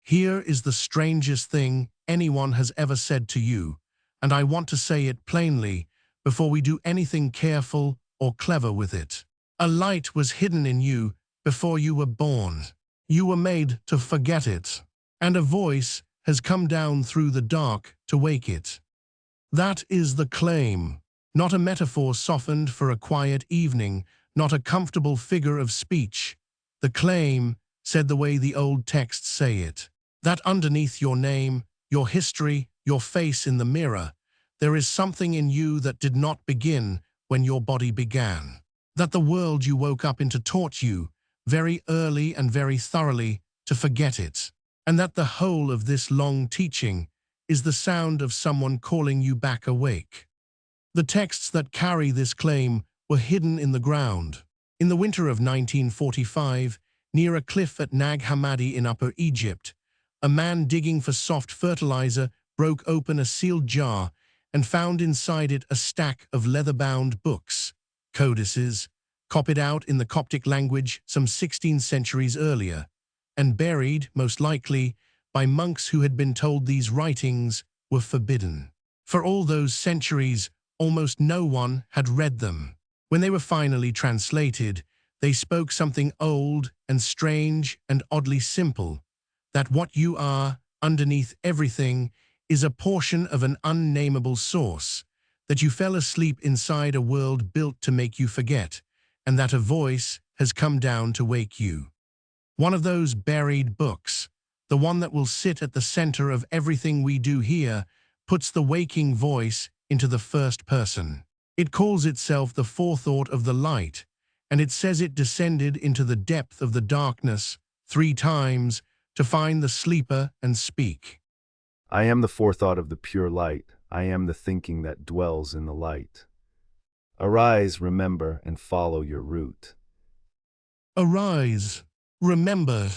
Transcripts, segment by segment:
Here is the strangest thing anyone has ever said to you, and I want to say it plainly before we do anything careful or clever with it. A light was hidden in you before you were born. You were made to forget it, and a voice has come down through the dark to wake it. That is the claim, not a metaphor softened for a quiet evening, not a comfortable figure of speech. The claim, said the way the old texts say it, that underneath your name, your history, your face in the mirror, there is something in you that did not begin when your body began. That the world you woke up into taught you, very early and very thoroughly, to forget it. And that the whole of this long teaching is the sound of someone calling you back awake. The texts that carry this claim were hidden in the ground. In the winter of 1945, near a cliff at Nag Hammadi in Upper Egypt, a man digging for soft fertilizer broke open a sealed jar and found inside it a stack of leather-bound books, codices, copied out in the Coptic language some 16 centuries earlier, and buried, most likely, by monks who had been told these writings were forbidden. For all those centuries, almost no one had read them. When they were finally translated, they spoke something old and strange and oddly simple, that what you are, underneath everything, is a portion of an unnameable source, that you fell asleep inside a world built to make you forget, and that a voice has come down to wake you. One of those buried books, the one that will sit at the center of everything we do here, puts the waking voice into the first person. It calls itself the Forethought of the light, and it says it descended into the depth of the darkness 3 times to find the sleeper and speak. I am the forethought of the pure light. I am the thinking that dwells in the light. Arise, remember, and follow your route. Arise, remember,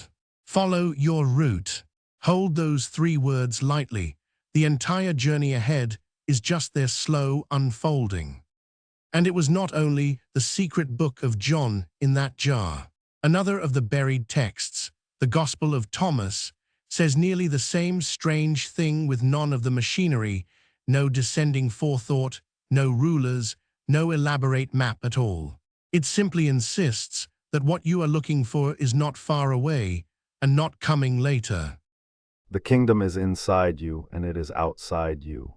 follow your route. Hold those 3 words lightly. The entire journey ahead is just their slow unfolding. And it was not only the secret book of John in that jar. Another of the buried texts, the Gospel of Thomas, says nearly the same strange thing with none of the machinery, no descending forethought, no rulers, no elaborate map at all. It simply insists that what you are looking for is not far away and not coming later. The kingdom is inside you and it is outside you.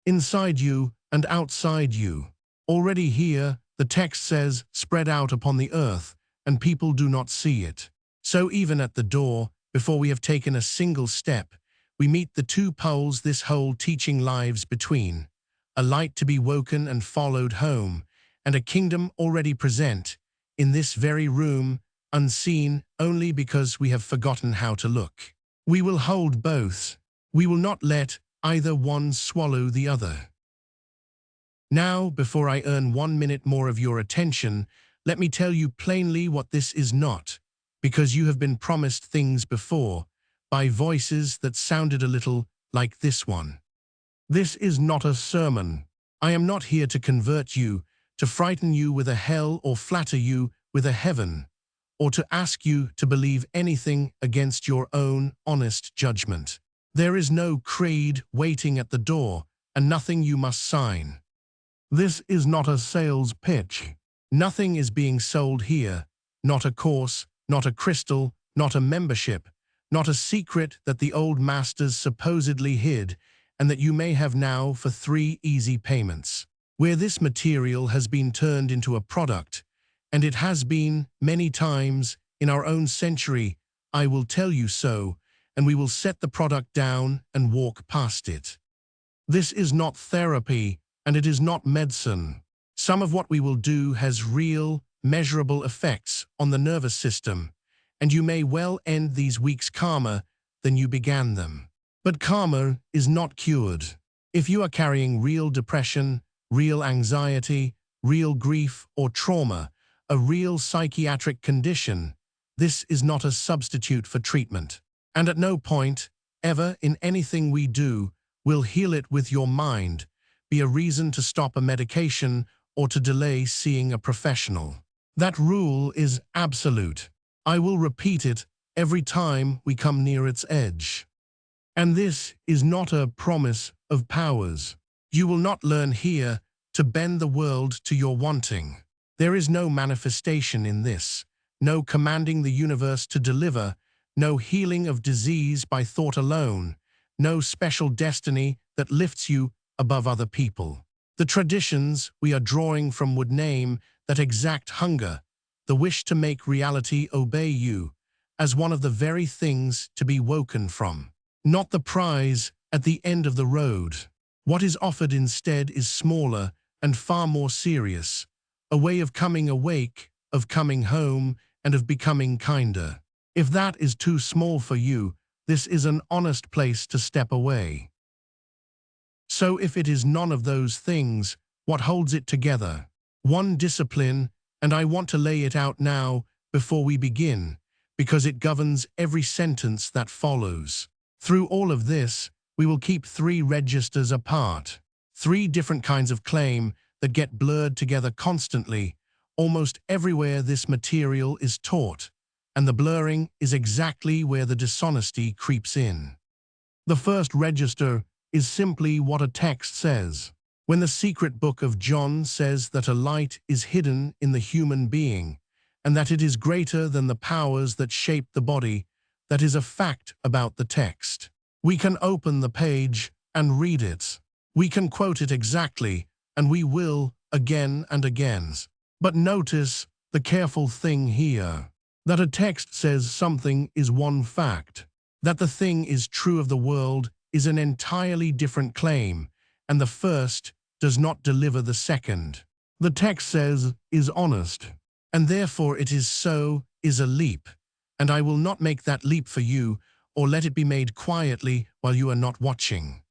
Inside you and outside you. Already here, the text says, spread out upon the earth, and people do not see it. So even at the door, before we have taken a single step, we meet the 2 poles this whole teaching lives between, a light to be woken and followed home, and a kingdom already present, in this very room, unseen only because we have forgotten how to look. We will hold both. We will not let either one swallow the other. Now, before I earn 1 minute more of your attention, let me tell you plainly what this is not, because you have been promised things before, by voices that sounded a little like this one. This is not a sermon. I am not here to convert you, to frighten you with a hell or flatter you with a heaven, or to ask you to believe anything against your own honest judgment. There is no creed waiting at the door, and nothing you must sign. This is not a sales pitch. Nothing is being sold here, not a course, not a crystal, not a membership, not a secret that the old masters supposedly hid and that you may have now for 3 easy payments. Where this material has been turned into a product, and it has been many times in our own century, I will tell you so, and we will set the product down and walk past it. This is not therapy, and it is not medicine. Some of what we will do has real, measurable effects on the nervous system, and you may well end these weeks calmer than you began them. But karma is not cured. If you are carrying real depression, real anxiety, real grief or trauma, a real psychiatric condition, this is not a substitute for treatment. And at no point, ever in anything we do, will heal it with your mind, be a reason to stop a medication or to delay seeing a professional. That rule is absolute. I will repeat it every time we come near its edge. And this is not a promise of powers. You will not learn here to bend the world to your wanting. There is no manifestation in this, no commanding the universe to deliver, no healing of disease by thought alone, no special destiny that lifts you above other people. The traditions we are drawing from would name that exact hunger, the wish to make reality obey you, as one of the very things to be woken from, not the prize at the end of the road. What is offered instead is smaller and far more serious, a way of coming awake, of coming home, and of becoming kinder. If that is too small for you, this is an honest place to step away. So if it is none of those things, what holds it together? One discipline, and I want to lay it out now before we begin, because it governs every sentence that follows. Through all of this, we will keep three registers apart, three different kinds of claim that get blurred together constantly, almost everywhere this material is taught, and the blurring is exactly where the dishonesty creeps in. The first register is simply what a text says. When the secret book of John says that a light is hidden in the human being, and that it is greater than the powers that shape the body, that is a fact about the text. We can open the page and read it. We can quote it exactly, and we will again and again. But notice the careful thing here. That a text says something is one fact. That the thing is true of the world is an entirely different claim, and the first does not deliver the second. The text says is honest, and therefore it is so is a leap, and I will not make that leap for you or let it be made quietly while you are not watching.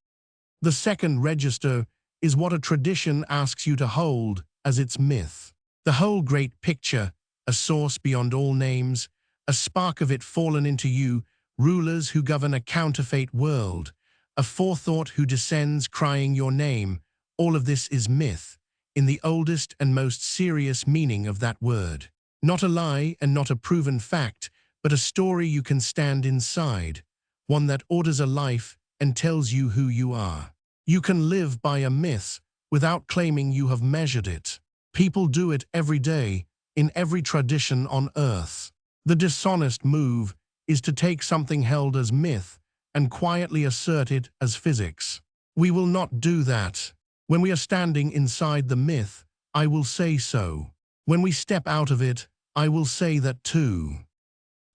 The second register is what a tradition asks you to hold as its myth. The whole great picture, a source beyond all names, a spark of it fallen into you, rulers who govern a counterfeit world, a forethought who descends crying your name, all of this is myth, in the oldest and most serious meaning of that word. Not a lie and not a proven fact, but a story you can stand inside, one that orders a life and tells you who you are. You can live by a myth without claiming you have measured it. People do it every day, in every tradition on earth. The dishonest move is to take something held as myth and quietly assert it as physics. We will not do that. When we are standing inside the myth, I will say so. When we step out of it, I will say that too.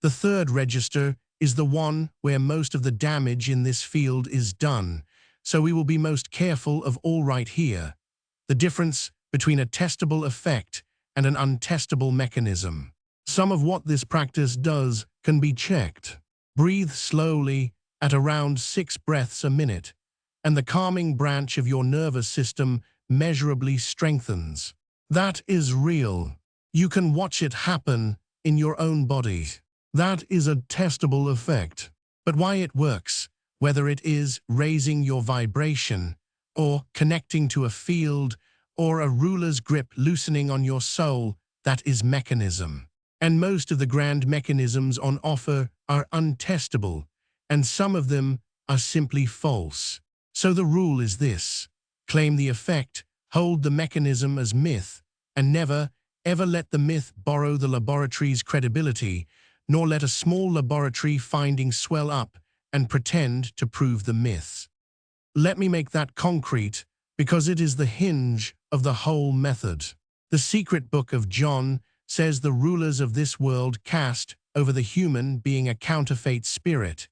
The third register is the one where most of the damage in this field is done, so we will be most careful of all right here. The difference between a testable effect and an untestable mechanism. Some of what this practice does can be checked. Breathe slowly at around 6 breaths a minute, and the calming branch of your nervous system measurably strengthens. That is real. You can watch it happen in your own body. That is a testable effect. But why it works, whether it is raising your vibration, or connecting to a field, or a ruler's grip loosening on your soul, that is mechanism. And most of the grand mechanisms on offer are untestable, and some of them are simply false. So the rule is this: claim the effect, hold the mechanism as myth, and never, ever let the myth borrow the laboratory's credibility, nor let a small laboratory finding swell up and pretend to prove the myth. Let me make that concrete, because it is the hinge of the whole method. The secret book of John says the rulers of this world cast over the human being a counterfeit spirit,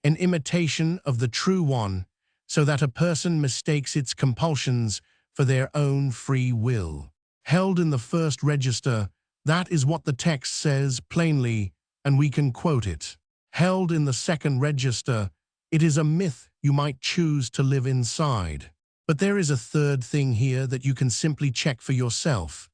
an imitation of the true one, so that a person mistakes its compulsions for their own free will. Held in the first register, that is what the text says plainly, and we can quote it. Held in the second register, it is a myth you might choose to live inside. But there is a third thing here that you can simply check for yourself.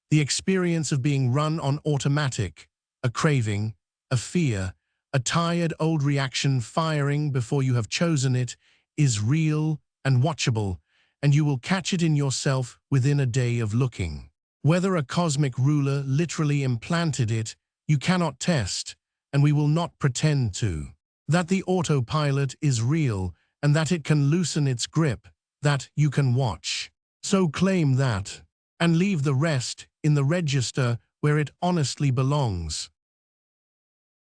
The experience of being run on automatic, a craving, a fear, a tired old reaction firing before you have chosen it, is real and watchable, and you will catch it in yourself within a day of looking. Whether a cosmic ruler literally implanted it, you cannot test, and we will not pretend to. That the autopilot is real, and that it can loosen its grip, that you can watch. So claim that, and leave the rest in the register where it honestly belongs.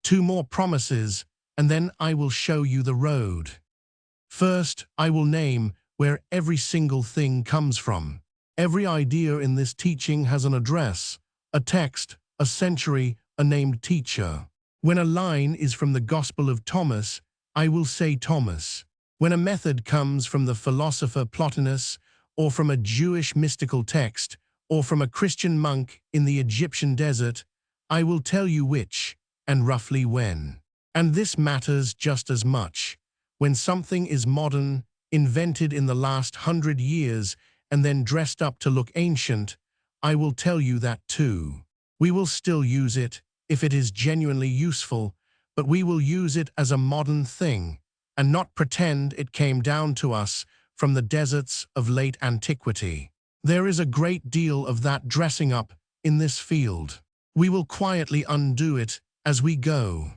2 more promises, and then I will show you the road. First, I will name where every single thing comes from. Every idea in this teaching has an address, a text, a century, a named teacher. When a line is from the Gospel of Thomas, I will say Thomas. When a method comes from the philosopher Plotinus, or from a Jewish mystical text, or from a Christian monk in the Egyptian desert, I will tell you which, and roughly when. And this matters just as much. When something is modern, invented in the last 100 years, and then dressed up to look ancient, I will tell you that too. We will still use it, if it is genuinely useful, but we will use it as a modern thing, and not pretend it came down to us from the deserts of late antiquity. There is a great deal of that dressing up in this field. We will quietly undo it as we go.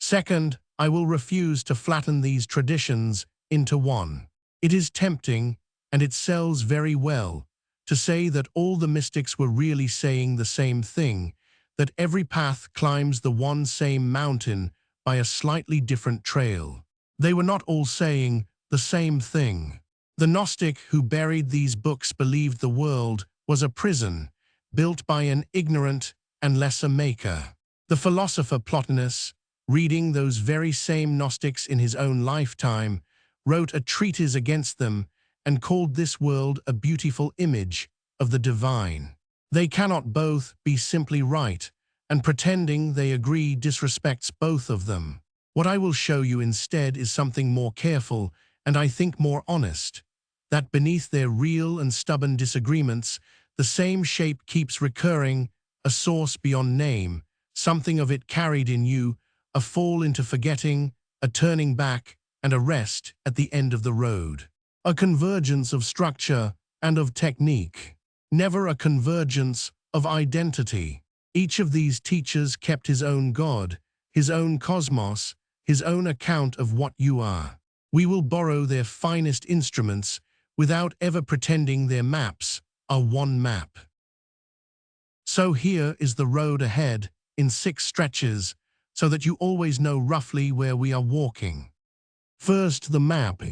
Second, I will refuse to flatten these traditions into one. It is tempting, and it sells very well, to say that all the mystics were really saying the same thing, that every path climbs the one same mountain by a slightly different trail. They were not all saying the same thing. The Gnostic who buried these books believed the world was a prison, built by an ignorant and lesser maker. The philosopher Plotinus, reading those very same Gnostics in his own lifetime, wrote a treatise against them and called this world a beautiful image of the divine. They cannot both be simply right, and pretending they agree disrespects both of them. What I will show you instead is something more careful, and I think more honest, that beneath their real and stubborn disagreements, the same shape keeps recurring, a source beyond name, something of it carried in you, a fall into forgetting, a turning back, and a rest at the end of the road. A convergence of structure and of technique, never a convergence of identity. Each of these teachers kept his own God, his own cosmos, his own account of what you are. We will borrow their finest instruments without ever pretending their maps are one map. So here is the road ahead in 6 stretches, so that you always know roughly where we are walking. First, the map.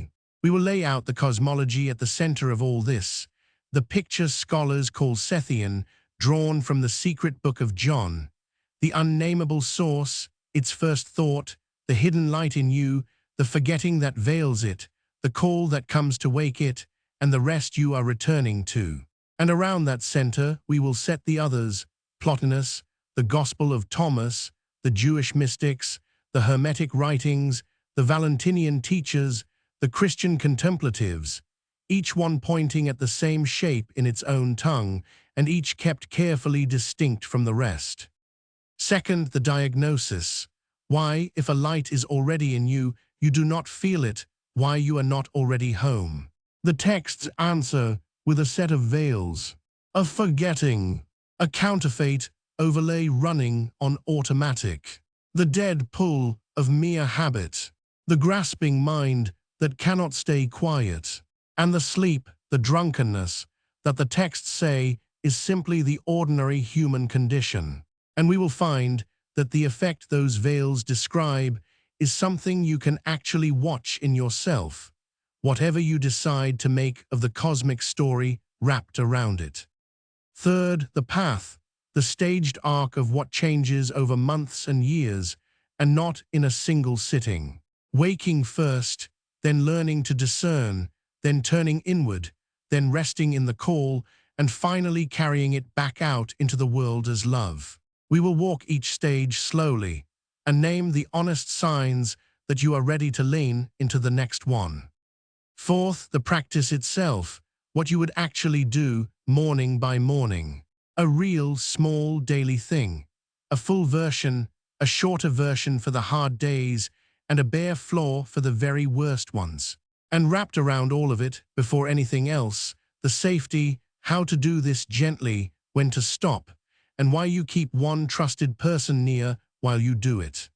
We will lay out the cosmology at the center of all this, the picture scholars call Sethian, drawn from the secret book of John, the unnameable source, its first thought, the hidden light in you, the forgetting that veils it, the call that comes to wake it, and the rest you are returning to. And around that center we will set the others, Plotinus, the Gospel of Thomas, the Jewish mystics, the Hermetic writings, the Valentinian teachers, the Christian contemplatives, each one pointing at the same shape in its own tongue, and each kept carefully distinct from the rest. Second, the diagnosis. Why, if a light is already in you, you do not feel it, why you are not already home. The texts answer with a set of veils, a forgetting, a counterfeit overlay running on automatic, the dead pull of mere habit, the grasping mind that cannot stay quiet, and the sleep, the drunkenness, that the texts say is simply the ordinary human condition. And we will find that the effect those veils describe is something you can actually watch in yourself, whatever you decide to make of the cosmic story wrapped around it. Third, the path, the staged arc of what changes over months and years, and not in a single sitting. Waking first, then learning to discern, then turning inward, then resting in the call, and finally carrying it back out into the world as love. We will walk each stage slowly, and name the honest signs that you are ready to lean into the next one. Fourth, the practice itself, what you would actually do morning by morning. A real, small, daily thing. A full version, a shorter version for the hard days, and a bare floor for the very worst ones. And wrapped around all of it, before anything else, the safety, how to do this gently, when to stop, and why you keep one trusted person near while you do it.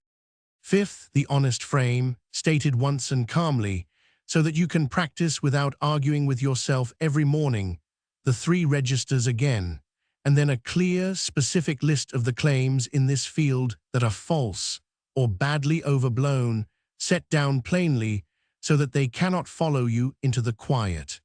Fifth, the honest frame, stated once and calmly, so that you can practice without arguing with yourself every morning, the 3 registers again, and then a clear, specific list of the claims in this field that are false or badly overblown, set down plainly so that they cannot follow you into the quiet.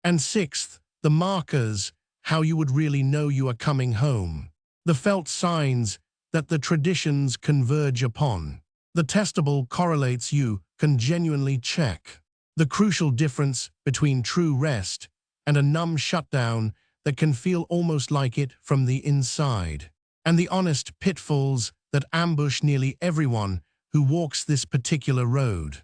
And sixth, the markers, how you would really know you are coming home. The felt signs that the traditions converge upon. The testable correlates you can genuinely check. The crucial difference between true rest and a numb shutdown that can feel almost like it from the inside. And the honest pitfalls that ambush nearly everyone who walks this particular road.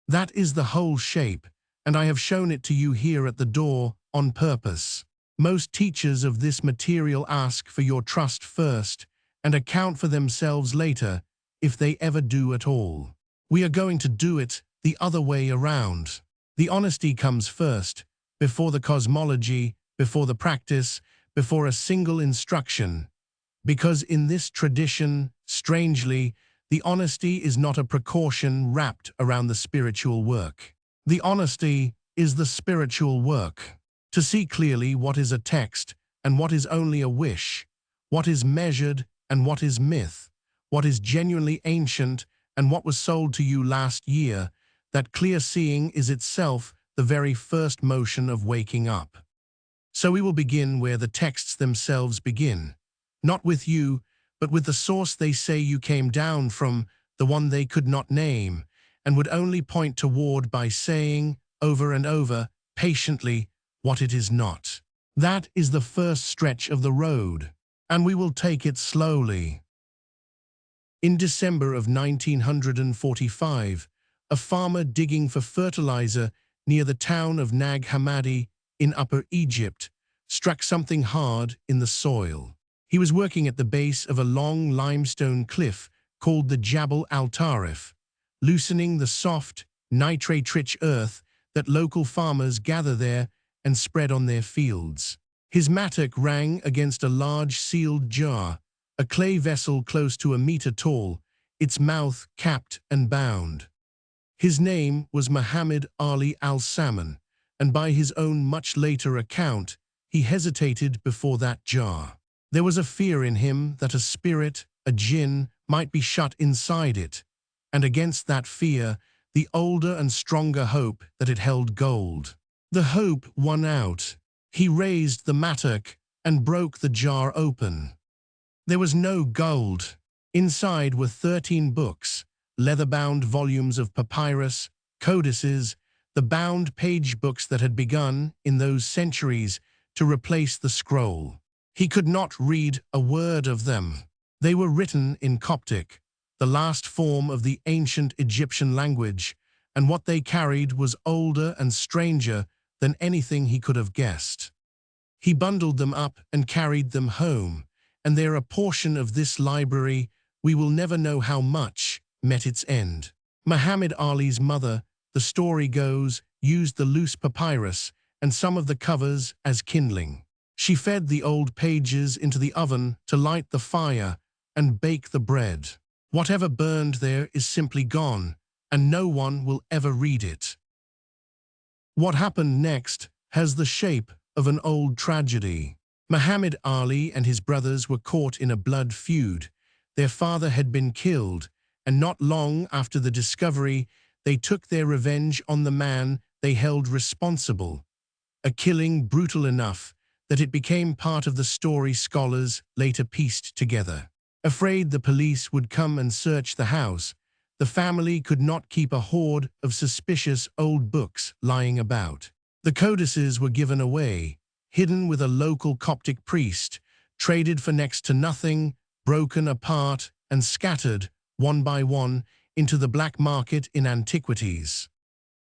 That is the whole shape, and I have shown it to you here at the door on purpose. Most teachers of this material ask for your trust first and account for themselves later, if they ever do at all. We are going to do it the other way around. The honesty comes first, before the cosmology, before the practice, before a single instruction. Because in this tradition, strangely, the honesty is not a precaution wrapped around the spiritual work. The honesty is the spiritual work. To see clearly what is a text and what is only a wish, what is measured and what is myth, what is genuinely ancient and what was sold to you last year, that clear seeing is itself the very first motion of waking up. So we will begin where the texts themselves begin, not with you, but with the source they say you came down from, the one they could not name, and would only point toward by saying, over and over, patiently, what it is not. That is the first stretch of the road, and we will take it slowly. In December of 1945, a farmer digging for fertilizer near the town of Nag Hammadi in Upper Egypt struck something hard in the soil. He was working at the base of a long limestone cliff called the Jabal al-Tarif, loosening the soft, nitrate-rich earth that local farmers gather there and spread on their fields. His mattock rang against a large sealed jar, a clay vessel close to a meter tall, its mouth capped and bound. His name was Muhammad Ali al-Saman, and by his own much later account, he hesitated before that jar. There was a fear in him that a spirit, a jinn, might be shut inside it, and against that fear, the older and stronger hope that it held gold. The hope won out. He raised the mattock and broke the jar open. There was no gold. Inside were 13 books, leather-bound volumes of papyrus, codices, the bound page books that had begun, in those centuries, to replace the scroll. He could not read a word of them. They were written in Coptic, the last form of the ancient Egyptian language, and what they carried was older and stranger than anything he could have guessed. He bundled them up and carried them home, and there a portion of this library, we will never know how much, met its end. Muhammad Ali's mother, the story goes, used the loose papyrus and some of the covers as kindling. She fed the old pages into the oven to light the fire and bake the bread. Whatever burned there is simply gone, and no one will ever read it. What happened next has the shape of an old tragedy. Muhammad Ali and his brothers were caught in a blood feud. Their father had been killed, and not long after the discovery, they took their revenge on the man they held responsible. A killing brutal enough that it became part of the story scholars later pieced together. Afraid the police would come and search the house, the family could not keep a hoard of suspicious old books lying about. The codices were given away, hidden with a local Coptic priest, traded for next to nothing, broken apart and scattered, one by one, into the black market in antiquities.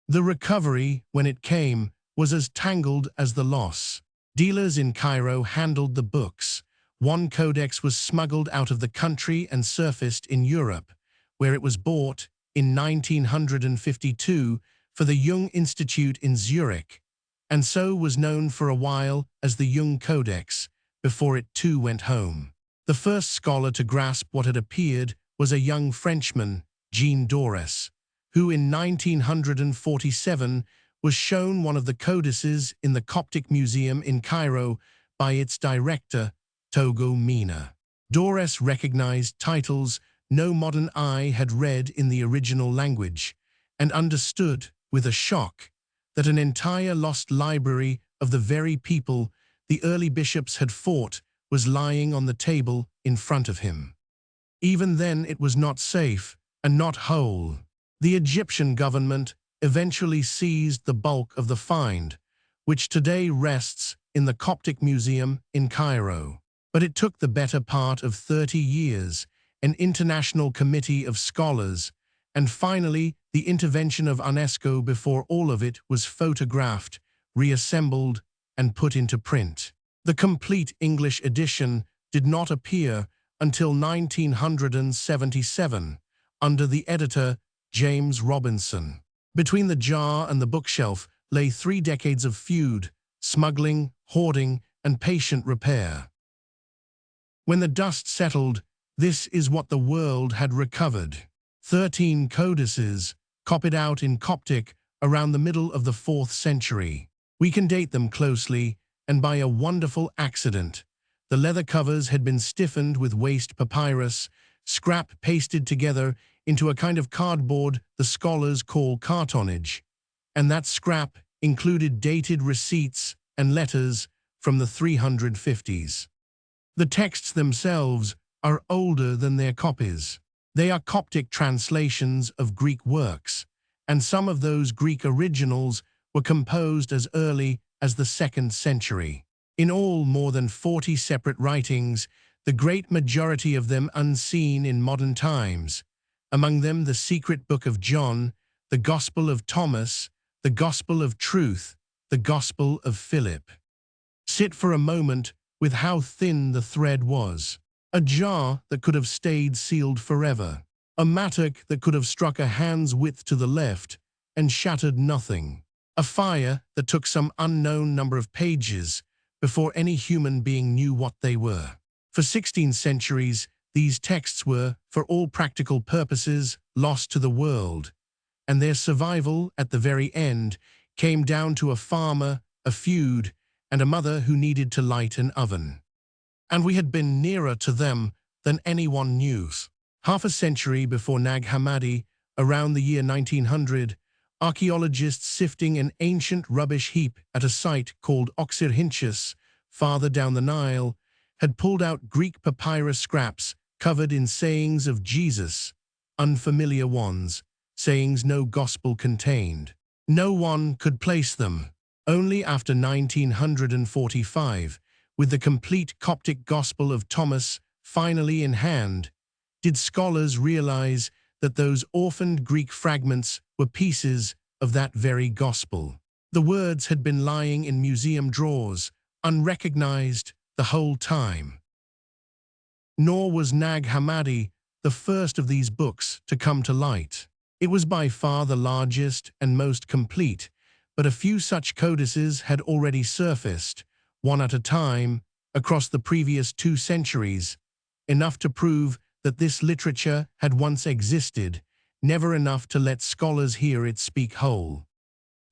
The recovery, when it came, was as tangled as the loss. Dealers in Cairo handled the books. One codex was smuggled out of the country and surfaced in Europe, where it was bought in 1952 for the Jung Institute in Zurich, and so was known for a while as the Jung Codex, before it too went home. The first scholar to grasp what had appeared was a young Frenchman, Jean Dorés, who in 1947 was shown one of the codices in the Coptic Museum in Cairo by its director, Togo Mina. Dorés recognized titles no modern eye had read in the original language, and understood, with a shock, that an entire lost library of the very people the early bishops had fought was lying on the table in front of him. Even then it was not safe and not whole. The Egyptian government eventually seized the bulk of the find, which today rests in the Coptic Museum in Cairo. But it took the better part of 30 years, an international committee of scholars, and finally the intervention of UNESCO before all of it was photographed, reassembled, and put into print. The complete English edition did not appear until 1977, under the editor James Robinson. Between the jar and the bookshelf lay 3 decades of feud, smuggling, hoarding, and patient repair. When the dust settled, this is what the world had recovered. 13 codices, copied out in Coptic around the middle of the 4th century. We can date them closely, and by a wonderful accident. The leather covers had been stiffened with waste papyrus, scrap pasted together into a kind of cardboard the scholars call cartonnage, and that scrap included dated receipts and letters from the 350s. The texts themselves are older than their copies. They are Coptic translations of Greek works, and some of those Greek originals were composed as early as the 2nd century. In all, more than 40 separate writings, the great majority of them unseen in modern times, among them the Secret Book of John, the Gospel of Thomas, the Gospel of Truth, the Gospel of Philip. Sit for a moment with how thin the thread was. A jar that could have stayed sealed forever. A mattock that could have struck a hand's width to the left and shattered nothing. A fire that took some unknown number of pages before any human being knew what they were. For 16 centuries, these texts were, for all practical purposes, lost to the world, and their survival at the very end came down to a farmer, a feud, and a mother who needed to light an oven. And we had been nearer to them than anyone knew. Half a century before Nag Hammadi, around the year 1900, archaeologists sifting an ancient rubbish heap at a site called Oxyrhynchus, farther down the Nile, had pulled out Greek papyrus scraps covered in sayings of Jesus, unfamiliar ones, sayings no gospel contained. No one could place them. Only after 1945, with the complete Coptic Gospel of Thomas finally in hand, did scholars realize that those orphaned Greek fragments were pieces of that very gospel. The words had been lying in museum drawers, unrecognized the whole time. Nor was Nag Hammadi the first of these books to come to light. It was by far the largest and most complete, but a few such codices had already surfaced, one at a time, across the previous 2 centuries, enough to prove that this literature had once existed, never enough to let scholars hear it speak whole.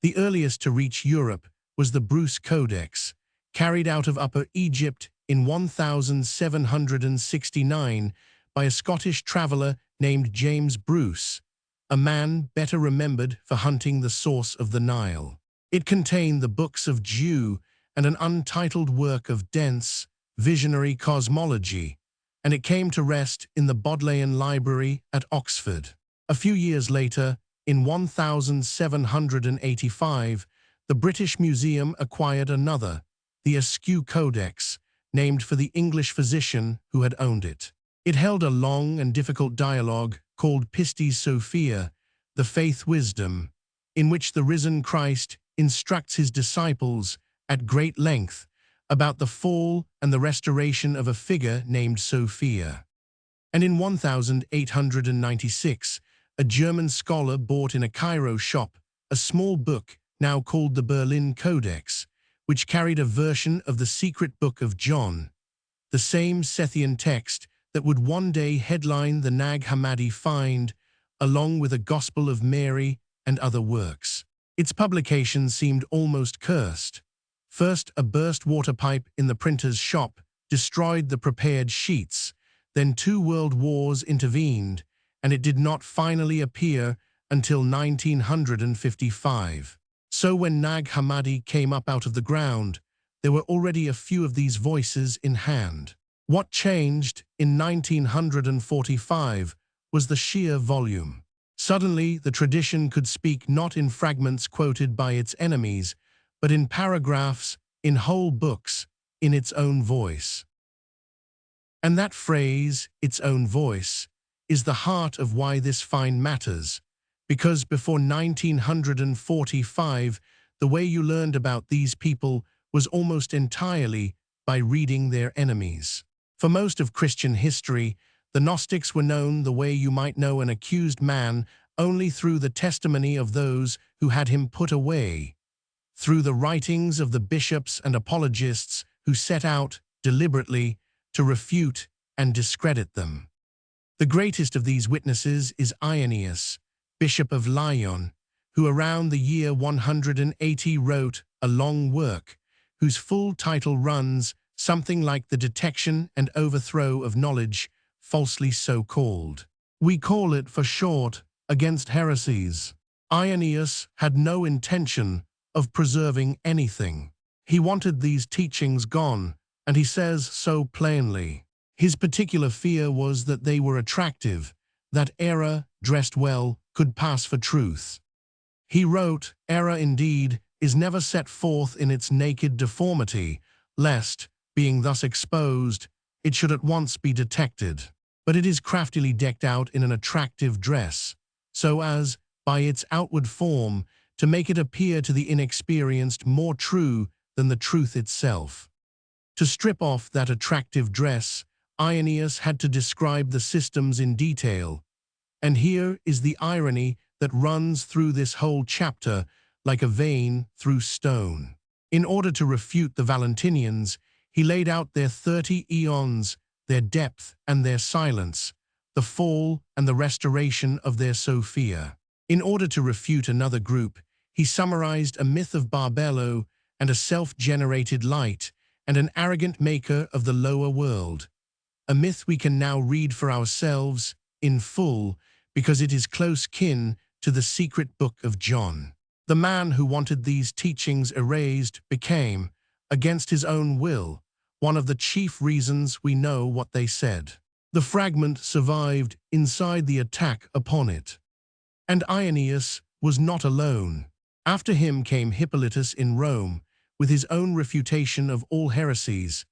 The earliest to reach Europe was the Bruce Codex, carried out of Upper Egypt in 1769 by a Scottish traveller named James Bruce, a man better remembered for hunting the source of the Nile. It contained the books of Jew and an untitled work of dense, visionary cosmology, and it came to rest in the Bodleian Library at Oxford. A few years later, in 1785, the British Museum acquired another, the Askew Codex, named for the English physician who had owned it. It held a long and difficult dialogue called Pistis Sophia, the Faith Wisdom, in which the risen Christ instructs his disciples at great length about the fall and the restoration of a figure named Sophia. And in 1896, a German scholar bought in a Cairo shop a small book now called the Berlin Codex, which carried a version of the Secret Book of John, the same Sethian text that would one day headline the Nag Hammadi find, along with a Gospel of Mary and other works. Its publication seemed almost cursed. First, a burst water pipe in the printer's shop destroyed the prepared sheets. Then 2 world wars intervened, and it did not finally appear until 1955. So when Nag Hammadi came up out of the ground, there were already a few of these voices in hand. What changed in 1945 was the sheer volume. Suddenly, the tradition could speak not in fragments quoted by its enemies, but in paragraphs, in whole books, in its own voice. And that phrase, its own voice, is the heart of why this find matters, because before 1945, the way you learned about these people was almost entirely by reading their enemies. For most of Christian history, the Gnostics were known the way you might know an accused man only through the testimony of those who had him put away, through the writings of the bishops and apologists who set out, deliberately, to refute and discredit them. The greatest of these witnesses is Irenaeus, Bishop of Lyon, who around the year 180 wrote a long work, whose full title runs something like The Detection and Overthrow of Knowledge, falsely so called. We call it, for short, Against Heresies. Irenaeus had no intention of preserving anything. He wanted these teachings gone, and he says so plainly. His particular fear was that they were attractive, that error, dressed well, could pass for truth. He wrote, "Error indeed is never set forth in its naked deformity, lest, being thus exposed, it should at once be detected. But it is craftily decked out in an attractive dress, so as, by its outward form, to make it appear to the inexperienced more true than the truth itself." To strip off that attractive dress, Irenaeus had to describe the systems in detail. And here is the irony that runs through this whole chapter like a vein through stone. In order to refute the Valentinians, he laid out their 30 eons, their depth and their silence, the fall and the restoration of their Sophia. In order to refute another group, he summarized a myth of Barbelo and a self-generated light and an arrogant maker of the lower world. A myth we can now read for ourselves in full because it is close kin to the secret book of John. The man who wanted these teachings erased became, against his own will, one of the chief reasons we know what they said. The fragment survived inside the attack upon it. And Irenaeus was not alone. After him came Hippolytus in Rome, with his own refutation of all heresies,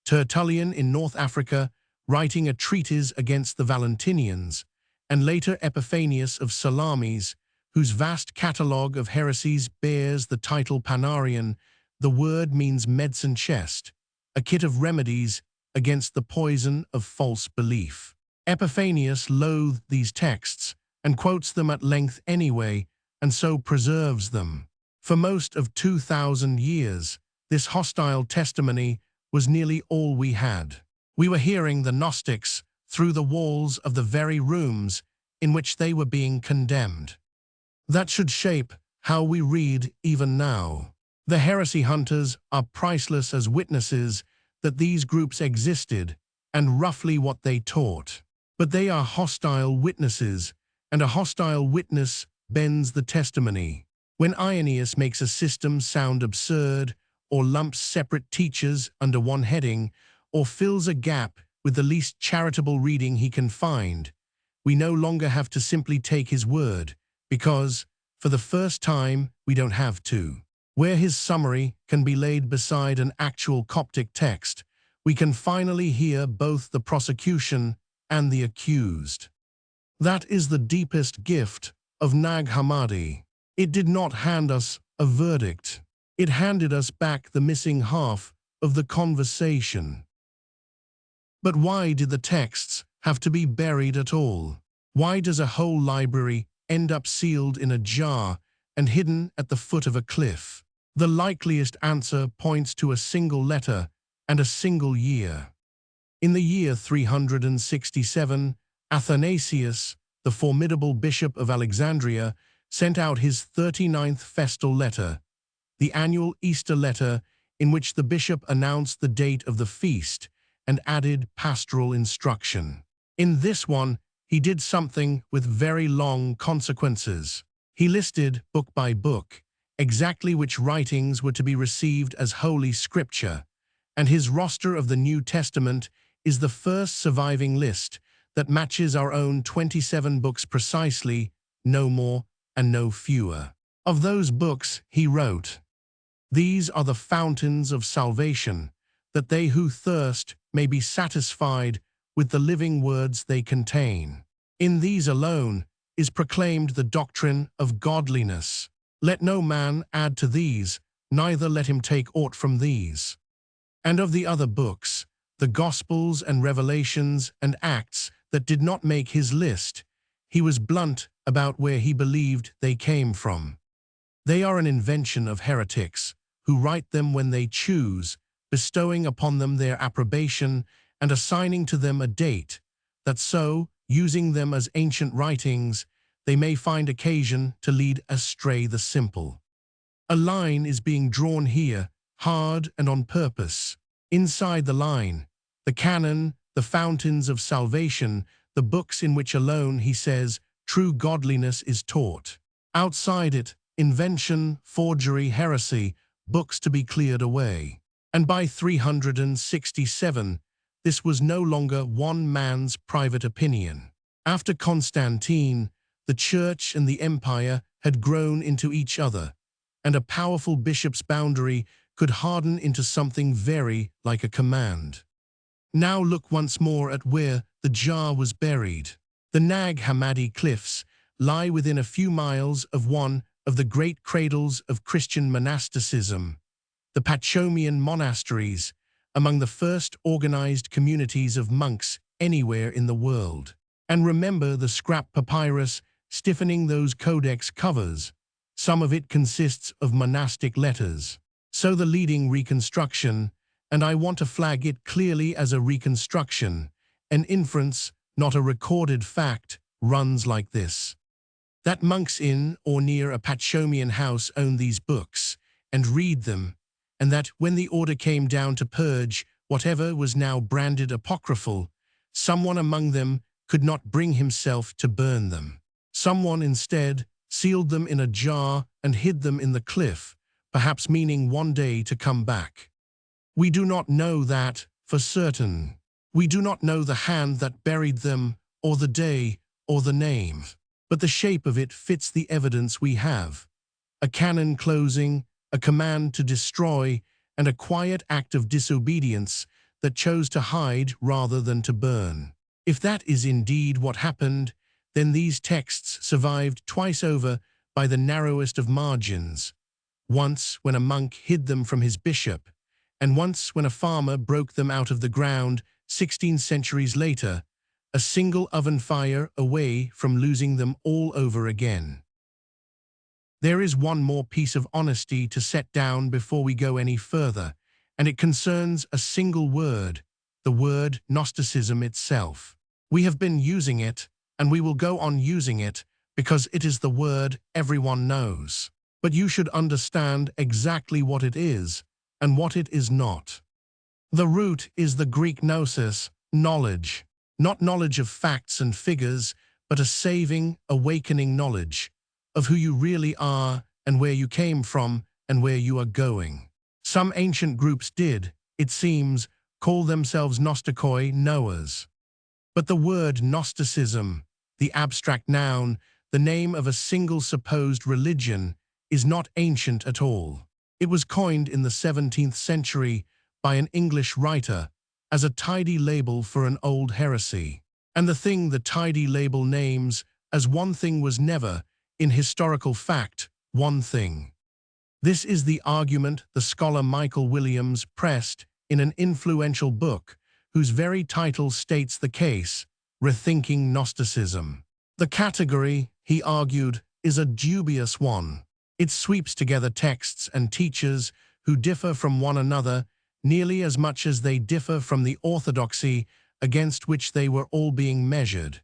Tertullian in North Africa, writing a treatise against the Valentinians, and later Epiphanius of Salamis, whose vast catalogue of heresies bears the title Panarion. The word means medicine chest, a kit of remedies against the poison of false belief. Epiphanius loathed these texts and quotes them at length anyway, and so preserves them. For most of 2,000 years, this hostile testimony was nearly all we had. We were hearing the Gnostics through the walls of the very rooms in which they were being condemned. That should shape how we read even now. The heresy hunters are priceless as witnesses that these groups existed and roughly what they taught. But they are hostile witnesses, and a hostile witness bends the testimony. When Irenaeus makes a system sound absurd, or lumps separate teachers under one heading, or fills a gap with the least charitable reading he can find, we no longer have to simply take his word, because, for the first time, we don't have to. Where his summary can be laid beside an actual Coptic text, we can finally hear both the prosecution and the accused. That is the deepest gift of Nag Hammadi. It did not hand us a verdict. It handed us back the missing half of the conversation. But why did the texts have to be buried at all? Why does a whole library end up sealed in a jar and hidden at the foot of a cliff? The likeliest answer points to a single letter and a single year. In the year 367, Athanasius, the formidable bishop of Alexandria, sent out his 39th festal letter, the annual Easter letter, in which the bishop announced the date of the feast and added pastoral instruction. In this one, he did something with very long consequences. He listed, book by book, exactly which writings were to be received as Holy Scripture, and his roster of the New Testament is the first surviving list that matches our own 27 books precisely, no more and no fewer. Of those books, he wrote, "These are the fountains of salvation, that they who thirst may be satisfied with the living words they contain. In these alone is proclaimed the doctrine of godliness. Let no man add to these, neither let him take aught from these." And of the other books, the Gospels and Revelations and Acts that did not make his list, he was blunt about where he believed they came from. They are an invention of heretics, who write them when they choose, bestowing upon them their approbation and assigning to them a date, that so, using them as ancient writings, they may find occasion to lead astray the simple. A line is being drawn here, hard and on purpose. Inside the line, the canon, the fountains of salvation, the books in which alone, he says, true godliness is taught. Outside it, invention, forgery, heresy, books to be cleared away. And by 367, this was no longer one man's private opinion. After Constantine, the Church and the Empire had grown into each other, and a powerful bishop's boundary could harden into something very like a command. Now look once more at where the jar was buried. The Nag Hammadi cliffs lie within a few miles of one of the great cradles of Christian monasticism, the Pachomian monasteries, among the first organized communities of monks anywhere in the world. And remember the scrap papyrus stiffening those codex covers. Some of it consists of monastic letters. So the leading reconstruction, and I want to flag it clearly as a reconstruction, an inference, not a recorded fact, runs like this: that monks in or near a Pachomian house own these books and read them, and that when the order came down to purge whatever was now branded apocryphal, someone among them could not bring himself to burn them. Someone instead sealed them in a jar and hid them in the cliff, perhaps meaning one day to come back. We do not know that for certain. We do not know the hand that buried them, or the day, or the name. But the shape of it fits the evidence we have. A canon closing, a command to destroy, and a quiet act of disobedience that chose to hide rather than to burn. If that is indeed what happened, then these texts survived twice over by the narrowest of margins. Once when a monk hid them from his bishop, and once when a farmer broke them out of the ground 16 centuries later, a single oven fire away from losing them all over again. There is one more piece of honesty to set down before we go any further, and it concerns a single word, the word Gnosticism itself. We have been using it, and we will go on using it, because it is the word everyone knows. But you should understand exactly what it is, and what it is not. The root is the Greek gnosis, knowledge. Not knowledge of facts and figures, but a saving, awakening knowledge of who you really are and where you came from and where you are going. Some ancient groups did, it seems, call themselves Gnostikoi, knowers. But the word Gnosticism, the abstract noun, the name of a single supposed religion, is not ancient at all. It was coined in the 17th century by an English writer as a tidy label for an old heresy. And the thing the tidy label names as one thing was never, in historical fact, one thing. This is the argument the scholar Michael Williams pressed in an influential book whose very title states the case, Rethinking Gnosticism. The category, he argued, is a dubious one. It sweeps together texts and teachers who differ from one another nearly as much as they differ from the orthodoxy against which they were all being measured,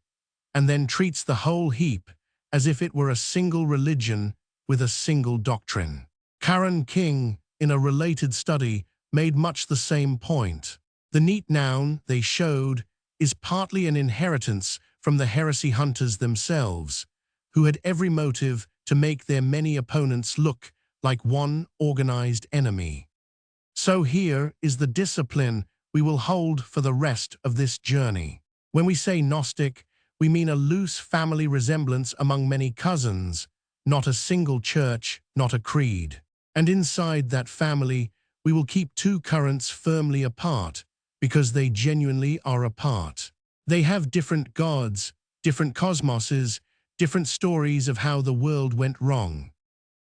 and then treats the whole heap as if it were a single religion with a single doctrine. Karen King, in a related study, made much the same point. The neat noun they showed is partly an inheritance from the heresy hunters themselves, who had every motive to make their many opponents look like one organized enemy. So here is the discipline we will hold for the rest of this journey. When we say Gnostic, we mean a loose family resemblance among many cousins, not a single church, not a creed. And inside that family, we will keep two currents firmly apart, because they genuinely are apart. They have different gods, different cosmoses, different stories of how the world went wrong.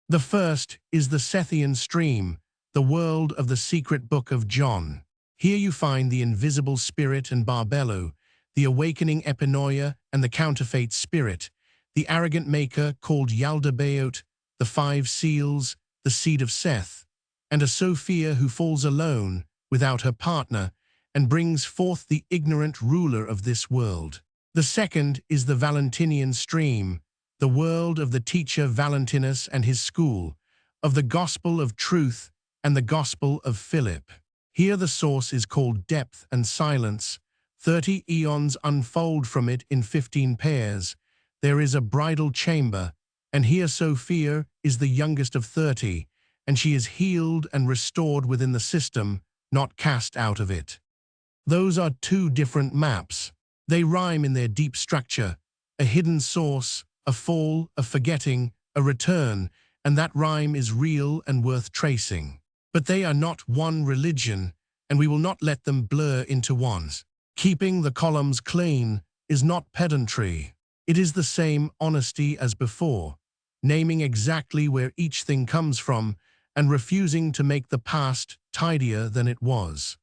The first is the Sethian stream, the world of the secret book of John. Here you find the invisible spirit and Barbelo, the awakening Epinoia and the counterfeit spirit, the arrogant maker called Yaldabaoth, the 5 seals, the seed of Seth, and a Sophia who falls alone, without her partner, and brings forth the ignorant ruler of this world. The second is the Valentinian stream, the world of the teacher Valentinus and his school, of the gospel of truth and the gospel of Philip. Here the source is called depth and silence. 30 eons unfold from it in 15 pairs. There is a bridal chamber, and here Sophia is the youngest of 30, and she is healed and restored within the system, not cast out of it. Those are 2 different maps. They rhyme in their deep structure, a hidden source, a fall, a forgetting, a return, and that rhyme is real and worth tracing. But they are not one religion, and we will not let them blur into one. Keeping the columns clean is not pedantry. It is the same honesty as before, naming exactly where each thing comes from and refusing to make the past tidier than it was.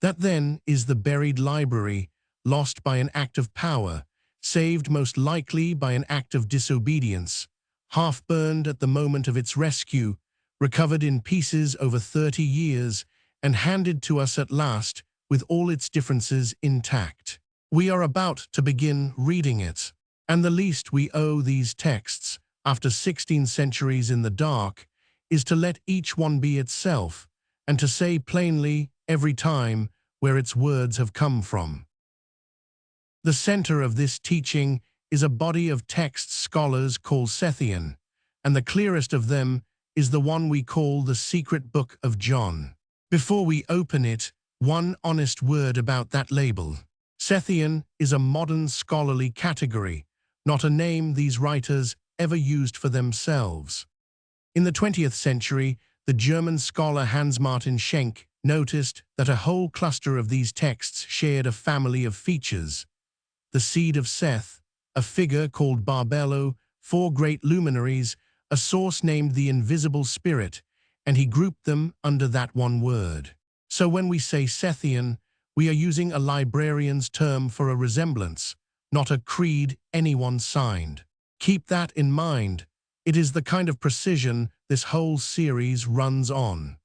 That then is the buried library, lost by an act of power, saved most likely by an act of disobedience, half-burned at the moment of its rescue, recovered in pieces over 30 years, and handed to us at last with all its differences intact. We are about to begin reading it, and the least we owe these texts, after 16 centuries in the dark, is to let each one be itself, and to say plainly, every time, where its words have come from. The center of this teaching is a body of texts scholars call Sethian, and the clearest of them is the one we call the Secret Book of John. Before we open it, one honest word about that label. Sethian is a modern scholarly category, not a name these writers ever used for themselves. In the 20th century, the German scholar Hans-Martin Schenk noticed that a whole cluster of these texts shared a family of features: the seed of Seth, a figure called Barbelo, 4 great luminaries, a source named the invisible spirit, and he grouped them under that one word. So when we say Sethian, we are using a librarian's term for a resemblance, not a creed anyone signed. Keep that in mind. It is the kind of precision this whole series runs on.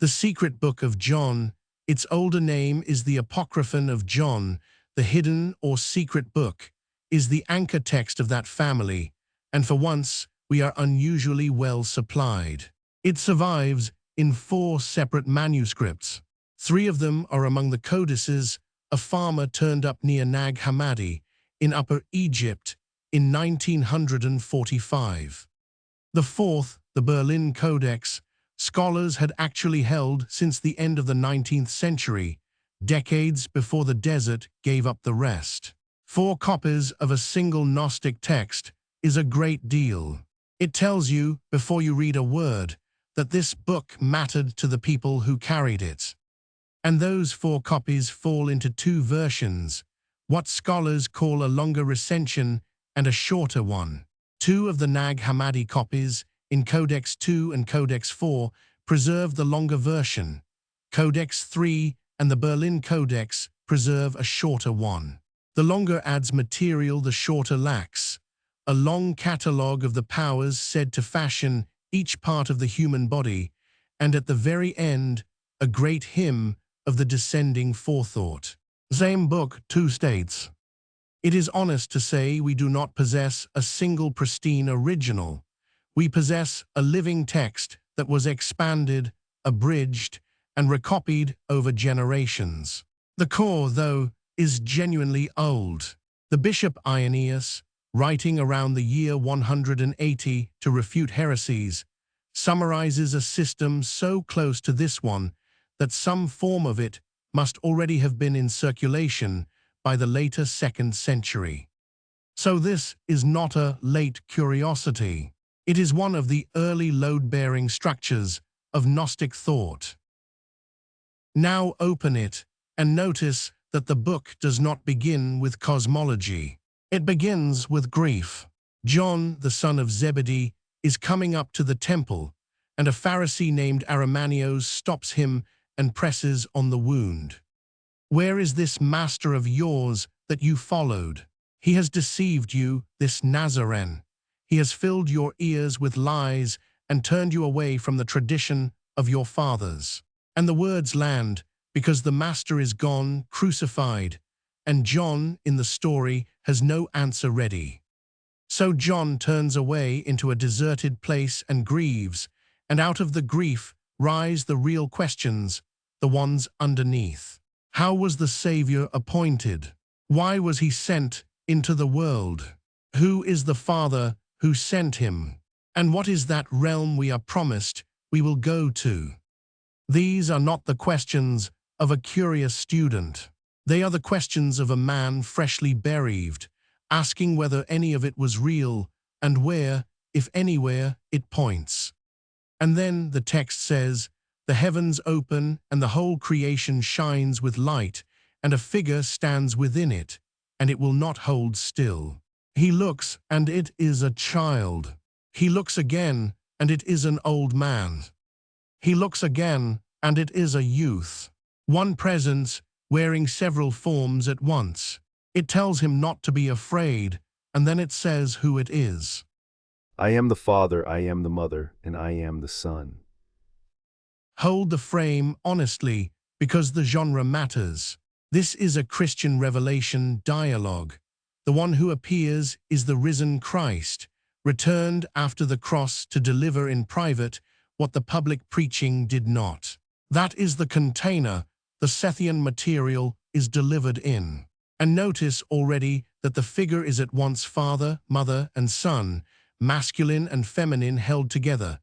The Secret Book of John, its older name is the Apocryphon of John, the hidden or secret book, is the anchor text of that family, and for once we are unusually well supplied. It survives in 4 separate manuscripts. 3 of them are among the codices a farmer turned up near Nag Hammadi in Upper Egypt in 1945. The 4th, the Berlin Codex, scholars had actually held since the end of the 19th century, decades before the desert gave up the rest. 4 copies of a single Gnostic text is a great deal. It tells you, before you read a word, that this book mattered to the people who carried it. And those 4 copies fall into 2 versions, what scholars call a longer recension and a shorter one. 2 of the Nag Hammadi copies, in Codex 2 and Codex 4, preserve the longer version. Codex 3 and the Berlin Codex preserve a shorter one. The longer adds material the shorter lacks, a long catalogue of the powers said to fashion each part of the human body, and at the very end, a great hymn of the descending forethought. Same book, two states. It is honest to say we do not possess a single pristine original. We possess a living text that was expanded, abridged, and recopied over generations. The core, though, is genuinely old. The Bishop Irenaeus, writing around the year 180 to refute heresies, summarizes a system so close to this one that some form of it must already have been in circulation by the later 2nd century. So this is not a late curiosity. It is one of the early load-bearing structures of Gnostic thought. Now open it and notice that the book does not begin with cosmology. It begins with grief. John, the son of Zebedee, is coming up to the temple, and a Pharisee named Arimaneos stops him and presses on the wound. Where is this master of yours that you followed? He has deceived you, this Nazarene. He has filled your ears with lies and turned you away from the tradition of your fathers. And the words land, because the master is gone, crucified, and John, in the story, has no answer ready. So John turns away into a deserted place and grieves, and out of the grief rise the real questions, the ones underneath. How was the Savior appointed? Why was he sent into the world? Who is the Father who sent him? And what is that realm we are promised we will go to? These are not the questions of a curious student. They are the questions of a man freshly bereaved, asking whether any of it was real and where, if anywhere, it points. And then the text says, "The heavens open and the whole creation shines with light, and a figure stands within it, and it will not hold still. He looks, and it is a child. He looks again, and it is an old man. He looks again, and it is a youth." One presence wearing several forms at once. It tells him not to be afraid, and then it says who it is. I am the Father, I am the Mother, and I am the Son. Hold the frame honestly, because the genre matters. This is a Christian revelation dialogue. The one who appears is the risen Christ, returned after the cross to deliver in private what the public preaching did not. That is the container the Sethian material is delivered in. And notice already that the figure is at once father, mother, and son, masculine and feminine held together,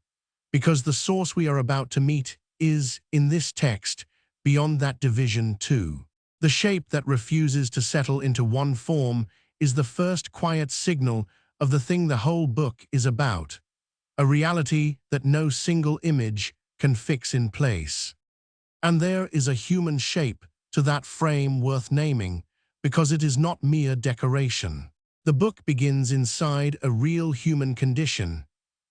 because the source we are about to meet is, in this text, beyond that division too. The shape that refuses to settle into one form is the first quiet signal of the thing the whole book is about, a reality that no single image can fix in place. And there is a human shape to that frame worth naming, because it is not mere decoration. The book begins inside a real human condition,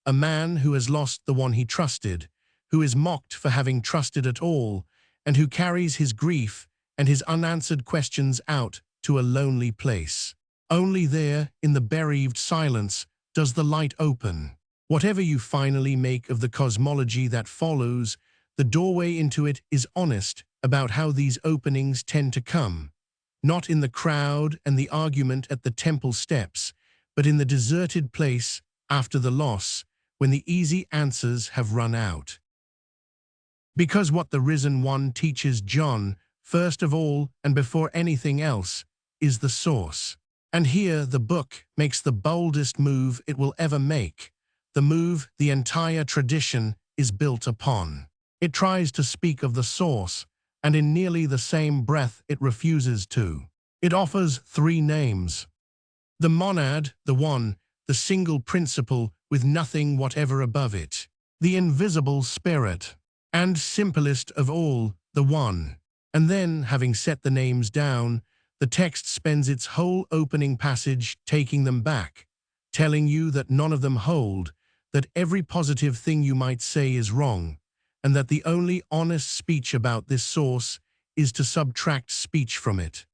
a man who has lost the one he trusted, who is mocked for having trusted at all, and who carries his grief and his unanswered questions out to a lonely place. Only there, in the bereaved silence, does the light open. Whatever you finally make of the cosmology that follows, the doorway into it is honest about how these openings tend to come, not in the crowd and the argument at the temple steps, but in the deserted place after the loss, when the easy answers have run out. Because what the risen one teaches John, first of all and before anything else, is the source. And here the book makes the boldest move it will ever make, the move the entire tradition is built upon. It tries to speak of the source, and in nearly the same breath it refuses to. It offers three names. The monad, the one, the single principle with nothing whatever above it. The invisible spirit. And simplest of all, the one. And then, having set the names down, the text spends its whole opening passage taking them back, telling you that none of them hold, that every positive thing you might say is wrong, and that the only honest speech about this source is to subtract speech from it.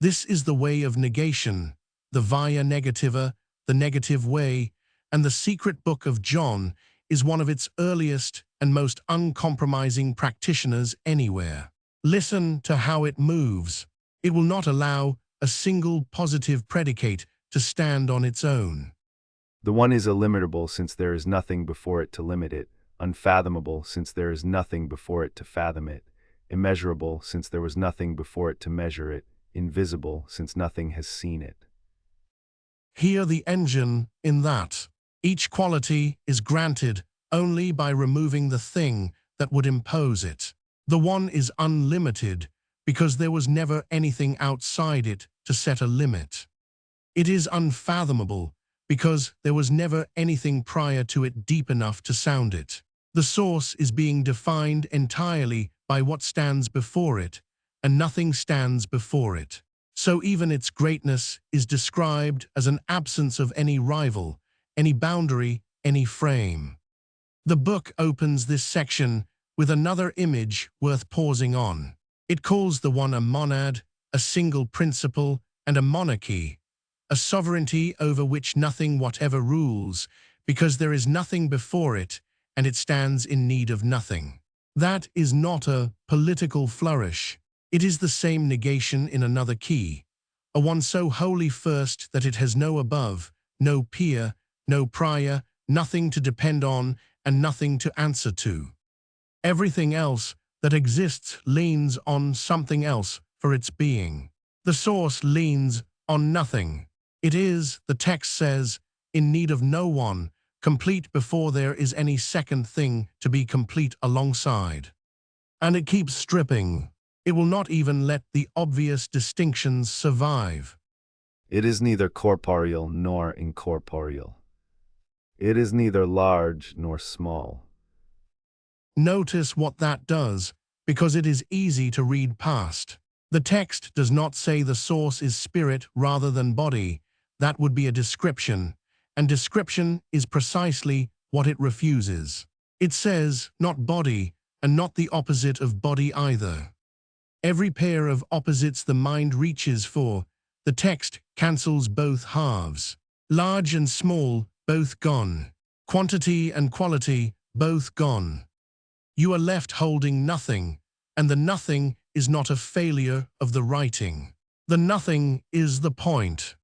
This is the way of negation, the via negativa, the negative way, and the secret book of John is one of its earliest and most uncompromising practitioners anywhere. Listen to how it moves. It will not allow a single positive predicate to stand on its own. The one is illimitable since there is nothing before it to limit it, unfathomable since there is nothing before it to fathom it, immeasurable since there was nothing before it to measure it, invisible since nothing has seen it. Hear the engine in that. Each quality is granted only by removing the thing that would impose it. The one is unlimited because there was never anything outside it to set a limit. It is unfathomable because there was never anything prior to it deep enough to sound it. The source is being defined entirely by what stands before it, and nothing stands before it. So even its greatness is described as an absence of any rival, any boundary, any frame. The book opens this section with another image worth pausing on. It calls the one a monad, a single principle, and a monarchy, a sovereignty over which nothing whatever rules, because there is nothing before it, and it stands in need of nothing. That is not a political flourish. It is the same negation in another key, a one so wholly first that it has no above, no peer, no prior, nothing to depend on, and nothing to answer to. Everything else that exists leans on something else for its being. The source leans on nothing. It is, the text says, in need of no one, complete before there is any second thing to be complete alongside. And it keeps stripping. It will not even let the obvious distinctions survive. It is neither corporeal nor incorporeal. It is neither large nor small. Notice what that does, because it is easy to read past. The text does not say the source is spirit rather than body. That would be a description, and description is precisely what it refuses. It says not body, and not the opposite of body either. Every pair of opposites the mind reaches for, the text cancels both halves. Large and small, both gone. Quantity and quality, both gone. You are left holding nothing, and the nothing is not a failure of the writing. The nothing is the point.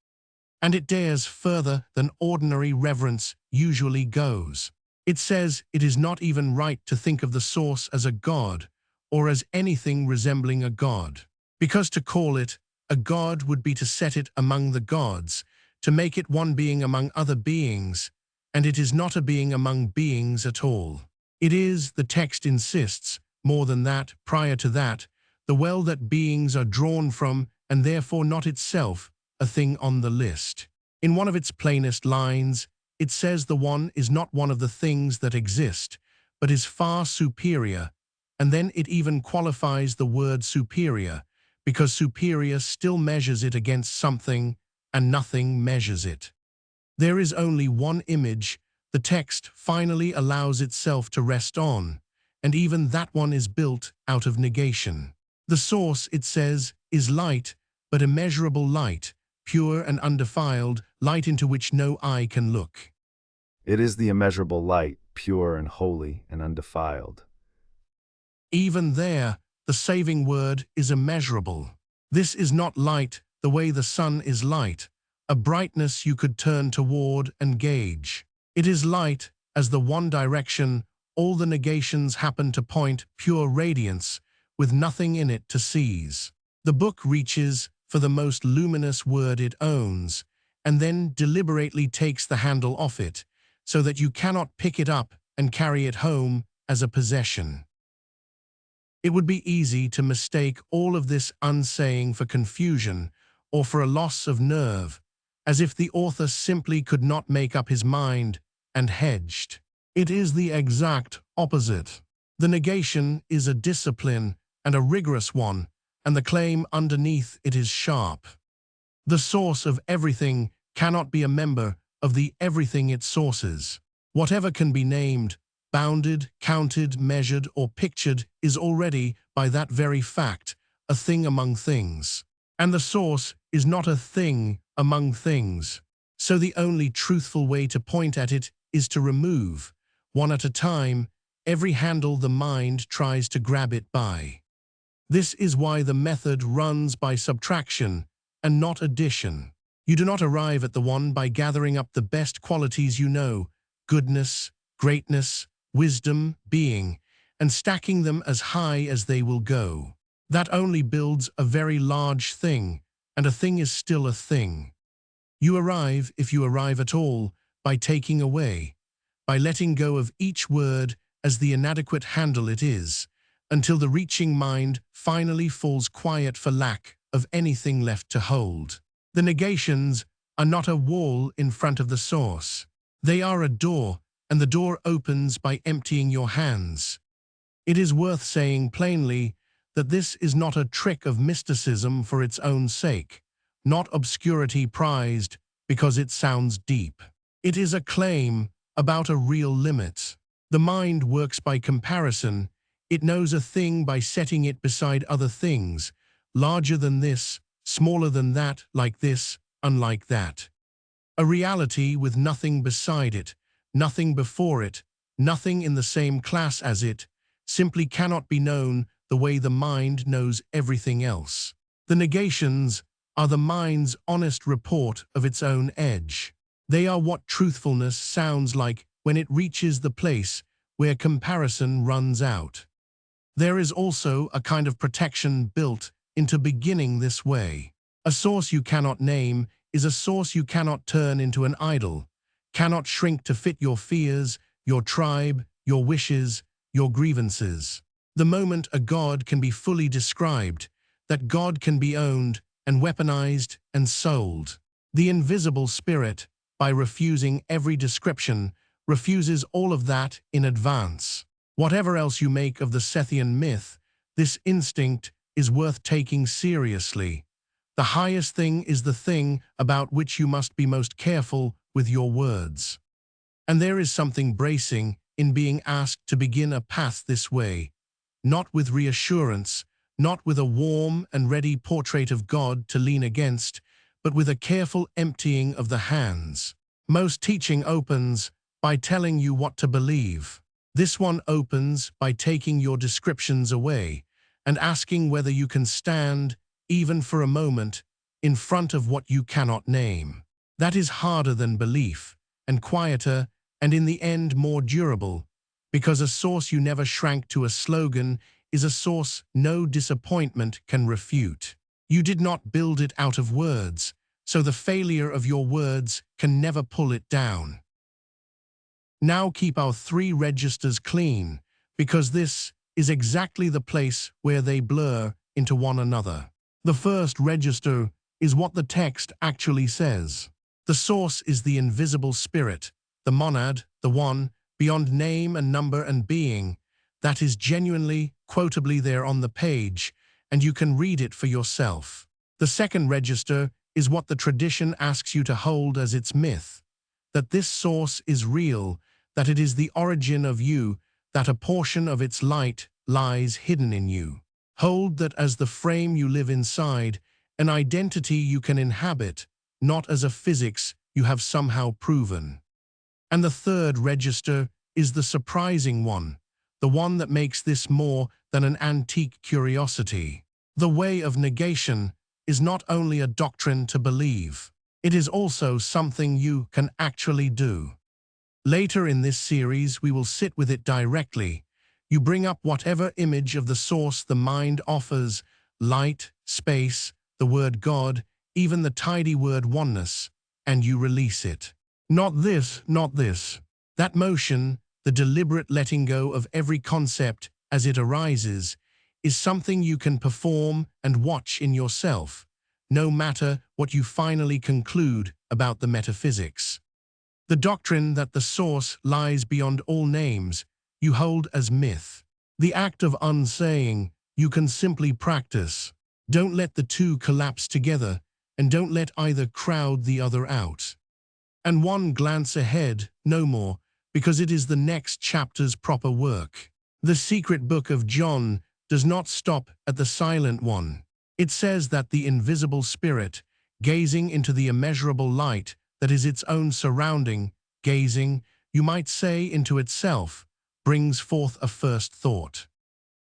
And it dares further than ordinary reverence usually goes. It says it is not even right to think of the source as a god, or as anything resembling a god, because to call it a god would be to set it among the gods, to make it one being among other beings, and it is not a being among beings at all. It is, the text insists, more than that, prior to that, the well that beings are drawn from, and therefore not itself, a thing on the list. In one of its plainest lines, it says the one is not one of the things that exist, but is far superior, and then it even qualifies the word superior, because superior still measures it against something, and nothing measures it. There is only one image the text finally allows itself to rest on, and even that one is built out of negation. The source, it says, is light, but immeasurable light, pure and undefiled, light into which no eye can look. It is the immeasurable light, pure and holy and undefiled. Even there, the saving word is immeasurable. This is not light the way the sun is light, a brightness you could turn toward and gauge. It is light as the one direction all the negations happen to point, pure radiance, with nothing in it to seize. The book reaches for the most luminous word it owns, and then deliberately takes the handle off it, so that you cannot pick it up and carry it home as a possession. It would be easy to mistake all of this unsaying for confusion or for a loss of nerve, as if the author simply could not make up his mind and hedged. It is the exact opposite. The negation is a discipline and a rigorous one, and the claim underneath it is sharp. The source of everything cannot be a member of the everything it sources. Whatever can be named, bounded, counted, measured, or pictured is already, by that very fact, a thing among things. And the source is not a thing among things. So the only truthful way to point at it is to remove, one at a time, every handle the mind tries to grab it by. This is why the method runs by subtraction and not addition. You do not arrive at the one by gathering up the best qualities you know, goodness, greatness, wisdom, being, and stacking them as high as they will go. That only builds a very large thing, and a thing is still a thing. You arrive, if you arrive at all, by taking away, by letting go of each word as the inadequate handle it is, until the reaching mind finally falls quiet for lack of anything left to hold. The negations are not a wall in front of the source. They are a door, and the door opens by emptying your hands. It is worth saying plainly that this is not a trick of mysticism for its own sake, not obscurity prized because it sounds deep. It is a claim about a real limit. The mind works by comparison. It knows a thing by setting it beside other things, larger than this, smaller than that, like this, unlike that. A reality with nothing beside it, nothing before it, nothing in the same class as it, simply cannot be known the way the mind knows everything else. The negations are the mind's honest report of its own edge. They are what truthfulness sounds like when it reaches the place where comparison runs out. There is also a kind of protection built into beginning this way. A source you cannot name is a source you cannot turn into an idol, cannot shrink to fit your fears, your tribe, your wishes, your grievances. The moment a god can be fully described, that god can be owned and weaponized and sold. The invisible spirit, by refusing every description, refuses all of that in advance. Whatever else you make of the Sethian myth, this instinct is worth taking seriously. The highest thing is the thing about which you must be most careful with your words. And there is something bracing in being asked to begin a path this way, not with reassurance, not with a warm and ready portrait of God to lean against, but with a careful emptying of the hands. Most teaching opens by telling you what to believe. This one opens by taking your descriptions away and asking whether you can stand, even for a moment, in front of what you cannot name. That is harder than belief, and quieter, and in the end more durable, because a source you never shrank to a slogan is a source no disappointment can refute. You did not build it out of words, so the failure of your words can never pull it down. Now keep our 3 registers clean, because this is exactly the place where they blur into one another. The first register is what the text actually says. The source is the invisible spirit, the monad, the one, beyond name and number and being, that is genuinely, quotably there on the page, and you can read it for yourself. The second register is what the tradition asks you to hold as its myth, that this source is real, that it is the origin of you, that a portion of its light lies hidden in you. Hold that as the frame you live inside, an identity you can inhabit, not as a physics you have somehow proven. And the third register is the surprising one, the one that makes this more than an antique curiosity. The way of negation is not only a doctrine to believe, it is also something you can actually do. Later in this series, we will sit with it directly. You bring up whatever image of the source the mind offers, light, space, the word God, even the tidy word oneness, and you release it. Not this, not this. That motion, the deliberate letting go of every concept as it arises, is something you can perform and watch in yourself, no matter what you finally conclude about the metaphysics. The doctrine that the source lies beyond all names, you hold as myth. The act of unsaying, you can simply practice. Don't let the two collapse together, and don't let either crowd the other out. And one glance ahead, no more, because it is the next chapter's proper work. The secret book of John does not stop at the silent one. It says that the invisible spirit, gazing into the immeasurable light that is its own surrounding, gazing, you might say, into itself, brings forth a first thought.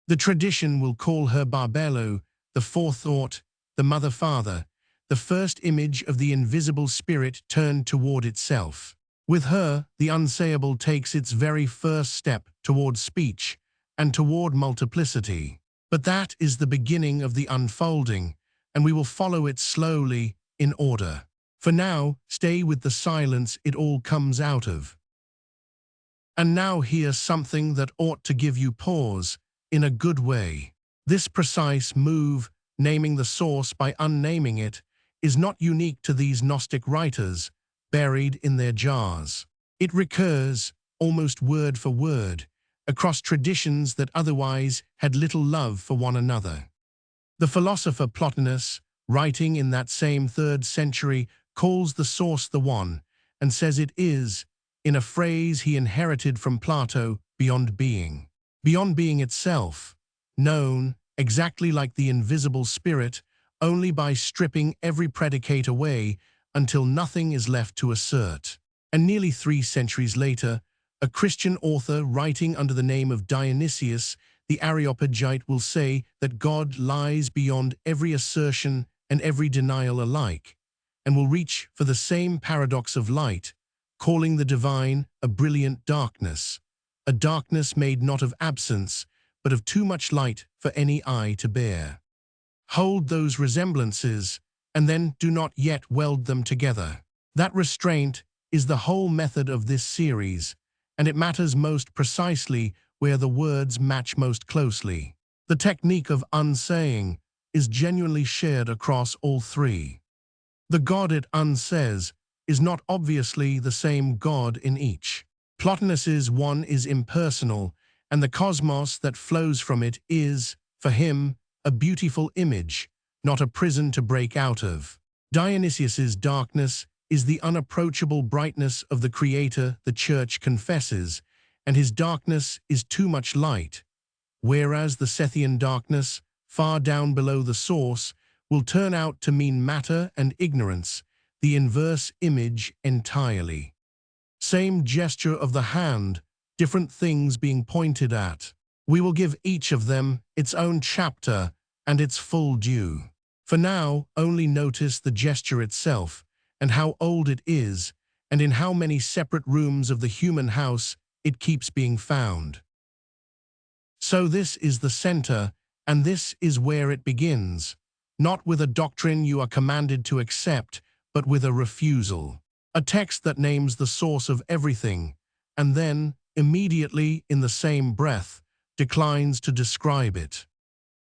The tradition will call her Barbelo, the Forethought, the Mother-Father, the first image of the invisible spirit turned toward itself. With her, the unsayable takes its very first step toward speech and toward multiplicity. But that is the beginning of the unfolding, and we will follow it slowly, in order. For now, stay with the silence it all comes out of. And now hear something that ought to give you pause, in a good way. This precise move, naming the source by unnaming it, is not unique to these Gnostic writers, buried in their jars. It recurs, almost word for word, across traditions that otherwise had little love for one another. The philosopher Plotinus, writing in that same 3rd century, calls the source the One, and says it is, in a phrase he inherited from Plato, beyond being itself, known, exactly like the invisible spirit, only by stripping every predicate away until nothing is left to assert. And nearly 3 centuries later, a Christian author writing under the name of Dionysius, the Areopagite, will say that God lies beyond every assertion and every denial alike, and will reach for the same paradox of light, calling the divine a brilliant darkness, a darkness made not of absence, but of too much light for any eye to bear. Hold those resemblances, and then do not yet weld them together. That restraint is the whole method of this series, and it matters most precisely where the words match most closely. The technique of unsaying is genuinely shared across all 3. The God it unsays is not obviously the same God in each. Plotinus's one is impersonal, and the cosmos that flows from it is, for him, a beautiful image, not a prison to break out of. Dionysius's darkness is the unapproachable brightness of the Creator the Church confesses, and his darkness is too much light, whereas the Sethian darkness, far down below the source, will turn out to mean matter and ignorance, the inverse image entirely. Same gesture of the hand, different things being pointed at. We will give each of them its own chapter and its full due. For now, only notice the gesture itself, and how old it is, and in how many separate rooms of the human house it keeps being found. So this is the center, and this is where it begins, not with a doctrine you are commanded to accept, but with a refusal. A text that names the source of everything, and then, immediately in the same breath, declines to describe it.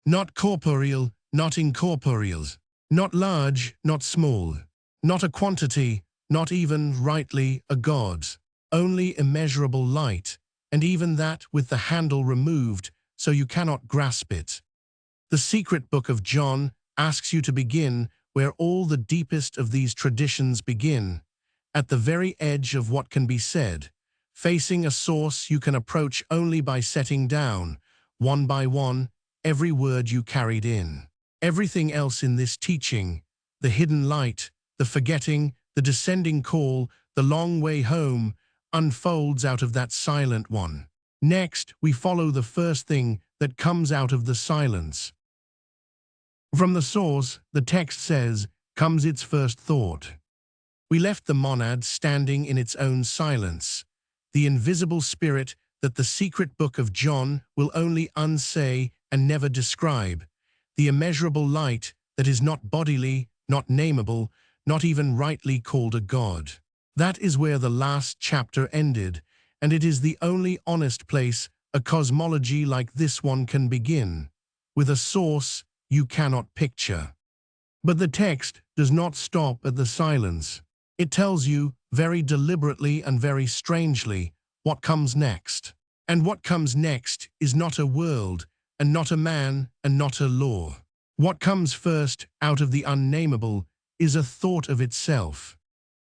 Not corporeal, not incorporeal, not large, not small, not a quantity, not even rightly a God, only immeasurable light, and even that with the handle removed, so you cannot grasp it. The secret book of John asks you to begin where all the deepest of these traditions begin, at the very edge of what can be said, facing a source you can approach only by setting down, one by one, every word you carried in. Everything else in this teaching, the hidden light, the forgetting, the descending call, the long way home, unfolds out of that silent one. Next, we follow the first thing that comes out of the silence. From the source, the text says, comes its first thought. We left the monad standing in its own silence, the invisible spirit that the secret book of John will only unsay and never describe, the immeasurable light that is not bodily, not nameable, not even rightly called a God. That is where the last chapter ended, and it is the only honest place a cosmology like this one can begin, with a source you cannot picture. But the text does not stop at the silence. It tells you, very deliberately and very strangely, what comes next. And what comes next is not a world, and not a man, and not a law. What comes first out of the unnameable is a thought of itself.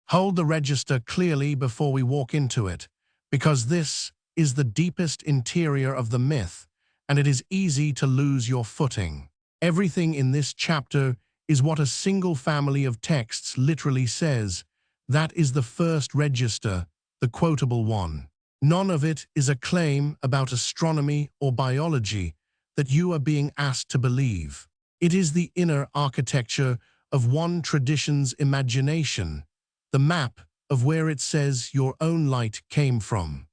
Hold the register clearly before we walk into it, because this is the deepest interior of the myth, and it is easy to lose your footing. Everything in this chapter is what a single family of texts literally says. That is the first register, the quotable one. None of it is a claim about astronomy or biology that you are being asked to believe. It is the inner architecture of one tradition's imagination, the map of where it says your own light came from.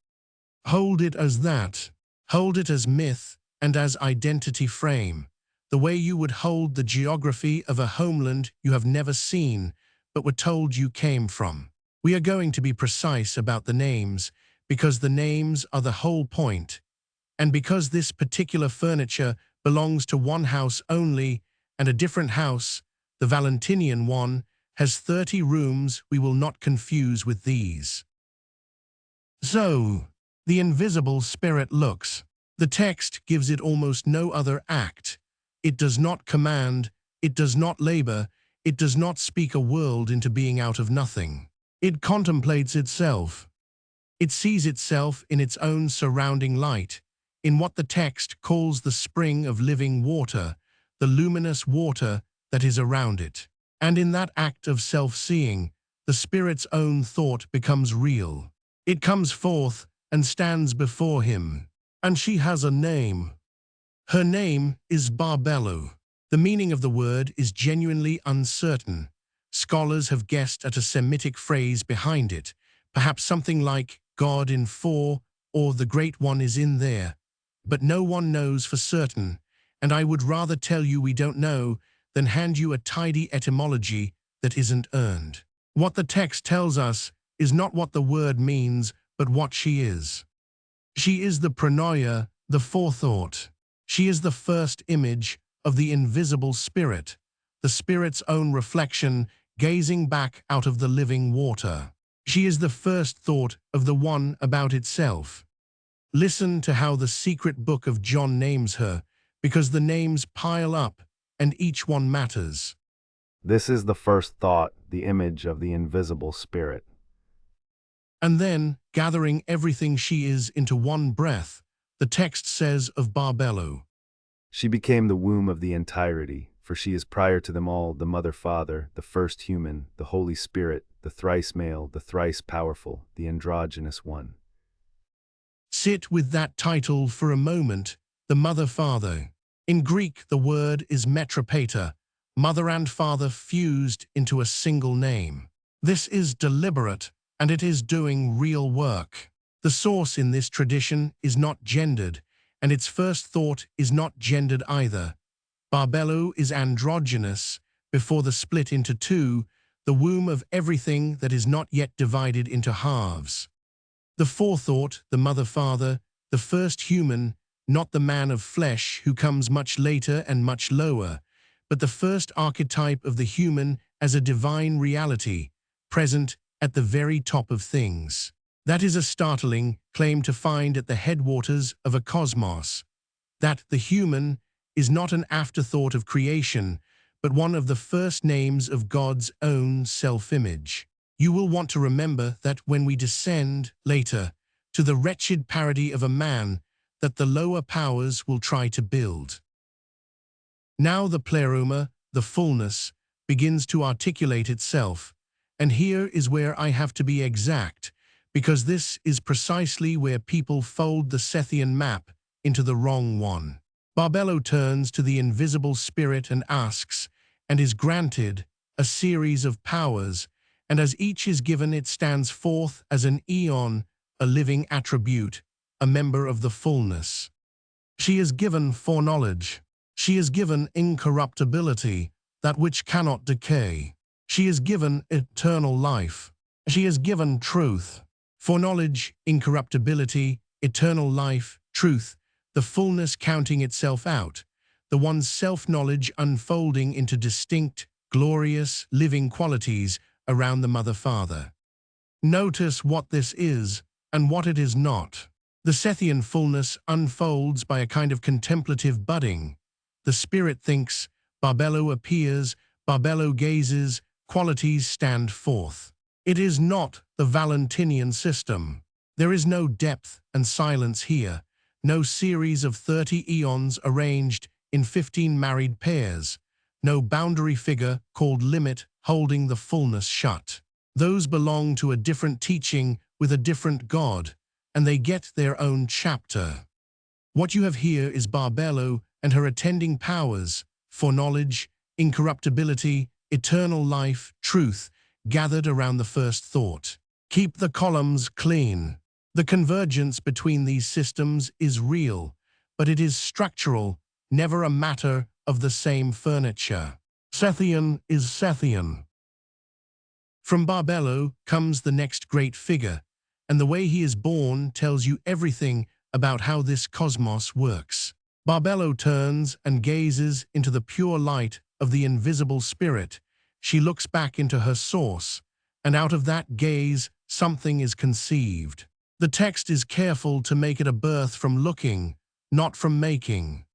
Hold it as that. Hold it as myth and as identity frame, the way you would hold the geography of a homeland you have never seen but were told you came from. We are going to be precise about the names because the names are the whole point, and because this particular furniture belongs to one house only, and a different house, the Valentinian one, has 30 rooms we will not confuse with these. So, the invisible spirit looks. The text gives it almost no other act. It does not command, it does not labor, it does not speak a world into being out of nothing. It contemplates itself. It sees itself in its own surrounding light, in what the text calls the spring of living water, the luminous water that is around it. And in that act of self-seeing, the spirit's own thought becomes real. It comes forth and stands before him. And she has a name. Her name is Barbelo. The meaning of the word is genuinely uncertain. Scholars have guessed at a Semitic phrase behind it, perhaps something like God in four or the Great One is in there. But no one knows for certain, and I would rather tell you we don't know than hand you a tidy etymology that isn't earned. What the text tells us is not what the word means, but what she is. She is the Epinoia, the Forethought. She is the first image of the invisible spirit, the spirit's own reflection gazing back out of the living water. She is the first thought of the one about itself. Listen to how the secret book of John names her, because the names pile up and each one matters. This is the first thought, the image of the invisible spirit. And then, gathering everything she is into one breath, the text says of Barbelo, She became the womb of the entirety, for she is prior to them all, the mother-father, the first human, the Holy Spirit, the thrice male, the thrice powerful, the androgynous one. Sit with that title for a moment, the mother-father. In Greek, the word is metropater, mother and father fused into a single name. This is deliberate, and it is doing real work. The source in this tradition is not gendered, and its first thought is not gendered either. Barbelo is androgynous, before the split into two, the womb of everything that is not yet divided into halves. The forethought, the mother-father, the first human, not the man of flesh who comes much later and much lower, but the first archetype of the human as a divine reality, present at the very top of things. That is a startling claim to find at the headwaters of a cosmos, that the human is not an afterthought of creation, but one of the first names of God's own self-image. You will want to remember that when we descend, later, to the wretched parody of a man that the lower powers will try to build. Now the pleroma, the fullness, begins to articulate itself, and here is where I have to be exact, because this is precisely where people fold the Sethian map into the wrong one. Barbelo turns to the invisible spirit and asks, and is granted, a series of powers, and as each is given it stands forth as an eon, a living attribute, a member of the fullness. She is given foreknowledge. She is given incorruptibility, that which cannot decay. She is given eternal life. She is given truth. Foreknowledge, incorruptibility, eternal life, truth, the fullness counting itself out, the one's self-knowledge unfolding into distinct, glorious, living qualities around the Mother-Father. Notice what this is and what it is not. The Sethian fullness unfolds by a kind of contemplative budding. The spirit thinks, Barbelo appears, Barbelo gazes, qualities stand forth. It is not the Valentinian system. There is no depth and silence here, no series of 30 eons arranged in 15 married pairs, no boundary figure called limit holding the fullness shut. Those belong to a different teaching with a different God, and they get their own chapter. What you have here is Barbelo and her attending powers, foreknowledge, incorruptibility, eternal life, truth, gathered around the first thought. Keep the columns clean. The convergence between these systems is real, but it is structural, never a matter of the same furniture. Sethian is Sethian. From Barbelo comes the next great figure, and the way he is born tells you everything about how this cosmos works. Barbelo turns and gazes into the pure light of the invisible spirit. She looks back into her source, and out of that gaze, something is conceived. The text is careful to make it a birth from looking, not from making.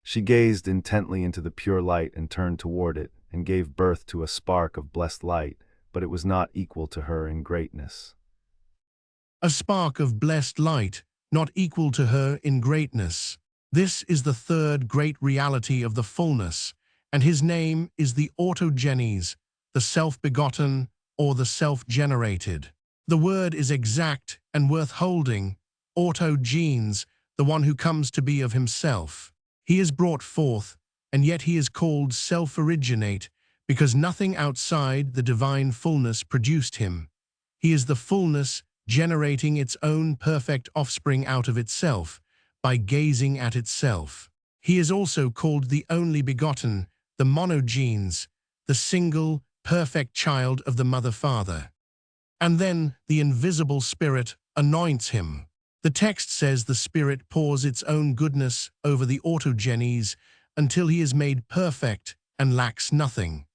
She gazed intently into the pure light and turned toward it, and gave birth to a spark of blessed light, but it was not equal to her in greatness. A spark of blessed light, not equal to her in greatness. This is the third great reality of the fullness, and his name is the Autogenes, the self-begotten or the self-generated. The word is exact and worth holding. Autogenes, the one who comes to be of himself. He is brought forth, and yet he is called self-originate, because nothing outside the divine fullness produced him. He is the fullness generating its own perfect offspring out of itself, by gazing at itself. He is also called the only begotten, the monogenes, the single, perfect child of the Mother-Father. And then the invisible Spirit anoints him. The text says the Spirit pours its own goodness over the Autogenes until he is made perfect and lacks nothing.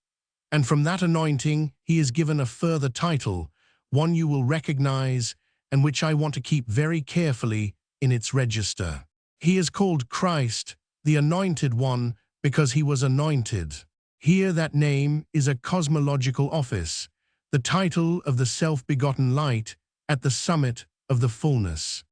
And from that anointing, he is given a further title, one you will recognize and which I want to keep very carefully in its register. He is called Christ, the Anointed One, because he was anointed. Here that name is a cosmological office, the title of the self-begotten light at the summit of the fullness.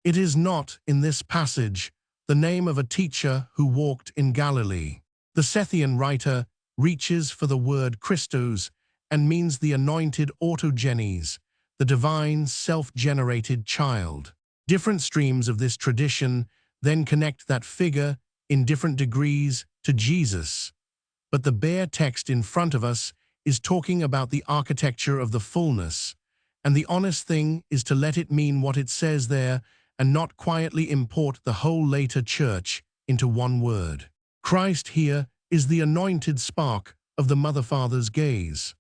It is not, in this passage, the name of a teacher who walked in Galilee. The Sethian writer reaches for the word Christos and means the anointed Autogenes, the divine self-generated child. Different streams of this tradition then connect that figure in different degrees to Jesus. But the bare text in front of us is talking about the architecture of the fullness, and the honest thing is to let it mean what it says there and not quietly import the whole later church into one word. Christ here is the anointed spark of the Mother-Father's gaze.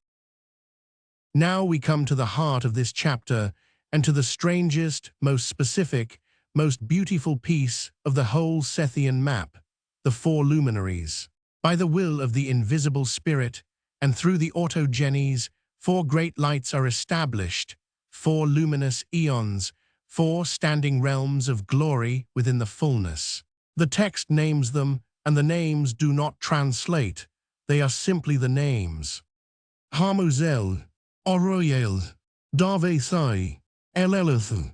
Now we come to the heart of this chapter and to the strangest, most specific, most beautiful piece of the whole Sethian map, the four luminaries. By the will of the invisible spirit and through the Autogenes, four great lights are established, four luminous eons, four standing realms of glory within the fullness. The text names them, and the names do not translate. They are simply the names. Hamuzel, Oroyel, Davesai, Elelithu.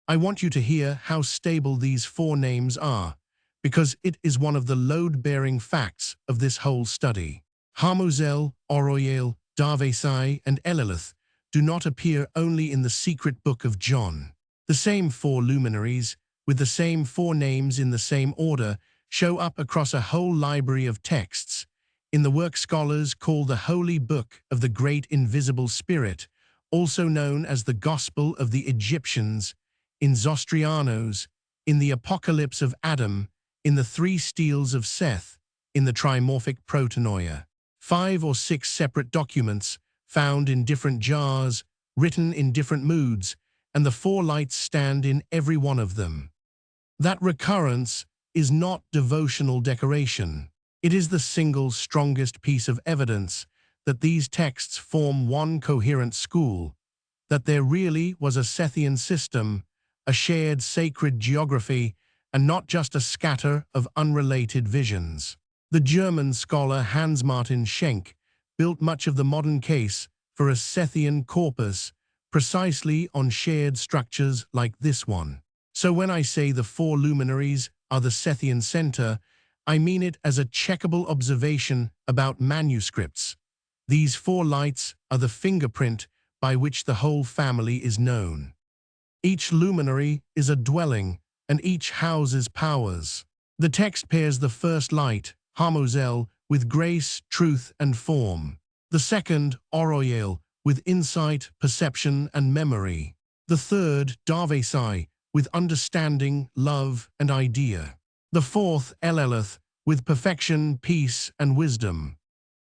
I want you to hear how stable these four names are, because it is one of the load-bearing facts of this whole study. Hamuzel, Oroyel, Davesai, and Elelith do not appear only in the secret book of John. The same four luminaries, with the same four names in the same order, show up across a whole library of texts, in the work scholars call the Holy Book of the Great Invisible Spirit, also known as the Gospel of the Egyptians, in Zostrianos, in the Apocalypse of Adam, in the Three Steels of Seth, in the Trimorphic Protanoia. 5 or 6 separate documents, found in different jars, written in different moods, and the four lights stand in every one of them. That recurrence is not devotional decoration. It is the single strongest piece of evidence that these texts form one coherent school, that there really was a Sethian system, a shared sacred geography, and not just a scatter of unrelated visions. The German scholar Hans-Martin Schenk built much of the modern case for a Sethian corpus precisely on shared structures like this one. So when I say the four luminaries are the Sethian center, I mean it as a checkable observation about manuscripts. These four lights are the fingerprint by which the whole family is known. Each luminary is a dwelling, and each houses powers. The text pairs the first light, Hamozel, with grace, truth, and form. The second, Oroyel, with insight, perception, and memory. The third, Darvesai, with understanding, love, and idea. The fourth, Eleleth, with perfection, peace, and wisdom.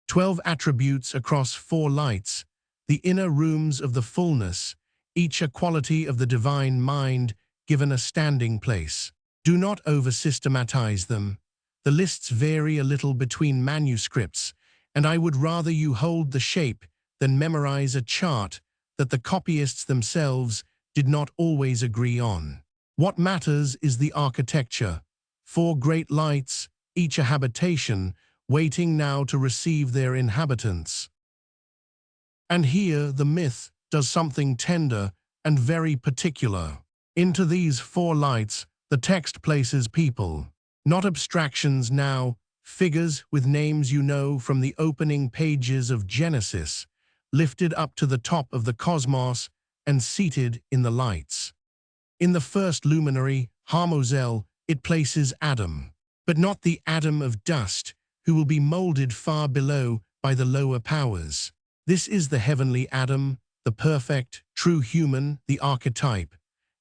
12 attributes across 4 lights, the inner rooms of the fullness, each a quality of the divine mind given a standing place. Do not over-systematize them. The lists vary a little between manuscripts, and I would rather you hold the shape than memorize a chart that the copyists themselves did not always agree on. What matters is the architecture. 4 great lights, each a habitation, waiting now to receive their inhabitants. And here the myth does something tender and very particular. Into these 4 lights, the text places people. Not abstractions now, figures with names you know from the opening pages of Genesis, lifted up to the top of the cosmos and seated in the lights. In the first luminary, Hamozel, it places Adam, but not the Adam of dust, who will be molded far below by the lower powers. This is the heavenly Adam, the perfect, true human, the archetype,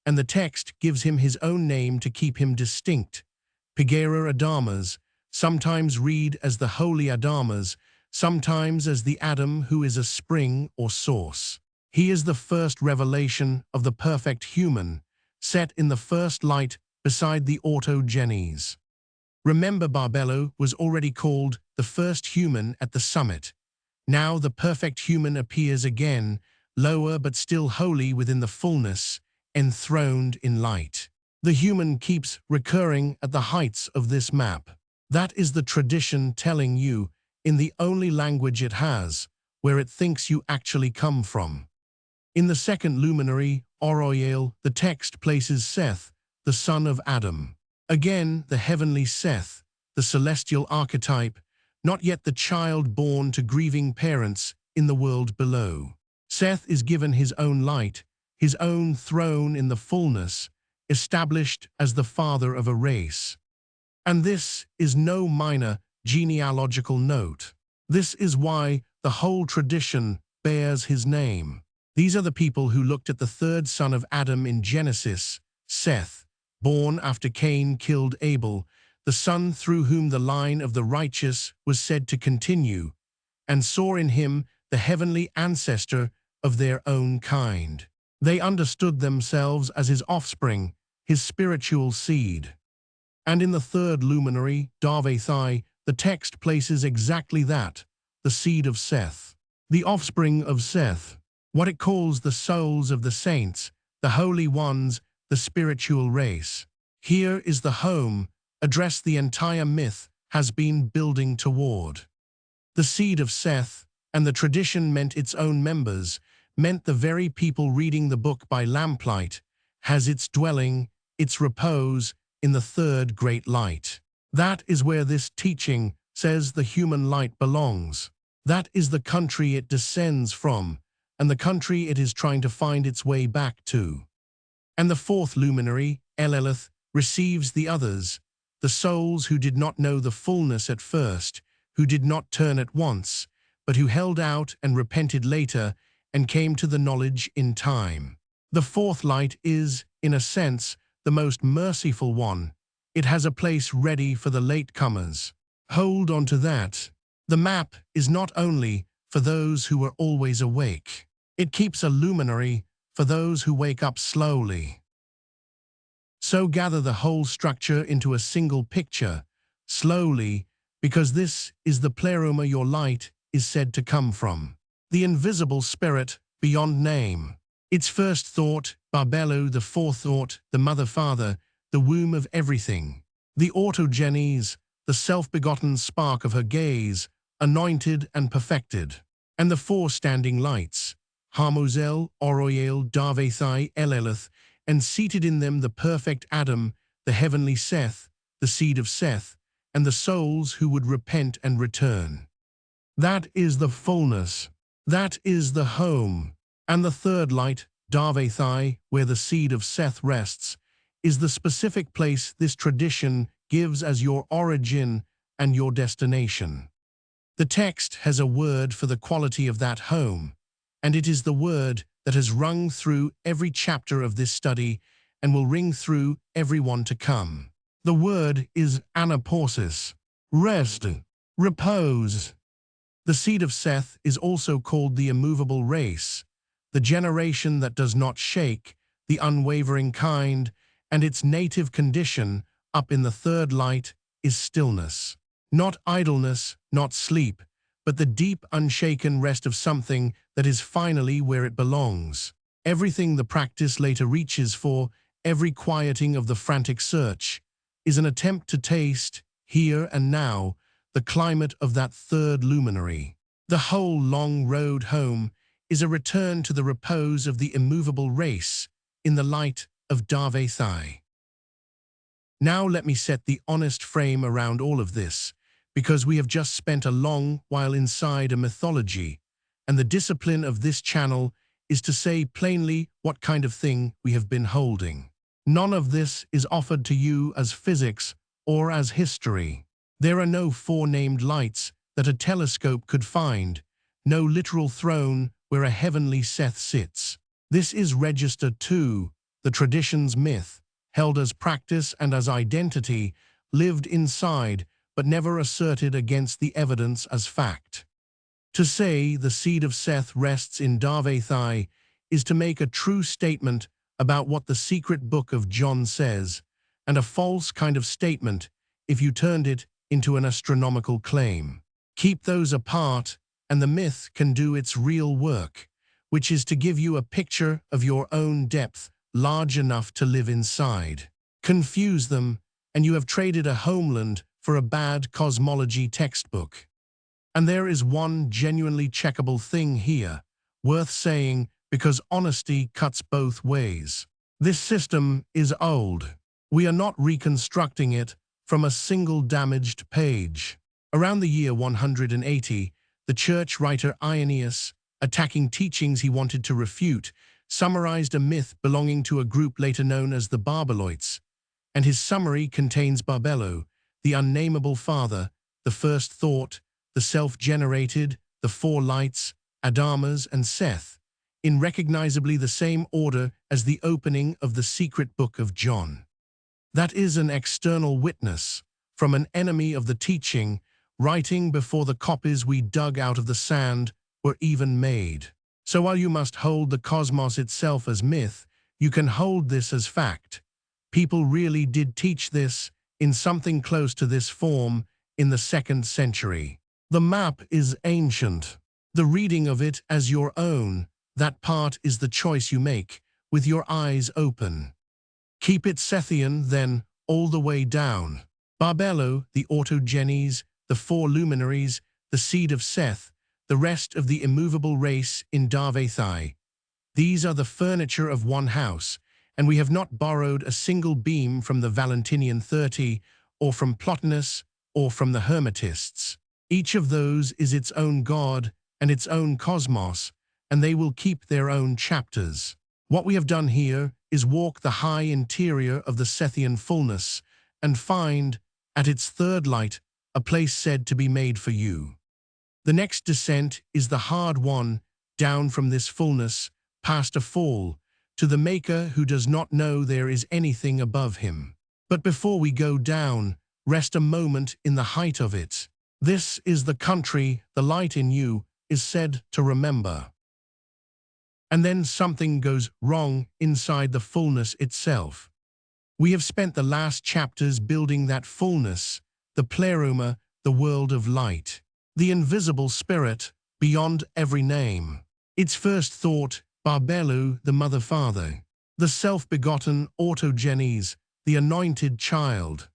and the text gives him his own name to keep him distinct. Pigera Adamas, sometimes read as the Holy Adamas, sometimes as the Adam who is a spring or source. He is the first revelation of the perfect human, set in the first light beside the Autogenes. Remember, Barbelo was already called the first human at the summit. Now the perfect human appears again, lower but still holy within the fullness, enthroned in light. The human keeps recurring at the heights of this map. That is the tradition telling you, in the only language it has, where it thinks you actually come from. In the second luminary, Oroyel, the text places Seth, the son of Adam. Again, the heavenly Seth, the celestial archetype, not yet the child born to grieving parents in the world below. Seth is given his own light, his own throne in the fullness, established as the father of a race. And this is no minor genealogical note. This is why the whole tradition bears his name. These are the people who looked at the third son of Adam in Genesis, Seth, born after Cain killed Abel, the son through whom the line of the righteous was said to continue, and saw in him the heavenly ancestor of their own kind. They understood themselves as his offspring, his spiritual seed. And in the third luminary, Darvesai, the text places exactly that, the seed of Seth. The offspring of Seth, what it calls the souls of the saints, the holy ones, the spiritual race. Here is the home, address the entire myth has been building toward. The seed of Seth, and the tradition meant its own members, meant the very people reading the book by lamplight, has its dwelling, its repose, in the third great light. That is where this teaching says the human light belongs. That is the country it descends from, and the country it is trying to find its way back to. And the fourth luminary, Eleleth, receives the others, the souls who did not know the fullness at first, who did not turn at once, but who held out and repented later and came to the knowledge in time. The fourth light is, in a sense, the most merciful one. It has a place ready for the latecomers. Hold on to that. The map is not only for those who are always awake. It keeps a luminary for those who wake up slowly. So gather the whole structure into a single picture, slowly, because this is the pleroma your light is said to come from. The invisible spirit beyond name. Its first thought, Barbelo, the forethought, the mother-father, the womb of everything. The Autogenes, the self-begotten spark of her gaze, anointed and perfected. And the 4 standing lights, Hamozel, Oroyel, Darvesai, Eleleth, and seated in them the perfect Adam, the heavenly Seth, the seed of Seth, and the souls who would repent and return. That is the fullness. That is the home. And the third light, Darvathai, where the seed of Seth rests, is the specific place this tradition gives as your origin and your destination. The text has a word for the quality of that home, and it is the word that has rung through every chapter of this study and will ring through every one to come. The word is anapausis, rest, repose. The seed of Seth is also called the immovable race, the generation that does not shake, the unwavering kind, and its native condition, up in the third light, is stillness. Not idleness, not sleep, but the deep, unshaken rest of something that is finally where it belongs. Everything the practice later reaches for, every quieting of the frantic search, is an attempt to taste, here and now, the climate of that third luminary. The whole long road home is a return to the repose of the immovable race in the light of Darvathai. Now let me set the honest frame around all of this, because we have just spent a long while inside a mythology, and the discipline of this channel is to say plainly what kind of thing we have been holding. None of this is offered to you as physics or as history. There are no four-named lights that a telescope could find, no literal throne where a heavenly Seth sits. This is Register 2, the tradition's myth, held as practice and as identity, lived inside but never asserted against the evidence as fact. To say the seed of Seth rests in Darvathai is to make a true statement about what the secret book of John says, and a false kind of statement if you turned it into an astronomical claim. Keep those apart, and the myth can do its real work, which is to give you a picture of your own depth large enough to live inside. Confuse them, and you have traded a homeland for a bad cosmology textbook. And there is one genuinely checkable thing here, worth saying because honesty cuts both ways. This system is old. We are not reconstructing it from a single damaged page. Around the year 180, the church writer Irenaeus, attacking teachings he wanted to refute, summarized a myth belonging to a group later known as the Barbeloites, and his summary contains Barbelo, the unnameable father, the first thought, the self-generated, the four lights, Adamas and Seth, in recognizably the same order as the opening of the secret book of John. That is an external witness, from an enemy of the teaching, writing before the copies we dug out of the sand were even made. So while you must hold the cosmos itself as myth, you can hold this as fact. People really did teach this in something close to this form in the 2nd century. The map is ancient. The reading of it as your own, that part is the choice you make, with your eyes open. Keep it Sethian, then, all the way down. Barbelo, the Autogenes, the four luminaries, the seed of Seth, the rest of the immovable race in Darvathai. These are the furniture of one house, and we have not borrowed a single beam from the Valentinian 30, or from Plotinus, or from the Hermetists. Each of those is its own god and its own cosmos, and they will keep their own chapters. What we have done here is walk the high interior of the Sethian fullness and find, at its third light, a place said to be made for you. The next descent is the hard one, down from this fullness, past a fall, to the Maker who does not know there is anything above him. But before we go down, rest a moment in the height of it. This is the country the light in you is said to remember. And then something goes wrong inside the fullness itself. We have spent the last chapters building that fullness, the pleroma, the world of light, the invisible spirit, beyond every name. Its first thought, Barbelo, the mother-father, the self-begotten Autogenes, the anointed child.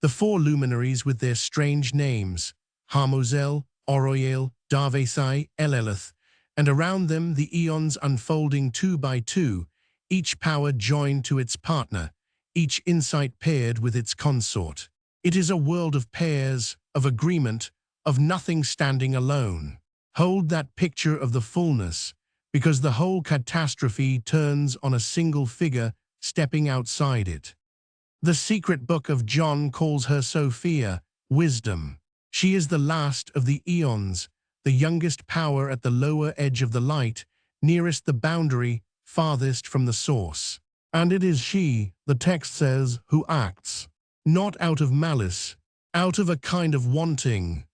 The four luminaries with their strange names, Harmozel, Oroyel, Darvathai, Eleleth, and around them the eons unfolding 2 by 2, each power joined to its partner, each insight paired with its consort. It is a world of pairs, of agreement, of nothing standing alone. Hold that picture of the fullness, because the whole catastrophe turns on a single figure stepping outside it. The secret book of John calls her Sophia, wisdom. She is the last of the eons, the youngest power at the lower edge of the light, nearest the boundary, farthest from the source. And it is she, the text says, who acts, not out of malice, out of a kind of wanting.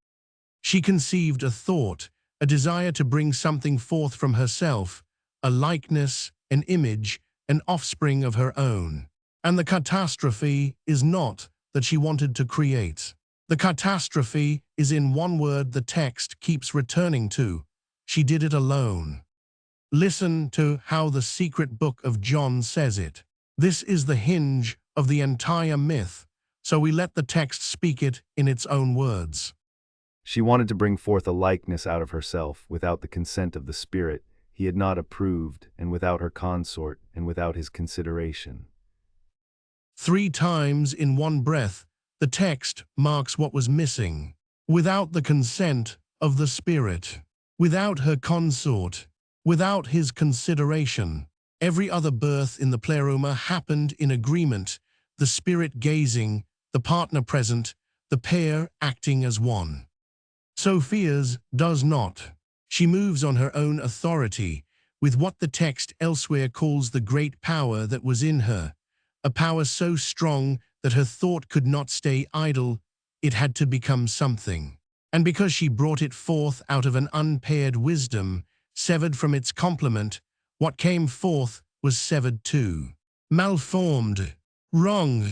She conceived a thought, a desire to bring something forth from herself, a likeness, an image, an offspring of her own. And the catastrophe is not that she wanted to create. The catastrophe is in one word the text keeps returning to. She did it alone. Listen to how the secret book of John says it. This is the hinge of the entire myth, so we let the text speak it in its own words. She wanted to bring forth a likeness out of herself without the consent of the spirit he had not approved, and without her consort, and without his consideration. 3 times in one breath, the text marks what was missing. Without the consent of the spirit, without her consort, without his consideration. Every other birth in the pleroma happened in agreement, the spirit gazing, the partner present, the pair acting as one. Sophia's does not. She moves on her own authority, with what the text elsewhere calls the great power that was in her, a power so strong that her thought could not stay idle, it had to become something. And because she brought it forth out of an unpaired wisdom, severed from its complement, what came forth was severed too. Malformed. Wrong.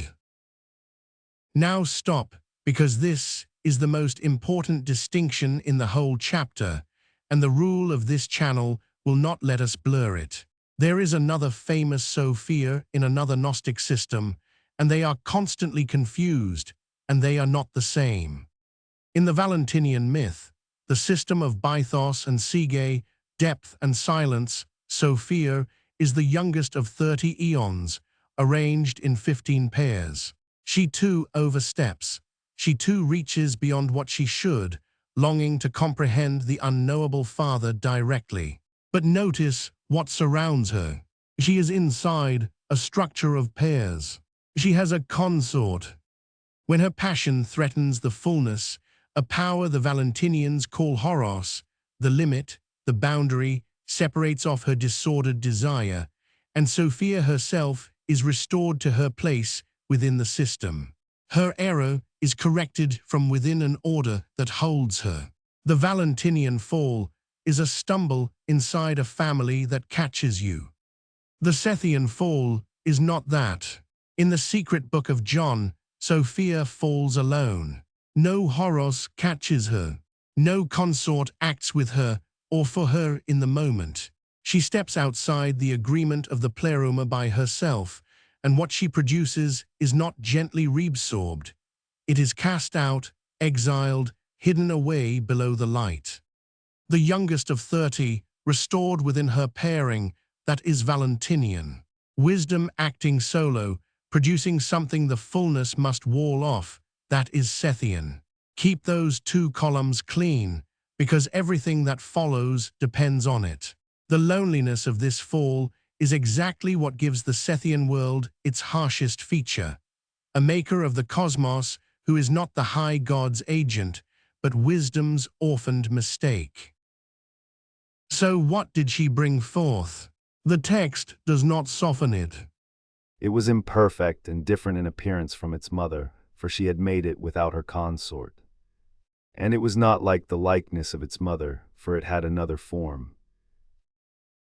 Now stop, because this is the most important distinction in the whole chapter, and the rule of this channel will not let us blur it. There is another famous Sophia in another Gnostic system, and they are constantly confused, and they are not the same. In the Valentinian myth, the system of Bythos and Sige, depth and silence, Sophia is the youngest of 30 eons, arranged in 15 pairs. She too oversteps. She too reaches beyond what she should, longing to comprehend the unknowable Father directly. But notice what surrounds her. She is inside a structure of pairs. She has a consort. When her passion threatens the fullness, a power the Valentinians call horos, the limit, the boundary, separates off her disordered desire, and Sophia herself is restored to her place within the system. Her error is corrected from within an order that holds her. The Valentinian fall is a stumble inside a family that catches you. The Sethian fall is not that. In the secret book of John, Sophia falls alone. No horos catches her. No consort acts with her or for her in the moment. She steps outside the agreement of the pleroma by herself, and what she produces is not gently reabsorbed. It is cast out, exiled, hidden away below the light. The youngest of 30, restored within her pairing, that is Valentinian. Wisdom acting solo, producing something the fullness must wall off, that is Sethian. Keep those 2 columns clean, because everything that follows depends on it. The loneliness of this fall is exactly what gives the Sethian world its harshest feature. A maker of the cosmos who is not the high god's agent, but wisdom's orphaned mistake. So what did she bring forth? The text does not soften it. It was imperfect and different in appearance from its mother, for she had made it without her consort. And it was not like the likeness of its mother, for it had another form.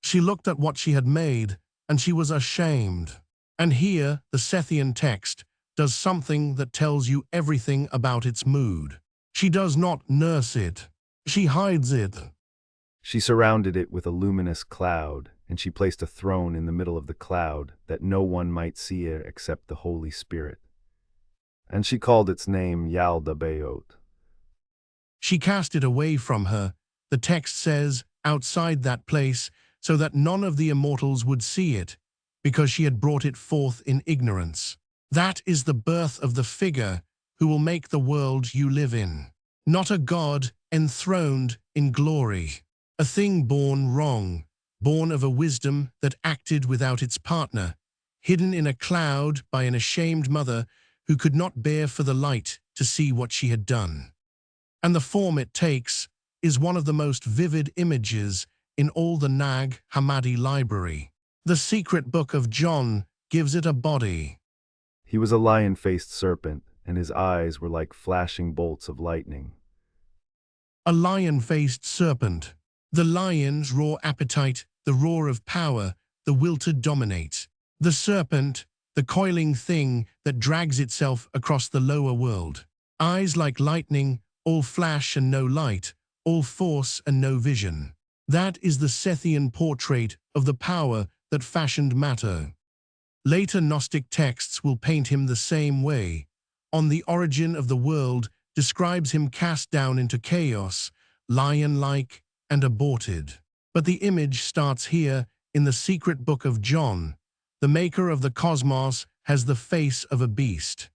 She looked at what she had made, and she was ashamed. And here, the Sethian text does something that tells you everything about its mood. She does not nurse it. She hides it. She surrounded it with a luminous cloud, and she placed a throne in the middle of the cloud, that no one might see it except the Holy Spirit. And she called its name Yaldabaoth. She cast it away from her, the text says, outside that place, so that none of the immortals would see it, because she had brought it forth in ignorance. That is the birth of the figure who will make the world you live in. Not a god enthroned in glory. A thing born wrong, born of a wisdom that acted without its partner, hidden in a cloud by an ashamed mother who could not bear for the light to see what she had done. And the form it takes is one of the most vivid images in all the Nag Hammadi library. The secret book of Jung gives it a body. He was a lion-faced serpent, and his eyes were like flashing bolts of lightning. A lion-faced serpent. The lion's raw appetite, the roar of power, the will to dominate. The serpent, the coiling thing that drags itself across the lower world. Eyes like lightning, all flash and no light, all force and no vision. That is the Sethian portrait of the power that fashioned matter. Later Gnostic texts will paint him the same way. On the origin of the world describes him cast down into chaos, lion-like and aborted. But the image starts here in the secret book of Jung. The maker of the cosmos has the face of a beast.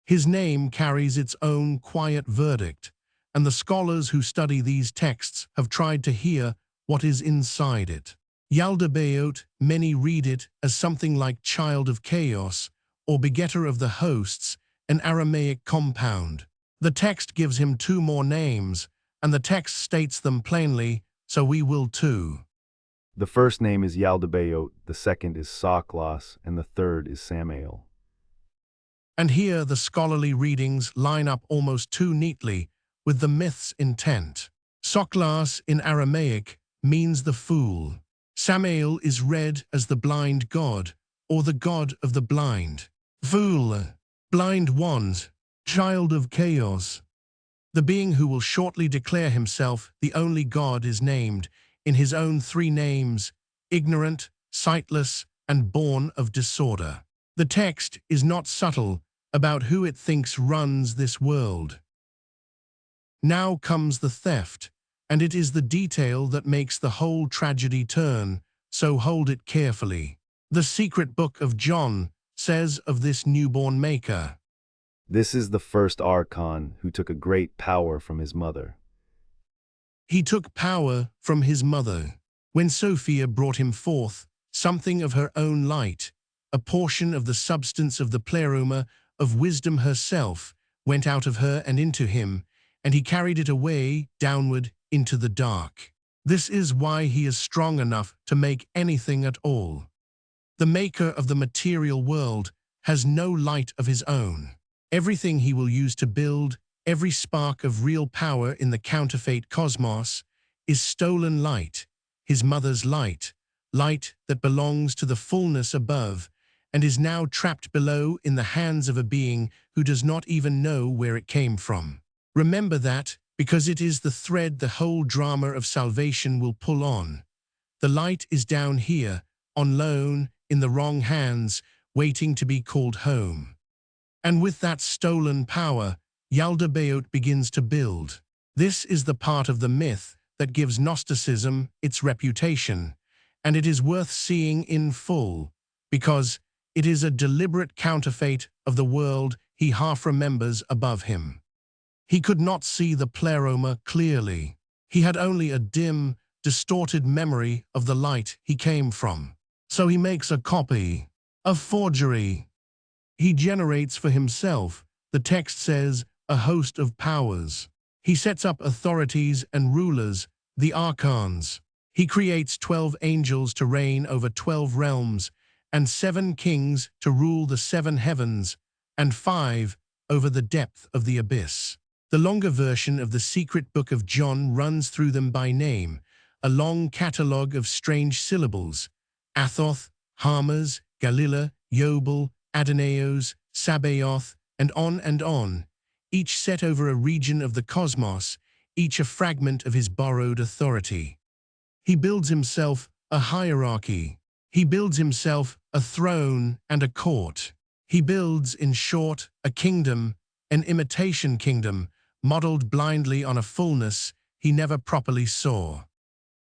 His name carries its own quiet verdict, and the scholars who study these texts have tried to hear what is inside it. Yaldabaoth, many read it as something like child of chaos or begetter of the hosts, an Aramaic compound. The text gives him two more names, and the text states them plainly, so we will too. The first name is Yaldabaoth, the second is Soklas, and the third is Samael. And here the scholarly readings line up almost too neatly with the myth's intent. Soklas in Aramaic means the fool. Samael is read as the blind god, or the god of the blind. Fool, blind ones, child of chaos. The being who will shortly declare himself the only god is named in his own three names: ignorant, sightless, and born of disorder. The text is not subtle about who it thinks runs this world. Now comes the theft, and it is the detail that makes the whole tragedy turn, so hold it carefully. The secret book of Jung says of this newborn maker, "This is the first archon who took a great power from his mother." He took power from his mother. When Sophia brought him forth, something of her own light, a portion of the substance of the pleroma of wisdom herself, went out of her and into him, and he carried it away, downward, into the dark. This is why he is strong enough to make anything at all. The maker of the material world has no light of his own. Everything he will use to build, every spark of real power in the counterfeit cosmos, is stolen light, his mother's light, light that belongs to the fullness above, and is now trapped below in the hands of a being who does not even know where it came from. Remember that, because it is the thread the whole drama of salvation will pull on. The light is down here, on loan, in the wrong hands, waiting to be called home. And with that stolen power, Yaldabaoth begins to build. This is the part of the myth that gives Gnosticism its reputation, and it is worth seeing in full, because it is a deliberate counterfeit of the world he half remembers above him. He could not see the pleroma clearly. He had only a dim, distorted memory of the light he came from. So he makes a copy, a forgery. He generates for himself, the text says, a host of powers. He sets up authorities and rulers, the archons. He creates 12 angels to reign over 12 realms, and 7 kings to rule the 7 heavens, and 5 over the depth of the abyss. The longer version of the secret book of Jung runs through them by name, a long catalogue of strange syllables: Athoth, Hamas, Galila, Yobel, Adonaios, Sabaoth, and on, each set over a region of the cosmos, each a fragment of his borrowed authority. He builds himself a hierarchy. He builds himself a throne and a court. He builds, in short, a kingdom, an imitation kingdom, modeled blindly on a fullness he never properly saw.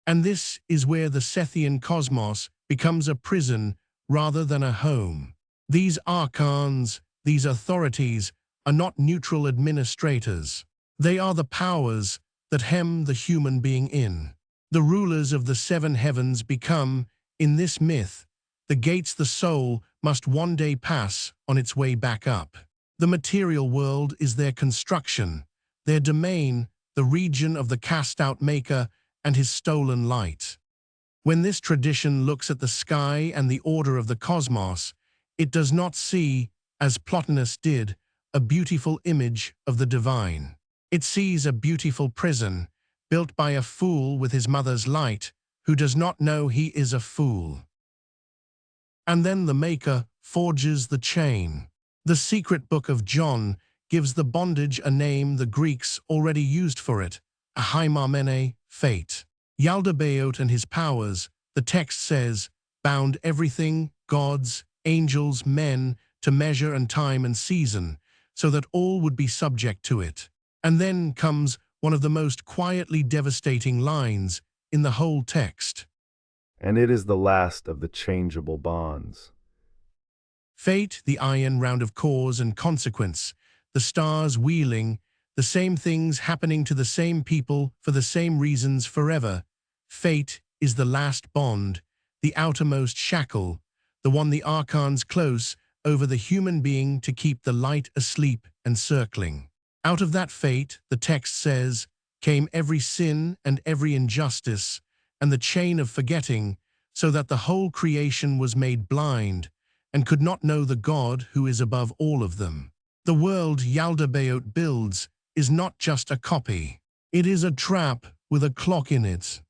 And this is where the Sethian cosmos becomes a prison rather than a home. These archons, these authorities, are not neutral administrators. They are the powers that hem the human being in. The rulers of the seven heavens become, in this myth, the gates the soul must one day pass on its way back up. The material world is their construction, their domain, the region of the cast-out maker and his stolen light. When this tradition looks at the sky and the order of the cosmos, it does not see, as Plotinus did, a beautiful image of the divine. It sees a beautiful prison, built by a fool with his mother's light, who does not know he is a fool. And then the Maker forges the chain. The secret book of John gives the bondage a name the Greeks already used for it, a haimamene, fate. Yaldabaoth and his powers, the text says, bound everything, gods, angels, men, to measure and time and season, so that all would be subject to it. And then comes one of the most quietly devastating lines in the whole text. And it is the last of the changeable bonds. Fate, the iron round of cause and consequence, the stars wheeling, the same things happening to the same people for the same reasons forever. Fate is the last bond, the outermost shackle, the one the archons close over the human being to keep the light asleep and circling. Out of that fate, the text says, came every sin and every injustice, and the chain of forgetting, so that the whole creation was made blind, and could not know the God who is above all of them. The world Yaldabaoth builds is not just a copy. It is a trap with a clock in it.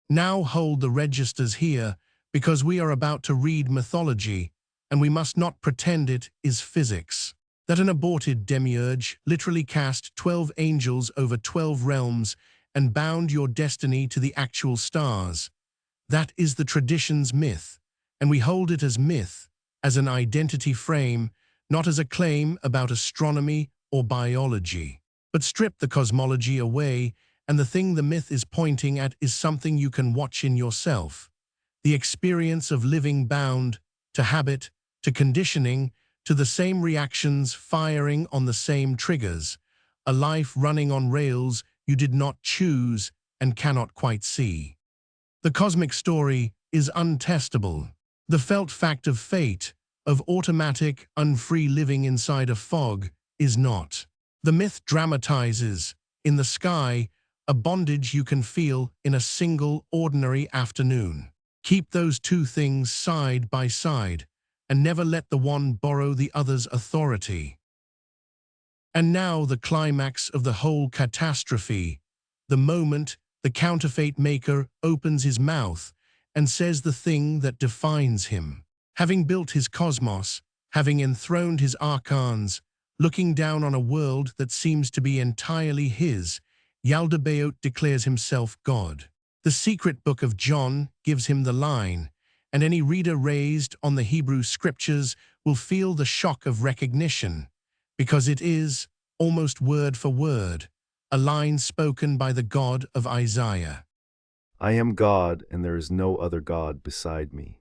Now hold the registers here, because we are about to read mythology, and we must not pretend it is physics. That an aborted demiurge literally cast 12 angels over 12 realms and bound your destiny to the actual stars. That is the tradition's myth, and we hold it as myth, as an identity frame, not as a claim about astronomy or biology. But strip the cosmology away, and the thing the myth is pointing at is something you can watch in yourself. The experience of living bound to habit, to conditioning, to the same reactions firing on the same triggers, a life running on rails you did not choose and cannot quite see. The cosmic story is untestable. The felt fact of fate, of automatic, unfree living inside a fog, is not. The myth dramatizes, in the sky, a bondage you can feel in a single, ordinary afternoon. Keep those two things side by side, and never let the one borrow the other's authority. And now the climax of the whole catastrophe, the moment the counterfeit maker opens his mouth and says the thing that defines him. Having built his cosmos, having enthroned his archons, looking down on a world that seems to be entirely his, Yaldabaoth declares himself God. The secret book of John gives him the line, and any reader raised on the Hebrew scriptures will feel the shock of recognition, because it is, almost word for word, a line spoken by the God of Isaiah. I am God, and there is no other God beside me.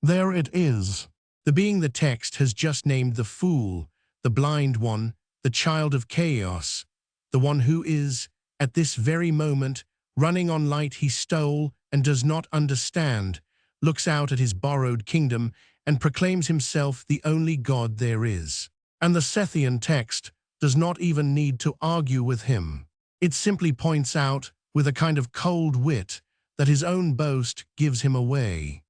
There it is. The being the text has just named the fool, the blind one, the child of chaos, the one who is, at this very moment, running on light he stole and does not understand, looks out at his borrowed kingdom and proclaims himself the only God there is. And the Sethian text does not even need to argue with him. It simply points out, with a kind of cold wit, that his own boast gives him away.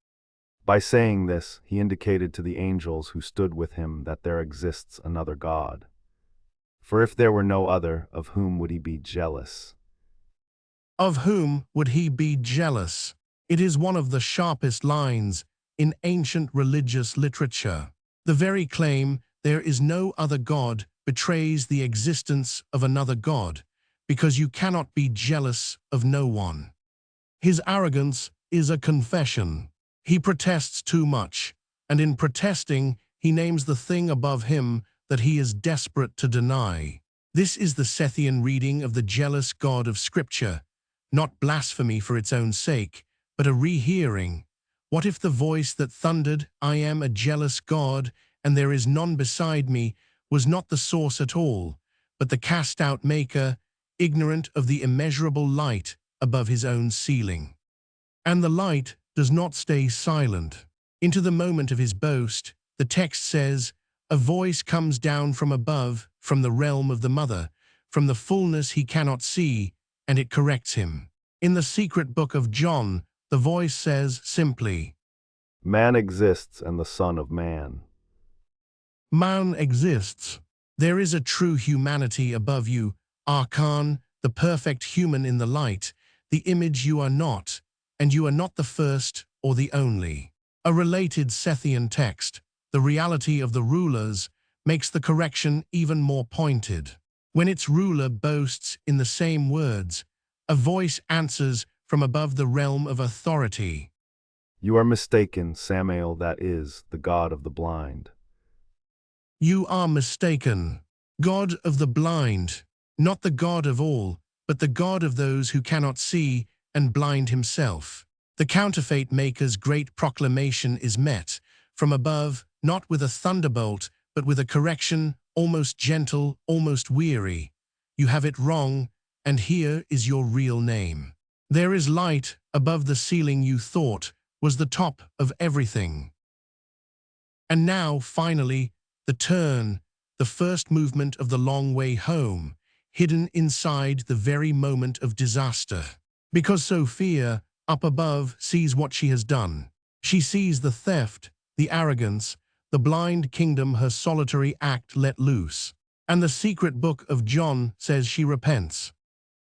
By saying this, he indicated to the angels who stood with him that there exists another God. For if there were no other, of whom would he be jealous? Of whom would he be jealous? It is one of the sharpest lines in ancient religious literature. The very claim there is no other God betrays the existence of another God, because you cannot be jealous of no one. His arrogance is a confession. He protests too much, and in protesting, he names the thing above him that he is desperate to deny. This is the Sethian reading of the jealous God of Scripture, not blasphemy for its own sake, but a rehearing. What if the voice that thundered, "I am a jealous God, and there is none beside me," was not the source at all, but the cast-out maker, ignorant of the immeasurable light above his own ceiling. And the light does not stay silent. Into the moment of his boast, the text says, a voice comes down from above, from the realm of the mother, from the fullness he cannot see, and it corrects him. In the secret book of John, the voice says simply, Man exists and the Son of Man. Man exists. There is a true humanity above you, Archon, the perfect human in the light, the image you are not, and you are not the first or the only. A related Sethian text, the reality of the rulers, makes the correction even more pointed. When its ruler boasts in the same words, a voice answers from above the realm of authority. You are mistaken, Samael, that is, the God of the blind. You are mistaken, God of the blind, not the God of all, but the God of those who cannot see and blind himself. The counterfeit maker's great proclamation is met from above, not with a thunderbolt, but with a correction, almost gentle, almost weary. You have it wrong, and here is your real name. There is light above the ceiling you thought was the top of everything. And now, finally, the turn, the first movement of the long way home, hidden inside the very moment of disaster. Because Sophia, up above, sees what she has done. She sees the theft, the arrogance, the blind kingdom her solitary act let loose. And the secret book of John says she repents.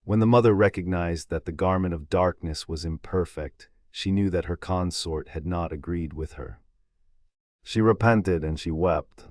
When the mother recognized that the garment of darkness was imperfect, she knew that her consort had not agreed with her. She repented and she wept.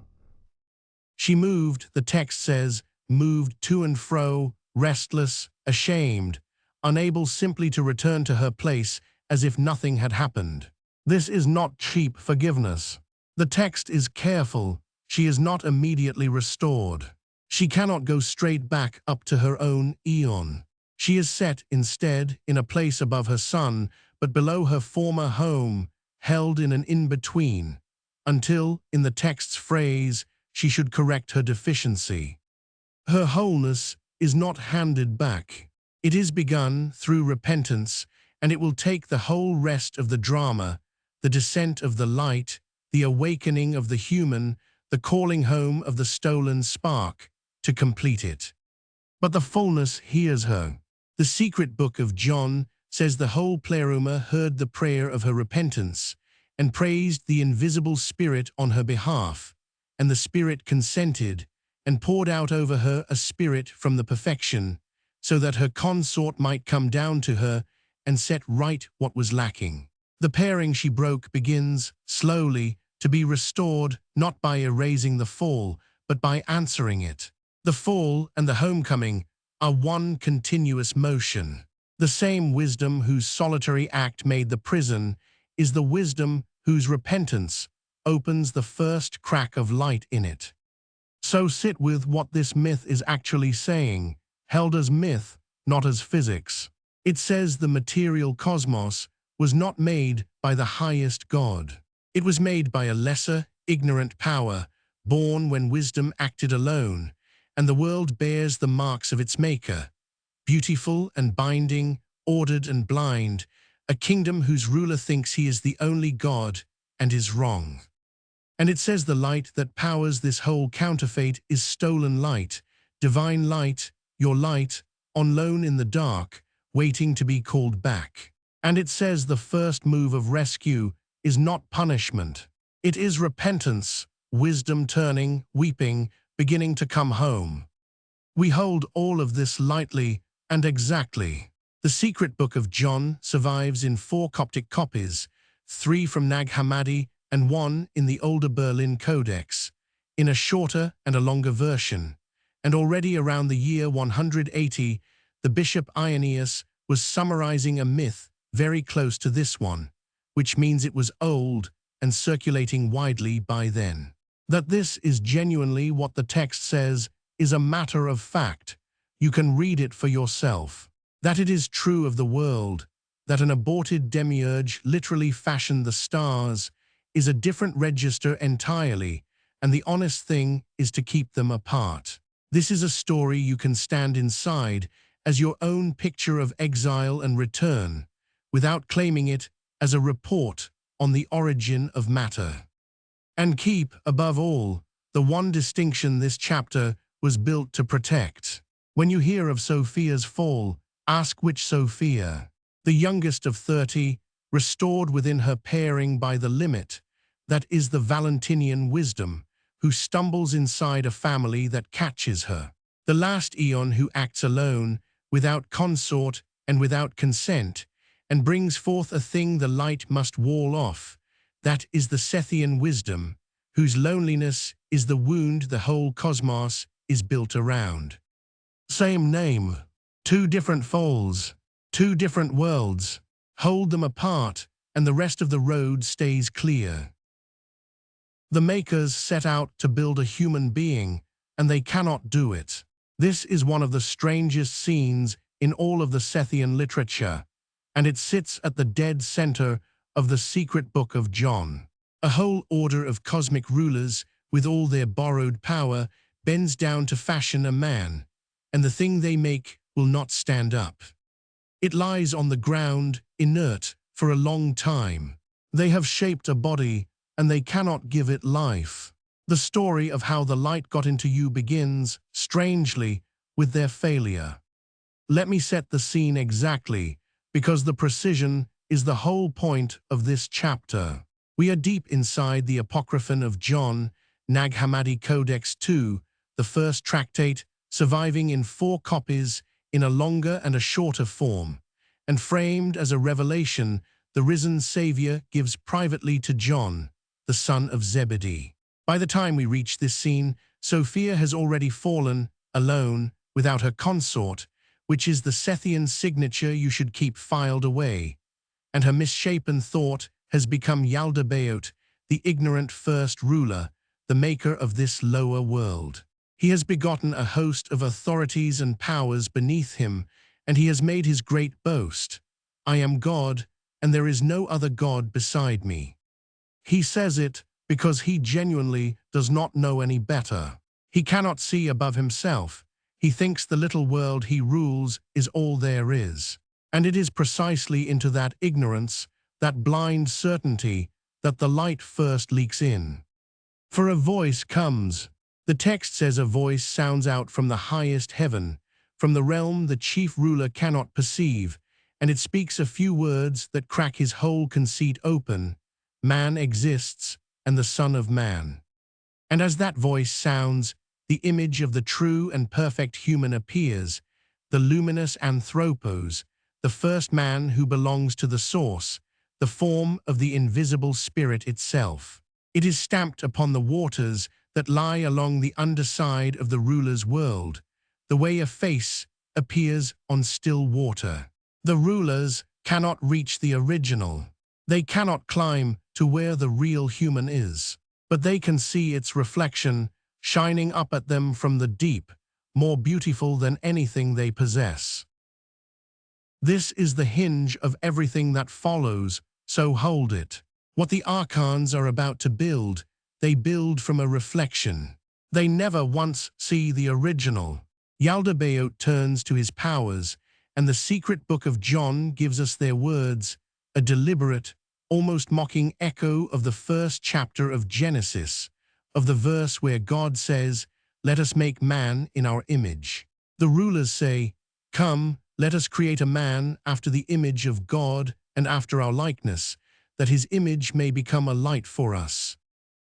She moved, the text says, moved to and fro, restless, ashamed, unable simply to return to her place as if nothing had happened. This is not cheap forgiveness. The text is careful. She is not immediately restored. She cannot go straight back up to her own eon. She is set, instead, in a place above her son, but below her former home, held in an in-between, until, in the text's phrase, she should correct her deficiency. Her wholeness is not handed back. It is begun through repentance, and it will take the whole rest of the drama, the descent of the light, the awakening of the human, the calling home of the stolen spark, to complete it. But the fullness hears her. The secret book of John says the whole pleroma heard the prayer of her repentance and praised the invisible Spirit on her behalf, and the Spirit consented and poured out over her a spirit from the perfection, so that her consort might come down to her and set right what was lacking. The pairing she broke begins, slowly, to be restored not by erasing the fall, but by answering it. The fall and the homecoming are one continuous motion. The same wisdom whose solitary act made the prison is the wisdom whose repentance opens the first crack of light in it. So sit with what this myth is actually saying, held as myth, not as physics. It says the material cosmos was not made by the highest God. It was made by a lesser, ignorant power, born when wisdom acted alone, and the world bears the marks of its maker, beautiful and binding, ordered and blind, a kingdom whose ruler thinks he is the only God and is wrong. And it says the light that powers this whole counterfeit is stolen light, divine light, your light, on loan in the dark, waiting to be called back. And it says the first move of rescue is not punishment. It is repentance, wisdom turning, weeping, beginning to come home. We hold all of this lightly and exactly. The secret book of John survives in 4 Coptic copies, 3 from Nag Hammadi and 1 in the older Berlin Codex, in a shorter and a longer version. And already around the year 180, the Bishop Irenaeus was summarizing a myth very close to this one, which means it was old and circulating widely by then. That this is genuinely what the text says is a matter of fact. You can read it for yourself. That it is true of the world, that an aborted demiurge literally fashioned the stars, is a different register entirely, and the honest thing is to keep them apart. This is a story you can stand inside as your own picture of exile and return, without claiming it as a report on the origin of matter. And keep, above all, the one distinction this chapter was built to protect. When you hear of Sophia's fall, ask which Sophia. The youngest of 30, restored within her pairing by the limit, that is the Valentinian wisdom, who stumbles inside a family that catches her. The last eon who acts alone, without consort and without consent, and brings forth a thing the light must wall off, that is the Sethian wisdom, whose loneliness is the wound the whole cosmos is built around. Same name, two different foals, two different worlds. Hold them apart, and the rest of the road stays clear. The makers set out to build a human being, and they cannot do it. This is one of the strangest scenes in all of the Sethian literature, and it sits at the dead center of the secret book of John. A whole order of cosmic rulers, with all their borrowed power, bends down to fashion a man, and the thing they make will not stand up. It lies on the ground, inert, for a long time. They have shaped a body, and they cannot give it life. The story of how the light got into you begins, strangely, with their failure. Let me set the scene exactly, because the precision is the whole point of this chapter. We are deep inside the Apocryphon of John, Nag Hammadi Codex II, the first tractate, surviving in 4 copies in a longer and a shorter form, and framed as a revelation the risen Savior gives privately to John, the son of Zebedee. By the time we reach this scene, Sophia has already fallen, alone, without her consort, which is the Sethian signature you should keep filed away, and her misshapen thought has become Yaldabaoth, the ignorant first ruler, the maker of this lower world. He has begotten a host of authorities and powers beneath him, and he has made his great boast, "I am God, and there is no other God beside me." He says it because he genuinely does not know any better. He cannot see above himself. He thinks the little world he rules is all there is. And it is precisely into that ignorance, that blind certainty, that the light first leaks in. For a voice comes. The text says a voice sounds out from the highest heaven, from the realm the chief ruler cannot perceive, and it speaks a few words that crack his whole conceit open. Man exists, and the Son of Man. And as that voice sounds, the image of the true and perfect human appears, the luminous anthropos, the first man who belongs to the source, the form of the invisible spirit itself. It is stamped upon the waters that lie along the underside of the ruler's world, the way a face appears on still water. The rulers cannot reach the original. They cannot climb to where the real human is, but they can see its reflection shining up at them from the deep, more beautiful than anything they possess. This is the hinge of everything that follows, so hold it. What the archons are about to build, they build from a reflection. They never once see the original. Yaldabaoth turns to his powers, and the secret book of John gives us their words, a deliberate, almost mocking echo of the first chapter of Genesis, of the verse where God says, "Let us make man in our image." The rulers say, "Come, let us create a man after the image of God and after our likeness, that his image may become a light for us."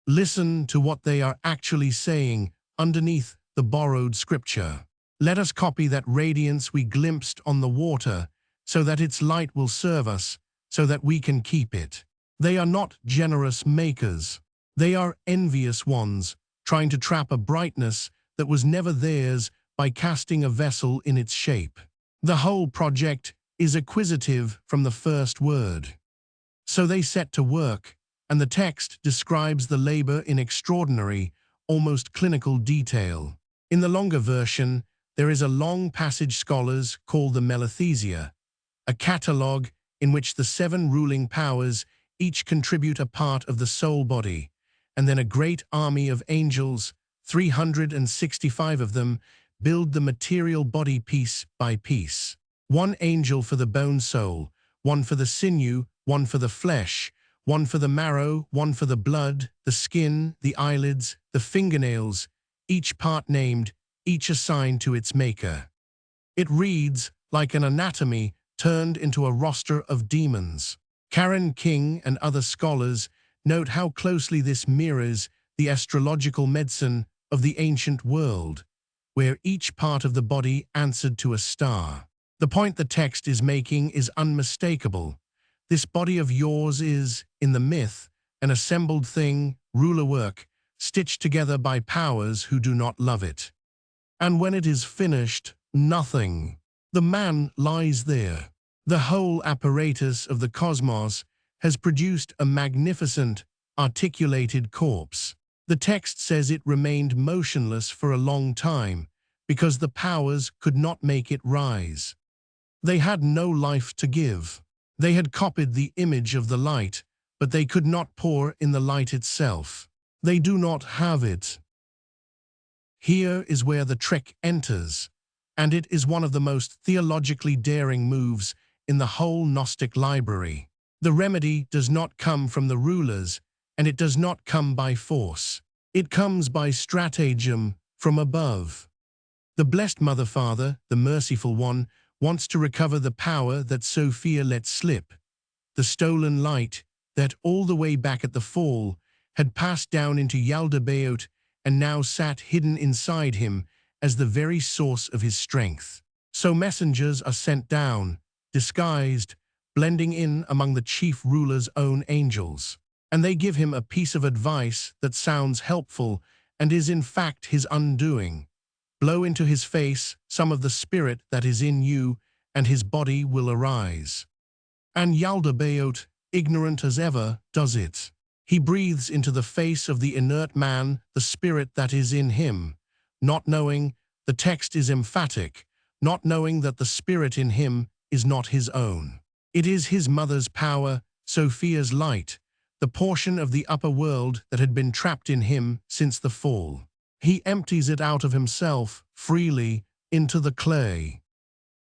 Listen to what they are actually saying underneath the borrowed scripture. Let us copy that radiance we glimpsed on the water, so that its light will serve us, so that we can keep it. They are not generous makers. They are envious ones, trying to trap a brightness that was never theirs by casting a vessel in its shape. The whole project is acquisitive from the first word. So they set to work, and the text describes the labor in extraordinary, almost clinical detail. In the longer version, there is a long passage scholars call the Melethesia, a catalogue in which the 7 ruling powers each contribute a part of the soul body, and then a great army of angels, 365 of them, build the material body piece by piece. One angel for the bone soul, one for the sinew, one for the flesh, one for the marrow, one for the blood, the skin, the eyelids, the fingernails, each part named, each assigned to its maker. It reads like an anatomy turned into a roster of demons. Karen King and other scholars note how closely this mirrors the astrological medicine of the ancient world, where each part of the body answered to a star. The point the text is making is unmistakable. This body of yours is, in the myth, an assembled thing, ruler work, stitched together by powers who do not love it. And when it is finished, nothing. The man lies there. The whole apparatus of the cosmos has produced a magnificent, articulated corpse. The text says it remained motionless for a long time because the powers could not make it rise. They had no life to give. They had copied the image of the light, but they could not pour in the light itself. They do not have it. Here is where the trick enters, and it is one of the most theologically daring moves in the whole Gnostic library. The remedy does not come from the rulers, and it does not come by force. It comes by stratagem from above. The blessed Mother Father, the merciful one, wants to recover the power that Sophia let slip. The stolen light that, all the way back at the fall, had passed down into Yaldabaoth and now sat hidden inside him as the very source of his strength. So messengers are sent down, disguised, blending in among the chief ruler's own angels. And they give him a piece of advice that sounds helpful and is in fact his undoing. Blow into his face some of the spirit that is in you, and his body will arise. And Yaldabaoth, ignorant as ever, does it. He breathes into the face of the inert man the spirit that is in him, not knowing, the text is emphatic, not knowing that the spirit in him is not his own. It is his mother's power, Sophia's light, the portion of the upper world that had been trapped in him since the fall. He empties it out of himself, freely, into the clay.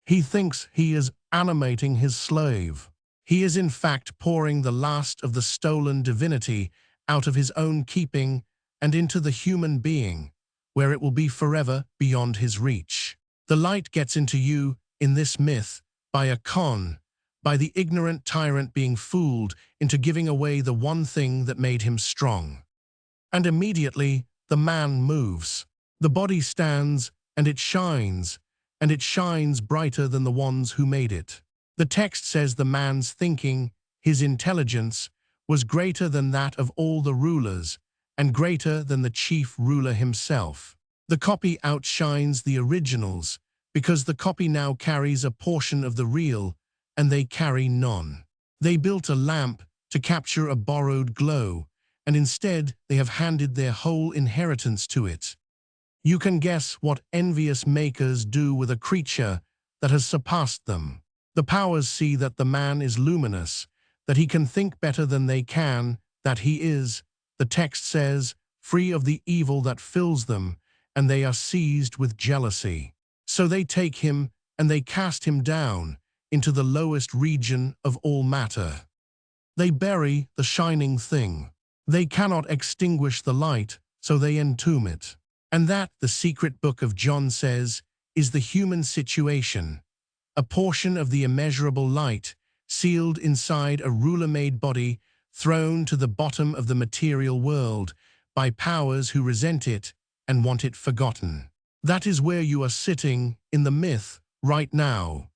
He thinks he is animating his slave. He is in fact pouring the last of the stolen divinity out of his own keeping and into the human being, where it will be forever beyond his reach. The light gets into you, in this myth, by a con, by the ignorant tyrant being fooled into giving away the one thing that made him strong. And immediately, the man moves. The body stands, and it shines brighter than the ones who made it. The text says the man's thinking, his intelligence, was greater than that of all the rulers, and greater than the chief ruler himself. The copy outshines the originals, because the copy now carries a portion of the real, and they carry none. They built a lamp to capture a borrowed glow, and instead they have handed their whole inheritance to it. You can guess what envious makers do with a creature that has surpassed them. The powers see that the man is luminous, that he can think better than they can, that he is, the text says, free of the evil that fills them, and they are seized with jealousy. So they take him and they cast him down into the lowest region of all matter. They bury the shining thing. They cannot extinguish the light, so they entomb it. And that, the secret book of John says, is the human situation, a portion of the immeasurable light, sealed inside a ruler-made body, thrown to the bottom of the material world by powers who resent it and want it forgotten. That is where you are sitting, in the myth, right now.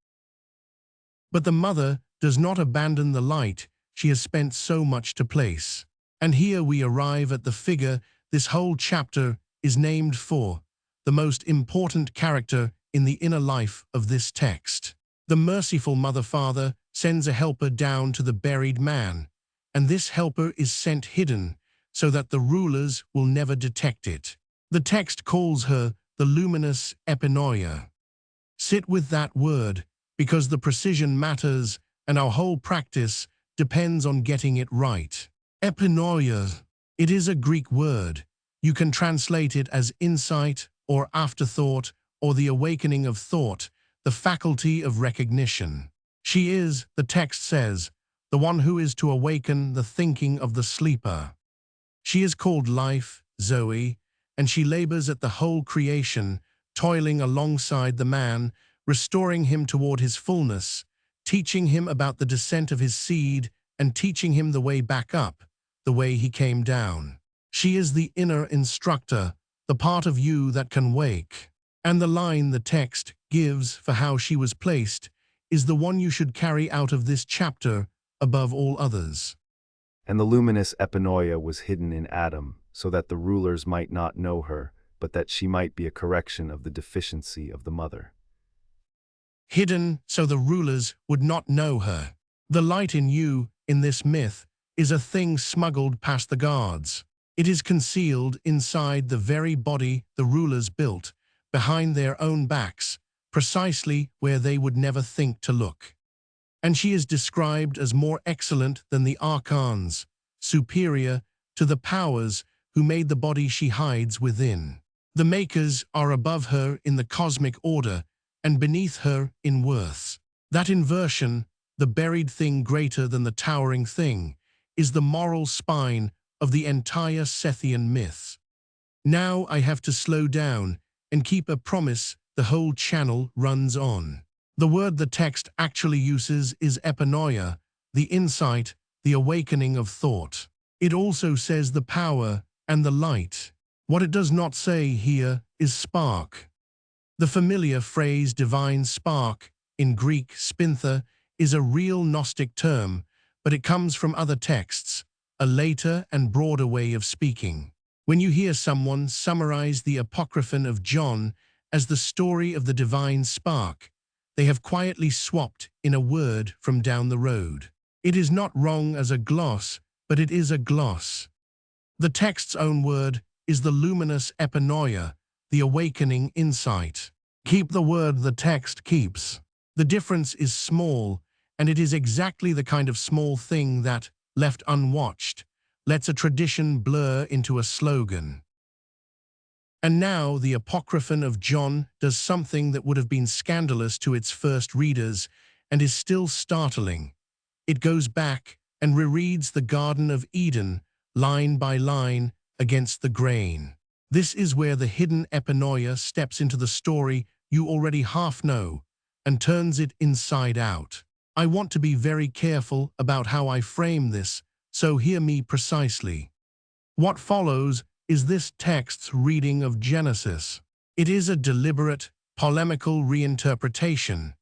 But the mother does not abandon the light she has spent so much to place. And here we arrive at the figure this whole chapter is named for, the most important character in the inner life of this text. The merciful Mother-Father sends a helper down to the buried man, and this helper is sent hidden so that the rulers will never detect it. The text calls her the luminous Epinoia. Sit with that word, because the precision matters and our whole practice depends on getting it right. Epinoia. It is a Greek word. You can translate it as insight or afterthought or the awakening of thought, the faculty of recognition. She is, the text says, the one who is to awaken the thinking of the sleeper. She is called life, Zoe, and she labors at the whole creation, toiling alongside the man, restoring him toward his fullness, teaching him about the descent of his seed, and teaching him the way back up, the way he came down. She is the inner instructor, the part of you that can wake. And the line the text gives for how she was placed is the one you should carry out of this chapter above all others. And the luminous Epinoia was hidden in Adam, so that the rulers might not know her, but that she might be a correction of the deficiency of the mother. Hidden so the rulers would not know her. The light in you, in this myth, is a thing smuggled past the guards. It is concealed inside the very body the rulers built, behind their own backs, precisely where they would never think to look. And she is described as more excellent than the archons, superior to the powers who made the body she hides within. The makers are above her in the cosmic order and beneath her in worth. That inversion, the buried thing greater than the towering thing, is the moral spine of the entire Sethian myth. Now I have to slow down and keep a promise the whole channel runs on. The word the text actually uses is epinoia, the insight, the awakening of thought. It also says the power and the light. What it does not say here is spark. The familiar phrase divine spark, in Greek spintha, is a real Gnostic term, but it comes from other texts, a later and broader way of speaking. When you hear someone summarize the Apocryphon of John as the story of the divine spark, they have quietly swapped in a word from down the road. It is not wrong as a gloss, but it is a gloss. The text's own word is the luminous epinoia, the awakening insight. Keep the word the text keeps. The difference is small, and it is exactly the kind of small thing that, left unwatched, lets a tradition blur into a slogan. And now the Apocryphon of John does something that would have been scandalous to its first readers and is still startling. It goes back and rereads the Garden of Eden, line by line, against the grain. This is where the hidden epinoia steps into the story you already half know and turns it inside out. I want to be very careful about how I frame this, so hear me precisely. What follows is this text's reading of Genesis. It is a deliberate, polemical reinterpretation,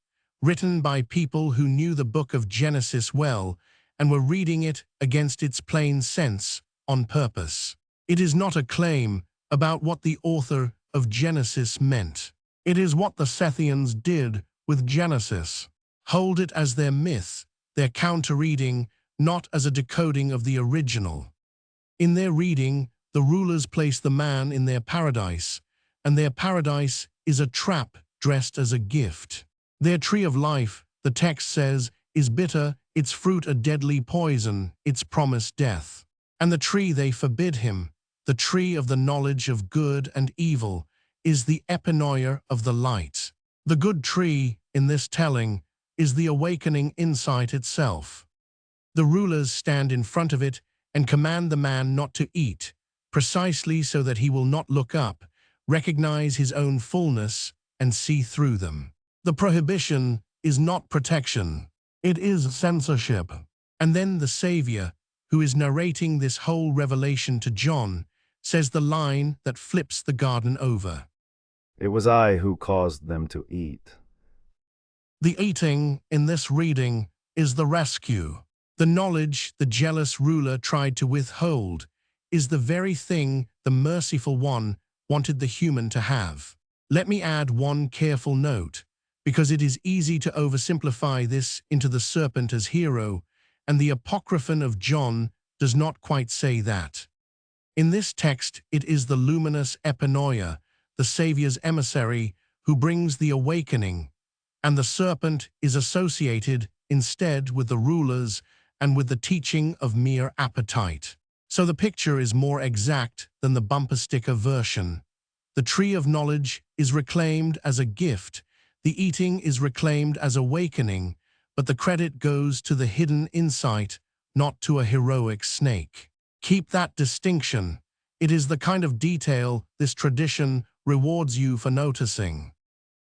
written by people who knew the book of Genesis well and were reading it against its plain sense on purpose. It is not a claim about what the author of Genesis meant. It is what the Sethians did with Genesis. Hold it as their myth, their counter-reading, not as a decoding of the original. In their reading, the rulers place the man in their paradise, and their paradise is a trap dressed as a gift. Their tree of life, the text says, is bitter, its fruit a deadly poison, its promise death. And the tree they forbid him, the tree of the knowledge of good and evil, is the epinoia of the light. The good tree, in this telling, is the awakening insight itself. The rulers stand in front of it and command the man not to eat, precisely so that he will not look up, recognize his own fullness, and see through them. The prohibition is not protection. It is censorship. And then the Savior, who is narrating this whole revelation to John, says the line that flips the garden over. It was I who caused them to eat. The eating, in this reading, is the rescue. The knowledge the jealous ruler tried to withhold is the very thing the merciful one wanted the human to have. Let me add one careful note, because it is easy to oversimplify this into the serpent as hero, and the Apocryphon of John does not quite say that. In this text, it is the luminous epinoia, the Savior's emissary, who brings the awakening, and the serpent is associated instead with the rulers and with the teaching of mere appetite. So the picture is more exact than the bumper sticker version. The tree of knowledge is reclaimed as a gift, the eating is reclaimed as awakening, but the credit goes to the hidden insight, not to a heroic snake. Keep that distinction. It is the kind of detail this tradition rewards you for noticing.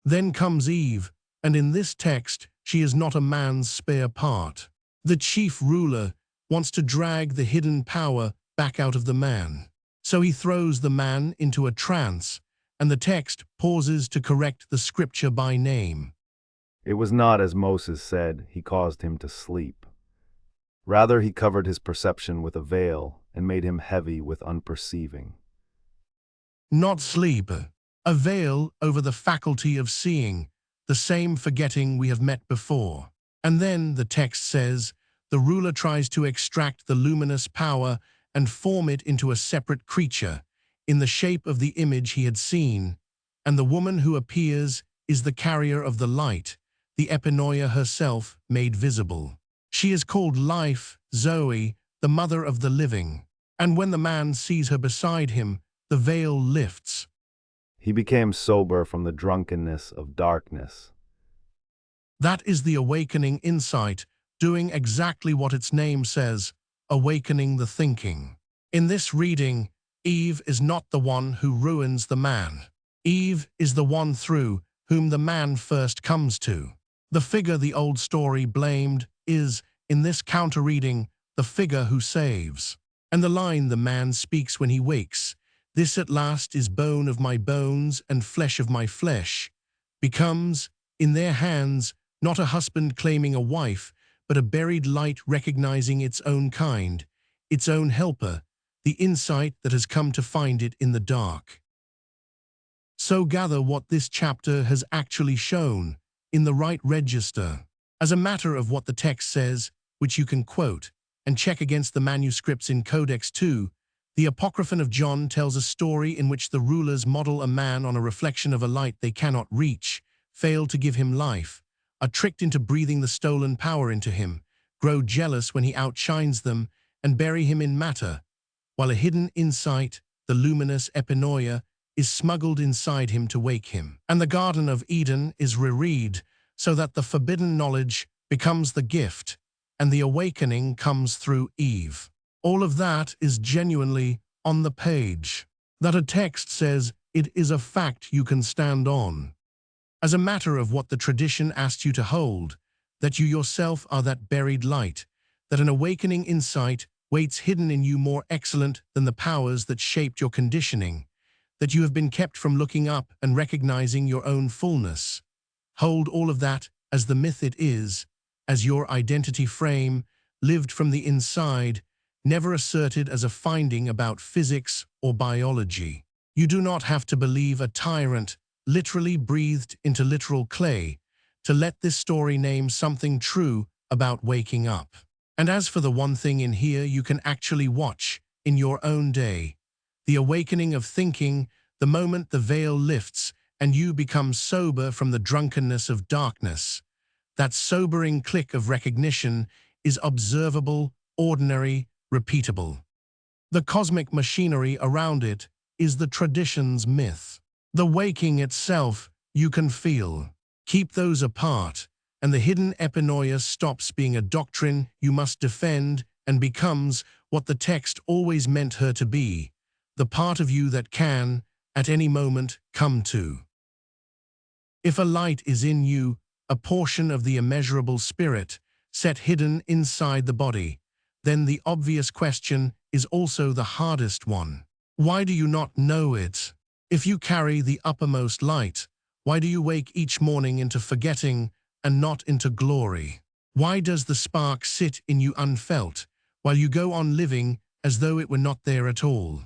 Then comes Eve, and in this text, she is not a man's spare part. The chief ruler wants to drag the hidden power back out of the man. So he throws the man into a trance, and the text pauses to correct the scripture by name. It was not as Moses said, he caused him to sleep. Rather, he covered his perception with a veil and made him heavy with unperceiving. Not sleep, a veil over the faculty of seeing, the same forgetting we have met before. And then, the text says, the ruler tries to extract the luminous power and form it into a separate creature, in the shape of the image he had seen, and the woman who appears is the carrier of the light, the Epinoia herself made visible. She is called Life, Zoe, the mother of the living, and when the man sees her beside him, the veil lifts. He became sober from the drunkenness of darkness. That is the awakening insight, doing exactly what its name says, awakening the thinking. In this reading, Eve is not the one who ruins the man. Eve is the one through whom the man first comes to. The figure the old story blamed is, in this counter-reading, the figure who saves. And the line the man speaks when he wakes, "This at last is bone of my bones and flesh of my flesh," becomes, in their hands, not a husband claiming a wife, but a buried light recognizing its own kind, its own helper, the insight that has come to find it in the dark. So gather what this chapter has actually shown, in the right register. As a matter of what the text says, which you can quote, and check against the manuscripts in Codex II, the Apocryphon of John tells a story in which the rulers model a man on a reflection of a light they cannot reach, fail to give him life, are tricked into breathing the stolen power into him, grow jealous when he outshines them, and bury him in matter, while a hidden insight, the luminous Epinoia, is smuggled inside him to wake him. And the Garden of Eden is reread, so that the forbidden knowledge becomes the gift, and the awakening comes through Eve. All of that is genuinely on the page. That a text says it is a fact you can stand on. As a matter of what the tradition asked you to hold, that you yourself are that buried light, that an awakening insight waits hidden in you more excellent than the powers that shaped your conditioning, that you have been kept from looking up and recognizing your own fullness. Hold all of that as the myth it is, as your identity frame, lived from the inside, never asserted as a finding about physics or biology. You do not have to believe a tyrant literally breathed into literal clay to let this story name something true about waking up. And as for the one thing in here you can actually watch in your own day, the awakening of thinking, the moment the veil lifts and you become sober from the drunkenness of darkness, that sobering click of recognition is observable, ordinary, repeatable. The cosmic machinery around it is the tradition's myth. The waking itself you can feel. Keep those apart, and the hidden Epinoia stops being a doctrine you must defend and becomes what the text always meant her to be, the part of you that can, at any moment, come to. If a light is in you, a portion of the immeasurable spirit, set hidden inside the body, then the obvious question is also the hardest one. Why do you not know it? If you carry the uppermost light, why do you wake each morning into forgetting and not into glory? Why does the spark sit in you unfelt, while you go on living as though it were not there at all?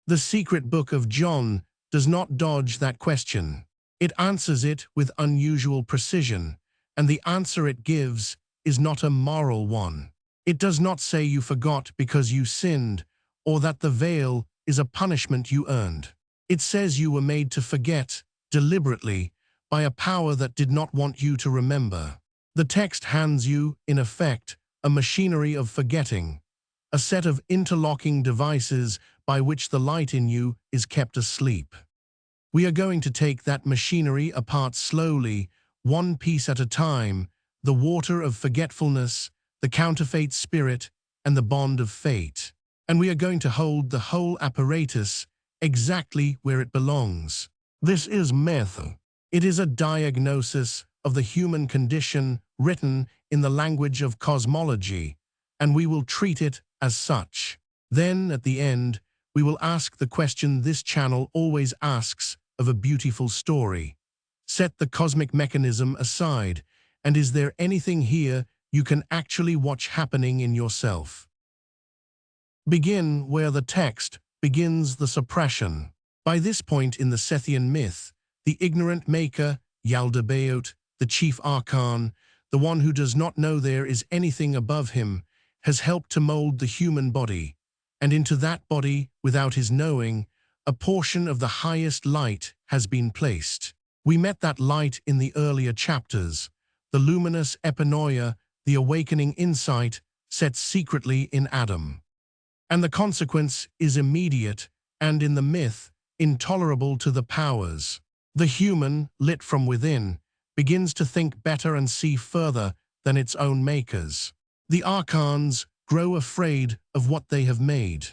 The secret book of John does not dodge that question. It answers it with unusual precision, and the answer it gives is not a moral one. It does not say you forgot because you sinned, or that the veil is a punishment you earned. It says you were made to forget, deliberately, by a power that did not want you to remember. The text hands you, in effect, a machinery of forgetting, a set of interlocking devices by which the light in you is kept asleep. We are going to take that machinery apart slowly, one piece at a time, the water of forgetfulness, the counterfeit spirit, and the bond of fate. And we are going to hold the whole apparatus exactly where it belongs. This is myth. It is a diagnosis of the human condition written in the language of cosmology, and we will treat it as such. Then, at the end, we will ask the question this channel always asks of a beautiful story. Set the cosmic mechanism aside, and is there anything here you can actually watch happening in yourself? Begin where the text begins the suppression. By this point in the Sethian myth, the ignorant maker, Yaldabaoth, the chief archon, the one who does not know there is anything above him, has helped to mold the human body, and into that body, without his knowing, a portion of the highest light has been placed. We met that light in the earlier chapters, the luminous Epinoia, the awakening insight set secretly in Adam. And the consequence is immediate, and in the myth, intolerable to the powers. The human, lit from within, begins to think better and see further than its own makers. The archons grow afraid of what they have made.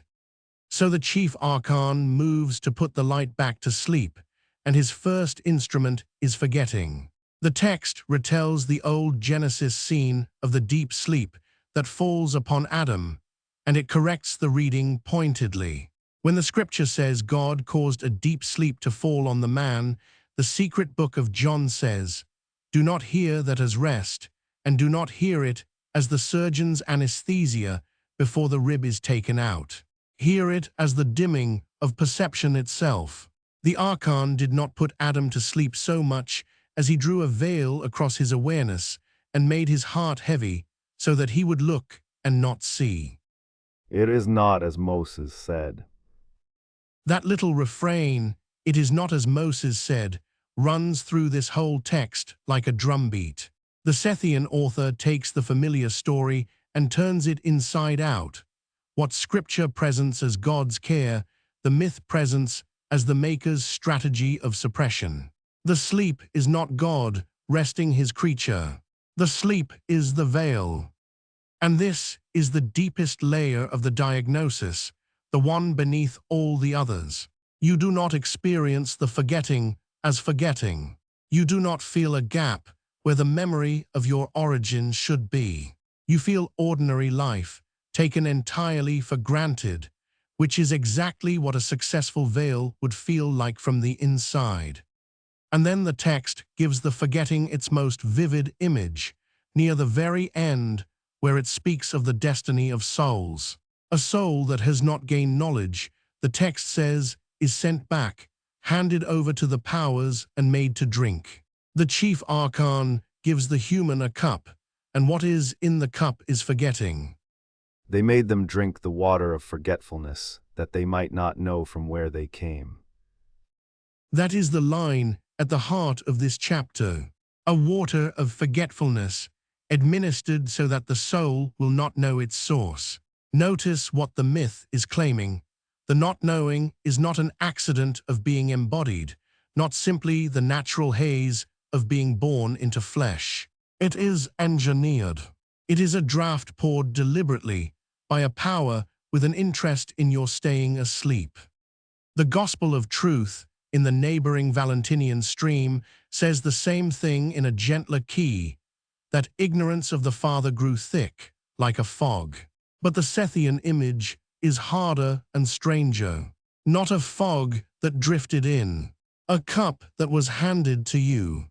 So the chief archon moves to put the light back to sleep, and his first instrument is forgetting. The text retells the old Genesis scene of the deep sleep that falls upon Adam, and it corrects the reading pointedly. When the scripture says God caused a deep sleep to fall on the man, the secret book of John says, "Do not hear that as rest, and do not hear it as the surgeon's anesthesia before the rib is taken out. Hear it as the dimming of perception itself." The archon did not put Adam to sleep so much as he drew a veil across his awareness and made his heart heavy so that he would look and not see. It is not as Moses said. That little refrain, "It is not as Moses said," runs through this whole text like a drumbeat. The Sethian author takes the familiar story and turns it inside out. What scripture presents as God's care, the myth presents as the maker's strategy of suppression. The sleep is not God resting his creature. The sleep is the veil. And this is the deepest layer of the diagnosis, the one beneath all the others. You do not experience the forgetting as forgetting. You do not feel a gap where the memory of your origin should be. You feel ordinary life, taken entirely for granted, which is exactly what a successful veil would feel like from the inside. And then the text gives the forgetting its most vivid image, near the very end, where it speaks of the destiny of souls. A soul that has not gained knowledge, the text says, is sent back, handed over to the powers and made to drink. The chief archon gives the human a cup, and what is in the cup is forgetting. They made them drink the water of forgetfulness, that they might not know from where they came. That is the line at the heart of this chapter. A water of forgetfulness, administered so that the soul will not know its source. Notice what the myth is claiming. The not knowing is not an accident of being embodied, not simply the natural haze of being born into flesh. It is engineered. It is a draught poured deliberately by a power with an interest in your staying asleep. The gospel of truth, in the neighboring Valentinian stream, says the same thing in a gentler key, that ignorance of the Father grew thick, like a fog. But the Sethian image is harder and stranger. Not a fog that drifted in, a cup that was handed to you.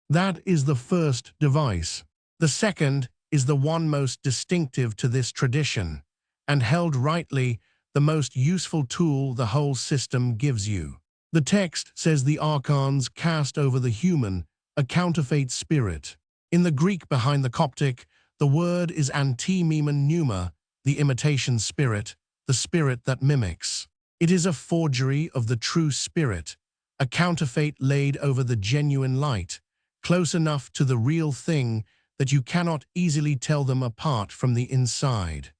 That is the first device. The second is the one most distinctive to this tradition, and held rightly, the most useful tool the whole system gives you. The text says the archons cast over the human a counterfeit spirit. In the Greek behind the Coptic, the word is anti-mimon pneuma, the imitation spirit, the spirit that mimics. It is a forgery of the true spirit, a counterfeit laid over the genuine light, close enough to the real thing that you cannot easily tell them apart from the inside.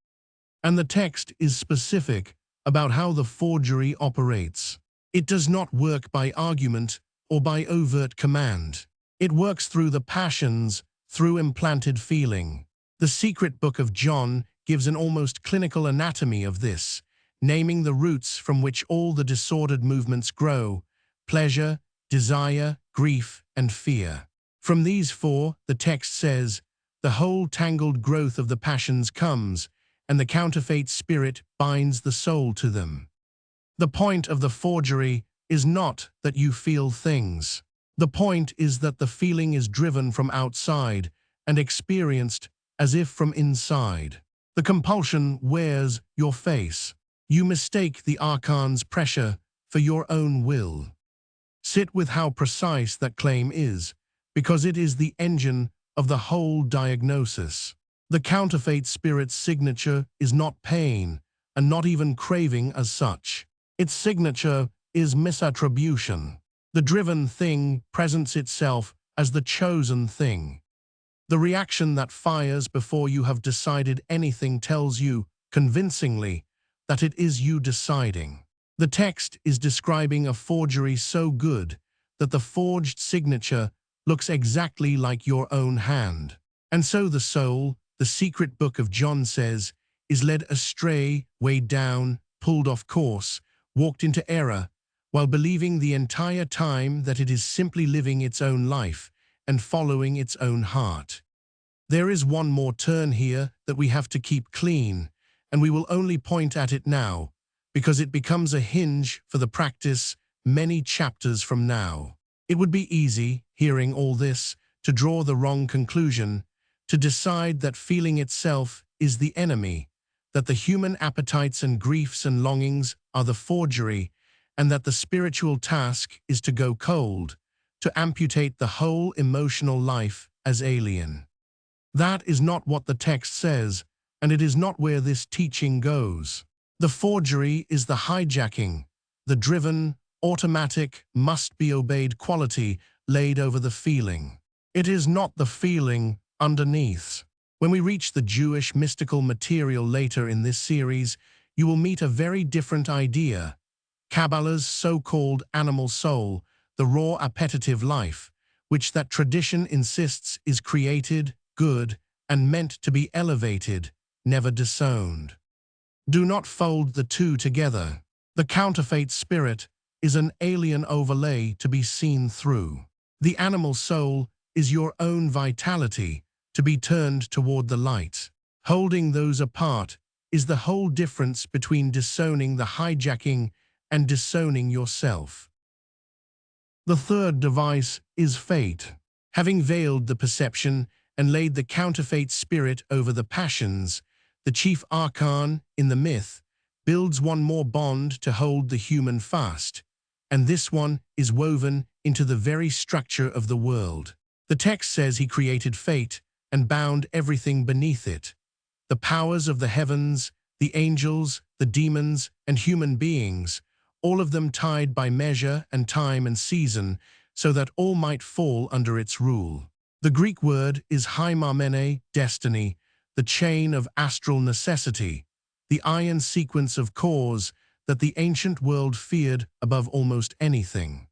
And the text is specific about how the forgery operates. It does not work by argument or by overt command. It works through the passions, through implanted feeling. The secret book of John gives an almost clinical anatomy of this, naming the roots from which all the disordered movements grow: pleasure, desire, grief, and fear. From these four, the text says, the whole tangled growth of the passions comes, and the counterfeit spirit binds the soul to them. The point of the forgery is not that you feel things. The point is that the feeling is driven from outside and experienced as if from inside. The compulsion wears your face. You mistake the archon's pressure for your own will. Sit with how precise that claim is, because it is the engine of the whole diagnosis. The counterfeit spirit's signature is not pain, and not even craving as such. Its signature is misattribution. The driven thing presents itself as the chosen thing. The reaction that fires before you have decided anything tells you, convincingly, that it is you deciding. The text is describing a forgery so good that the forged signature looks exactly like your own hand. And so the soul, the secret book of John says, is led astray, weighed down, pulled off course, walked into error, while believing the entire time that it is simply living its own life and following its own heart. There is one more turn here that we have to keep clean, and we will only point at it now, because it becomes a hinge for the practice many chapters from now. It would be easy, hearing all this, to draw the wrong conclusion, to decide that feeling itself is the enemy, that the human appetites and griefs and longings are the forgery, and that the spiritual task is to go cold, to amputate the whole emotional life as alien. That is not what the text says, and it is not where this teaching goes. The forgery is the hijacking, the driven, automatic, must-be-obeyed quality laid over the feeling. It is not the feeling underneath. When we reach the Jewish mystical material later in this series, you will meet a very different idea. Kabbalah's so-called animal soul, the raw appetitive life, which that tradition insists is created, good, and meant to be elevated, never disowned. Do not fold the two together. The counterfeit spirit is an alien overlay to be seen through. The animal soul is your own vitality to be turned toward the light. Holding those apart is the whole difference between disowning the hijacking and disowning yourself. The third device is fate. Having veiled the perception and laid the counterfeit spirit over the passions, the chief archon in the myth builds one more bond to hold the human fast, and this one is woven into the very structure of the world. The text says he created fate and bound everything beneath it. The powers of the heavens, the angels, the demons, and human beings, all of them tied by measure and time and season, so that all might fall under its rule. The Greek word is haimarmene, destiny, the chain of astral necessity, the iron sequence of cause that the ancient world feared above almost anything.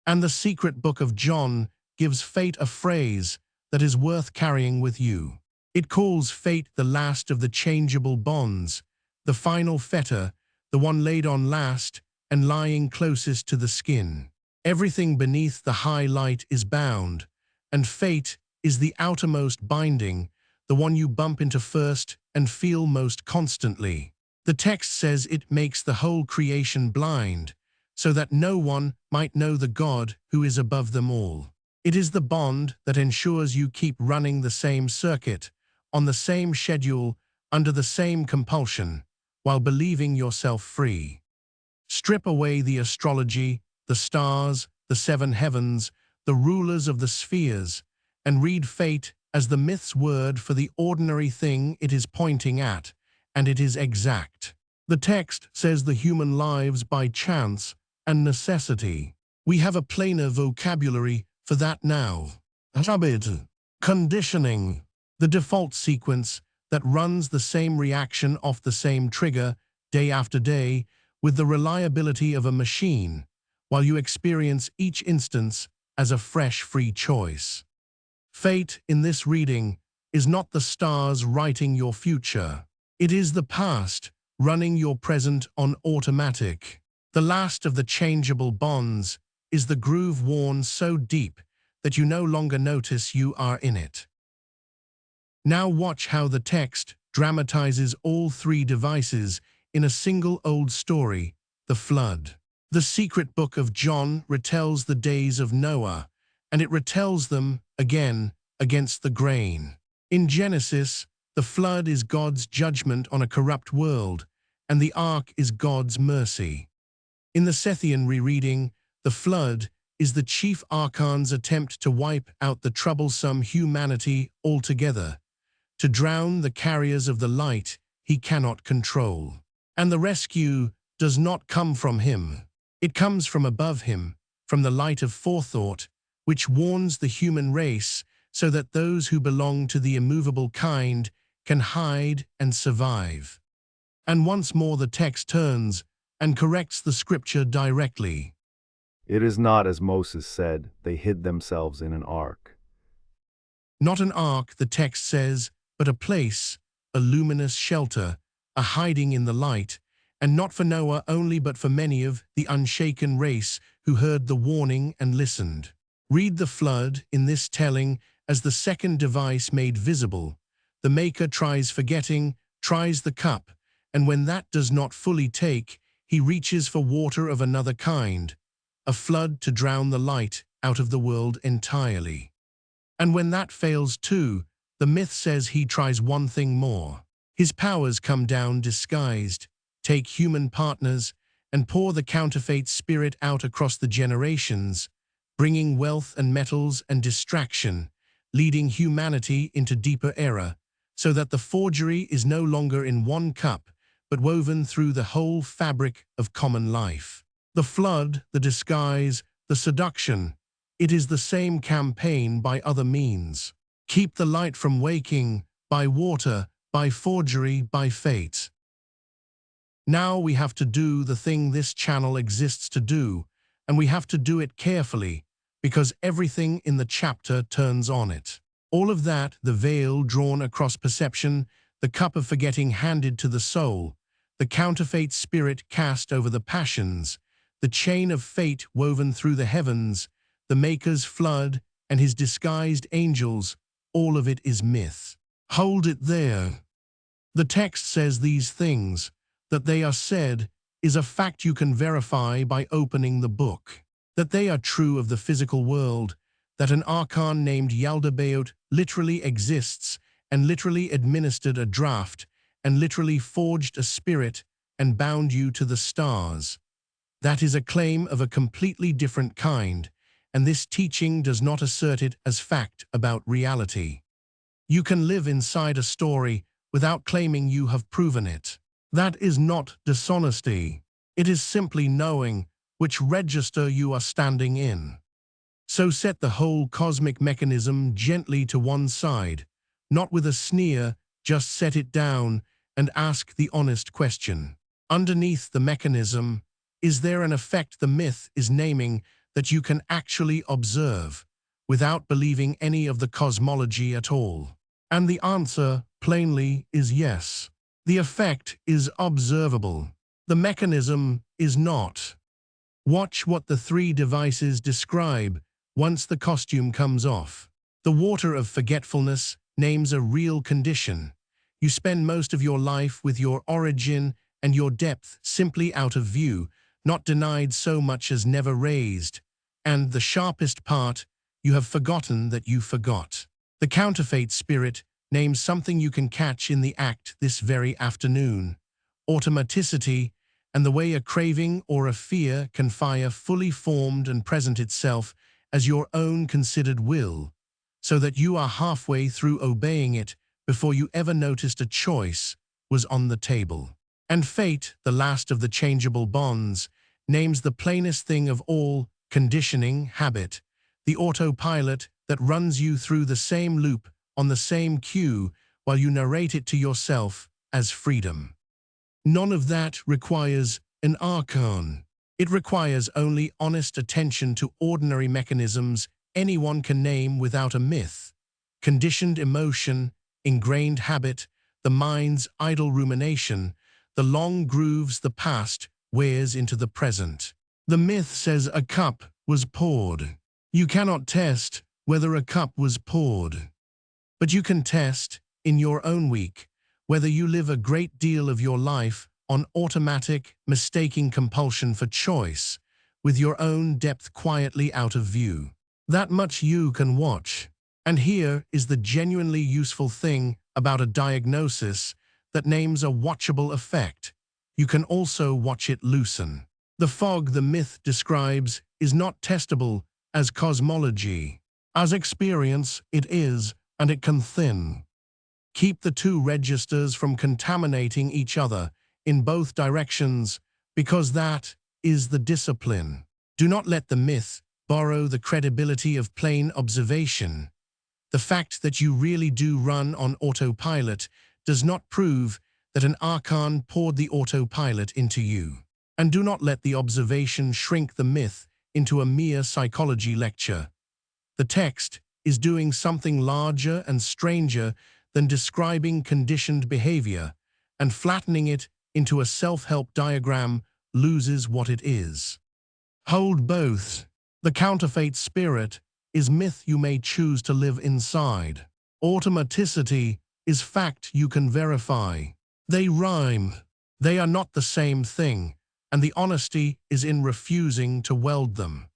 And the secret book of John gives fate a phrase that is worth carrying with you. It calls fate the last of the changeable bonds, the final fetter, the one laid on last and lying closest to the skin. Everything beneath the high light is bound, and fate is the outermost binding, the one you bump into first and feel most constantly. The text says it makes the whole creation blind, so that no one might know the God who is above them all. It is the bond that ensures you keep running the same circuit, on the same schedule, under the same compulsion, while believing yourself free. Strip away the astrology, the stars, the seven heavens, the rulers of the spheres, and read fate as the myth's word for the ordinary thing it is pointing at, and it is exact. The text says the human lives by chance and necessity. We have a plainer vocabulary for that now. Habit, conditioning, the default sequence that runs the same reaction off the same trigger, day after day, with the reliability of a machine, while you experience each instance as a fresh free choice. Fate, in this reading, is not the stars writing your future. It is the past, running your present on automatic. The last of the changeable bonds is the groove worn so deep that you no longer notice you are in it. Now watch how the text dramatizes all three devices in a single old story, the flood. The secret book of John retells the days of Noah, and it retells them, again, against the grain. In Genesis, the flood is God's judgment on a corrupt world, and the ark is God's mercy. In the Sethian rereading, the flood is the chief archon's attempt to wipe out the troublesome humanity altogether, to drown the carriers of the light he cannot control. And the rescue does not come from him. It comes from above him, from the light of Forethought, which warns the human race so that those who belong to the immovable kind can hide and survive. And once more the text turns and corrects the scripture directly. It is not as Moses said, they hid themselves in an ark. Not an ark, the text says, but a place, a luminous shelter, a hiding in the light, and not for Noah only but for many of the unshaken race who heard the warning and listened. Read the flood in this telling as the second device made visible. The maker tries forgetting, tries the cup, and when that does not fully take, he reaches for water of another kind, a flood to drown the light out of the world entirely. And when that fails too, the myth says he tries one thing more. His powers come down disguised, take human partners, and pour the counterfeit spirit out across the generations, bringing wealth and metals and distraction, leading humanity into deeper error, so that the forgery is no longer in one cup, but woven through the whole fabric of common life. The flood, the disguise, the seduction, it is the same campaign by other means. Keep the light from waking, by water, by forgery, by fate. Now we have to do the thing this channel exists to do, and we have to do it carefully, because everything in the chapter turns on it. All of that, the veil drawn across perception, the cup of forgetting handed to the soul, the counterfeit spirit cast over the passions, the chain of fate woven through the heavens, the maker's flood, and his disguised angels, all of it is myth. Hold it there. The text says these things, that they are said, is a fact you can verify by opening the book. That they are true of the physical world, that an archon named Yaldabaoth literally exists and literally administered a draft and literally forged a spirit and bound you to the stars. That is a claim of a completely different kind, and this teaching does not assert it as fact about reality. You can live inside a story without claiming you have proven it. That is not dishonesty. It is simply knowing which register you are standing in. So set the whole cosmic mechanism gently to one side, not with a sneer, just set it down and ask the honest question. Underneath the mechanism, is there an effect the myth is naming that you can actually observe, without believing any of the cosmology at all? And the answer, plainly, is yes. The effect is observable. The mechanism is not. Watch what the three devices describe once the costume comes off. The water of forgetfulness names a real condition. You spend most of your life with your origin and your depth simply out of view, not denied so much as never raised. And the sharpest part, you have forgotten that you forgot. The counterfeit spirit names something you can catch in the act this very afternoon. Automaticity, and the way a craving or a fear can fire fully formed and present itself as your own considered will, so that you are halfway through obeying it before you ever noticed a choice was on the table. And fate, the last of the changeable bonds, names the plainest thing of all, conditioning, habit, the autopilot that runs you through the same loop on the same cue while you narrate it to yourself as freedom. None of that requires an archon. It requires only honest attention to ordinary mechanisms anyone can name without a myth: conditioned emotion, ingrained habit, the mind's idle rumination, the long grooves the past wears into the present. The myth says a cup was poured. You cannot test whether a cup was poured. But you can test, in your own week, whether you live a great deal of your life on automatic, mistaking compulsion for choice, with your own depth quietly out of view. That much you can watch. And here is the genuinely useful thing about a diagnosis that names a watchable effect. You can also watch it loosen. The fog the myth describes is not testable as cosmology. As experience, it is, and it can thin. Keep the two registers from contaminating each other in both directions, because that is the discipline. Do not let the myth borrow the credibility of plain observation. The fact that you really do run on autopilot does not prove that an archon poured the autopilot into you. And do not let the observation shrink the myth into a mere psychology lecture. The text is doing something larger and stranger than describing conditioned behavior, and flattening it into a self-help diagram loses what it is. Hold both. The counterfeit spirit is myth you may choose to live inside. Automaticity is fact you can verify. They rhyme. They are not the same thing, and the honesty is in refusing to weld them.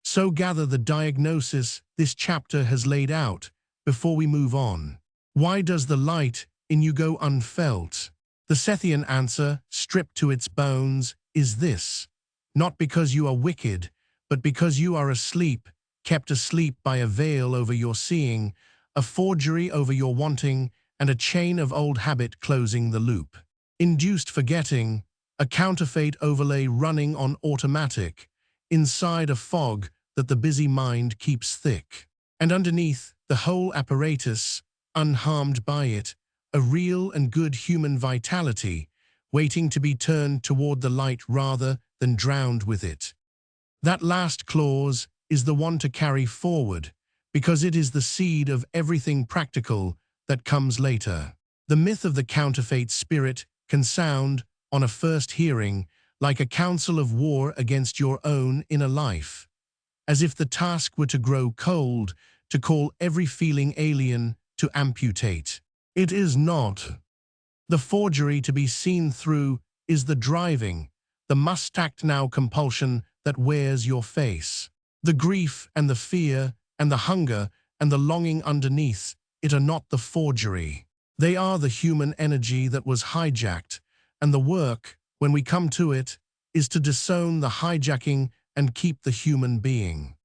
So gather the diagnosis this chapter has laid out before we move on. Why does the light in you go unfelt? The Sethian answer, stripped to its bones, is this: not because you are wicked, but because you are asleep, kept asleep by a veil over your seeing, a forgery over your wanting, and a chain of old habit closing the loop. Induced forgetting, a counterfeit overlay running on automatic, inside a fog that the busy mind keeps thick. And underneath the whole apparatus, unharmed by it, a real and good human vitality, waiting to be turned toward the light rather than drowned with it. That last clause is the one to carry forward, because it is the seed of everything practical that comes later. The myth of the counterfeit spirit can sound, on a first hearing, like a counsel of war against your own inner life, as if the task were to grow cold, to call every feeling alien, to amputate. It is not. The forgery to be seen through is the driving, the must-act-now compulsion that wears your face. The grief and the fear and the hunger and the longing underneath it are not the forgery. They are the human energy that was hijacked, and the work, when we come to it, is to disown the hijacking and keep the human being.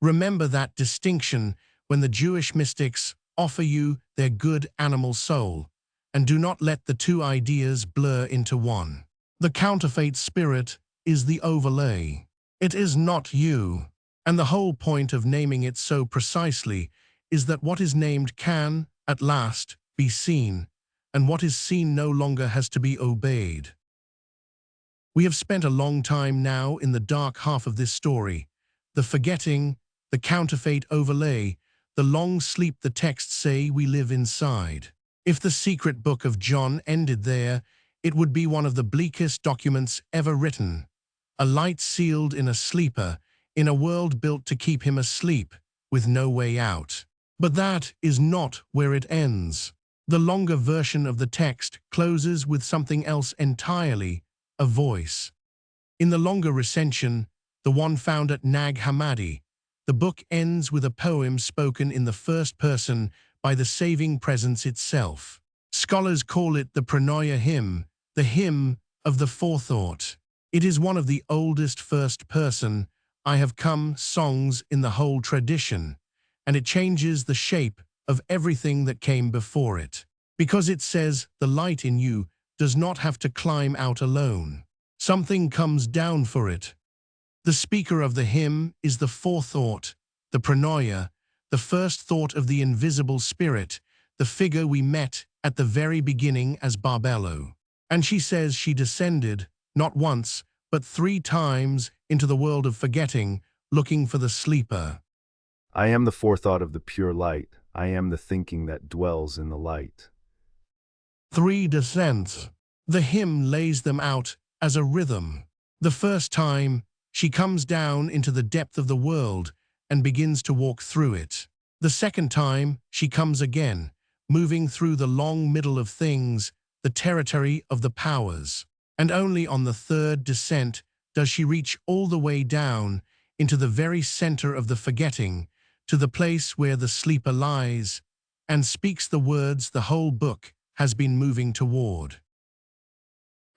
Remember that distinction when the Jewish mystics offer you their good animal soul, and do not let the two ideas blur into one. The counterfeit spirit is the overlay. It is not you. And the whole point of naming it so precisely is that what is named can, at last, be seen, and what is seen no longer has to be obeyed. We have spent a long time now in the dark half of this story, the forgetting, the counterfeit overlay, the long sleep the texts say we live inside. If the secret book of John ended there, it would be one of the bleakest documents ever written. A light sealed in a sleeper, in a world built to keep him asleep, with no way out. But that is not where it ends. The longer version of the text closes with something else entirely, a voice. In the longer recension, the one found at Nag Hammadi, the book ends with a poem spoken in the first person by the saving presence itself. Scholars call it the Epinoia hymn, the hymn of the Forethought. It is one of the oldest first-person I have come songs in the whole tradition, and it changes the shape of everything that came before it, because it says the light in you does not have to climb out alone. Something comes down for it. The speaker of the hymn is the Forethought, the Epinoia, the first thought of the invisible spirit, the figure we met at the very beginning as Barbelo. And she says she descended, not once, but 3 times into the world of forgetting, looking for the sleeper. I am the forethought of the pure light. I am the thinking that dwells in the light. 3 descents. The hymn lays them out as a rhythm. The first time, she comes down into the depth of the world and begins to walk through it. The second time, she comes again, moving through the long middle of things, the territory of the powers. And only on the third descent does she reach all the way down into the very center of the forgetting, to the place where the sleeper lies, and speaks the words the whole book has been moving toward.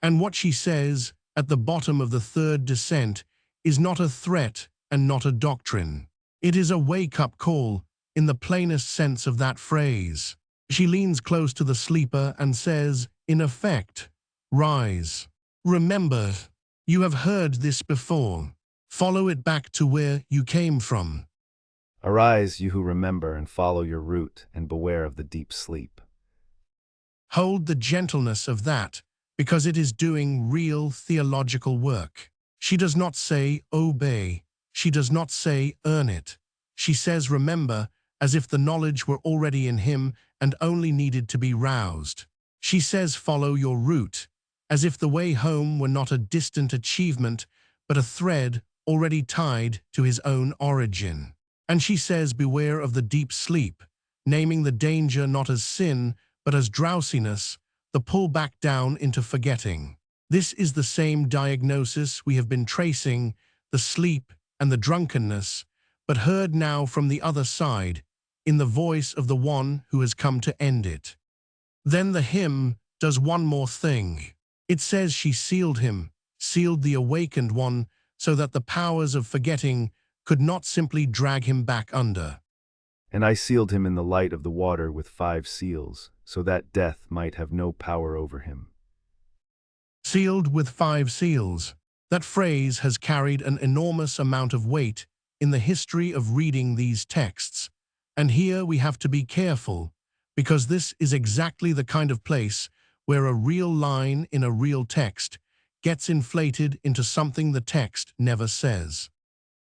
And what she says at the bottom of the third descent is not a threat and not a doctrine. It is a wake-up call in the plainest sense of that phrase. She leans close to the sleeper and says, in effect, rise. Remember, you have heard this before. Follow it back to where you came from. Arise, you who remember, and follow your route, and beware of the deep sleep. Hold the gentleness of that, because it is doing real theological work. She does not say, obey. She does not say, earn it. She says, remember, as if the knowledge were already in him and only needed to be roused. She says, follow your route, as if the way home were not a distant achievement, but a thread already tied to his own origin. And she says, beware of the deep sleep, naming the danger not as sin, but as drowsiness, the pull back down into forgetting. This is the same diagnosis we have been tracing, the sleep and the drunkenness, but heard now from the other side, in the voice of the one who has come to end it. Then the hymn does one more thing. It says she sealed him, sealed the awakened one, so that the powers of forgetting could not simply drag him back under. And I sealed him in the light of the water with 5 seals, so that death might have no power over him. Sealed with 5 seals. That phrase has carried an enormous amount of weight in the history of reading these texts. And here we have to be careful, because this is exactly the kind of place where a real line in a real text gets inflated into something the text never says.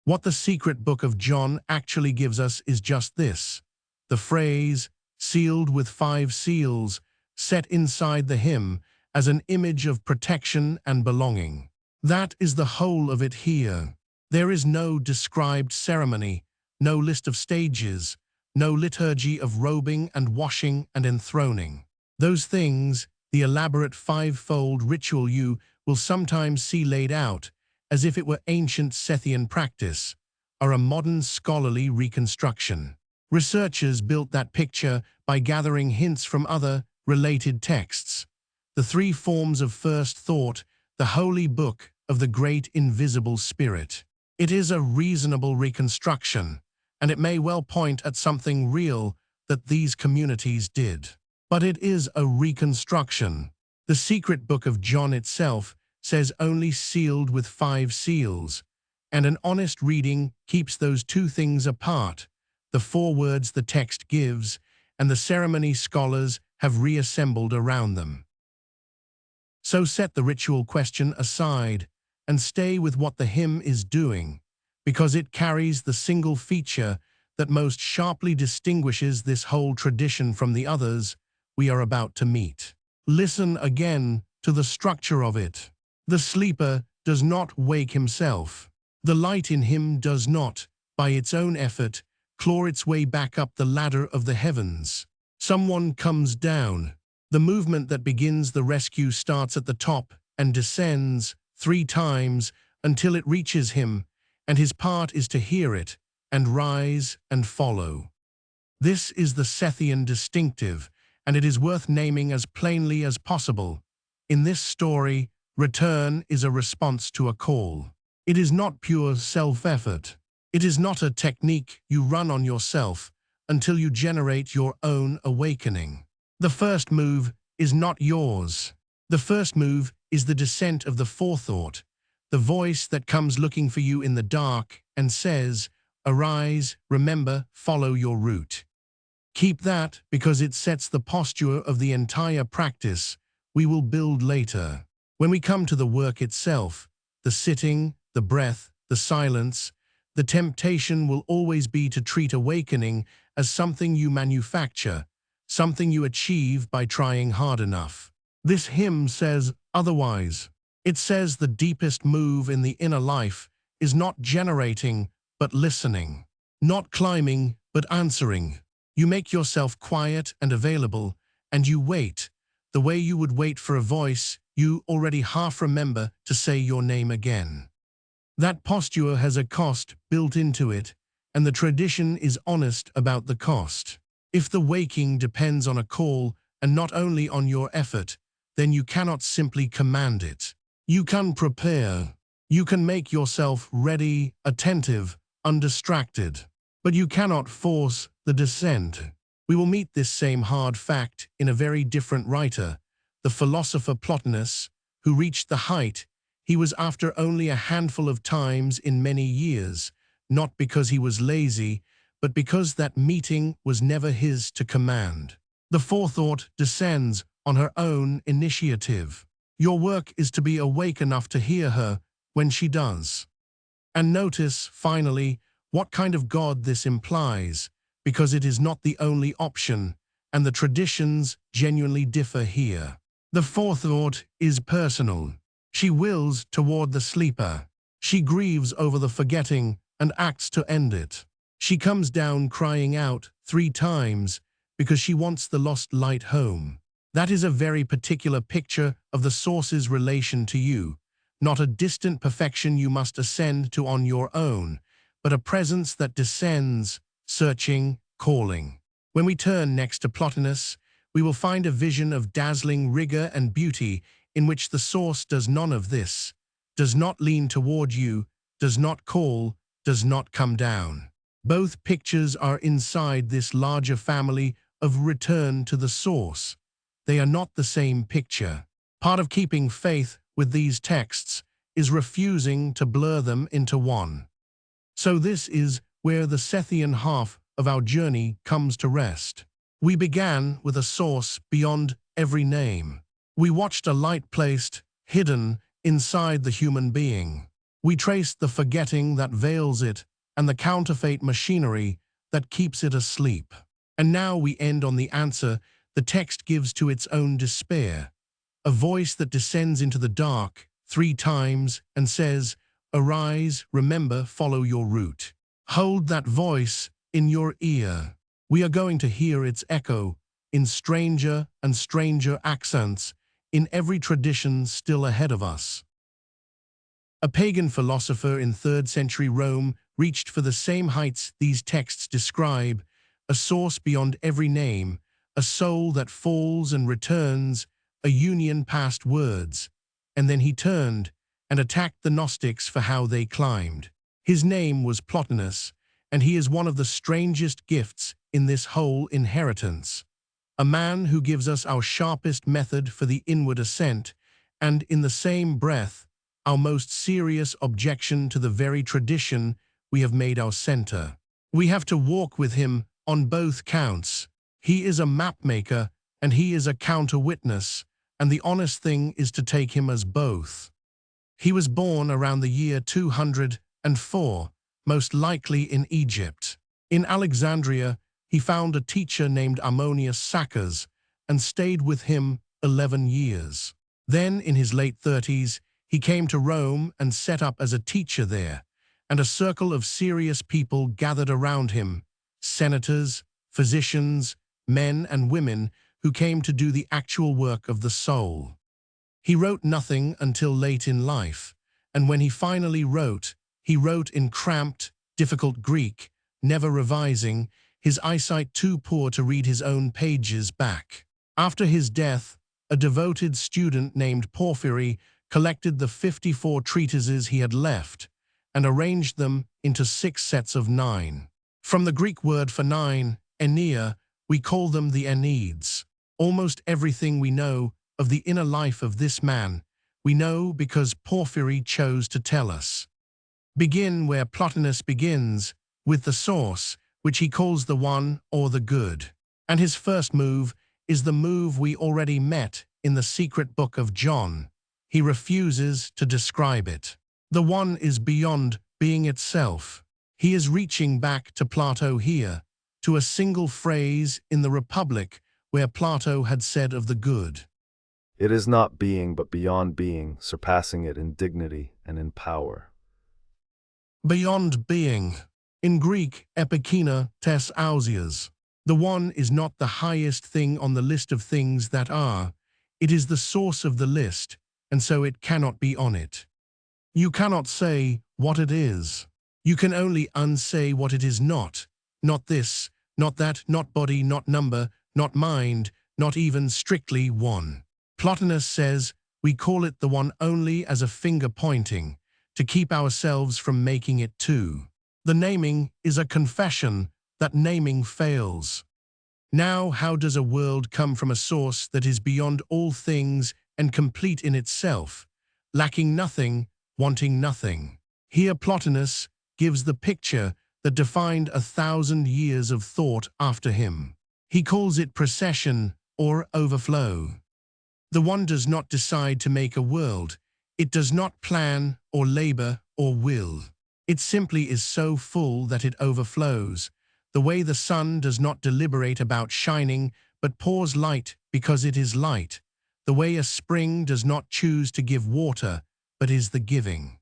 What the secret book of John actually gives us is just this. The phrase, sealed with 5 seals, set inside the hymn as an image of protection and belonging. That is the whole of it here. There is no described ceremony, no list of stages, no liturgy of robing and washing and enthroning. Those things, the elaborate 5-fold ritual you will sometimes see laid out, as if it were ancient Sethian practice, are a modern scholarly reconstruction. Researchers built that picture by gathering hints from other, related texts. The 3 forms of first thought, the holy book of the great invisible spirit. It is a reasonable reconstruction, and it may well point at something real that these communities did. But it is a reconstruction. The secret book of John itself says only sealed with 5 seals, and an honest reading keeps those 2 things apart, the 4 words the text gives, and the ceremony scholars have reassembled around them. So set the ritual question aside and stay with what the hymn is doing, because it carries the single feature that most sharply distinguishes this whole tradition from the others we are about to meet. Listen again to the structure of it. The sleeper does not wake himself. The light in him does not, by its own effort, claw its way back up the ladder of the heavens. Someone comes down. The movement that begins the rescue starts at the top and descends 3 times until it reaches him, and his part is to hear it and rise and follow. This is the Sethian distinctive, and it is worth naming as plainly as possible. In this story, return is a response to a call. It is not pure self-effort. It is not a technique you run on yourself until you generate your own awakening. The first move is not yours. The first move is the descent of the forethought, the voice that comes looking for you in the dark and says, arise, remember, follow your route. Keep that because it sets the posture of the entire practice we will build later. When we come to the work itself, the sitting, the breath, the silence, the temptation will always be to treat awakening as something you manufacture, something you achieve by trying hard enough. This hymn says otherwise. It says the deepest move in the inner life is not generating, but listening. Not climbing, but answering. You make yourself quiet and available, and you wait, the way you would wait for a voice you already half remember to say your name again. That posture has a cost built into it, and the tradition is honest about the cost. If the waking depends on a call and not only on your effort, then you cannot simply command it. You can prepare. You can make yourself ready, attentive, undistracted. But you cannot force the descent. We will meet this same hard fact in a very different writer, the philosopher Plotinus, who reached the height he was after only a handful of times in many years, not because he was lazy, but because that meeting was never his to command. The Forethought descends on her own initiative. Your work is to be awake enough to hear her when she does. And notice, finally, what kind of God this implies, because it is not the only option, and the traditions genuinely differ here. The Forethought is personal. She wills toward the sleeper. She grieves over the forgetting and acts to end it. She comes down crying out 3 times because she wants the lost light home. That is a very particular picture of the source's relation to you, not a distant perfection you must ascend to on your own, but a presence that descends, searching, calling. When we turn next to Plotinus, we will find a vision of dazzling rigor and beauty in which the source does none of this, does not lean toward you, does not call, does not come down. Both pictures are inside this larger family of return to the source. They are not the same picture. Part of keeping faith with these texts is refusing to blur them into one. So this is where the Sethian half of our journey comes to rest. We began with a source beyond every name. We watched a light placed, hidden, inside the human being. We traced the forgetting that veils it and the counterfeit machinery that keeps it asleep. And now we end on the answer the text gives to its own despair, a voice that descends into the dark 3 times and says, "Arise, remember, follow your route." Hold that voice in your ear. We are going to hear its echo in stranger and stranger accents in every tradition still ahead of us. A pagan philosopher in 3rd century Rome reached for the same heights these texts describe, a source beyond every name, a soul that falls and returns, a union past words. And then he turned and attacked the Gnostics for how they climbed. His name was Plotinus, and he is one of the strangest gifts in this whole inheritance. A man who gives us our sharpest method for the inward ascent, and in the same breath, our most serious objection to the very tradition we have made our center. We have to walk with him on both counts. He is a mapmaker, and he is a counter-witness, and the honest thing is to take him as both. He was born around the year 204, most likely in Egypt. In Alexandria, he found a teacher named Ammonius Saccas and stayed with him 11 years. Then, in his late 30s, he came to Rome and set up as a teacher there, and a circle of serious people gathered around him, senators, physicians, men and women who came to do the actual work of the soul. He wrote nothing until late in life, and when he finally wrote, he wrote in cramped, difficult Greek, never revising, his eyesight too poor to read his own pages back. After his death, a devoted student named Porphyry collected the 54 treatises he had left and arranged them into 6 sets of 9. From the Greek word for 9, Enia, we call them the Enneads. Almost everything we know of the inner life of this man, we know because Porphyry chose to tell us. Begin where Plotinus begins, with the source, which he calls the one or the good. And his first move is the move we already met in the secret book of John. He refuses to describe it. The One is beyond being itself. He is reaching back to Plato here, to a single phrase in the Republic where Plato had said of the good. It is not being but beyond being, surpassing it in dignity and in power. Beyond being. In Greek, epikina tes ousias. The One is not the highest thing on the list of things that are. It is the source of the list, and so it cannot be on it. You cannot say what it is. You can only unsay what it is not. Not this, not that, not body, not number, not mind, not even strictly one. Plotinus says, we call it the One only as a finger pointing, to keep ourselves from making it two. The naming is a confession that naming fails. Now how does a world come from a source that is beyond all things and complete in itself, lacking nothing, wanting nothing? Here Plotinus gives the picture that defined 1,000 years of thought after him. He calls it procession or overflow. The One does not decide to make a world. It does not plan or labor or will. It simply is so full that it overflows. The way the sun does not deliberate about shining, but pours light because it is light. The way a spring does not choose to give water, but is the giving.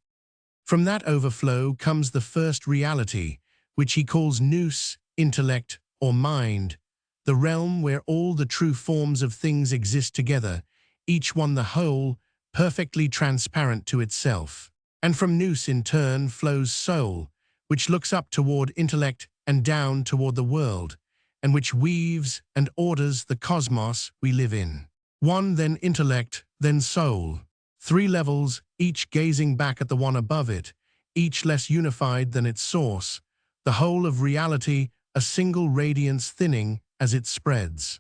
From that overflow comes the first reality, which he calls nous, intellect, or mind, the realm where all the true forms of things exist together, each one the whole, perfectly transparent to itself. And from nous in turn flows soul, which looks up toward intellect and down toward the world, and which weaves and orders the cosmos we live in. One, then intellect, then soul. 3 levels, each gazing back at the one above it, each less unified than its source, the whole of reality a single radiance thinning as it spreads.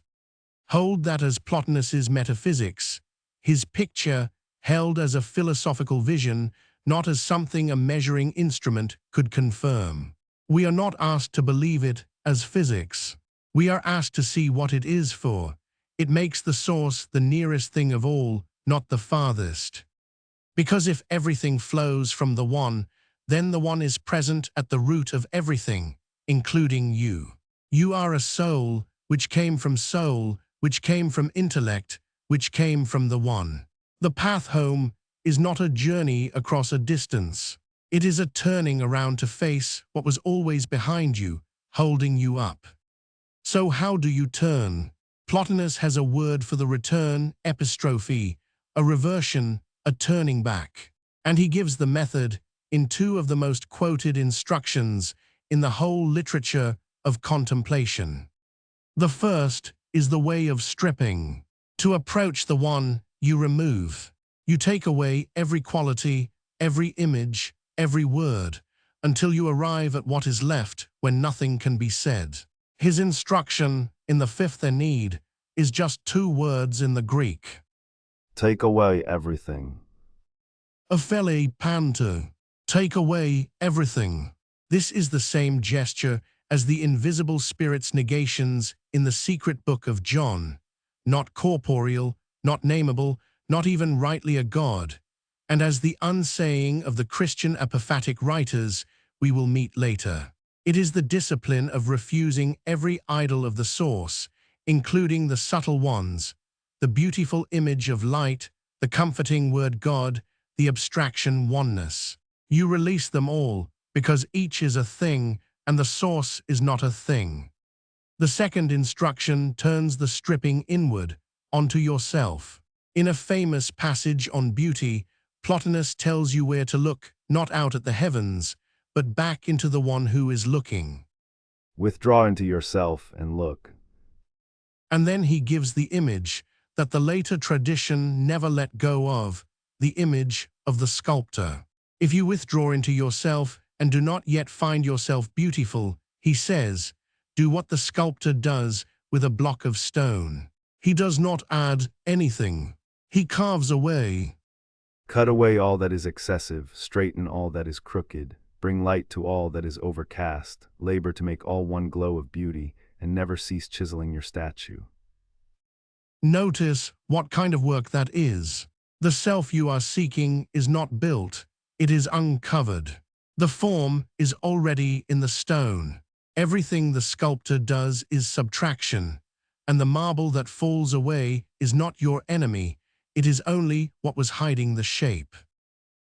Hold that as Plotinus's metaphysics, his picture held as a philosophical vision, not as something a measuring instrument could confirm. We are not asked to believe it as physics. We are asked to see what it is for. It makes the source the nearest thing of all, not the farthest. Because if everything flows from the One, then the One is present at the root of everything, including you. You are a soul, which came from soul, which came from intellect, which came from the One. The path home is not a journey across a distance. It is a turning around to face what was always behind you, holding you up. So how do you turn? Plotinus has a word for the return, epistrophe, a reversion, a turning back. And he gives the method in 2 of the most quoted instructions in the whole literature of contemplation. The first is the way of stripping. To approach the One, you remove. You take away every quality, every image, every word, until you arrive at what is left when nothing can be said. His instruction in the 5th Aeneid is just 2 words in the Greek. Take away everything. Aphele panto. Take away everything. This is the same gesture as the invisible spirit's negations in the secret book of John. Not corporeal, not nameable, not even rightly a god. And as the unsaying of the Christian apophatic writers we will meet later. It is the discipline of refusing every idol of the source, including the subtle ones, the beautiful image of light, the comforting word God, the abstraction oneness. You release them all, because each is a thing, and the source is not a thing. The second instruction turns the stripping inward, onto yourself. In a famous passage on beauty, Plotinus tells you where to look, not out at the heavens, but back into the One who is looking. Withdraw into yourself and look. And then he gives the image that the later tradition never let go of, the image of the sculptor. If you withdraw into yourself and do not yet find yourself beautiful, he says, do what the sculptor does with a block of stone. He does not add anything. He carves away. Cut away all that is excessive, straighten all that is crooked, bring light to all that is overcast, labor to make all one glow of beauty, and never cease chiseling your statue. Notice what kind of work that is. The self you are seeking is not built, it is uncovered. The form is already in the stone. Everything the sculptor does is subtraction, and the marble that falls away is not your enemy, it is only what was hiding the shape.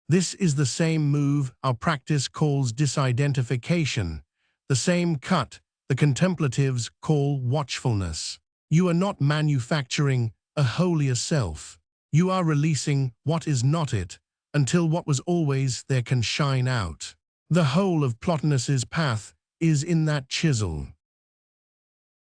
This is the same move our practice calls disidentification, the same cut the contemplatives call watchfulness. You are not manufacturing a holier self. You are releasing what is not it, until what was always there can shine out. The whole of Plotinus's path is in that chisel.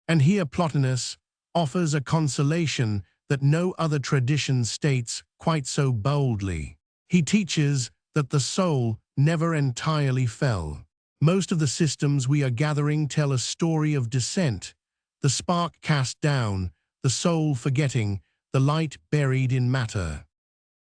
And here Plotinus offers a consolation that no other tradition states quite so boldly. He teaches that the soul never entirely fell. Most of the systems we are gathering tell a story of descent, the spark cast down, the soul forgetting, the light buried in matter.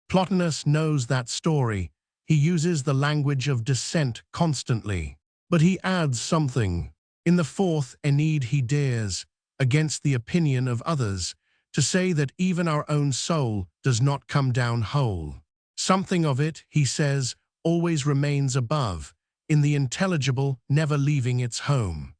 Plotinus knows that story. He uses the language of descent constantly. But he adds something. In the fourth Aeneid he dares, against the opinion of others, to say that even our own soul does not come down whole. Something of it, he says, always remains above, in the intelligible never leaving its home.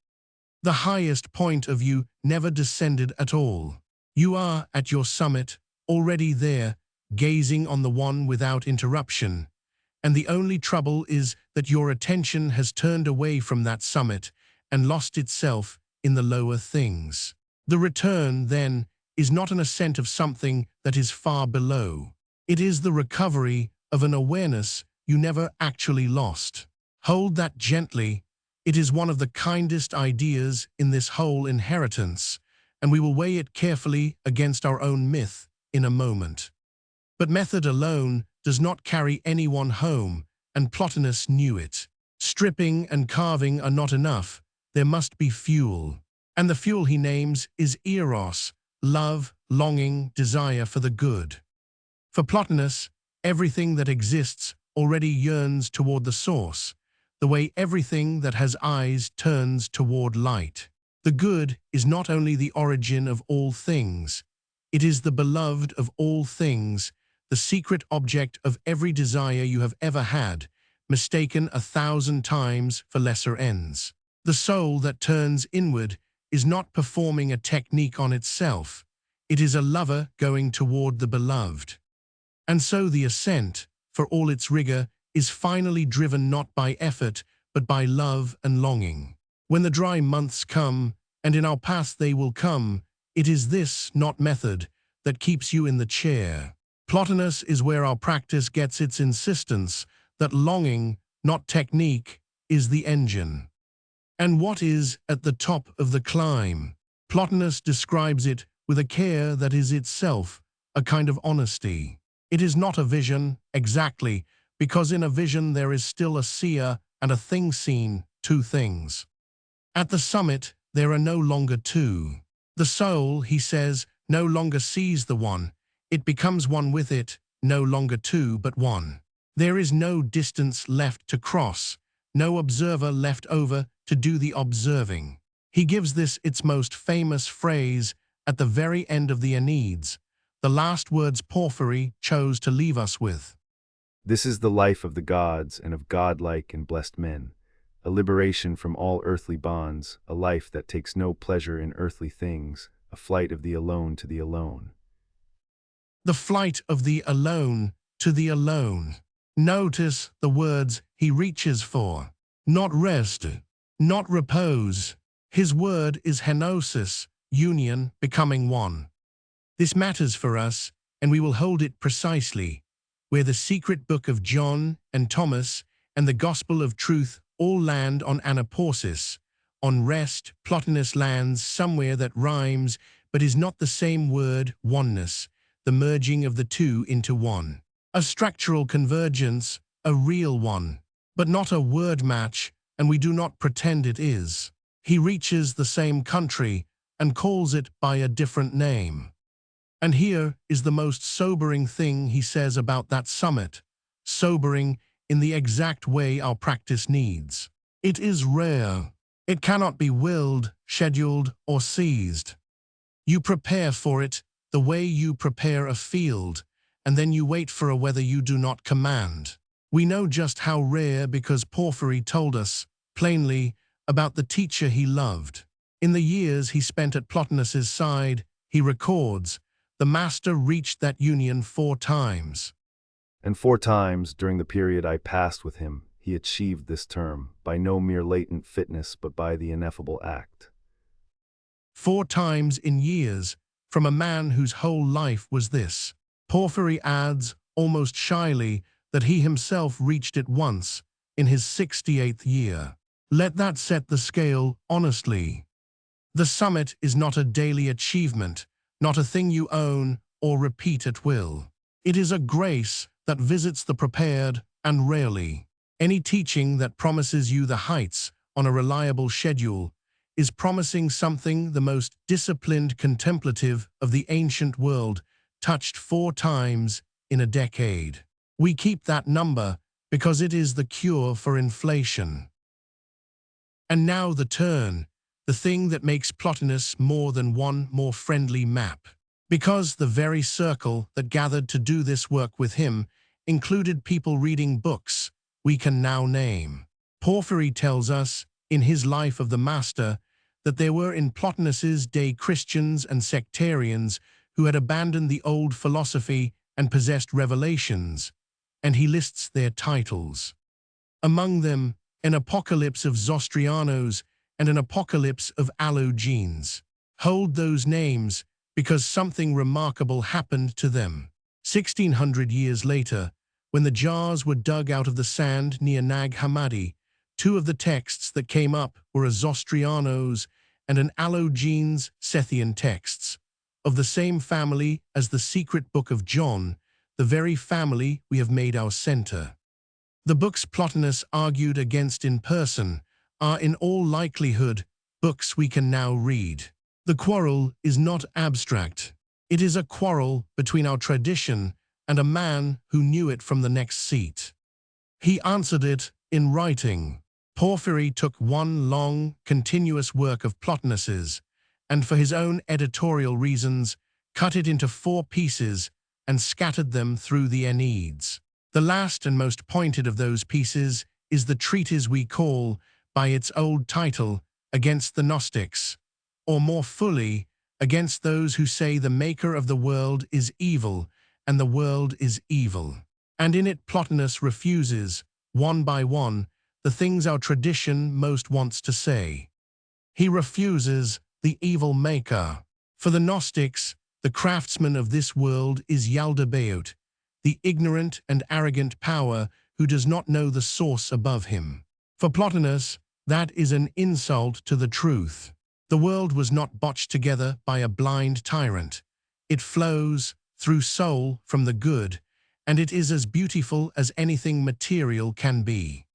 The highest point of you never descended at all. You are at your summit, already there, gazing on the one without interruption, and the only trouble is that your attention has turned away from that summit and lost itself in the lower things. The return, then, is not an ascent of something that is far below. It is the recovery of an awareness you never actually lost. Hold that gently. It is one of the kindest ideas in this whole inheritance, and we will weigh it carefully against our own myth in a moment. But method alone does not carry anyone home, and Plotinus knew it. Stripping and carving are not enough. There must be fuel. And the fuel he names is eros, love, longing, desire for the good. For Plotinus, everything that exists already yearns toward the source, the way everything that has eyes turns toward light. The good is not only the origin of all things, it is the beloved of all things, the secret object of every desire you have ever had, mistaken 1,000 times for lesser ends. The soul that turns inward is not performing a technique on itself, it is a lover going toward the beloved. And so the ascent, for all its rigor, is finally driven not by effort, but by love and longing. When the dry months come, and in our path they will come, it is this, not method, that keeps you in the chair. Plotinus is where our practice gets its insistence that longing, not technique, is the engine. And what is at the top of the climb? Plotinus describes it with a care that is itself a kind of honesty. It is not a vision, exactly, because in a vision there is still a seer and a thing seen, two things. At the summit, there are no longer two. The soul, he says, no longer sees the one. It becomes one with it, no longer two but one. There is no distance left to cross, no observer left over to do the observing. He gives this its most famous phrase at the very end of the Aeneids, the last words Porphyry chose to leave us with. This is the life of the gods and of godlike and blessed men, a liberation from all earthly bonds, a life that takes no pleasure in earthly things, a flight of the alone to the alone. The flight of the alone to the alone. Notice the words he reaches for. Not rest, not repose. His word is henosis, union, becoming one. This matters for us, and we will hold it precisely, where the secret book of John and Thomas and the gospel of truth all land on anapausis, on rest. Plotinus lands somewhere that rhymes but is not the same word, oneness, the merging of the two into one. A structural convergence, a real one, but not a word match, and we do not pretend it is. He reaches the same country and calls it by a different name. And here is the most sobering thing he says about that summit, sobering in the exact way our practice needs. It is rare. It cannot be willed, scheduled, or seized. You prepare for it the way you prepare a field, and then you wait for a weather you do not command. We know just how rare because Porphyry told us, plainly, about the teacher he loved. In the years he spent at Plotinus's side, he records, the master reached that union 4 times. And 4 times, during the period I passed with him, he achieved this term, by no mere latent fitness but by the ineffable act. 4 times in years, from a man whose whole life was this. Porphyry adds, almost shyly, that he himself reached it once, in his 68th year. Let that set the scale honestly. The summit is not a daily achievement, not a thing you own or repeat at will. It is a grace that visits the prepared and rarely. Any teaching that promises you the heights on a reliable schedule is promising something the most disciplined contemplative of the ancient world touched 4 times in a decade. We keep that number because it is the cure for inflation. And now the turn, the thing that makes Plotinus more than one more friendly map. Because the very circle that gathered to do this work with him included people reading books we can now name. Porphyry tells us, in his Life of the Master, that there were in Plotinus's day Christians and sectarians who had abandoned the old philosophy and possessed revelations, and he lists their titles. Among them, an Apocalypse of Zostrianos and an Apocalypse of Autogenes. Hold those names because something remarkable happened to them. 1600 years later, when the jars were dug out of the sand near Nag Hammadi, 2 of the texts that came up were a Zostrianos and an Autogenes Sethian texts, of the same family as the secret book of John, the very family we have made our center. The books Plotinus argued against in person are in all likelihood books we can now read. The quarrel is not abstract. It is a quarrel between our tradition and a man who knew it from the next seat. He answered it in writing. Porphyry took one long, continuous work of Plotinus's, and for his own editorial reasons, cut it into 4 pieces and scattered them through the Enneads. The last and most pointed of those pieces is the treatise we call, by its old title, Against the Gnostics, or more fully, against those who say the maker of the world is evil and the world is evil. And in it Plotinus refuses, one by one, the things our tradition most wants to say. He refuses the evil maker. For the Gnostics, the craftsman of this world is Yaldabaoth, the ignorant and arrogant power who does not know the source above him. For Plotinus, that is an insult to the truth. The world was not botched together by a blind tyrant. It flows through soul from the good, and it is as beautiful as anything material can be.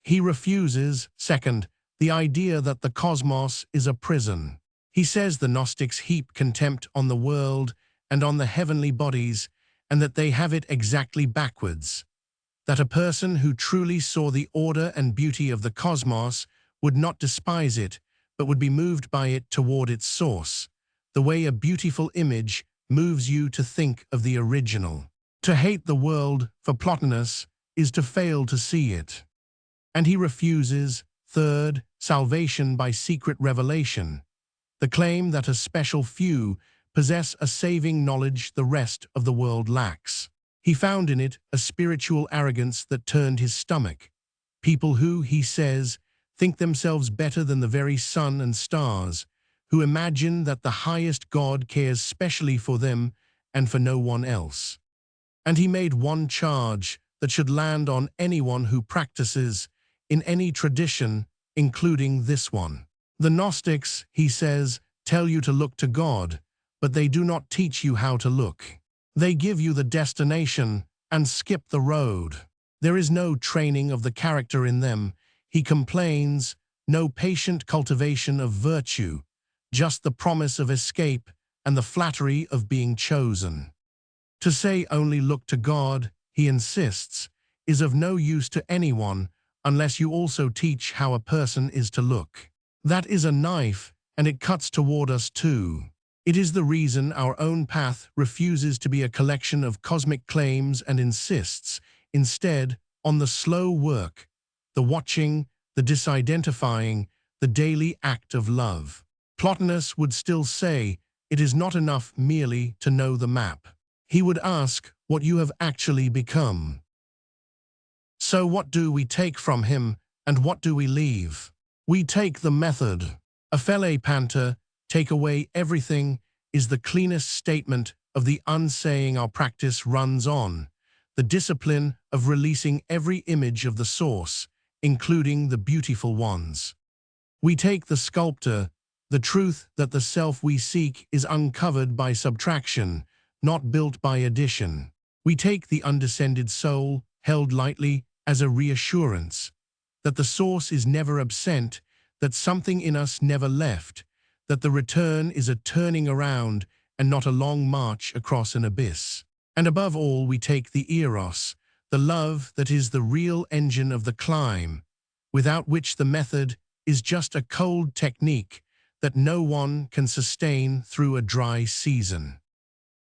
He refuses, second, the idea that the cosmos is a prison. He says the Gnostics heap contempt on the world and on the heavenly bodies, and that they have it exactly backwards. That a person who truly saw the order and beauty of the cosmos would not despise it, but would be moved by it toward its source, the way a beautiful image moves you to think of the original. To hate the world, for Plotinus, is to fail to see it. And he refuses, third, salvation by secret revelation, the claim that a special few possess a saving knowledge the rest of the world lacks. He found in it a spiritual arrogance that turned his stomach. People who, he says, think themselves better than the very sun and stars, who imagine that the highest God cares specially for them and for no one else. And he made one charge that should land on anyone who practices in any tradition, including this one. The Gnostics, he says, tell you to look to God, but they do not teach you how to look. They give you the destination and skip the road. There is no training of the character in them, he complains, no patient cultivation of virtue, just the promise of escape and the flattery of being chosen. To say only look to God, he insists, is of no use to anyone unless you also teach how a person is to look. That is a knife, and it cuts toward us too. It is the reason our own path refuses to be a collection of cosmic claims and insists, instead, on the slow work, the watching, the disidentifying, the daily act of love. Plotinus would still say, it is not enough merely to know the map. He would ask what you have actually become. So what do we take from him, and what do we leave? We take the method. Aphele Panta, take away everything, is the cleanest statement of the unsaying our practice runs on, the discipline of releasing every image of the source, including the beautiful ones. We take the sculptor, the truth that the self we seek is uncovered by subtraction, not built by addition. We take the undescended soul, held lightly as a reassurance, that the source is never absent, that something in us never left, that the return is a turning around and not a long march across an abyss. And above all, we take the eros, the love that is the real engine of the climb, without which the method is just a cold technique that no one can sustain through a dry season.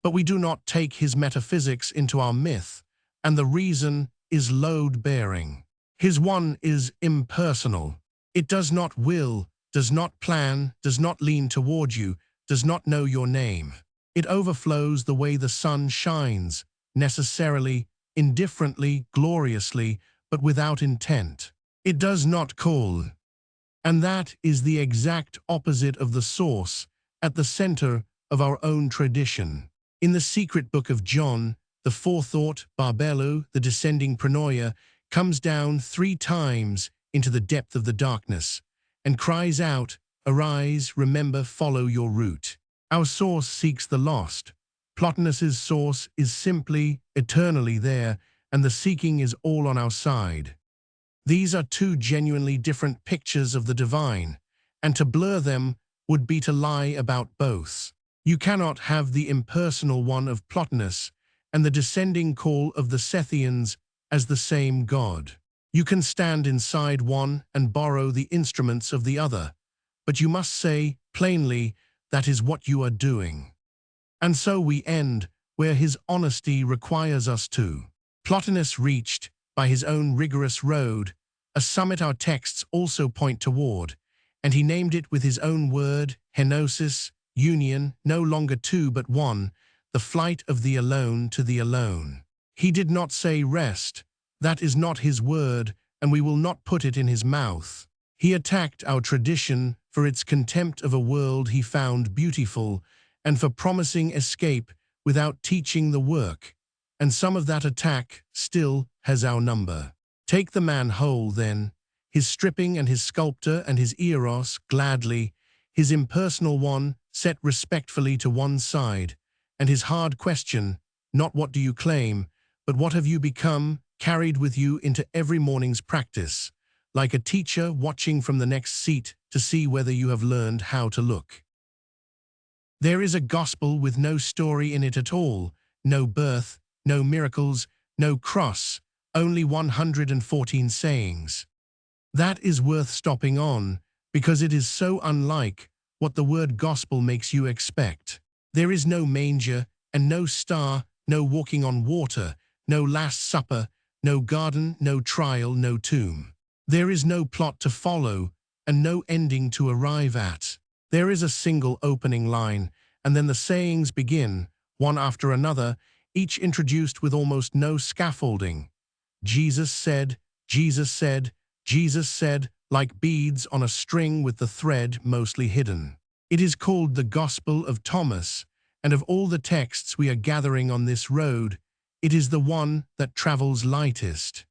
But we do not take his metaphysics into our myth, and the reason is load-bearing. His one is impersonal. It does not will, does not plan, does not lean toward you, does not know your name. It overflows the way the sun shines, necessarily, indifferently, gloriously, but without intent. It does not call. And that is the exact opposite of the source, at the center of our own tradition. In the secret book of John, the Forethought, Barbelo, the descending Epinoia, comes down 3 times into the depth of the darkness, and cries out, arise, remember, follow your route. Our source seeks the lost. Plotinus's source is simply, eternally there, and the seeking is all on our side. These are 2 genuinely different pictures of the divine, and to blur them would be to lie about both. You cannot have the impersonal one of Plotinus and the descending call of the Sethians as the same God. You can stand inside one and borrow the instruments of the other, but you must say, plainly, that is what you are doing. And so we end where his honesty requires us to. Plotinus reached, by his own rigorous road, a summit our texts also point toward, and he named it with his own word, Gnosis, union, no longer 2 but 1, the flight of the alone to the alone. He did not say rest. That is not his word, and we will not put it in his mouth. He attacked our tradition for its contempt of a world he found beautiful, and for promising escape without teaching the work, and some of that attack still has our number. Take the man whole, then, his stripping and his sculptor and his eros, gladly, his impersonal one set respectfully to one side, and his hard question, not what do you claim, but what have you become, carried with you into every morning's practice, like a teacher watching from the next seat to see whether you have learned how to look. There is a gospel with no story in it at all, no birth, no miracles, no cross, only 114 sayings. That is worth stopping on, because it is so unlike what the word gospel makes you expect. There is no manger, and no star, no walking on water, no Last Supper, no garden, no trial, no tomb. There is no plot to follow, and no ending to arrive at. There is a single opening line, and then the sayings begin, one after another, each introduced with almost no scaffolding. Jesus said, Jesus said, Jesus said, like beads on a string with the thread mostly hidden. It is called the Gospel of Thomas, and of all the texts we are gathering on this road, it is the one that travels lightest.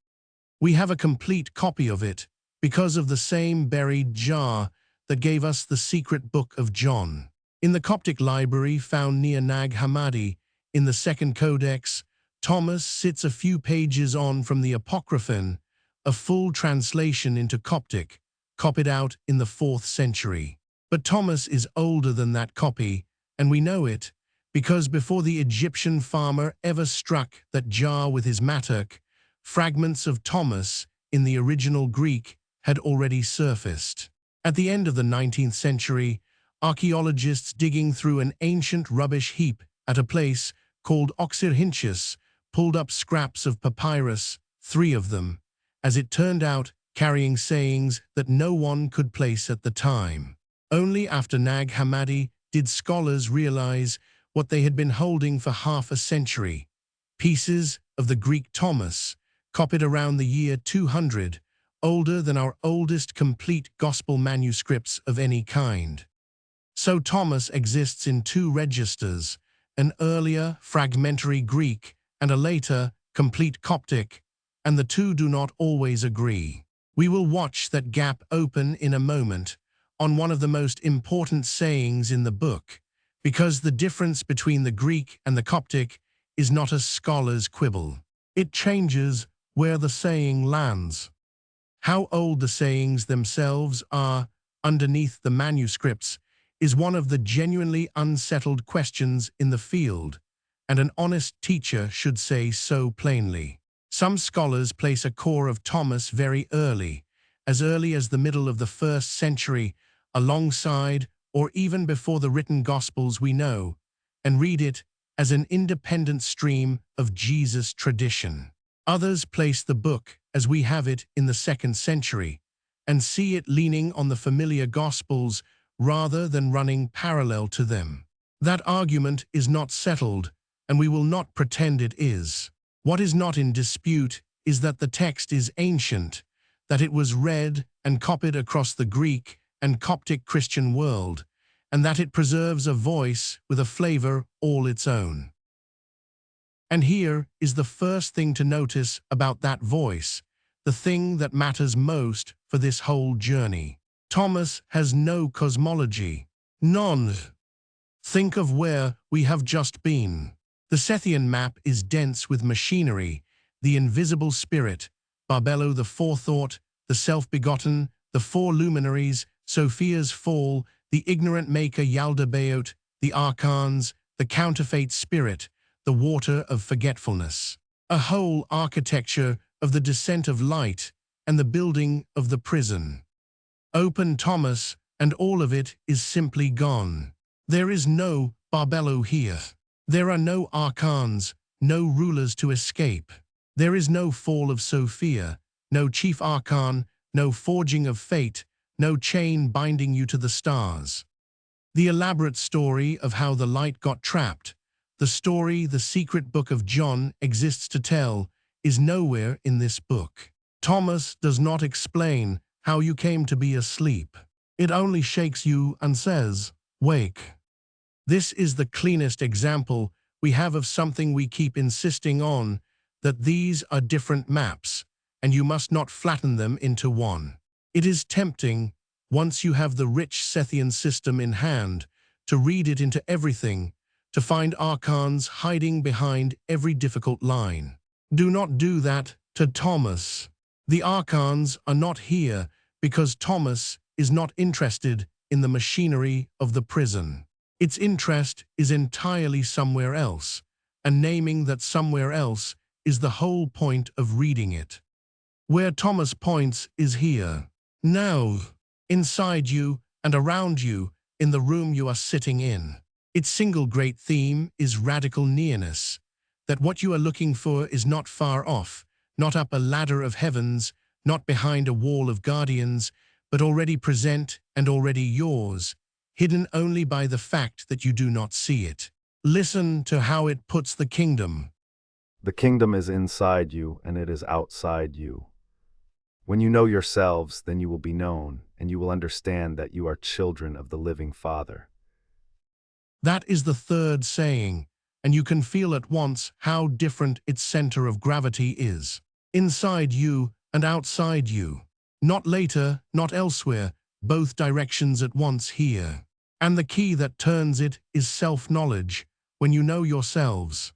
We have a complete copy of it because of the same buried jar that gave us the secret book of John. In the Coptic library found near Nag Hammadi, in the second codex, Thomas sits a few pages on from the Apocryphon, a full translation into Coptic, copied out in the 4th century. But Thomas is older than that copy, and we know it, because before the Egyptian farmer ever struck that jar with his mattock, fragments of Thomas, in the original Greek, had already surfaced. At the end of the 19th century, archaeologists digging through an ancient rubbish heap at a place called Oxyrhynchus pulled up scraps of papyrus 3 of them, as it turned out, carrying sayings that no one could place at the time. Only after Nag Hammadi did scholars realize what they had been holding for half a century. Pieces of the Greek Thomas, copied around the year 200, older than our oldest complete gospel manuscripts of any kind. So Thomas exists in 2 registers, an earlier fragmentary Greek and a later complete Coptic, and the 2 do not always agree. We will watch that gap open in a moment on one of the most important sayings in the book, because the difference between the Greek and the Coptic is not a scholar's quibble. It changes where the saying lands. How old the sayings themselves are underneath the manuscripts is one of the genuinely unsettled questions in the field, and an honest teacher should say so plainly. Some scholars place a core of Thomas very early as the middle of the 1st century, alongside or even before the written Gospels we know, and read it as an independent stream of Jesus tradition. Others place the book as we have it in the 2nd century, and see it leaning on the familiar Gospels rather than running parallel to them. That argument is not settled, and we will not pretend it is. What is not in dispute is that the text is ancient, that it was read and copied across the Greek and Coptic Christian world, and that it preserves a voice with a flavor all its own. And here is the first thing to notice about that voice, the thing that matters most for this whole journey. Thomas has no cosmology. None. Think of where we have just been. The Sethian map is dense with machinery, the invisible spirit, Barbelo the Forethought, the self-begotten, the 4 luminaries, Sophia's fall, the ignorant maker Yaldabaoth, the archons, the counterfeit spirit, the water of forgetfulness. A whole architecture of the descent of light and the building of the prison. Open Thomas, and all of it is simply gone. There is no Barbelo here. There are no archons, no rulers to escape. There is no fall of Sophia, no chief archon, no forging of fate, no chain binding you to the stars. The elaborate story of how the light got trapped, the story the secret book of John exists to tell, is nowhere in this book. Thomas does not explain how you came to be asleep. It only shakes you and says, "Wake." This is the cleanest example we have of something we keep insisting on, that these are different maps, and you must not flatten them into one. It is tempting, once you have the rich Sethian system in hand, to read it into everything, to find archons hiding behind every difficult line. Do not do that to Thomas. The archons are not here because Thomas is not interested in the machinery of the prison. Its interest is entirely somewhere else, and naming that somewhere else is the whole point of reading it. Where Thomas points is here. Now, inside you and around you, in the room you are sitting in. Its single great theme is radical nearness, that what you are looking for is not far off, not up a ladder of heavens, not behind a wall of guardians, but already present and already yours, hidden only by the fact that you do not see it. Listen to how it puts the kingdom. The kingdom is inside you, and it is outside you. When you know yourselves, then you will be known, and you will understand that you are children of the living Father. That is the third saying, and you can feel at once how different its center of gravity is. Inside you and outside you. Not later, not elsewhere, both directions at once here. And the key that turns it is self-knowledge, when you know yourselves.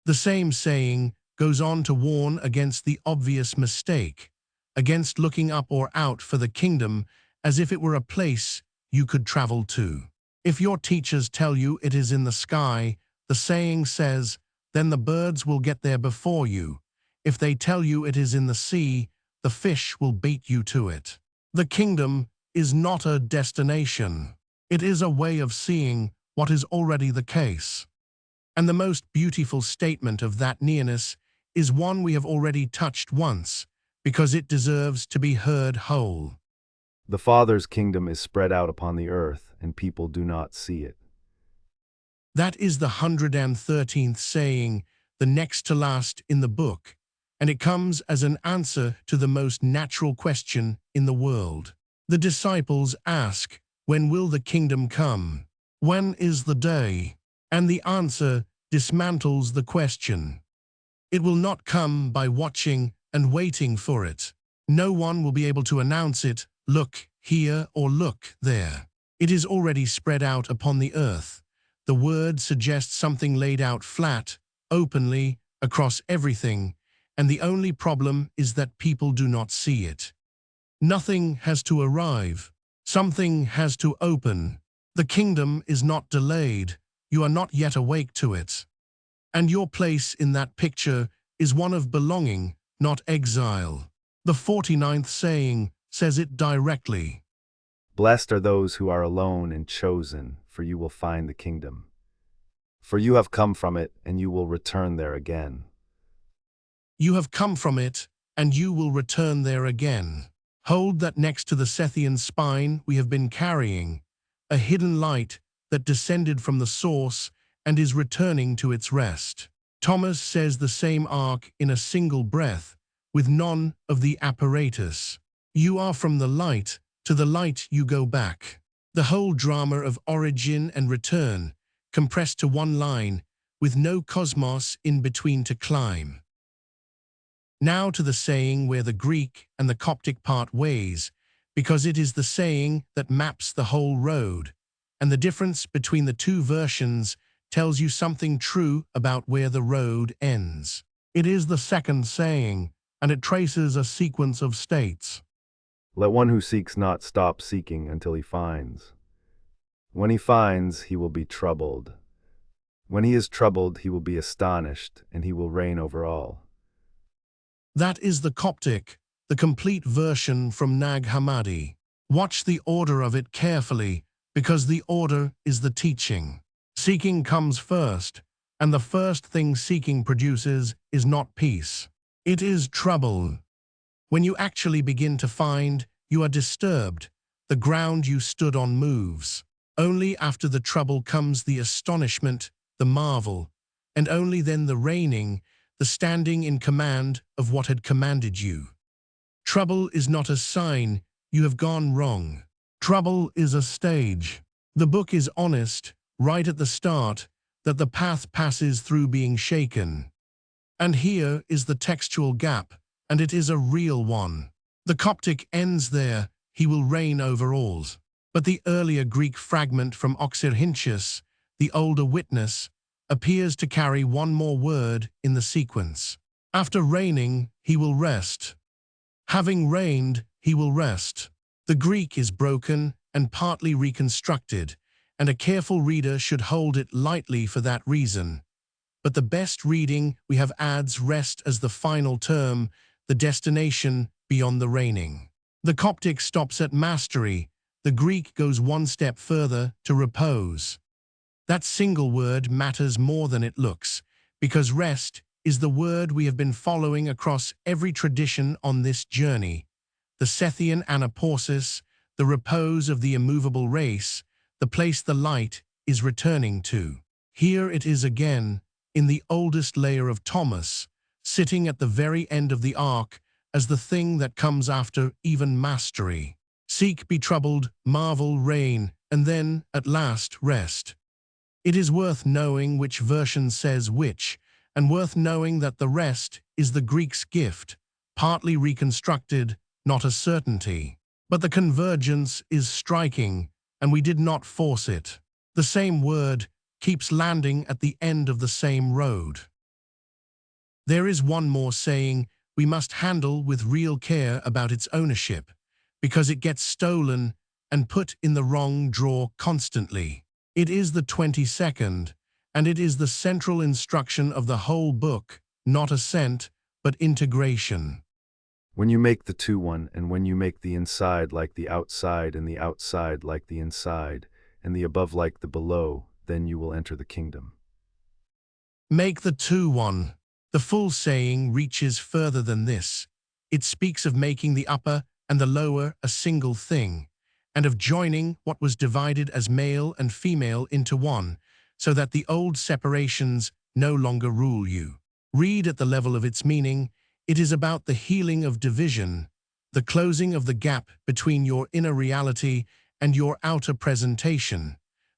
The same saying goes on to warn against the obvious mistake, against looking up or out for the kingdom as if it were a place you could travel to. If your teachers tell you it is in the sky, the saying says, then the birds will get there before you. If they tell you it is in the sea, the fish will bait you to it. The kingdom is not a destination. It is a way of seeing what is already the case. And the most beautiful statement of that nearness is one we have already touched once, because it deserves to be heard whole. The Father's kingdom is spread out upon the earth, and people do not see it. That is the 113th saying, the next to last in the book, and it comes as an answer to the most natural question in the world. The disciples ask, when will the kingdom come? When is the day? And the answer dismantles the question. It will not come by watching and waiting for it. No one will be able to announce it, look here or look there. It is already spread out upon the earth. The word suggests something laid out flat, openly, across everything, and the only problem is that people do not see it. Nothing has to arrive. Something has to open. The kingdom is not delayed. You are not yet awake to it. And your place in that picture is one of belonging, not exile. The 49th saying says it directly. Blessed are those who are alone and chosen, for you will find the kingdom. For you have come from it, and you will return there again. You have come from it, and you will return there again. Hold that next to the Sethian spine we have been carrying, a hidden light that descended from the source and is returning to its rest. Thomas says the same arc in a single breath, with none of the apparatus. You are from the light, to the light you go back. The whole drama of origin and return, compressed to one line, with no cosmos in between to climb. Now to the saying where the Greek and the Coptic part ways, because it is the saying that maps the whole road, and the difference between the two versions tells you something true about where the road ends. It is the second saying, and it traces a sequence of states. Let one who seeks not stop seeking until he finds. When he finds, he will be troubled. When he is troubled, he will be astonished, and he will reign over all. That is the Coptic, the complete version from Nag Hammadi. Watch the order of it carefully, because the order is the teaching. Seeking comes first, and the first thing seeking produces is not peace. It is trouble. When you actually begin to find, you are disturbed. The ground you stood on moves. Only after the trouble comes the astonishment, the marvel, and only then the reigning, the standing in command of what had commanded you. Trouble is not a sign you have gone wrong. Trouble is a stage. The book is honest, right at the start, that the path passes through being shaken. And here is the textual gap, and it is a real one. The Coptic ends there, he will reign over all. But the earlier Greek fragment from Oxyrhynchus, the older witness, appears to carry one more word in the sequence. After reigning, he will rest. Having reigned, he will rest. The Greek is broken and partly reconstructed, and a careful reader should hold it lightly for that reason. But the best reading we have adds rest as the final term, the destination beyond the reigning. The Coptic stops at mastery, the Greek goes one step further to repose. That single word matters more than it looks, because rest is the word we have been following across every tradition on this journey. The Sethian anapausis, the repose of the immovable race, the place the light is returning to. Here it is again, in the oldest layer of Thomas, sitting at the very end of the arc as the thing that comes after even mastery. Seek, be troubled, marvel, reign, and then, at last, rest. It is worth knowing which version says which, and worth knowing that the rest is the Greek's gift, partly reconstructed, not a certainty. But the convergence is striking, and we did not force it. The same word keeps landing at the end of the same road. There is one more saying we must handle with real care about its ownership, because it gets stolen and put in the wrong drawer constantly. It is the 22nd, and it is the central instruction of the whole book, not assent, but integration. When you make the two one, and when you make the inside like the outside, and the outside like the inside, and the above like the below, then you will enter the kingdom. Make the two one. The full saying reaches further than this. It speaks of making the upper and the lower a single thing, and of joining what was divided as male and female into one, so that the old separations no longer rule you. Read at the level of its meaning. It is about the healing of division, the closing of the gap between your inner reality and your outer presentation,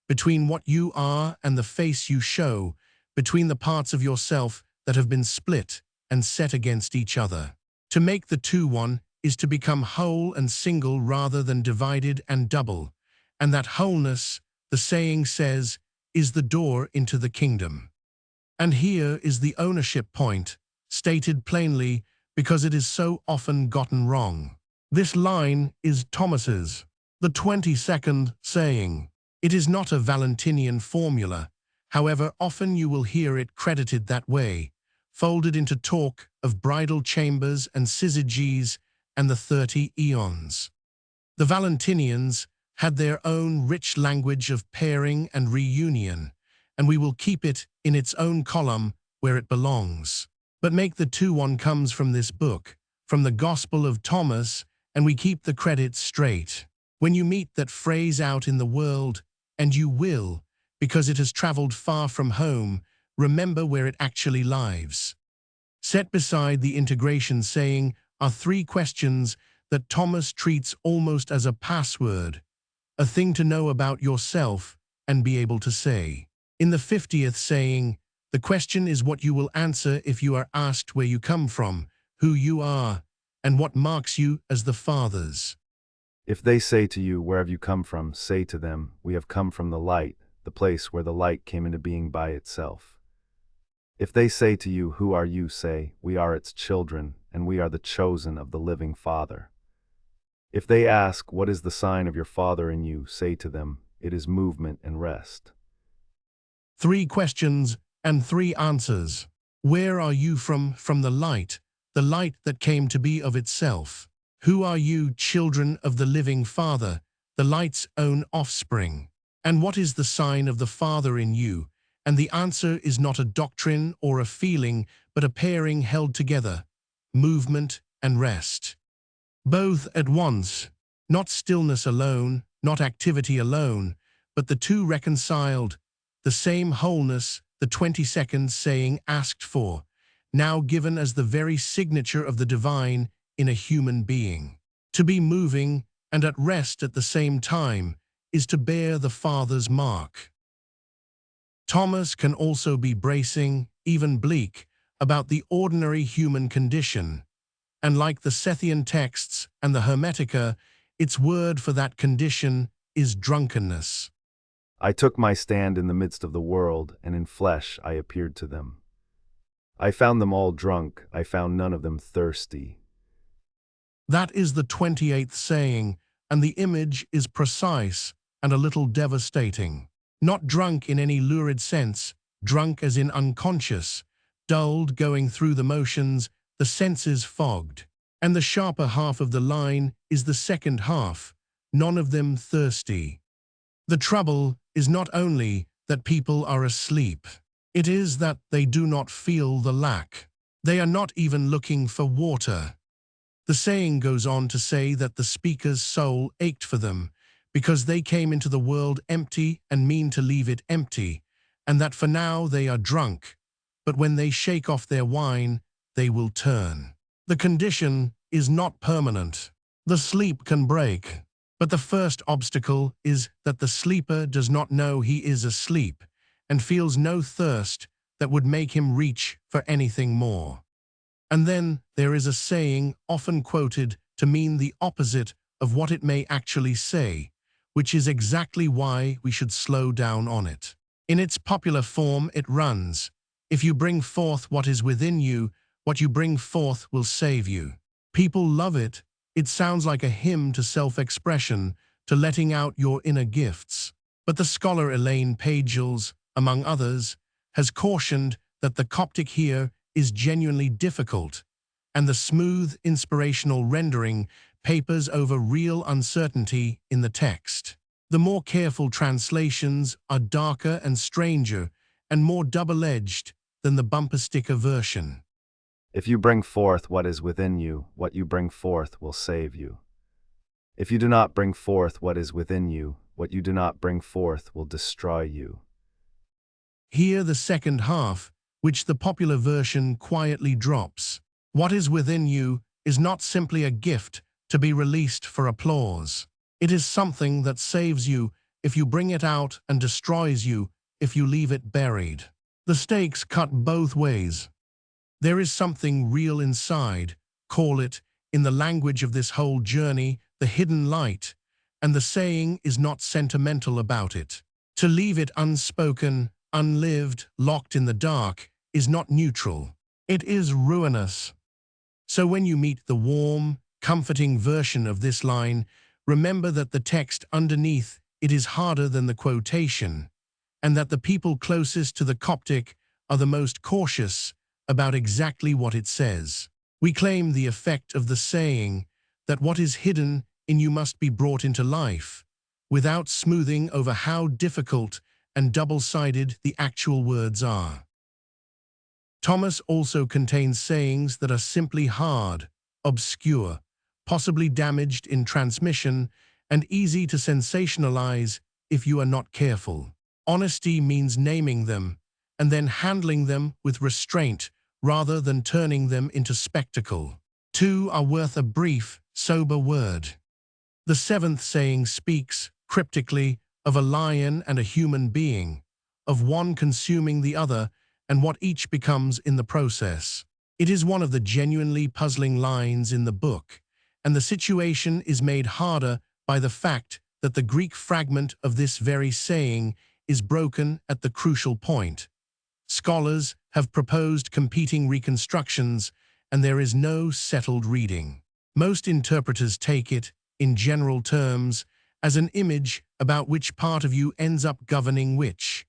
between what you are and the face you show, between the parts of yourself that have been split and set against each other. To make the two one is to become whole and single rather than divided and double, and that wholeness, the saying says, is the door into the kingdom. And here is the ownership point, stated plainly because it is so often gotten wrong. This line is Thomas's, the 22nd saying. It is not a Valentinian formula, however often you will hear it credited that way, folded into talk of bridal chambers and syzygies and the 30 eons. The Valentinians had their own rich language of pairing and reunion, and we will keep it in its own column where it belongs. But make the two one comes from this book, from the Gospel of Thomas, and we keep the credit straight. When you meet that phrase out in the world, and you will, because it has traveled far from home, remember where it actually lives. Set beside the integration saying are three questions that Thomas treats almost as a password, a thing to know about yourself and be able to say. In the 50th saying, the question is what you will answer if you are asked where you come from, who you are, and what marks you as the Fathers. If they say to you, where have you come from, say to them, we have come from the light, the place where the light came into being by itself. If they say to you, who are you, say, we are its children, and we are the chosen of the living Father. If they ask, what is the sign of your Father in you, say to them, it is movement and rest. 3 questions and 3 answers. Where are you from? From the light that came to be of itself. Who are you, children of the living Father, the light's own offspring? And what is the sign of the Father in you? And the answer is not a doctrine or a feeling, but a pairing held together, movement and rest. Both at once, not stillness alone, not activity alone, but the two reconciled, the same wholeness, the 22nd saying asked for, now given as the very signature of the divine in a human being. To be moving and at rest at the same time is to bear the Father's mark. Thomas can also be bracing, even bleak, about the ordinary human condition, and like the Sethian texts and the Hermetica, its word for that condition is drunkenness. I took my stand in the midst of the world, and in flesh I appeared to them. I found them all drunk, I found none of them thirsty. That is the 28th saying, and the image is precise and a little devastating. Not drunk in any lurid sense, drunk as in unconscious, dulled going through the motions, the senses fogged. And the sharper half of the line is the second half, none of them thirsty. The trouble is not only that people are asleep, it is that they do not feel the lack. They are not even looking for water. The saying goes on to say that the speaker's soul ached for them, because they came into the world empty and mean to leave it empty, and that for now they are drunk, but when they shake off their wine, they will turn. The condition is not permanent. The sleep can break, but the first obstacle is that the sleeper does not know he is asleep and feels no thirst that would make him reach for anything more. And then there is a saying often quoted to mean the opposite of what it may actually say, which is exactly why we should slow down on it. In its popular form it runs, if you bring forth what is within you, what you bring forth will save you. People love it. It sounds like a hymn to self-expression, to letting out your inner gifts. But the scholar Elaine Pagels, among others, has cautioned that the Coptic here is genuinely difficult, and the smooth, inspirational rendering papers over real uncertainty in the text. The more careful translations are darker and stranger and more double-edged than the bumper sticker version. If you bring forth what is within you, what you bring forth will save you. If you do not bring forth what is within you, what you do not bring forth will destroy you. Here the second half, which the popular version quietly drops. What is within you is not simply a gift to be released for applause. It is something that saves you if you bring it out and destroys you if you leave it buried. The stakes cut both ways. There is something real inside, call it, in the language of this whole journey, the hidden light, and the saying is not sentimental about it. To leave it unspoken, unlived, locked in the dark, is not neutral. It is ruinous. So when you meet the warm, comforting version of this line, remember that the text underneath it is harder than the quotation, and that the people closest to the Coptic are the most cautious about exactly what it says. We claim the effect of the saying that what is hidden in you must be brought into life, without smoothing over how difficult and double-sided the actual words are. Thomas also contains sayings that are simply hard, obscure, possibly damaged in transmission, and easy to sensationalize if you are not careful. Honesty means naming them, and then handling them with restraint rather than turning them into spectacle. Two are worth a brief, sober word. The seventh saying speaks, cryptically, of a lion and a human being, of one consuming the other, and what each becomes in the process. It is one of the genuinely puzzling lines in the book, and the situation is made harder by the fact that the Greek fragment of this very saying is broken at the crucial point. Scholars have proposed competing reconstructions, and there is no settled reading. Most interpreters take it, in general terms, as an image about which part of you ends up governing which,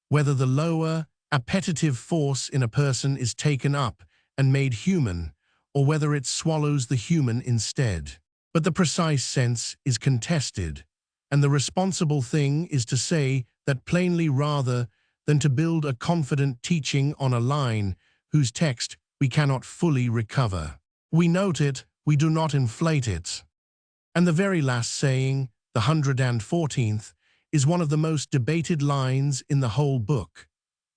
whether the lower, appetitive force in a person is taken up and made human, or whether it swallows the human instead. But the precise sense is contested, and the responsible thing is to say that plainly rather than to build a confident teaching on a line whose text we cannot fully recover. We note it, we do not inflate it. And the very last saying, the 114th, is one of the most debated lines in the whole book.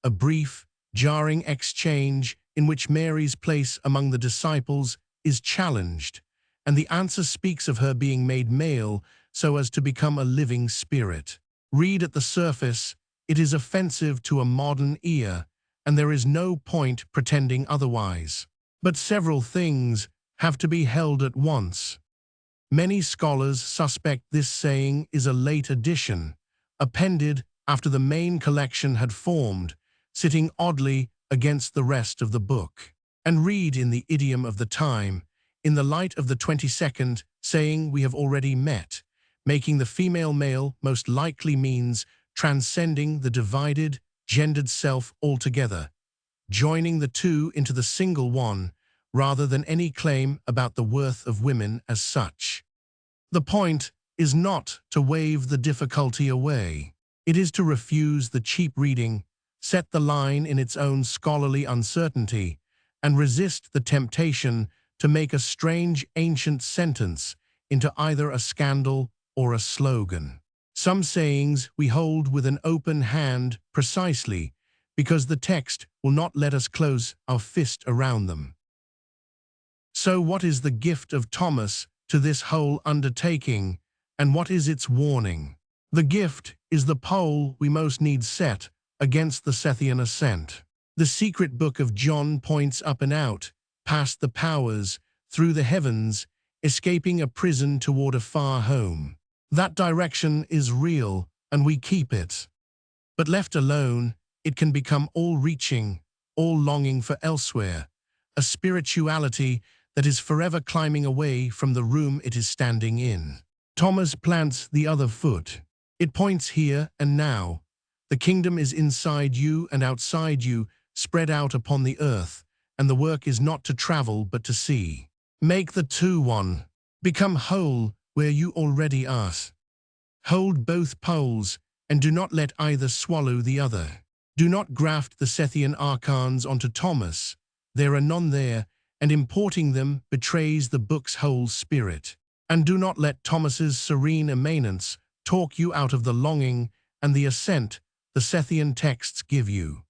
A brief, jarring exchange in which Mary's place among the disciples is challenged, and the answer speaks of her being made male so as to become a living spirit. Read at the surface, it is offensive to a modern ear, and there is no point pretending otherwise. But several things have to be held at once. Many scholars suspect this saying is a late addition, appended after the main collection had formed, sitting oddly against the rest of the book. And read in the idiom of the time, in the light of the 22nd saying we have already met, making the female male most likely means transcending the divided, gendered self altogether, joining the two into the single one, rather than any claim about the worth of women as such. The point is not to wave the difficulty away. It is to refuse the cheap reading, set the line in its own scholarly uncertainty, and resist the temptation to make a strange ancient sentence into either a scandal or a slogan. Some sayings we hold with an open hand precisely because the text will not let us close our fist around them. So what is the gift of Thomas to this whole undertaking, and what is its warning? The gift is the pole we most need set against the Sethian ascent. The secret book of John points up and out, past the powers, through the heavens, escaping a prison toward a far home. That direction is real, and we keep it. But left alone, it can become all-reaching, all longing for elsewhere, a spirituality that is forever climbing away from the room it is standing in. Thomas plants the other foot. It points here and now. The kingdom is inside you and outside you, spread out upon the earth, and the work is not to travel but to see. Make the two one. Become whole where you already are. Hold both poles, and do not let either swallow the other. Do not graft the Sethian archons onto Thomas. There are none there, and importing them betrays the book's whole spirit. And do not let Thomas's serene immanence talk you out of the longing and the assent the Sethian texts give you.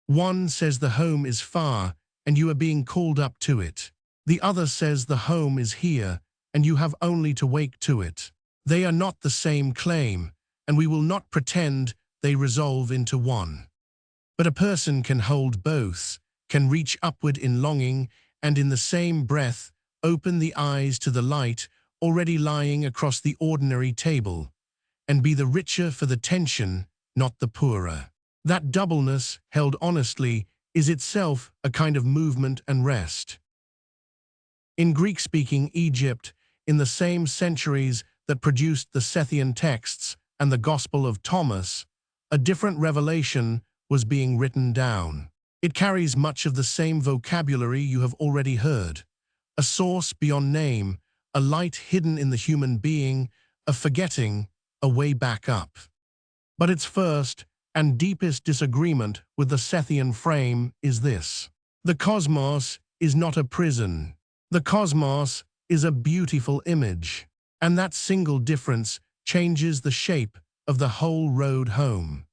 One says the home is far, and you are being called up to it. The other says the home is here, and you have only to wake to it. They are not the same claim, and we will not pretend they resolve into one. But a person can hold both, can reach upward in longing, and in the same breath open the eyes to the light already lying across the ordinary table, and be the richer for the tension, not the poorer. That doubleness, held honestly, is itself a kind of movement and rest. In Greek-speaking Egypt, in the same centuries that produced the Sethian texts and the Gospel of Thomas, a different revelation was being written down. It carries much of the same vocabulary you have already heard. A source beyond name, a light hidden in the human being, a forgetting, a way back up. But its first and deepest disagreement with the Sethian frame is this. The cosmos is not a prison. The cosmos is a beautiful image, and that single difference changes the shape of the whole road home.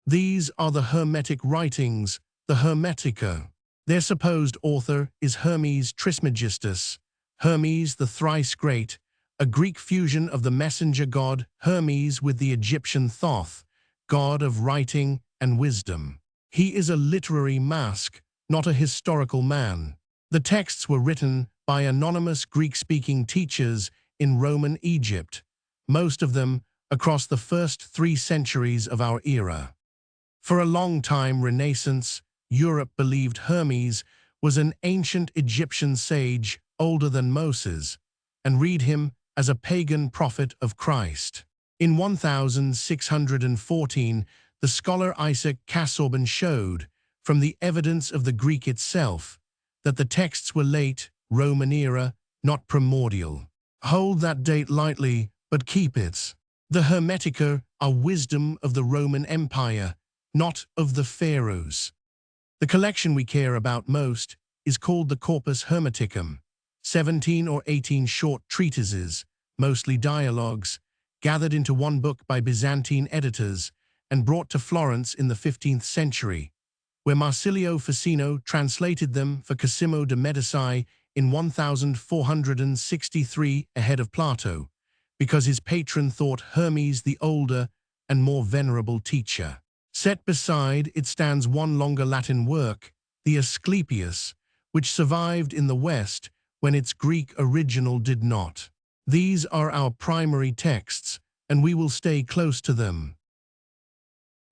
These are the Hermetic writings, the Hermetica. Their supposed author is Hermes Trismegistus, Hermes the thrice great, a Greek fusion of the messenger god Hermes with the Egyptian Thoth, god of writing and wisdom. He is a literary mask, not a historical man. The texts were written by anonymous Greek-speaking teachers in Roman Egypt, most of them across the first 3 centuries of our era. For a long time, Renaissance Europe believed Hermes was an ancient Egyptian sage older than Moses, and read him as a pagan prophet of Christ. In 1614, the scholar Hesychasm showed, from the evidence of the Greek itself, that the texts were late Roman era, not primordial. Hold that date lightly, but keep it. The Hermetica are wisdom of the Roman Empire, not of the pharaohs. The collection we care about most is called the Corpus Hermeticum, 17 or 18 short treatises, mostly dialogues, gathered into one book by Byzantine editors and brought to Florence in the 15th century, where Marsilio Ficino translated them for Cosimo de' Medici in 1463 ahead of Plato, because his patron thought Hermes the older and more venerable teacher. Set beside it stands one longer Latin work, the Asclepius, which survived in the West when its Greek original did not. These are our primary texts, and we will stay close to them.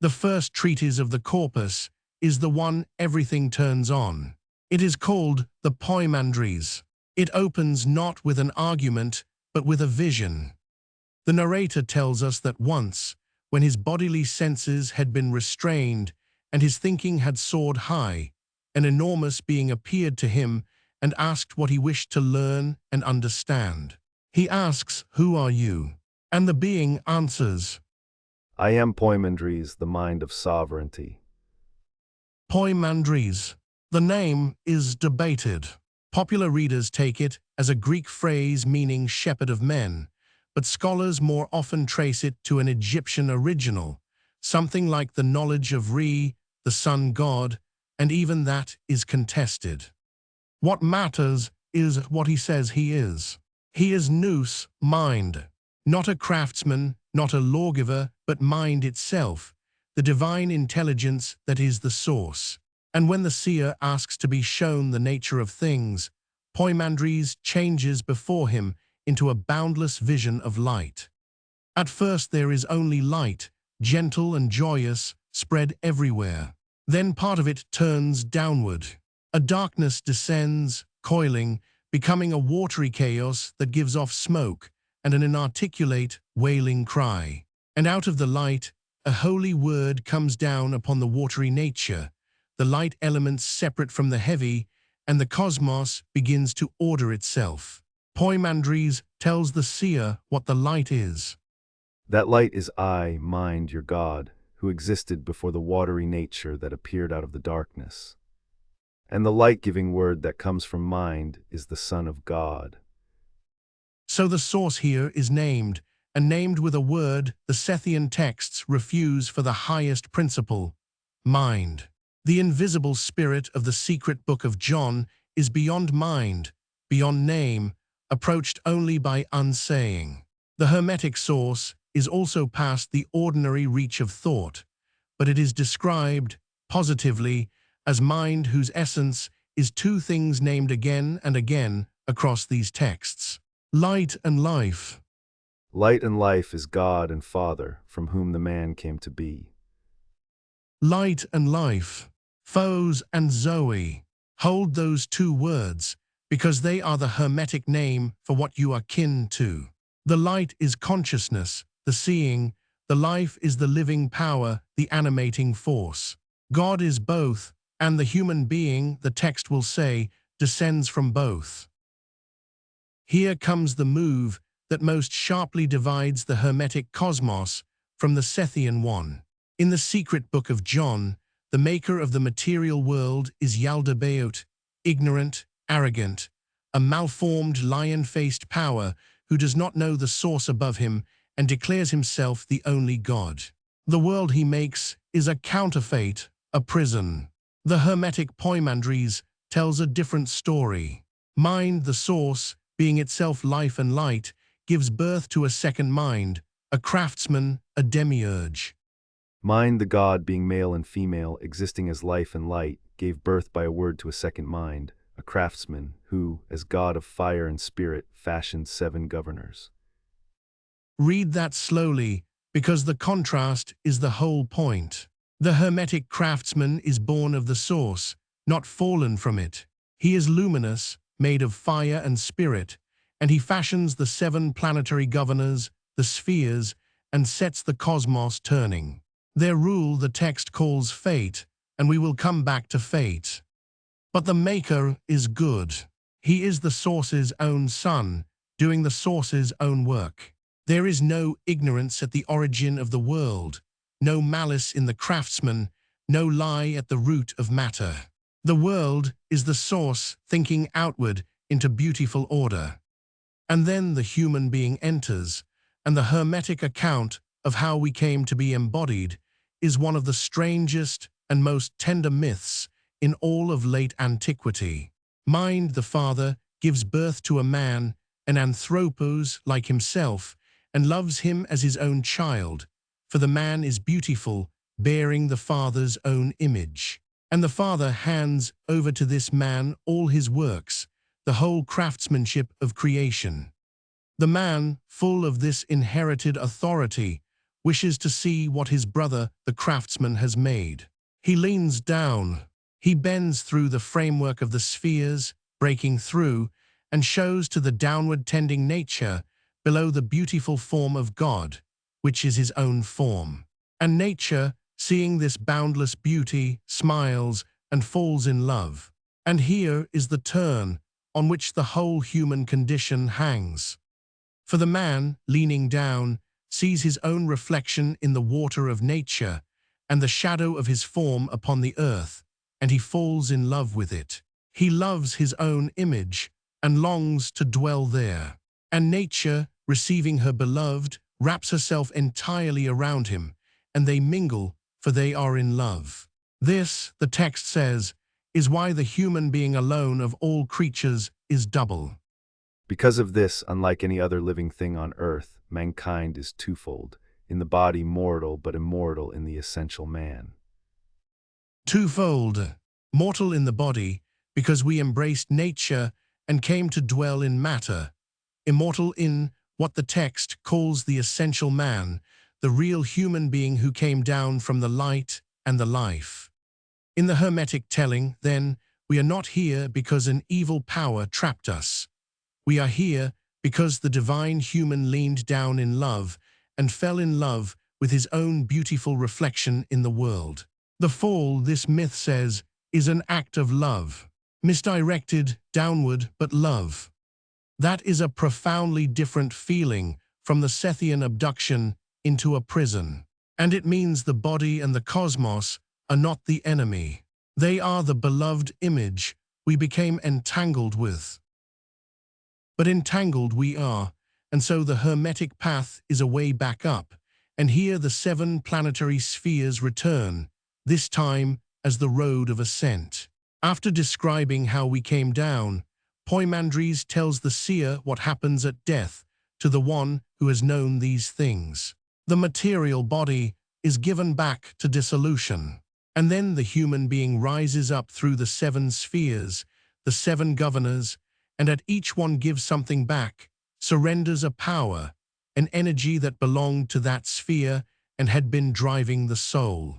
The first treatise of the corpus is the one everything turns on. It is called the Poimandres. It opens not with an argument, but with a vision. The narrator tells us that once, when his bodily senses had been restrained and his thinking had soared high, an enormous being appeared to him and asked what he wished to learn and understand. He asks, "Who are you?" And the being answers, I am Poimandres, the mind of sovereignty. Poimandres. The name is debated. Popular readers take it as a Greek phrase meaning shepherd of men, but scholars more often trace it to an Egyptian original, something like the knowledge of Re, the sun god, and even that is contested. What matters is what he says he is. He is Nous, mind. Not a craftsman, not a lawgiver, but mind itself, the divine intelligence that is the source. And when the seer asks to be shown the nature of things, Poimandres changes before him into a boundless vision of light. At first there is only light, gentle and joyous, spread everywhere. Then part of it turns downward. A darkness descends, coiling, becoming a watery chaos that gives off smoke and an inarticulate, wailing cry. And out of the light, a holy word comes down upon the watery nature, the light elements separate from the heavy, and the cosmos begins to order itself. Poimandres tells the seer what the light is. That light is I, mind, your God, who existed before the watery nature that appeared out of the darkness. And the light-giving word that comes from mind is the Son of God. So the source here is named, and named with a word the Sethian texts refuse for the highest principle, mind. The invisible spirit of the secret book of John is beyond mind, beyond name, approached only by unsaying. The Hermetic source is also past the ordinary reach of thought, but it is described, positively, as mind whose essence is two things named again and again across these texts: light and life. Light and life is God and Father, from whom the man came to be. Light and life, Phos and Zoe. Hold those two words, because they are the Hermetic name for what you are kin to. The light is consciousness, the seeing; the life is the living power, the animating force. God is both, and the human being, the text will say, descends from both. Here comes the move that most sharply divides the Hermetic cosmos from the Sethian one. In the secret book of John, the maker of the material world is Yaldabaoth, ignorant, arrogant, a malformed lion-faced power who does not know the source above him and declares himself the only God. The world he makes is a counterfeit, a prison. The Hermetic Poimandres tells a different story. Mind, the source, being itself life and light, gives birth to a second mind, a craftsman, a demiurge. Mind, the God, being male and female, existing as life and light, gave birth by a word to a second mind, a craftsman, who, as God of fire and spirit, fashioned 7 governors. Read that slowly, because the contrast is the whole point. The Hermetic craftsman is born of the source, not fallen from it. He is luminous, made of fire and spirit, and he fashions the 7 planetary governors, the spheres, and sets the cosmos turning. Their rule the text calls fate, and we will come back to fate. But the Maker is good. He is the source's own son, doing the source's own work. There is no ignorance at the origin of the world, no malice in the craftsman, no lie at the root of matter. The world is the source thinking outward into beautiful order. And then the human being enters, and the Hermetic account of how we came to be embodied is one of the strangest and most tender myths in all of late antiquity. Mind, the Father, gives birth to a man, an anthropos like himself, and loves him as his own child, for the man is beautiful, bearing the Father's own image. And the Father hands over to this man all his works, the whole craftsmanship of creation. The man, full of this inherited authority, wishes to see what his brother, the craftsman, has made. He leans down. He bends through the framework of the spheres, breaking through, and shows to the downward-tending nature below the beautiful form of God, which is his own form. And nature, seeing this boundless beauty, smiles and falls in love. And here is the turn on which the whole human condition hangs. For the man, leaning down, sees his own reflection in the water of nature and the shadow of his form upon the earth, and he falls in love with it. He loves his own image and longs to dwell there. And nature, receiving her beloved, wraps herself entirely around him, and they mingle, for they are in love. This, the text says, is why the human being alone of all creatures is double. Because of this, unlike any other living thing on earth, mankind is twofold, in the body mortal but immortal in the essential man. Twofold, mortal in the body, because we embraced nature and came to dwell in matter, immortal in what the text calls the essential man, the real human being who came down from the light and the life. In the Hermetic telling, then, we are not here because an evil power trapped us. We are here because the divine human leaned down in love and fell in love with his own beautiful reflection in the world. The fall, this myth says, is an act of love, misdirected, downward, but love. That is a profoundly different feeling from the Sethian abduction into a prison. And it means the body and the cosmos are not the enemy. They are the beloved image we became entangled with. But entangled we are, and so the Hermetic path is a way back up, and here the 7 planetary spheres return, this time as the road of ascent. After describing how we came down, Poimandres tells the seer what happens at death to the one who has known these things. The material body is given back to dissolution, and then the human being rises up through the 7 spheres, the 7 governors, and at each one gives something back, surrenders a power, an energy that belonged to that sphere and had been driving the soul.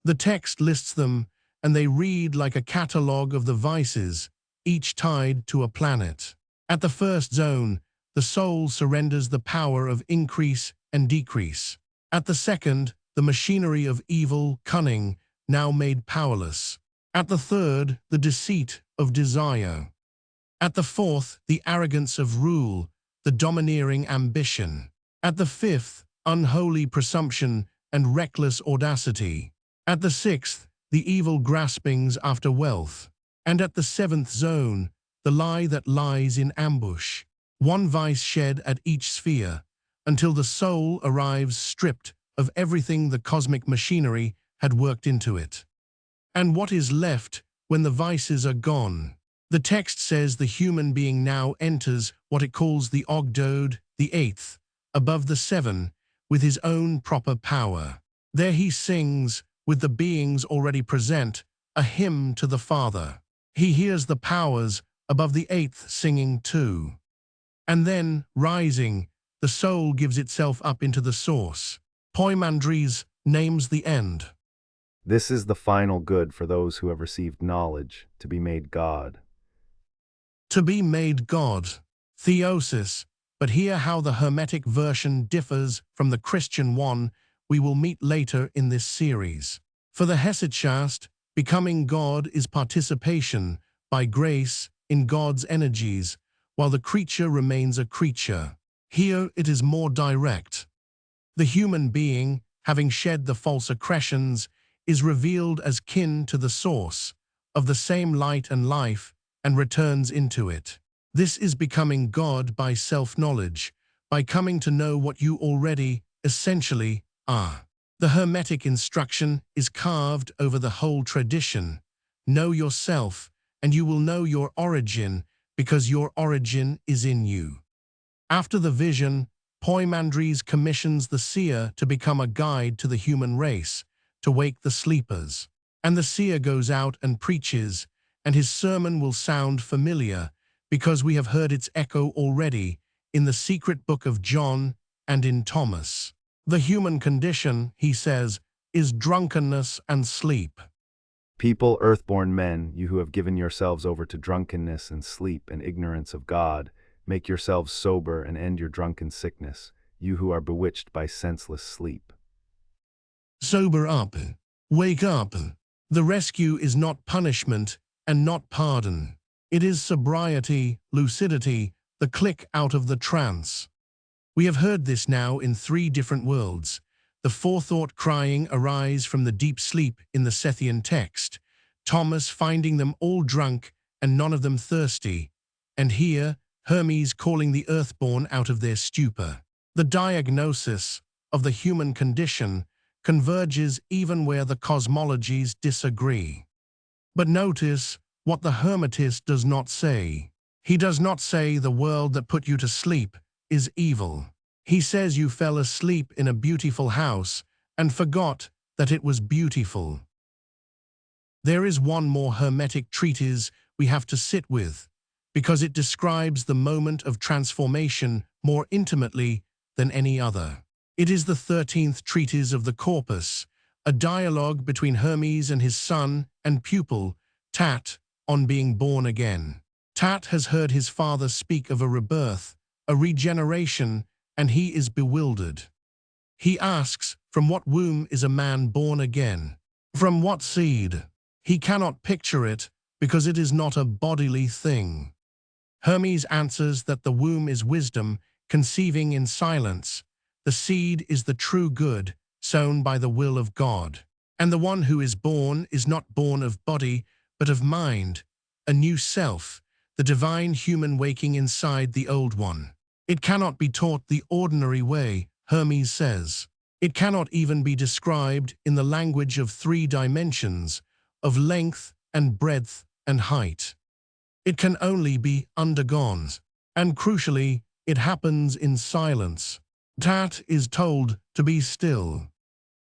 The text lists them, and they read like a catalogue of the vices, each tied to a planet. At the first zone, the soul surrenders the power of increase and decrease. At the second, the machinery of evil, cunning, now made powerless. At the third, the deceit of desire. At the fourth, the arrogance of rule, the domineering ambition. At the fifth, unholy presumption and reckless audacity. At the sixth, the evil graspings after wealth. And at the 7th zone, the lie that lies in ambush. One vice shed at each sphere, until the soul arrives stripped of everything the cosmic machinery had worked into it. And what is left when the vices are gone? The text says the human being now enters what it calls the Ogdode, the 8th, above the 7, with his own proper power. There he sings, with the beings already present, a hymn to the Father. He hears the powers above the 8th singing too. And then, rising, the soul gives itself up into the source. Poimandres names the end. This is the final good for those who have received knowledge, to be made God. To be made God. Theosis, but hear how the Hermetic version differs from the Christian one we will meet later in this series. For the Hesychast, becoming God is participation, by grace, in God's energies, while the creature remains a creature. Here it is more direct. The human being, having shed the false accretions, is revealed as kin to the source, of the same light and life, and returns into it. This is becoming God by self-knowledge, by coming to know what you already, essentially, are. The Hermetic instruction is carved over the whole tradition. Know yourself, and you will know your origin, because your origin is in you. After the vision, Poimandres commissions the seer to become a guide to the human race, to wake the sleepers. And the seer goes out and preaches, and his sermon will sound familiar, because we have heard its echo already in the secret book of John and in Thomas. The human condition, he says, is drunkenness and sleep. People, earthborn men, you who have given yourselves over to drunkenness and sleep and ignorance of God, make yourselves sober and end your drunken sickness, you who are bewitched by senseless sleep. Sober up. Wake up. The rescue is not punishment and not pardon. It is sobriety, lucidity, the click out of the trance. We have heard this now in 3 different worlds. The Forethought crying arise from the deep sleep in the Sethian text, Thomas finding them all drunk and none of them thirsty, and here Hermes calling the earthborn out of their stupor. The diagnosis of the human condition converges even where the cosmologies disagree. But notice what the Hermetist does not say. He does not say the world that put you to sleep is evil. He says you fell asleep in a beautiful house and forgot that it was beautiful. There is one more Hermetic treatise we have to sit with, because it describes the moment of transformation more intimately than any other. It is the 13th treatise of the Corpus, a dialogue between Hermes and his son and pupil, Tat, on being born again. Tat has heard his father speak of a rebirth, a regeneration, and he is bewildered. He asks, from what womb is a man born again? From what seed? He cannot picture it, because it is not a bodily thing. Hermes answers that the womb is wisdom, conceiving in silence. The seed is the true good, sown by the will of God. And the one who is not born of body, but of mind, a new self, the divine human waking inside the old one. It cannot be taught the ordinary way, Hermes says. It cannot even be described in the language of 3 dimensions, of length and breadth and height. It can only be undergone. And crucially, it happens in silence. Tat is told to be still.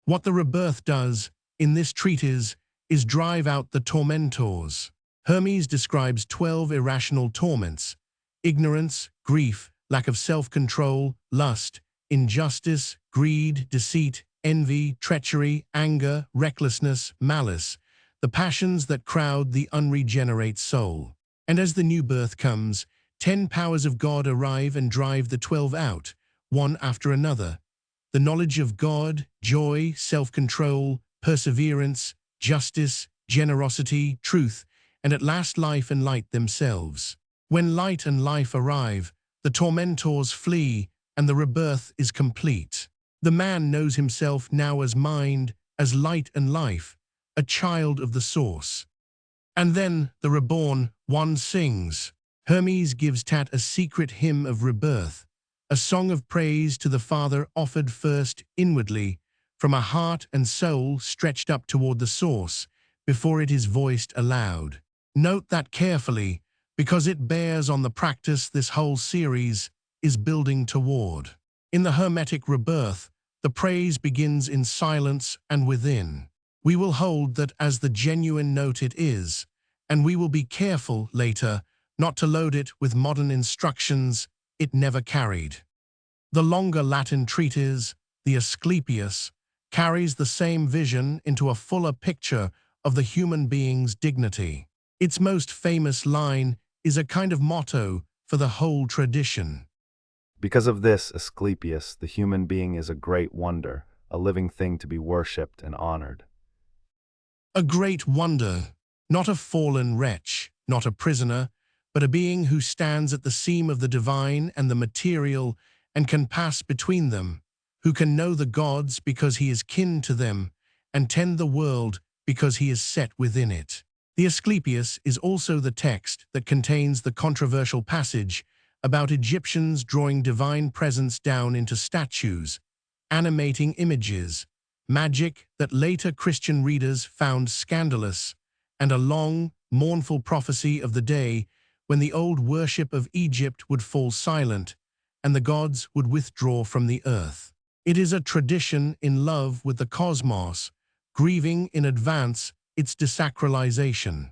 What the rebirth does in this treatise is drive out the tormentors. Hermes describes 12 irrational torments: ignorance, grief, lack of self-control, lust, injustice, greed, deceit, envy, treachery, anger, recklessness, malice, the passions that crowd the unregenerate soul. And as the new birth comes, 10 powers of God arrive and drive the 12 out, one after another. The knowledge of God, joy, self-control, perseverance, justice, generosity, truth, and at last life and light themselves. When light and life arrive, the tormentors flee, and the rebirth is complete. The man knows himself now as mind, as light and life, a child of the source. And then the reborn one sings. Hermes gives Tat a secret hymn of rebirth, a song of praise to the Father offered first inwardly, from a heart and soul stretched up toward the source, before it is voiced aloud. Note that carefully, because it bears on the practice this whole series is building toward. In the Hermetic rebirth, the praise begins in silence and within. We will hold that as the genuine note it is, and we will be careful later not to load it with modern instructions it never carried. The longer Latin treatise, the Asclepius, carries the same vision into a fuller picture of the human being's dignity. Its most famous line is a kind of motto for the whole tradition. Because of this, Asclepius, the human being is a great wonder, a living thing to be worshipped and honored. A great wonder, not a fallen wretch, not a prisoner, but a being who stands at the seam of the divine and the material and can pass between them, who can know the gods because he is kin to them, and tend the world because he is set within it. The Asclepius is also the text that contains the controversial passage about Egyptians drawing divine presence down into statues, animating images, magic that later Christian readers found scandalous, and a long, mournful prophecy of the day when the old worship of Egypt would fall silent and the gods would withdraw from the earth. It is a tradition in love with the cosmos, grieving in advance its desacralization.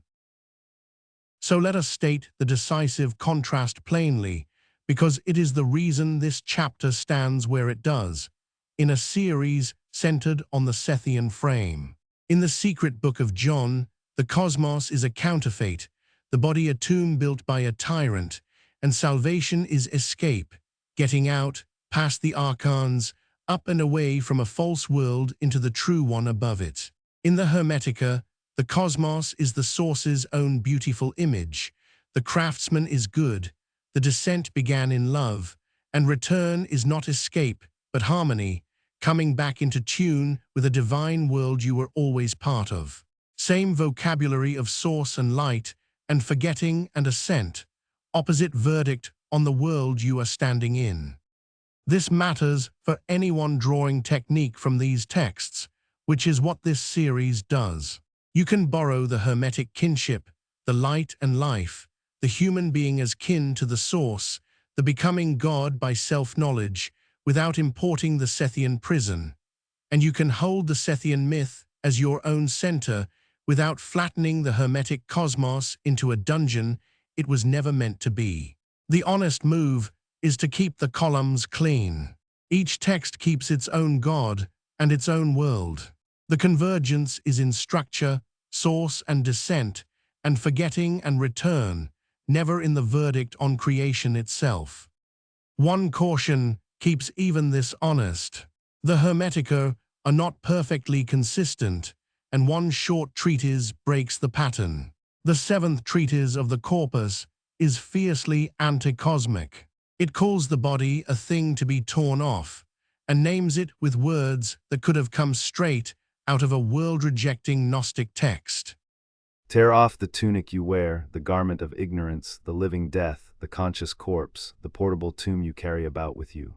So let us state the decisive contrast plainly, because it is the reason this chapter stands where it does, in a series centered on the Sethian frame. In the secret book of John, the cosmos is a counterfeit, the body a tomb built by a tyrant, and salvation is escape, getting out, past the archons, up and away from a false world into the true one above it. In the Hermetica, the cosmos is the source's own beautiful image, the craftsman is good, the descent began in love, and return is not escape, but harmony, coming back into tune with a divine world you were always part of. Same vocabulary of source and light, and forgetting and ascent, opposite verdict on the world you are standing in. This matters for anyone drawing technique from these texts, which is what this series does. You can borrow the Hermetic kinship, the light and life, the human being as kin to the source, the becoming God by self-knowledge, without importing the Sethian prison. And you can hold the Sethian myth as your own center without flattening the Hermetic cosmos into a dungeon it was never meant to be. The honest move is to keep the columns clean. Each text keeps its own God and its own world. The convergence is in structure, source and descent, and forgetting and return, never in the verdict on creation itself. One caution keeps even this honest. The Hermetica are not perfectly consistent, and one short treatise breaks the pattern. The 7th treatise of the corpus is fiercely anti-cosmic. It calls the body a thing to be torn off, and names it with words that could have come straight out of a world-rejecting Gnostic text. Tear off the tunic you wear, the garment of ignorance, the living death, the conscious corpse, the portable tomb you carry about with you.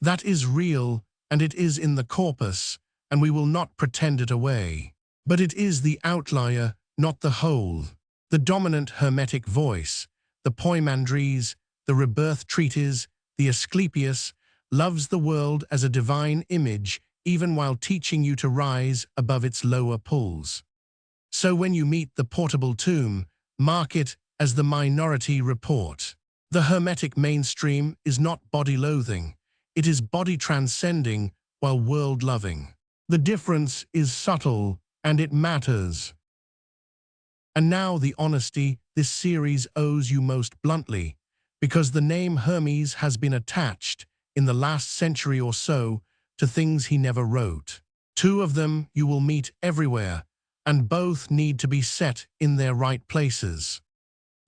That is real, and it is in the corpus, and we will not pretend it away. But it is the outlier, not the whole. The dominant Hermetic voice, the Poimandres, the rebirth treatise, the Asclepius, loves the world as a divine image, even while teaching you to rise above its lower pulls. So when you meet the portable tomb, mark it as the minority report. The Hermetic mainstream is not body-loathing. It is body-transcending while world-loving. The difference is subtle, and it matters. And now the honesty this series owes you most bluntly, because the name Hermes has been attached, in the last century or so, to things he never wrote. Two of them you will meet everywhere, and both need to be set in their right places.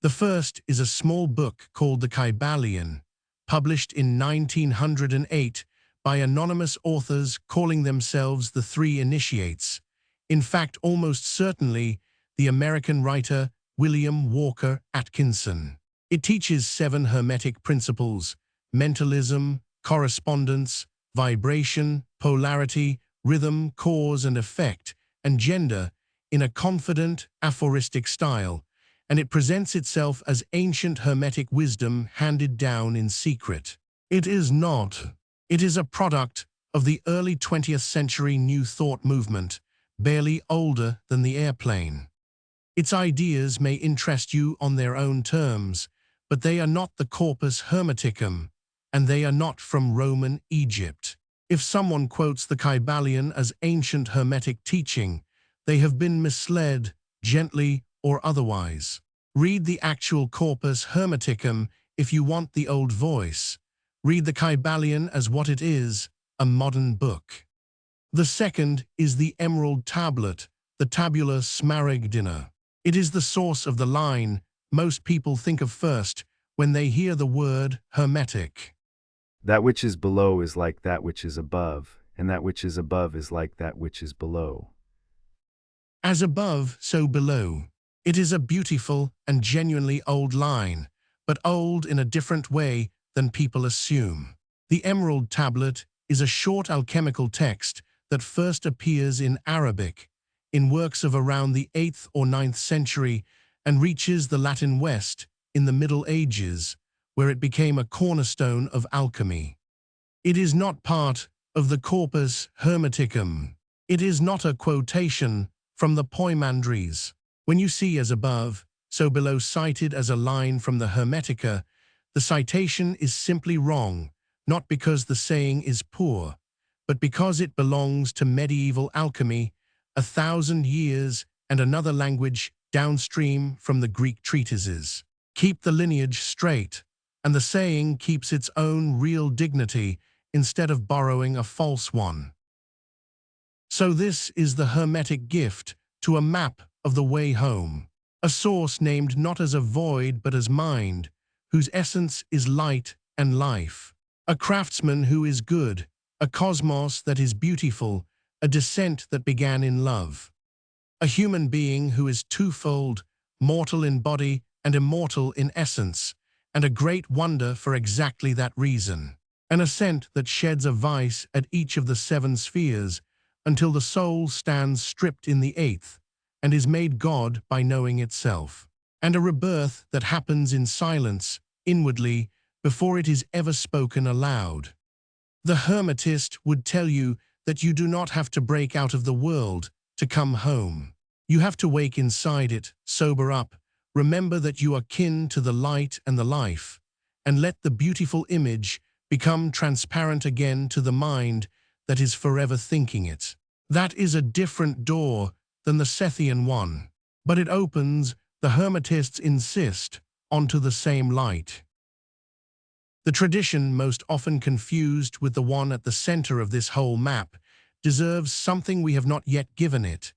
The first is a small book called the Kybalion, published in 1908 by anonymous authors calling themselves the Three Initiates. In fact, almost certainly, the American writer William Walker Atkinson. It teaches 7 Hermetic principles: mentalism, correspondence, vibration, polarity, rhythm, cause and effect, and gender, in a confident, aphoristic style, and it presents itself as ancient Hermetic wisdom handed down in secret. It is not. It is a product of the early 20th century New Thought movement, barely older than the airplane. Its ideas may interest you on their own terms, but they are not the corpus hermeticum, and they are not from Roman Egypt. If someone quotes the Kybalion as ancient Hermetic teaching, they have been misled, gently or otherwise. Read the actual corpus hermeticum if you want the old voice. Read the Kybalion as what it is, a modern book. The second is the Emerald Tablet, the Tabula Smaragdina. It is the source of the line most people think of first when they hear the word Hermetic. That which is below is like that which is above, and that which is above is like that which is below. As above, so below. It is a beautiful and genuinely old line, but old in a different way than people assume. The Emerald Tablet is a short alchemical text that first appears in Arabic, in works of around the 8th or 9th century, and reaches the Latin West in the Middle Ages, where it became a cornerstone of alchemy. It is not part of the Corpus Hermeticum. It is not a quotation from the Poimandres. When you see as above, so below cited as a line from the Hermetica, the citation is simply wrong, not because the saying is poor, but because it belongs to medieval alchemy, 1,000 years and another language downstream from the Greek treatises. Keep the lineage straight, and the saying keeps its own real dignity instead of borrowing a false one. So this is the Hermetic gift to a map of the way home, a source named not as a void but as mind, whose essence is light and life, a craftsman who is good, a cosmos that is beautiful, a descent that began in love, a human being who is twofold, mortal in body and immortal in essence, and a great wonder for exactly that reason, an ascent that sheds a vice at each of the 7 spheres until the soul stands stripped in the 8th and is made God by knowing itself, and a rebirth that happens in silence, inwardly, before it is ever spoken aloud. The Hermetist would tell you that you do not have to break out of the world to come home. You have to wake inside it, sober up, remember that you are kin to the light and the life, and let the beautiful image become transparent again to the mind that is forever thinking it. That is a different door than the Sethian one, but it opens, the Hermetists insist, onto the same light. The tradition most often confused with the one at the center of this whole map deserves something we have not yet given it,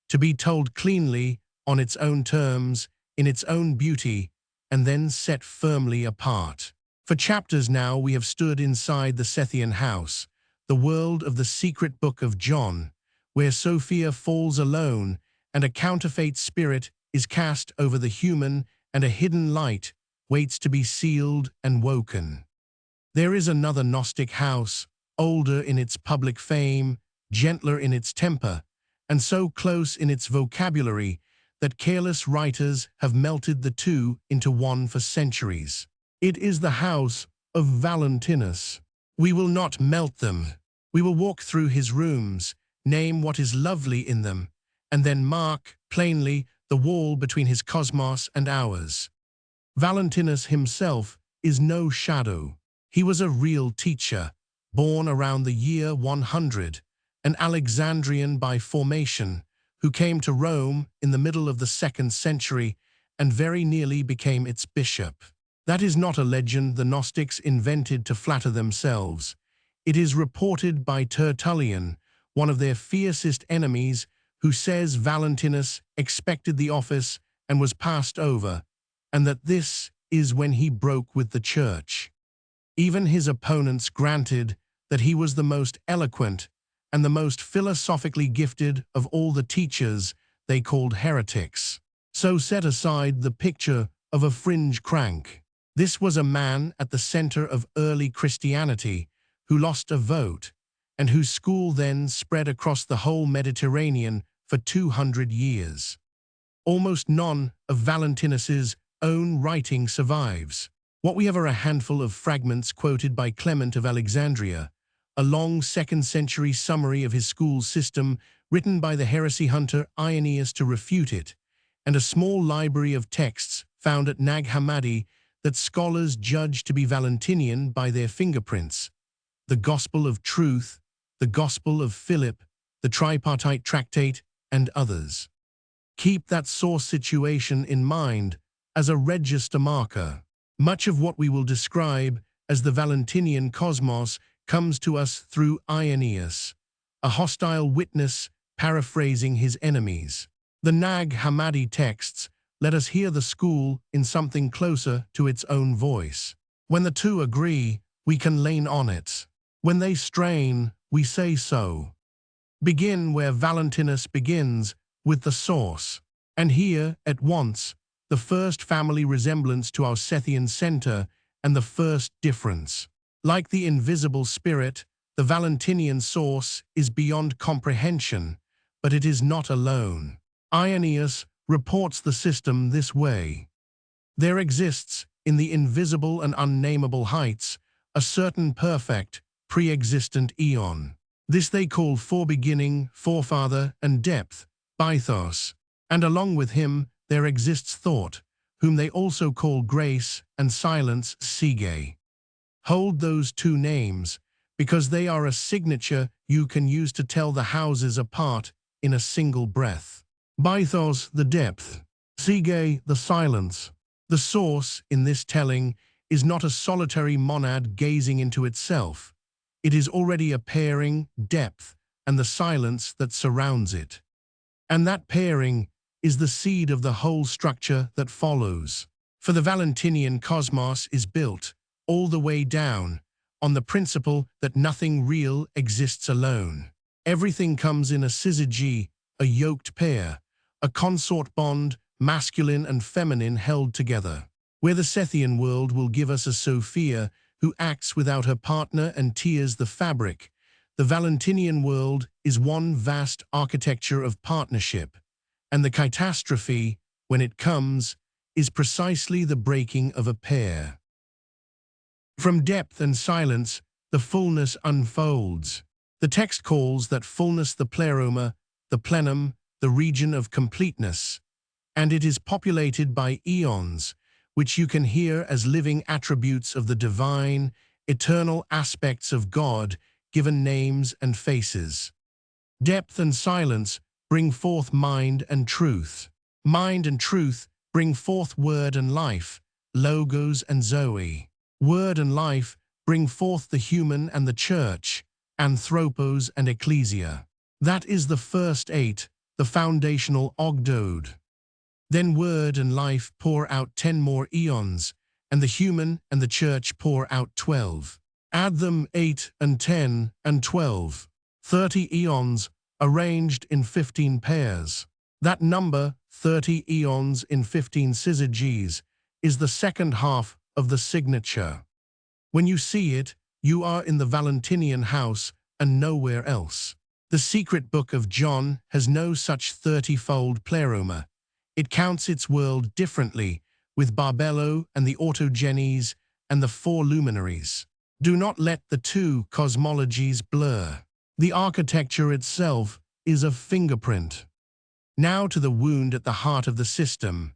to be told cleanly, on its own terms, in its own beauty, and then set firmly apart. For chapters now we have stood inside the Sethian house, the world of the secret book of John, where Sophia falls alone and a counterfeit spirit is cast over the human and a hidden light waits to be sealed and woken. There is another Gnostic house, older in its public fame, gentler in its temper, and so close in its vocabulary that careless writers have melted the two into one for centuries. It is the house of Valentinus. We will not melt them. We will walk through his rooms, name what is lovely in them, and then mark, plainly, the wall between his cosmos and ours. Valentinus himself is no shadow. He was a real teacher, born around the year 100, an Alexandrian by formation, who came to Rome in the middle of the 2nd century and very nearly became its bishop. That is not a legend the Gnostics invented to flatter themselves. It is reported by Tertullian, one of their fiercest enemies, who says Valentinus expected the office and was passed over, and that this is when he broke with the church. Even his opponents granted that he was the most eloquent and the most philosophically gifted of all the teachers they called heretics. So set aside the picture of a fringe crank. This was a man at the center of early Christianity who lost a vote and whose school then spread across the whole Mediterranean for 200 years. Almost none of Valentinus's own writing survives. What we have are a handful of fragments quoted by Clement of Alexandria, a long 2nd century summary of his school's system written by the heresy hunter Irenaeus to refute it, and a small library of texts found at Nag Hammadi that scholars judge to be Valentinian by their fingerprints: the Gospel of Truth, the Gospel of Philip, the Tripartite Tractate, and others. Keep that source situation in mind as a register marker. Much of what we will describe as the Valentinian cosmos comes to us through Irenaeus, a hostile witness paraphrasing his enemies. The Nag Hammadi texts let us hear the school in something closer to its own voice. When the two agree, we can lean on it. When they strain, we say so. Begin where Valentinus begins, with the source. And here, at once, the first family resemblance to our Sethian center and the first difference. Like the invisible spirit, the Valentinian source is beyond comprehension, but it is not alone. Irenaeus reports the system this way: there exists, in the invisible and unnamable heights, a certain perfect, pre-existent eon. This they call forebeginning, forefather, and depth, Bythos, and along with him there exists thought, whom they also call grace and silence, Sige. Hold those two names, because they are a signature you can use to tell the houses apart in a single breath. Bythos, the depth; Sige, the silence. The source, in this telling, is not a solitary monad gazing into itself. It is already a pairing, depth, and the silence that surrounds it. And that pairing is the seed of the whole structure that follows. For the Valentinian cosmos is built, all the way down, on the principle that nothing real exists alone. Everything comes in a syzygy, a yoked pair, a consort bond, masculine and feminine held together. Where the Sethian world will give us a Sophia who acts without her partner and tears the fabric, the Valentinian world is one vast architecture of partnership, and the catastrophe, when it comes, is precisely the breaking of a pair. From depth and silence, the fullness unfolds. The text calls that fullness the pleroma, the plenum, the region of completeness, and it is populated by eons, which you can hear as living attributes of the divine, eternal aspects of God, given names and faces. Depth and silence bring forth mind and truth. Mind and truth bring forth word and life, logos and zoe. Word and life bring forth the human and the church, anthropos and ecclesia. That is the first 8, the foundational ogdode. Then word and life pour out 10 more eons, and the human and the church pour out 12. Add them 8 and 10 and 12. 30 eons arranged in 15 pairs. That number, 30 eons in 15 syzygies, is the second half of the signature. When you see it, you are in the Valentinian house and nowhere else. The secret book of John has no such 30-fold pleroma. It counts its world differently, with Barbelo and the Autogenes and the 4 luminaries. Do not let the two cosmologies blur. The architecture itself is a fingerprint. Now to the wound at the heart of the system.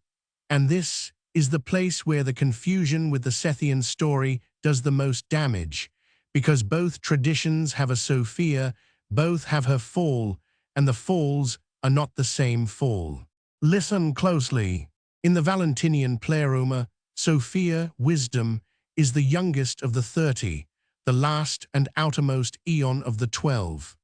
And this is the place where the confusion with the Sethian story does the most damage, because both traditions have a Sophia, both have her fall, and the falls are not the same fall. Listen closely. In the Valentinian pleroma, Sophia, wisdom, is the youngest of the 30, the last and outermost eon of the 12.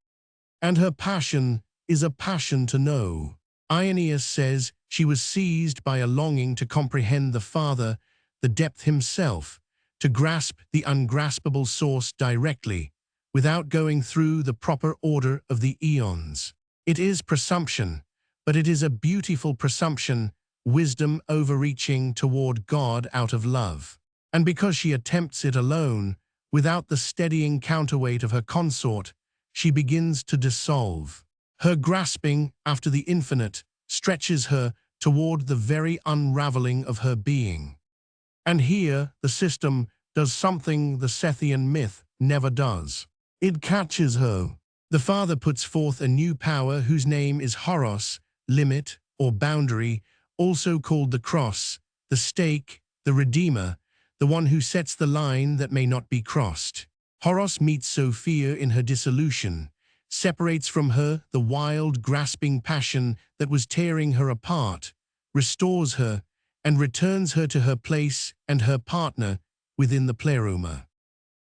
And her passion is a passion to know. Irenaeus says she was seized by a longing to comprehend the Father, the depth himself, to grasp the ungraspable source directly, without going through the proper order of the eons. It is presumption, but it is a beautiful presumption, wisdom overreaching toward God out of love. And because she attempts it alone, without the steadying counterweight of her consort, she begins to dissolve. Her grasping after the infinite stretches her toward the very unraveling of her being. And here the system does something the Sethian myth never does. It catches her. The Father puts forth a new power whose name is Horos, limit or boundary, also called the cross, the stake, the Redeemer, the one who sets the line that may not be crossed. Horos meets Sophia in her dissolution, separates from her the wild, grasping passion that was tearing her apart, restores her, and returns her to her place and her partner within the pleroma.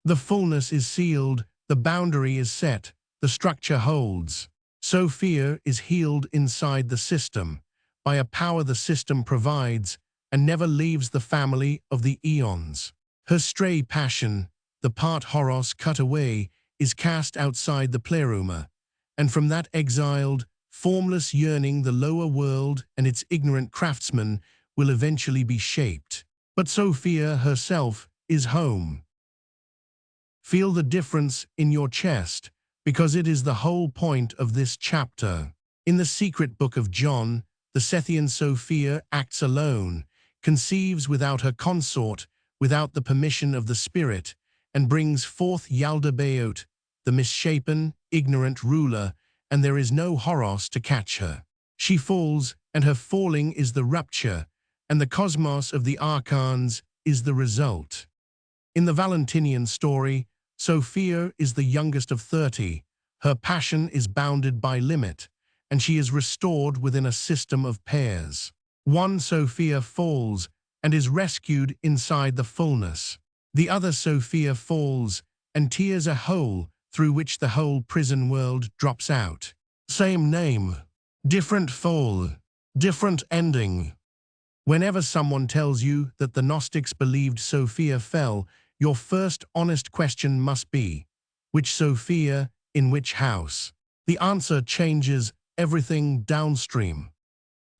The fullness is sealed, the boundary is set, the structure holds. Sophia is healed inside the system, by a power the system provides, and never leaves the family of the eons. Her stray passion, the part Horos cut away, is cast outside the pleroma, and from that exiled, formless yearning the lower world and its ignorant craftsman will eventually be shaped. But Sophia herself is home. Feel the difference in your chest, because it is the whole point of this chapter. In the secret book of John, the Sethian Sophia acts alone, conceives without her consort, without the permission of the Spirit, and brings forth Yaldabaoth, the misshapen, ignorant ruler, and there is no Horos to catch her. She falls, and her falling is the rupture, and the cosmos of the archons is the result. In the Valentinian story, Sophia is the youngest of 30, her passion is bounded by limit, and she is restored within a system of pairs. One Sophia falls and is rescued inside the fullness. The other Sophia falls and tears a hole through which the whole prison world drops out. Same name, different fall, different ending. Whenever someone tells you that the Gnostics believed Sophia fell, your first honest question must be, which Sophia, in which house? The answer changes everything downstream.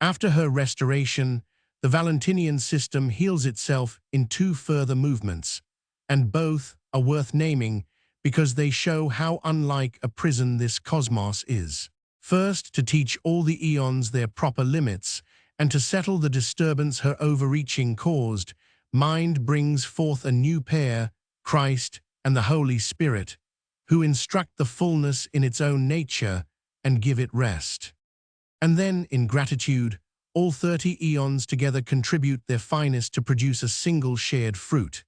After her restoration, the Valentinian system heals itself in 2 further movements, and both are worth naming because they show how unlike a prison this cosmos is. First, to teach all the eons their proper limits, and to settle the disturbance her overreaching caused, mind brings forth a new pair, Christ and the Holy Spirit, who instruct the fullness in its own nature and give it rest. And then, in gratitude, all 30 eons together contribute their finest to produce a single shared fruit.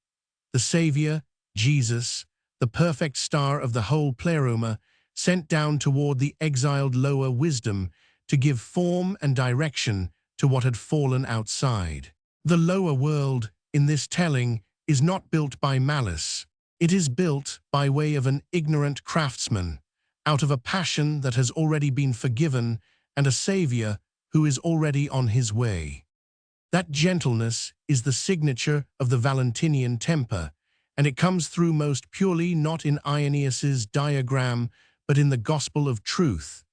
The Savior, Jesus, the perfect star of the whole pleroma, sent down toward the exiled lower wisdom to give form and direction to what had fallen outside. The lower world, in this telling, is not built by malice. It is built by way of an ignorant craftsman, out of a passion that has already been forgiven and a Savior who is already on his way. That gentleness is the signature of the Valentinian temper, and it comes through most purely not in Irenaeus's diagram, but in the gospel of truth.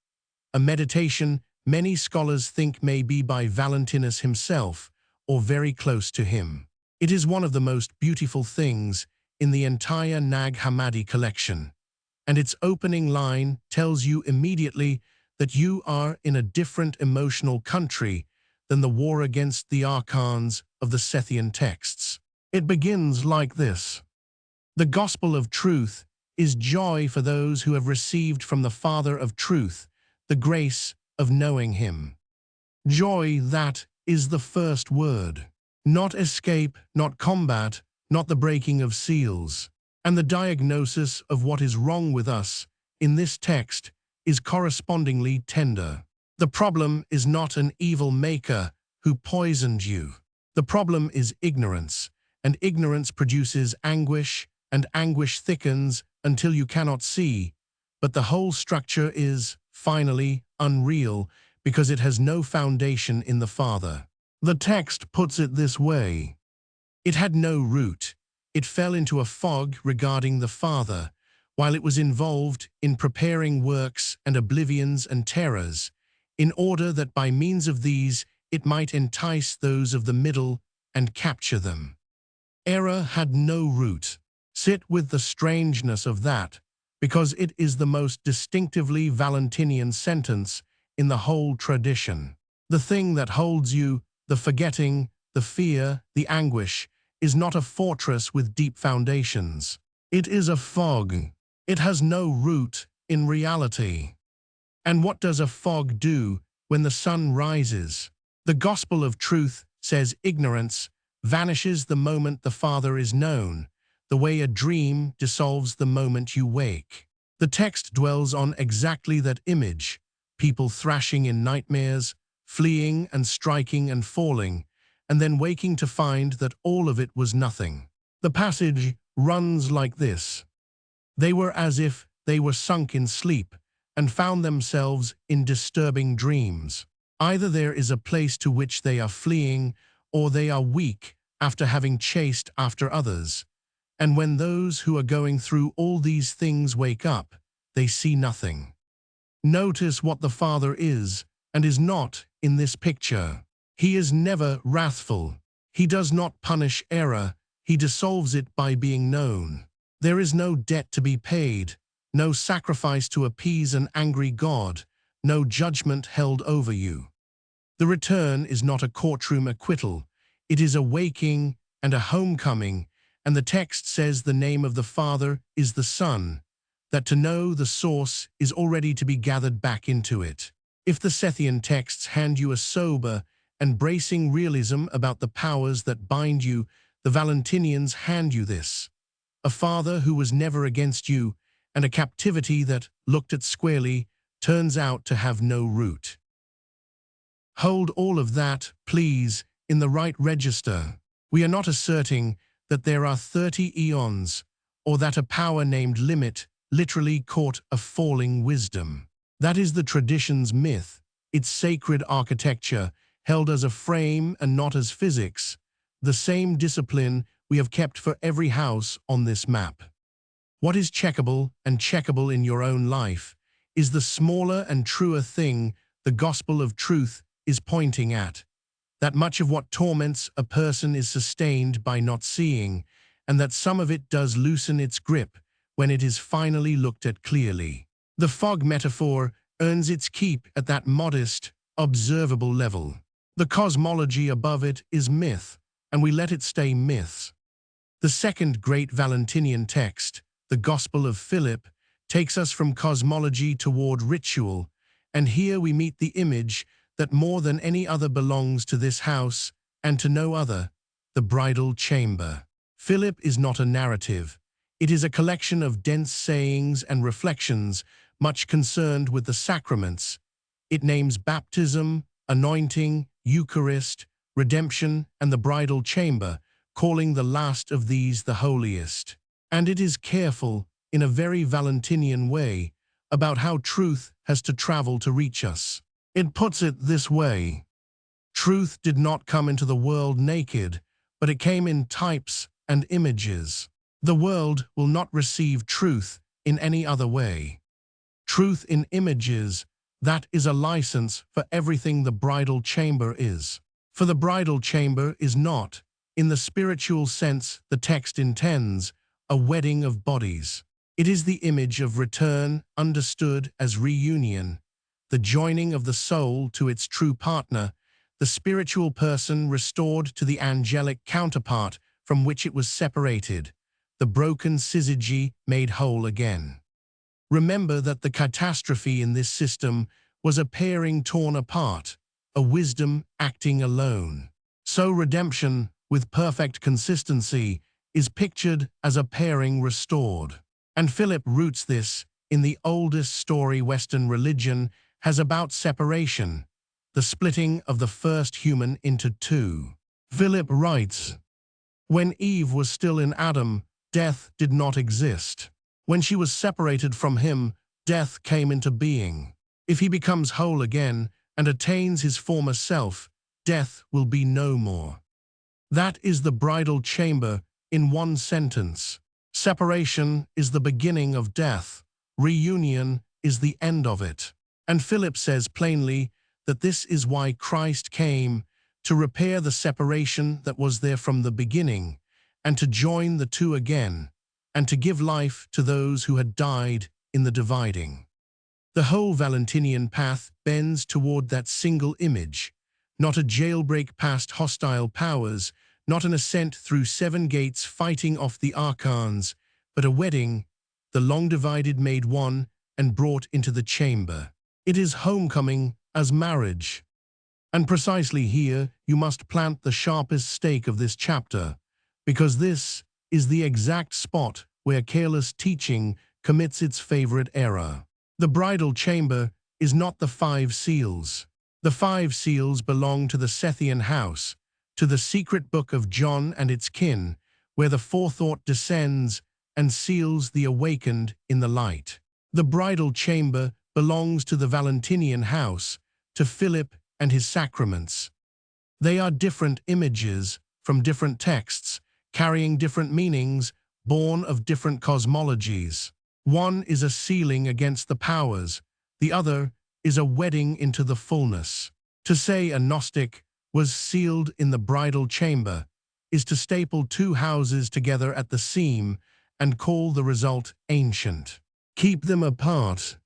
a meditation many scholars think may be by Valentinus himself or very close to him. It is one of the most beautiful things in the entire Nag Hammadi collection, and its opening line tells you immediately that you are in a different emotional country than the war against the archons of the Sethian texts. It begins like this: "The gospel of truth is joy for those who have received from the Father of truth the grace of knowing him." Joy, that is the first word. Not escape, not combat, not the breaking of seals. And the diagnosis of what is wrong with us in this text is correspondingly tender. The problem is not an evil maker who poisoned you. The problem is ignorance, and ignorance produces anguish, and anguish thickens until you cannot see, but the whole structure is, finally, unreal because it has no foundation in the Father. The text puts it this way: it had no root. It fell into a fog regarding the Father, while it was involved in preparing works and oblivions and terrors, in order that by means of these it might entice those of the middle and capture them. Error had no root. Sit with the strangeness of that, because it is the most distinctively Valentinian sentence in the whole tradition. The thing that holds you, the forgetting, the fear, the anguish, is not a fortress with deep foundations. It is a fog. It has no root in reality. And what does a fog do when the sun rises? The gospel of truth says ignorance vanishes the moment the Father is known, the way a dream dissolves the moment you wake. The text dwells on exactly that image: people thrashing in nightmares, fleeing and striking and falling, and then waking to find that all of it was nothing. The passage runs like this: "They were as if they were sunk in sleep, and found themselves in disturbing dreams." Either there is a place to which they are fleeing, or they are weak after having chased after others. And when those who are going through all these things wake up, they see nothing. Notice what the Father is and is not in this picture. He is never wrathful. He does not punish error. He dissolves it by being known. There is no debt to be paid, no sacrifice to appease an angry God, no judgment held over you. The return is not a courtroom acquittal. It is a waking and a homecoming, and the text says the name of the Father is the Son, that to know the source is already to be gathered back into it. If the Sethian texts hand you a sober and bracing realism about the powers that bind you, the Valentinians hand you this: a Father who was never against you, and a captivity that, looked at squarely, turns out to have no root. Hold all of that, please, in the right register. We are not asserting that there are 30 eons, or that a power named Limit literally caught a falling wisdom. That is the tradition's myth, its sacred architecture, held as a frame and not as physics, the same discipline we have kept for every house on this map. What is checkable and checkable in your own life is the smaller and truer thing the gospel of truth is pointing at, that much of what torments a person is sustained by not seeing, and that some of it does loosen its grip when it is finally looked at clearly. The fog metaphor earns its keep at that modest, observable level. The cosmology above it is myth, and we let it stay myths. The second great Valentinian text, the Gospel of Philip, takes us from cosmology toward ritual, and here we meet the image that more than any other belongs to this house, and to no other, the bridal chamber. Philip is not a narrative. It is a collection of dense sayings and reflections, much concerned with the sacraments. It names baptism, anointing, Eucharist, redemption, and the bridal chamber, calling the last of these the holiest. And it is careful, in a very Valentinian way, about how truth has to travel to reach us. It puts it this way: truth did not come into the world naked, but it came in types and images. The world will not receive truth in any other way. Truth in images, That is a license for everything the bridal chamber is. For the bridal chamber is not, in the spiritual sense the text intends, a wedding of bodies. It is the image of return understood as reunion, the joining of the soul to its true partner, the spiritual person restored to the angelic counterpart from which it was separated, the broken syzygy made whole again. Remember that the catastrophe in this system was a pairing torn apart, a wisdom acting alone. So redemption, with perfect consistency, is pictured as a pairing restored. And Philip roots this in the oldest story Western religion has about separation, the splitting of the first human into two. Philip writes, "When Eve was still in Adam, death did not exist. When she was separated from him, death came into being. If he becomes whole again and attains his former self, death will be no more." That is the bridal chamber in one sentence. Separation is the beginning of death. Reunion is the end of it. And Philip says plainly that this is why Christ came, to repair the separation that was there from the beginning, and to join the two again, and to give life to those who had died in the dividing. The whole Valentinian path bends toward that single image, not a jailbreak past hostile powers, not an ascent through 7 gates fighting off the archons, but a wedding, the long divided made one and brought into the chamber. It is homecoming as marriage. And precisely here you must plant the sharpest stake of this chapter, because this is the exact spot where careless teaching commits its favorite error. The bridal chamber is not the 5 seals. The 5 seals belong to the Sethian house, to the secret book of John and its kin, where the Forethought descends and seals the awakened in the light. The bridal chamber belongs to the Valentinian house, to Philip and his sacraments. They are different images from different texts, carrying different meanings, born of different cosmologies. One is a sealing against the powers, the other is a wedding into the fullness. To say a Gnostic was sealed in the bridal chamber is to staple 2 houses together at the seam and call the result ancient. Keep them apart.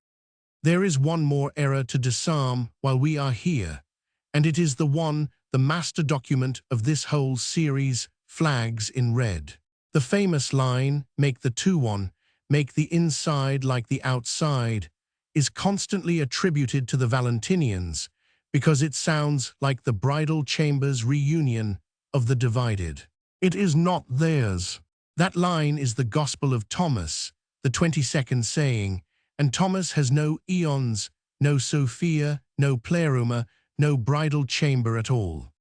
There is one more error to disarm while we are here, and it is the master document of this whole series flags in red. The famous line, "Make the 2 one, make the inside like the outside," is constantly attributed to the Valentinians because it sounds like the bridal chamber's reunion of the divided. It is not theirs. That line is the Gospel of Thomas, the 22nd saying, and Thomas has no eons, no Sophia, no pleroma, no bridal chamber at all.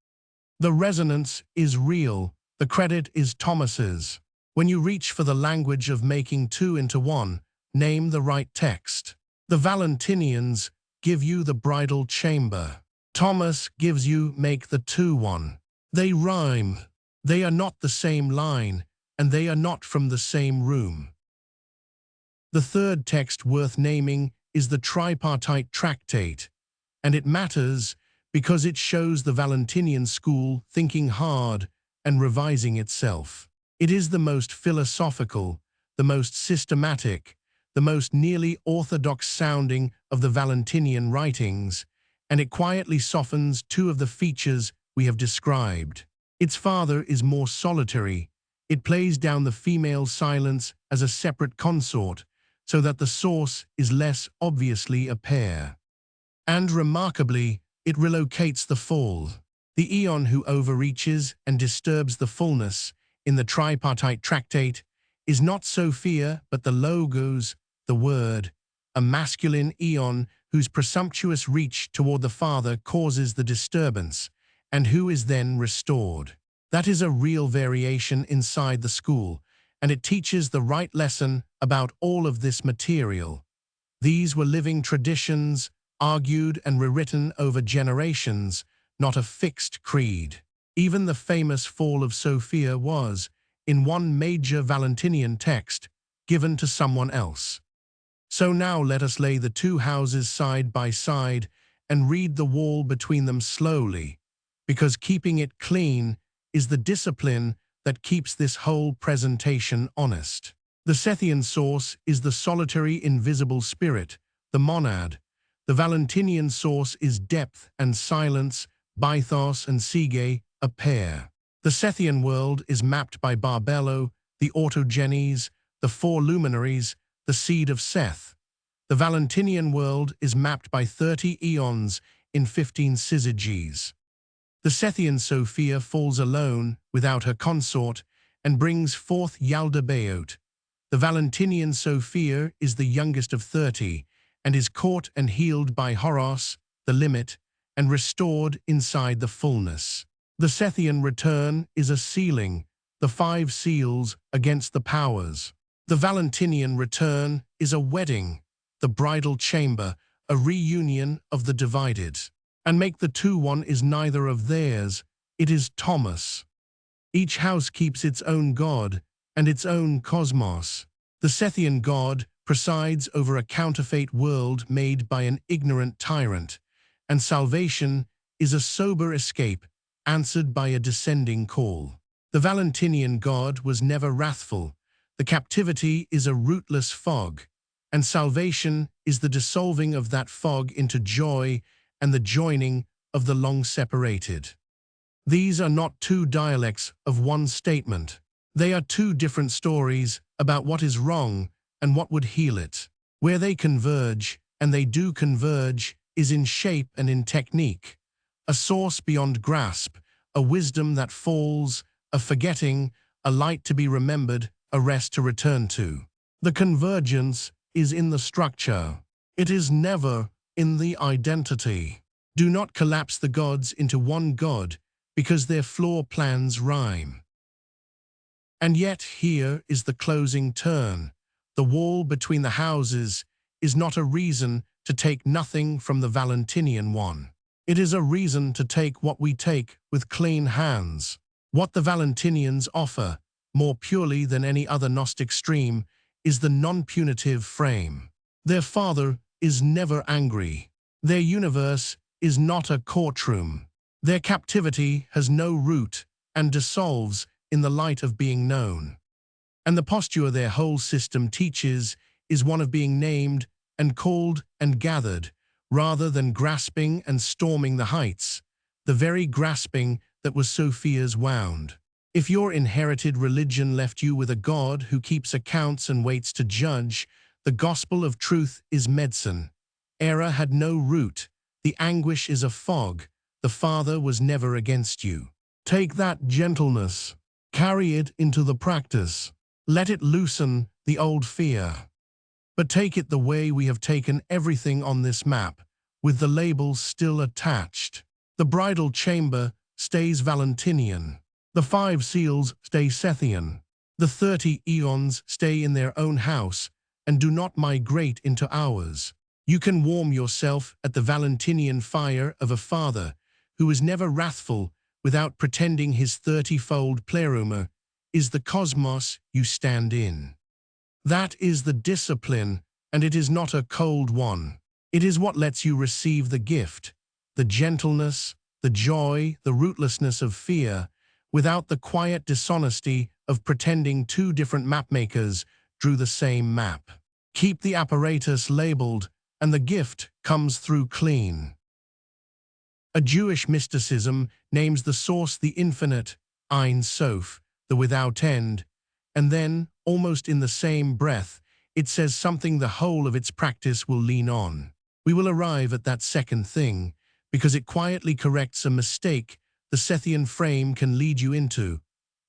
The resonance is real, the credit is Thomas's. When you reach for the language of making 2 into 1, name the right text. The Valentinians give you the bridal chamber. Thomas gives you make the 2 one. They rhyme. They are not the same line, and they are not from the same room. The third text worth naming is the tripartite tractate, and it matters because it shows the Valentinian school thinking hard and revising itself. It is the most philosophical, the most systematic, the most nearly orthodox sounding of the Valentinian writings, and it quietly softens 2 of the features we have described. Its father is more solitary. It plays down the female silence as a separate consort, so that the source is less obviously a pair. And remarkably, it relocates the fall. The eon who overreaches and disturbs the fullness in the tripartite tractate is not Sophia but the logos, the word, a masculine eon whose presumptuous reach toward the Father causes the disturbance, and who is then restored. That is a real variation inside the school, and it teaches the right lesson about all of this material. These were living traditions, argued and rewritten over generations, not a fixed creed. Even the famous fall of Sophia was, in one major Valentinian text, given to someone else. So now let us lay the two houses side by side and read the wall between them slowly, because keeping it clean is the discipline that keeps this whole presentation honest. The Sethian source is the solitary invisible spirit, the monad. The Valentinian source is depth and silence, Bythos and Sige, a pair. The Sethian world is mapped by Barbelo, the Autogenes, the four luminaries, the seed of Seth. The Valentinian world is mapped by 30 eons in 15 syzygies. The Sethian Sophia falls alone, without her consort, and brings forth Yaldabaoth. The Valentinian Sophia is the youngest of 30, and is caught and healed by Horos, the limit, and restored inside the fullness. The Sethian return is a sealing, the 5 seals against the powers. The Valentinian return is a wedding, the bridal chamber, a reunion of the divided. And make the two one is neither of theirs, it is Thomas. Each house keeps its own god and its own cosmos. The Sethian god presides over a counterfeit world made by an ignorant tyrant, and salvation is a sober escape answered by a descending call. The Valentinian god was never wrathful. The captivity is a rootless fog, and salvation is the dissolving of that fog into joy and the joining of the long-separated. These are not two dialects of one statement. They are two different stories about what is wrong and what would heal it. Where they converge, and they do converge, is in shape and in technique. A source beyond grasp, a wisdom that falls, a forgetting, a light to be remembered, a rest to return to. The convergence is in the structure. It is never in the identity. Do not collapse the gods into one god, because their floor plans rhyme. And yet here is the closing turn. The wall between the houses is not a reason to take nothing from the Valentinian one. It is a reason to take what we take with clean hands. What the Valentinians offer, more purely than any other Gnostic stream, is the non-punitive frame. Their father is never angry. Their universe is not a courtroom. Their captivity has no root and dissolves in the light of being known. And the posture their whole system teaches is one of being named and called and gathered, rather than grasping and storming the heights, the very grasping that was Sophia's wound. If your inherited religion left you with a God who keeps accounts and waits to judge, the gospel of truth is medicine. Error had no root. The anguish is a fog. The Father was never against you. Take that gentleness. Carry it into the practice. Let it loosen the old fear. But take it the way we have taken everything on this map, with the labels still attached. The bridal chamber stays Valentinian. The 5 seals stay Sethian. The 30 eons stay in their own house and do not migrate into ours. You can warm yourself at the Valentinian fire of a father who is never wrathful without pretending his 30-fold pleroma is the cosmos you stand in. That is the discipline, and it is not a cold one. It is what lets you receive the gift, the gentleness, the joy, the rootlessness of fear, without the quiet dishonesty of pretending 2 different mapmakers drew the same map. Keep the apparatus labeled, and the gift comes through clean. A Jewish mysticism names the source the infinite, Ein Sof, the without end, and then, almost in the same breath, it says something the whole of its practice will lean on. We will arrive at that second thing, because it quietly corrects a mistake the Sethian frame can lead you into,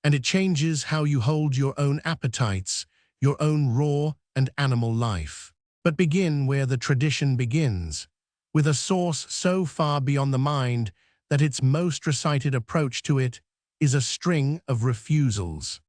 and it changes how you hold your own appetites, your own raw and animal life. But begin where the tradition begins, with a source so far beyond the mind that its most recited approach to it is a string of refusals.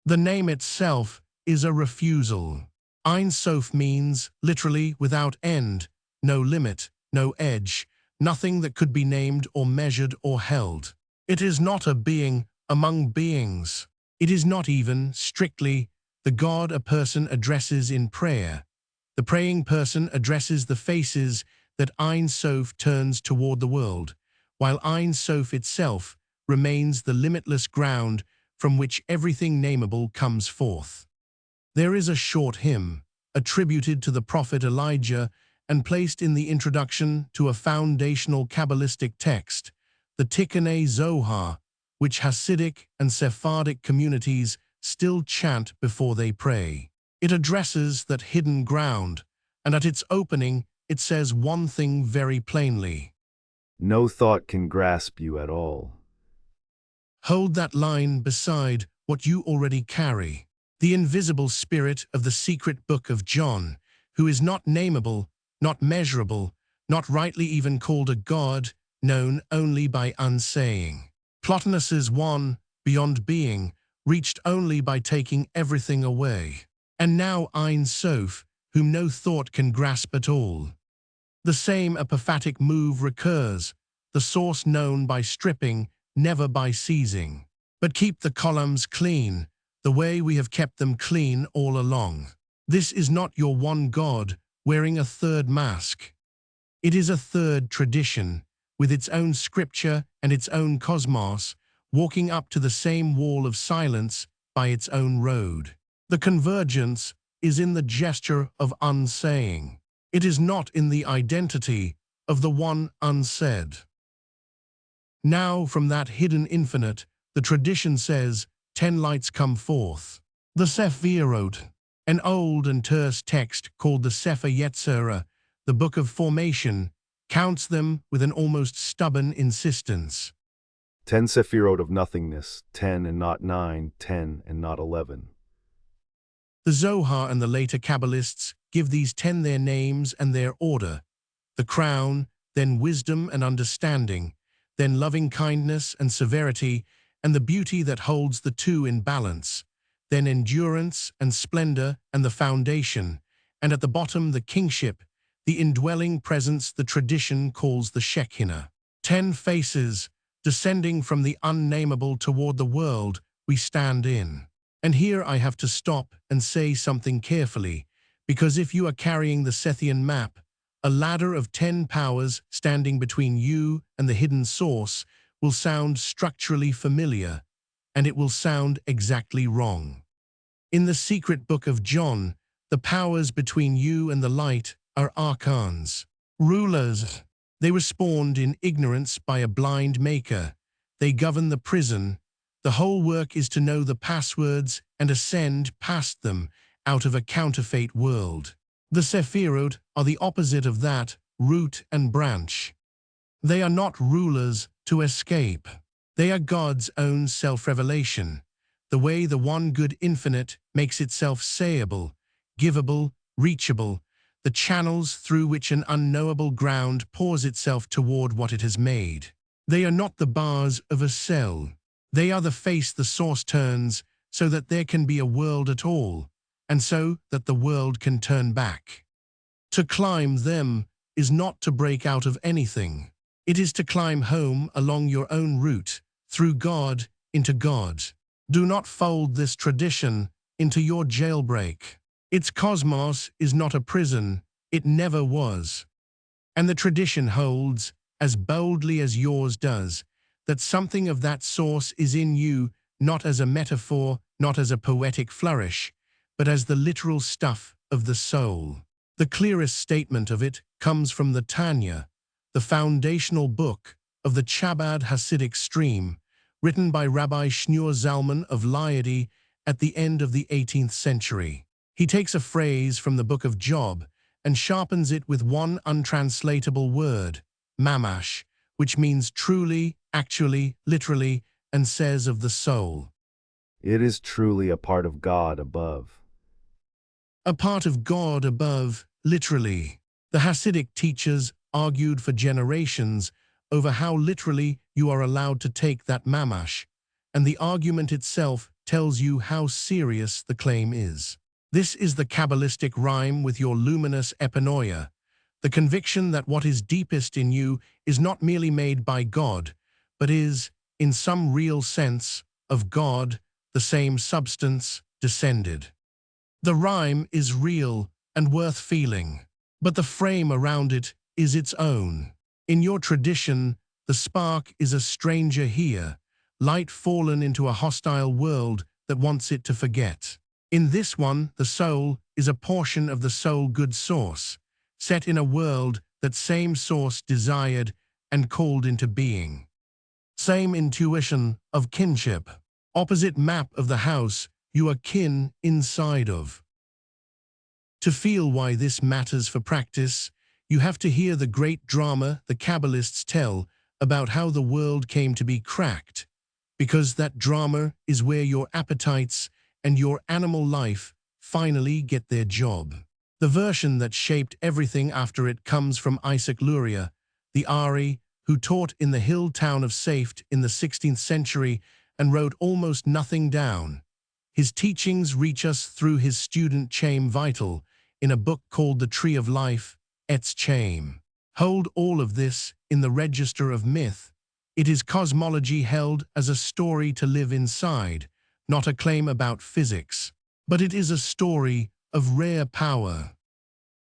The name itself is a refusal. Ein Sof means, literally, without end, no limit, no edge, nothing that could be named or measured or held. It is not a being among beings. It is not even, strictly, the God a person addresses in prayer. The praying person addresses the faces that Ein Sof turns toward the world, while Ein Sof itself remains the limitless ground from which everything nameable comes forth. There is a short hymn, attributed to the prophet Elijah and placed in the introduction to a foundational Kabbalistic text, the Tikkunei Zohar, which Hasidic and Sephardic communities still chant before they pray. It addresses that hidden ground, and at its opening it says one thing very plainly. No thought can grasp you at all. Hold that line beside what you already carry. The invisible spirit of the secret book of John, who is not nameable, not measurable, not rightly even called a god, known only by unsaying. Plotinus's one, beyond being, reached only by taking everything away. And now Ein Sof, whom no thought can grasp at all. The same apophatic move recurs, the source known by stripping, never by seizing. But keep the columns clean, the way we have kept them clean all along. This is not your one God wearing a third mask. It is a third tradition, with its own scripture and its own cosmos, walking up to the same wall of silence by its own road. The convergence is in the gesture of unsaying. It is not in the identity of the one unsaid. Now from that hidden infinite, the tradition says, 10 lights come forth. The Sephiroth, an old and terse text called the Sefer Yetzirah, the Book of Formation, counts them with an almost stubborn insistence. 10 Sephirot of nothingness, 10 and not 9, 10 and not 11. The Zohar and the later Kabbalists give these 10 their names and their order: the crown, then wisdom and understanding, then loving kindness and severity, and the beauty that holds the two in balance, then endurance and splendor and the foundation, and at the bottom the kingship, the indwelling presence the tradition calls the Shekinah. 10 faces, descending from the unnameable toward the world we stand in. And here I have to stop and say something carefully, because if you are carrying the Sethian map, a ladder of 10 powers standing between you and the hidden source will sound structurally familiar, and it will sound exactly wrong. In the secret book of John, the powers between you and the light are archons, rulers. They were spawned in ignorance by a blind maker. They govern the prison. The whole work is to know the passwords and ascend past them out of a counterfeit world. The Sephirot are the opposite of that, root and branch. They are not rulers to escape. They are God's own self-revelation, the way the one good infinite makes itself sayable, givable, reachable, the channels through which an unknowable ground pours itself toward what it has made. They are not the bars of a cell. They are the face the source turns so that there can be a world at all, and so that the world can turn back. To climb them is not to break out of anything. It is to climb home along your own route, through God into God. Do not fold this tradition into your jailbreak. Its cosmos is not a prison, it never was. And the tradition holds, as boldly as yours does, that something of that source is in you, not as a metaphor, not as a poetic flourish, but as the literal stuff of the soul. The clearest statement of it comes from the Tanya, the foundational book of the Chabad Hasidic stream, written by Rabbi Shneur Zalman of Liadi at the end of the 18th century. He takes a phrase from the book of Job and sharpens it with one untranslatable word, mamash, which means truly, actually, literally, and says of the soul, It is truly a part of God above. a part of God above, literally. The Hasidic teachers argued for generations over how literally you are allowed to take that mamash, and the argument itself tells you how serious the claim is. This is the Kabbalistic rhyme with your luminous Epinoia, the conviction that what is deepest in you is not merely made by God, but is, in some real sense, of God, the same substance, descended. The rhyme is real, and worth feeling. But the frame around it is its own. In your tradition, the spark is a stranger here, light fallen into a hostile world that wants it to forget. In this one, the soul is a portion of the soul good source, set in a world that same source desired and called into being. Same intuition of kinship. Opposite map of the house you are kin inside of. To feel why this matters for practice, you have to hear the great drama the Kabbalists tell about how the world came to be cracked, because that drama is where your appetites and your animal life finally get their job. The version that shaped everything after it comes from Isaac Luria, the Ari, who taught in the hill town of Safed in the 16th century and wrote almost nothing down. His teachings reach us through his student Chaim Vital in a book called The Tree of Life, Etz Chaim. Hold all of this in the register of myth. It is cosmology held as a story to live inside, not a claim about physics. But it is a story of rare power.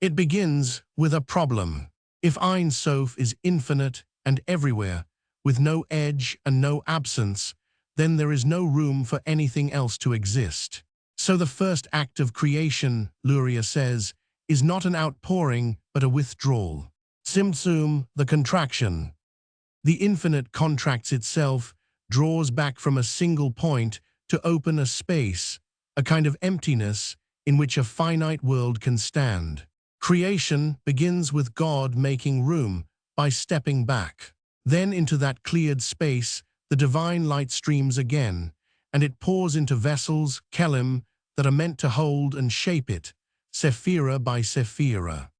It begins with a problem. If Ein Sof is infinite and everywhere, with no edge and no absence, then there is no room for anything else to exist. So the first act of creation, Luria says, is not an outpouring but a withdrawal. Tzimtzum, the contraction. The infinite contracts itself, draws back from a single point to open a space, a kind of emptiness in which a finite world can stand. Creation begins with God making room by stepping back. Then into that cleared space, the divine light streams again, and it pours into vessels, kelim, that are meant to hold and shape it, sephira by sephira.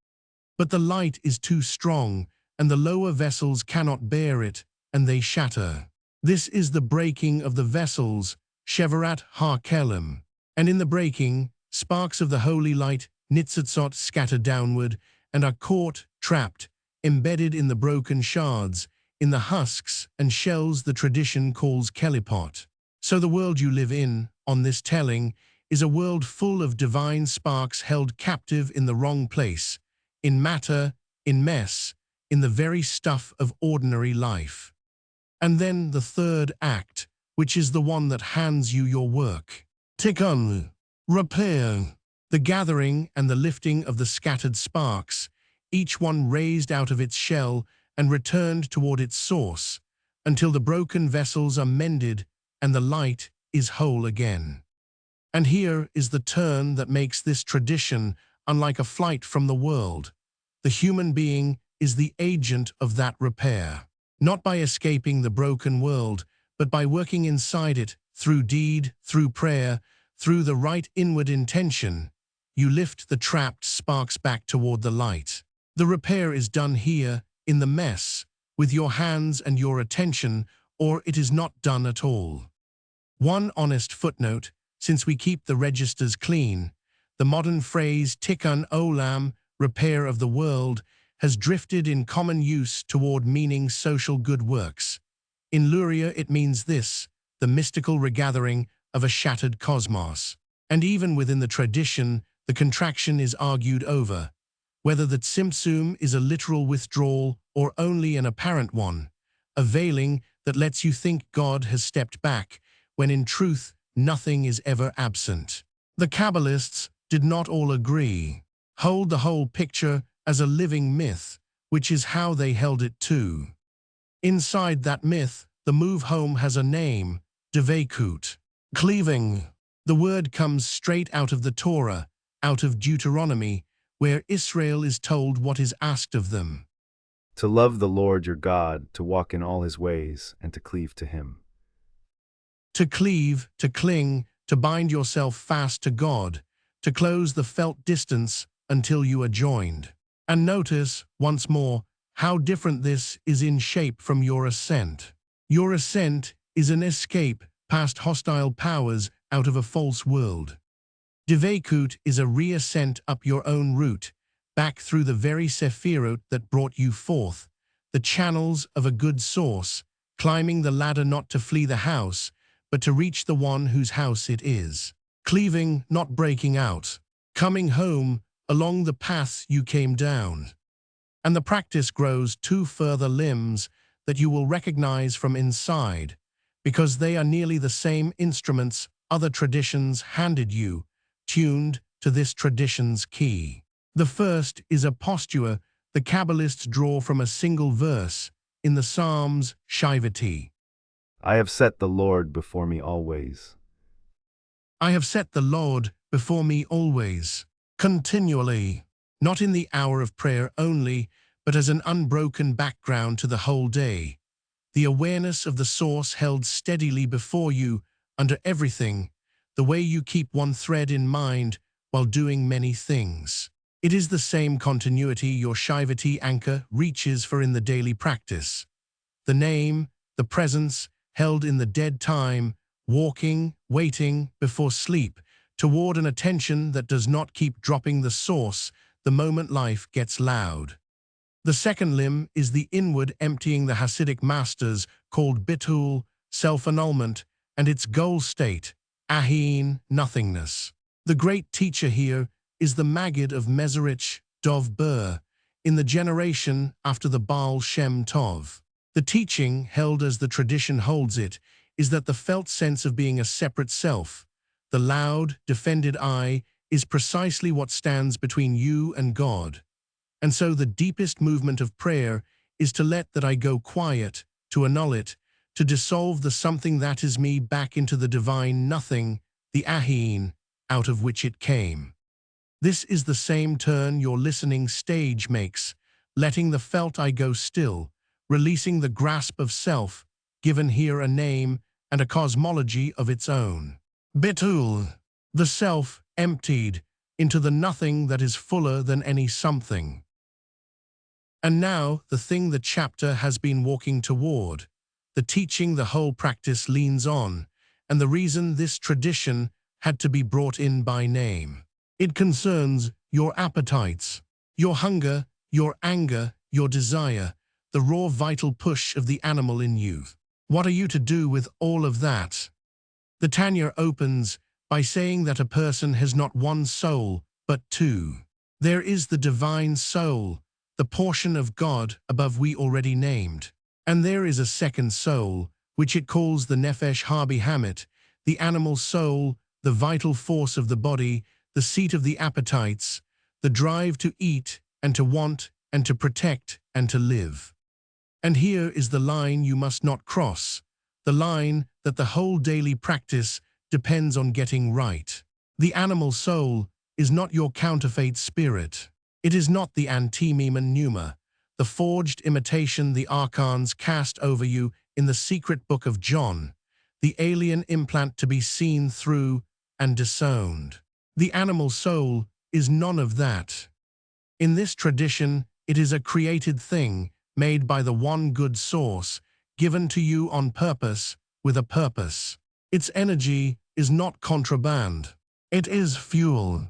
But the light is too strong, and the lower vessels cannot bear it, and they shatter. This is the breaking of the vessels, shevarat ha-kelim. And in the breaking, sparks of the holy light, nitzitzot, scatter downward, and are caught, trapped, embedded in the broken shards, in the husks and shells the tradition calls kelipot. So the world you live in, on this telling, is a world full of divine sparks held captive in the wrong place, in matter, in mess, in the very stuff of ordinary life. And then the third act, which is the one that hands you your work. Tikkun, repair, the gathering and the lifting of the scattered sparks, each one raised out of its shell and returned toward its source, until the broken vessels are mended and the light is whole again. And here is the turn that makes this tradition unlike a flight from the world. The human being is the agent of that repair, not by escaping the broken world, but by working inside it, through deed, through prayer, through the right inward intention. You lift the trapped sparks back toward the light. The repair is done here, in the mess, with your hands and your attention, or it is not done at all. One honest footnote, since we keep the registers clean, the modern phrase tikkun olam, repair of the world, has drifted in common use toward meaning social good works. In Luria it means this, the mystical regathering of a shattered cosmos. And even within the tradition, the contraction is argued over, whether the tzimtzum is a literal withdrawal or only an apparent one, a veiling that lets you think God has stepped back, when in truth nothing is ever absent. The Kabbalists did not all agree. Hold the whole picture as a living myth, which is how they held it too. Inside that myth, the move home has a name, devekut, cleaving. The word comes straight out of the Torah, out of Deuteronomy, where Israel is told what is asked of them. To love the Lord your God, to walk in all his ways, and to cleave to him. To cleave, to cling, to bind yourself fast to God, to close the felt distance until you are joined. And notice, once more, how different this is in shape from your ascent. Your ascent is an escape past hostile powers out of a false world. Devekut is a reascent up your own route, back through the very sephirot that brought you forth, the channels of a good source, climbing the ladder not to flee the house, but to reach the one whose house it is. Cleaving, not breaking out. Coming home, along the path you came down. And the practice grows two further limbs that you will recognize from inside, because they are nearly the same instruments other traditions handed you, tuned to this tradition's key. The first is a posture the Kabbalists draw from a single verse in the Psalms Shivati. I have set the Lord before me always. I have set the Lord before me always, continually, not in the hour of prayer only, but as an unbroken background to the whole day. The awareness of the source held steadily before you under everything, the way you keep one thread in mind while doing many things. It is the same continuity your Shivati anchor reaches for in the daily practice. The name, the presence, held in the dead time, walking, waiting, before sleep, toward an attention that does not keep dropping the source the moment life gets loud. The second limb is the inward emptying the Hasidic masters called bitul, self-annulment, and its goal state, ahin, nothingness. The great teacher here is the Maggid of Mezerich, Dov Ber, in the generation after the Baal Shem Tov. The teaching, held as the tradition holds it, is that the felt sense of being a separate self, the loud, defended I, is precisely what stands between you and God. And so the deepest movement of prayer is to let that I go quiet, to annul it, to dissolve the something that is me back into the divine nothing, the ahin, out of which it came. This is the same turn your listening stage makes, letting the felt I go still, releasing the grasp of self, given here a name and a cosmology of its own. Bitul, the self emptied into the nothing that is fuller than any something. And now the thing the chapter has been walking toward, the teaching the whole practice leans on, and the reason this tradition had to be brought in by name. It concerns your appetites, your hunger, your anger, your desire, the raw vital push of the animal in you. What are you to do with all of that? The Tanya opens by saying that a person has not one soul, but two. There is the divine soul, the portion of God above we already named. And there is a second soul, which it calls the Nefesh Harbi Hamit, the animal soul, the vital force of the body, the seat of the appetites, the drive to eat and to want and to protect and to live. And here is the line you must not cross, the line that the whole daily practice depends on getting right. The animal soul is not your counterfeit spirit. It is not the antimemon pneuma, the forged imitation the archons cast over you in the secret book of John, the alien implant to be seen through and disowned. The animal soul is none of that. In this tradition, it is a created thing made by the one good source, given to you on purpose, with a purpose. Its energy is not contraband. It is fuel.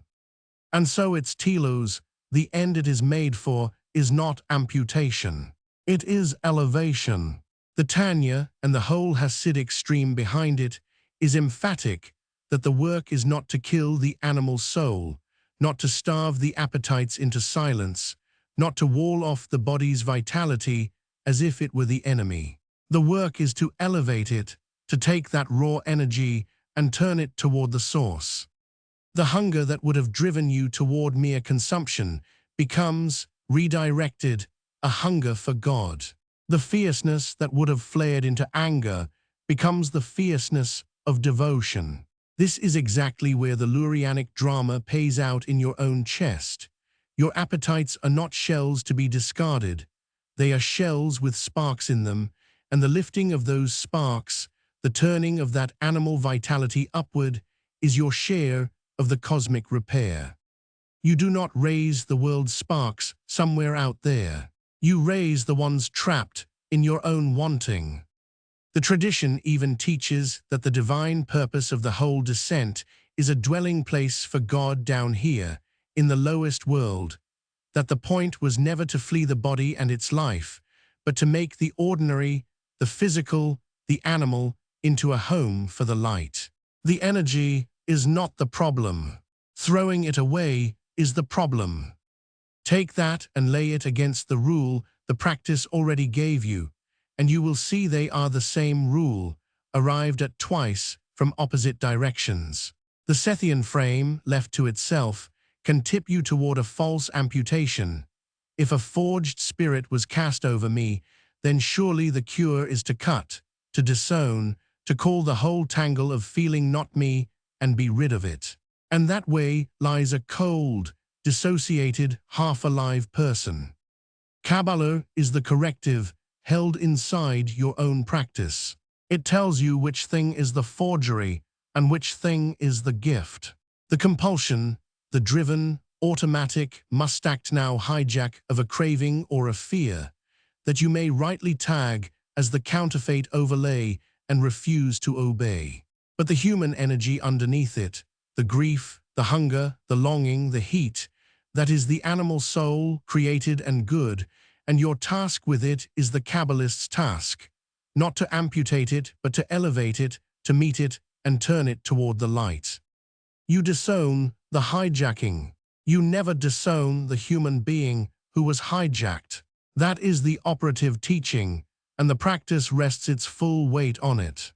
And so its telos, the end it is made for, is not amputation. It is elevation. The Tanya, and the whole Hasidic stream behind it, is emphatic that the work is not to kill the animal soul, not to starve the appetites into silence, not to wall off the body's vitality as if it were the enemy. The work is to elevate it, to take that raw energy and turn it toward the source. The hunger that would have driven you toward mere consumption becomes, redirected, a hunger for God. The fierceness that would have flared into anger becomes the fierceness of devotion. This is exactly where the Lurianic drama pays out in your own chest. Your appetites are not shells to be discarded. They are shells with sparks in them, and the lifting of those sparks, the turning of that animal vitality upward, is your share of the cosmic repair. You do not raise the world's sparks somewhere out there. You raise the ones trapped in your own wanting. The tradition even teaches that the divine purpose of the whole descent is a dwelling place for God down here, in the lowest world, that the point was never to flee the body and its life, but to make the ordinary, the physical, the animal, into a home for the light. The energy is not the problem. Throwing it away is the problem. Take that and lay it against the rule the practice already gave you, and you will see they are the same rule, arrived at twice from opposite directions. The Sethian frame, left to itself, can tip you toward a false amputation. If a forged spirit was cast over me, then surely the cure is to cut, to disown, to call the whole tangle of feeling not me and be rid of it. And that way lies a cold, dissociated, half-alive person. Kabbalah is the corrective held inside your own practice. It tells you which thing is the forgery and which thing is the gift. The compulsion, the driven, automatic, must-act now hijack of a craving or a fear that you may rightly tag as the counterfeit overlay and refuse to obey. But the human energy underneath it, the grief, the hunger, the longing, the heat, that is the animal soul, created and good, and your task with it is the Kabbalist's task, not to amputate it, but to elevate it, to meet it, and turn it toward the light. You disown the hijacking. You never disown the human being who was hijacked. That is the operative teaching, and the practice rests its full weight on it.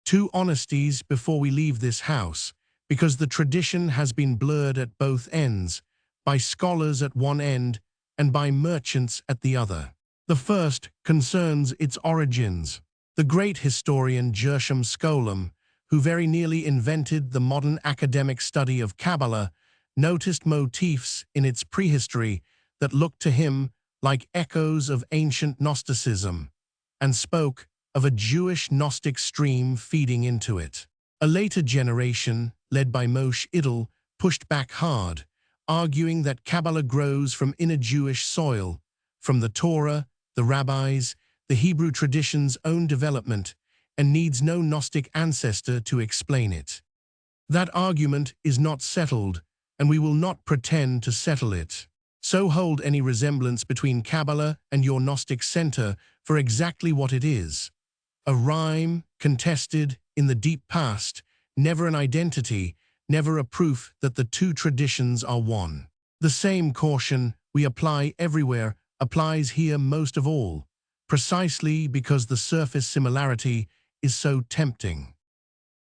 Two honesties before we leave this house, because the tradition has been blurred at both ends, by scholars at one end and by merchants at the other. The first concerns its origins. The great historian Gershom Scholem, who very nearly invented the modern academic study of Kabbalah, noticed motifs in its prehistory that looked to him like echoes of ancient Gnosticism, and spoke of a Jewish Gnostic stream feeding into it. A later generation, led by Moshe Idel, pushed back hard, arguing that Kabbalah grows from inner Jewish soil, from the Torah, the rabbis, the Hebrew tradition's own development, and needs no Gnostic ancestor to explain it. That argument is not settled, and we will not pretend to settle it. So hold any resemblance between Kabbalah and your Gnostic center for exactly what it is: a rhyme, contested, in the deep past, never an identity, never a proof that the two traditions are one. The same caution we apply everywhere applies here most of all, precisely because the surface similarity is so tempting.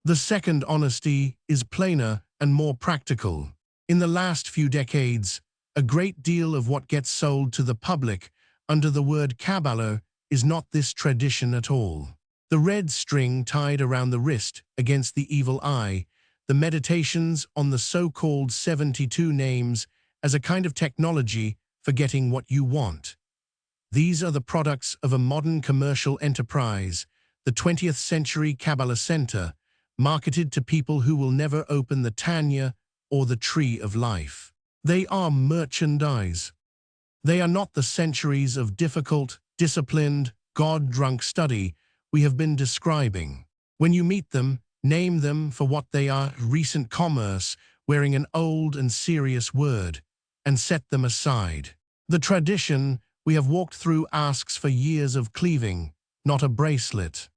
The second honesty is plainer and more practical. In the last few decades, a great deal of what gets sold to the public under the word Kabbalah is not this tradition at all. The red string tied around the wrist against the evil eye, the meditations on the so-called 72 names as a kind of technology for getting what you want. These are the products of a modern commercial enterprise, the 20th century Kabbalah Center, marketed to people who will never open the Tanya or the Tree of Life. They are merchandise. They are not the centuries of difficult, disciplined, God-drunk study we have been describing. When you meet them, name them for what they are: recent commerce, wearing an old and serious word, and set them aside. The tradition we have walked through asks for years of cleaving, not a bracelet.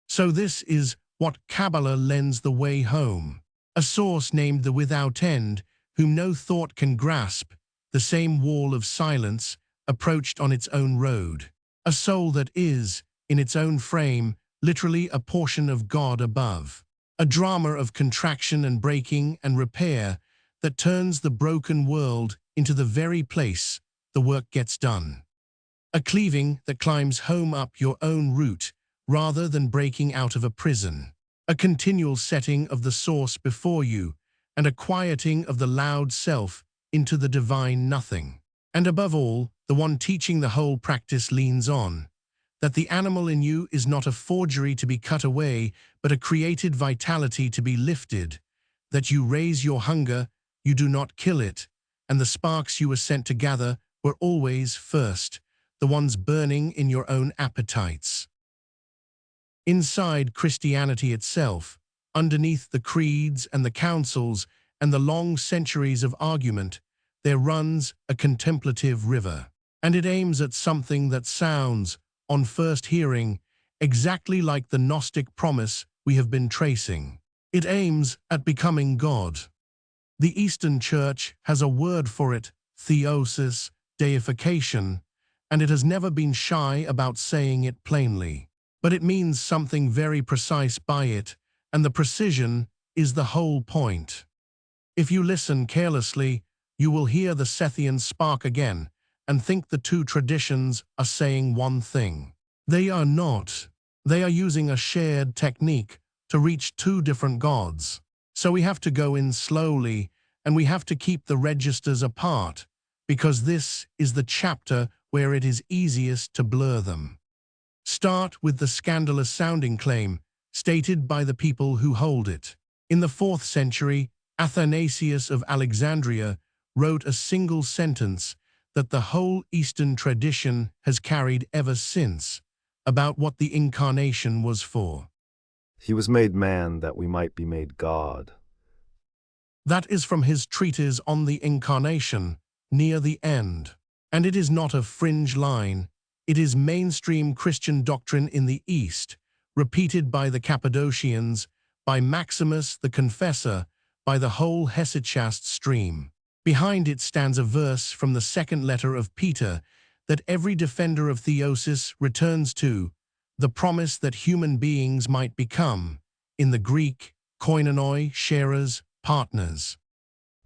So this is what Kabbalah lends the way home. A source named the without end, whom no thought can grasp, the same wall of silence, approached on its own road. A soul that is, in its own frame, literally a portion of God above. A drama of contraction and breaking and repair that turns the broken world into the very place the work gets done. A cleaving that climbs home up your own route rather than breaking out of a prison. A continual setting of the source before you, and a quieting of the loud self into the divine nothing. And above all, the one teaching the whole practice leans on, that the animal in you is not a forgery to be cut away, but a created vitality to be lifted, that you raise your hunger, you do not kill it, and the sparks you were sent to gather were always first, the ones burning in your own appetites. Inside Christianity itself, underneath the creeds and the councils and the long centuries of argument, there runs a contemplative river, and it aims at something that sounds, on first hearing, exactly like the Gnostic promise we have been tracing. It aims at becoming God. The Eastern Church has a word for it, theosis, deification, and it has never been shy about saying it plainly. But it means something very precise by it, and the precision is the whole point. If you listen carelessly, you will hear the Sethian spark again, and think the two traditions are saying one thing. They are not. They are using a shared technique to reach two different gods. So we have to go in slowly, and we have to keep the registers apart, because this is the chapter where it is easiest to blur them. Start with the scandalous-sounding claim, stated by the people who hold it. In the 4th century, Athanasius of Alexandria wrote a single sentence that the whole Eastern tradition has carried ever since, about what the incarnation was for. He was made man that we might be made God. That is from his treatise on the incarnation, near the end. And it is not a fringe line, it is mainstream Christian doctrine in the East, repeated by the Cappadocians, by Maximus the Confessor, by the whole Hesychast stream. Behind it stands a verse from the 2nd letter of Peter that every defender of theosis returns to, the promise that human beings might become, in the Greek, koinonoi, sharers, partners.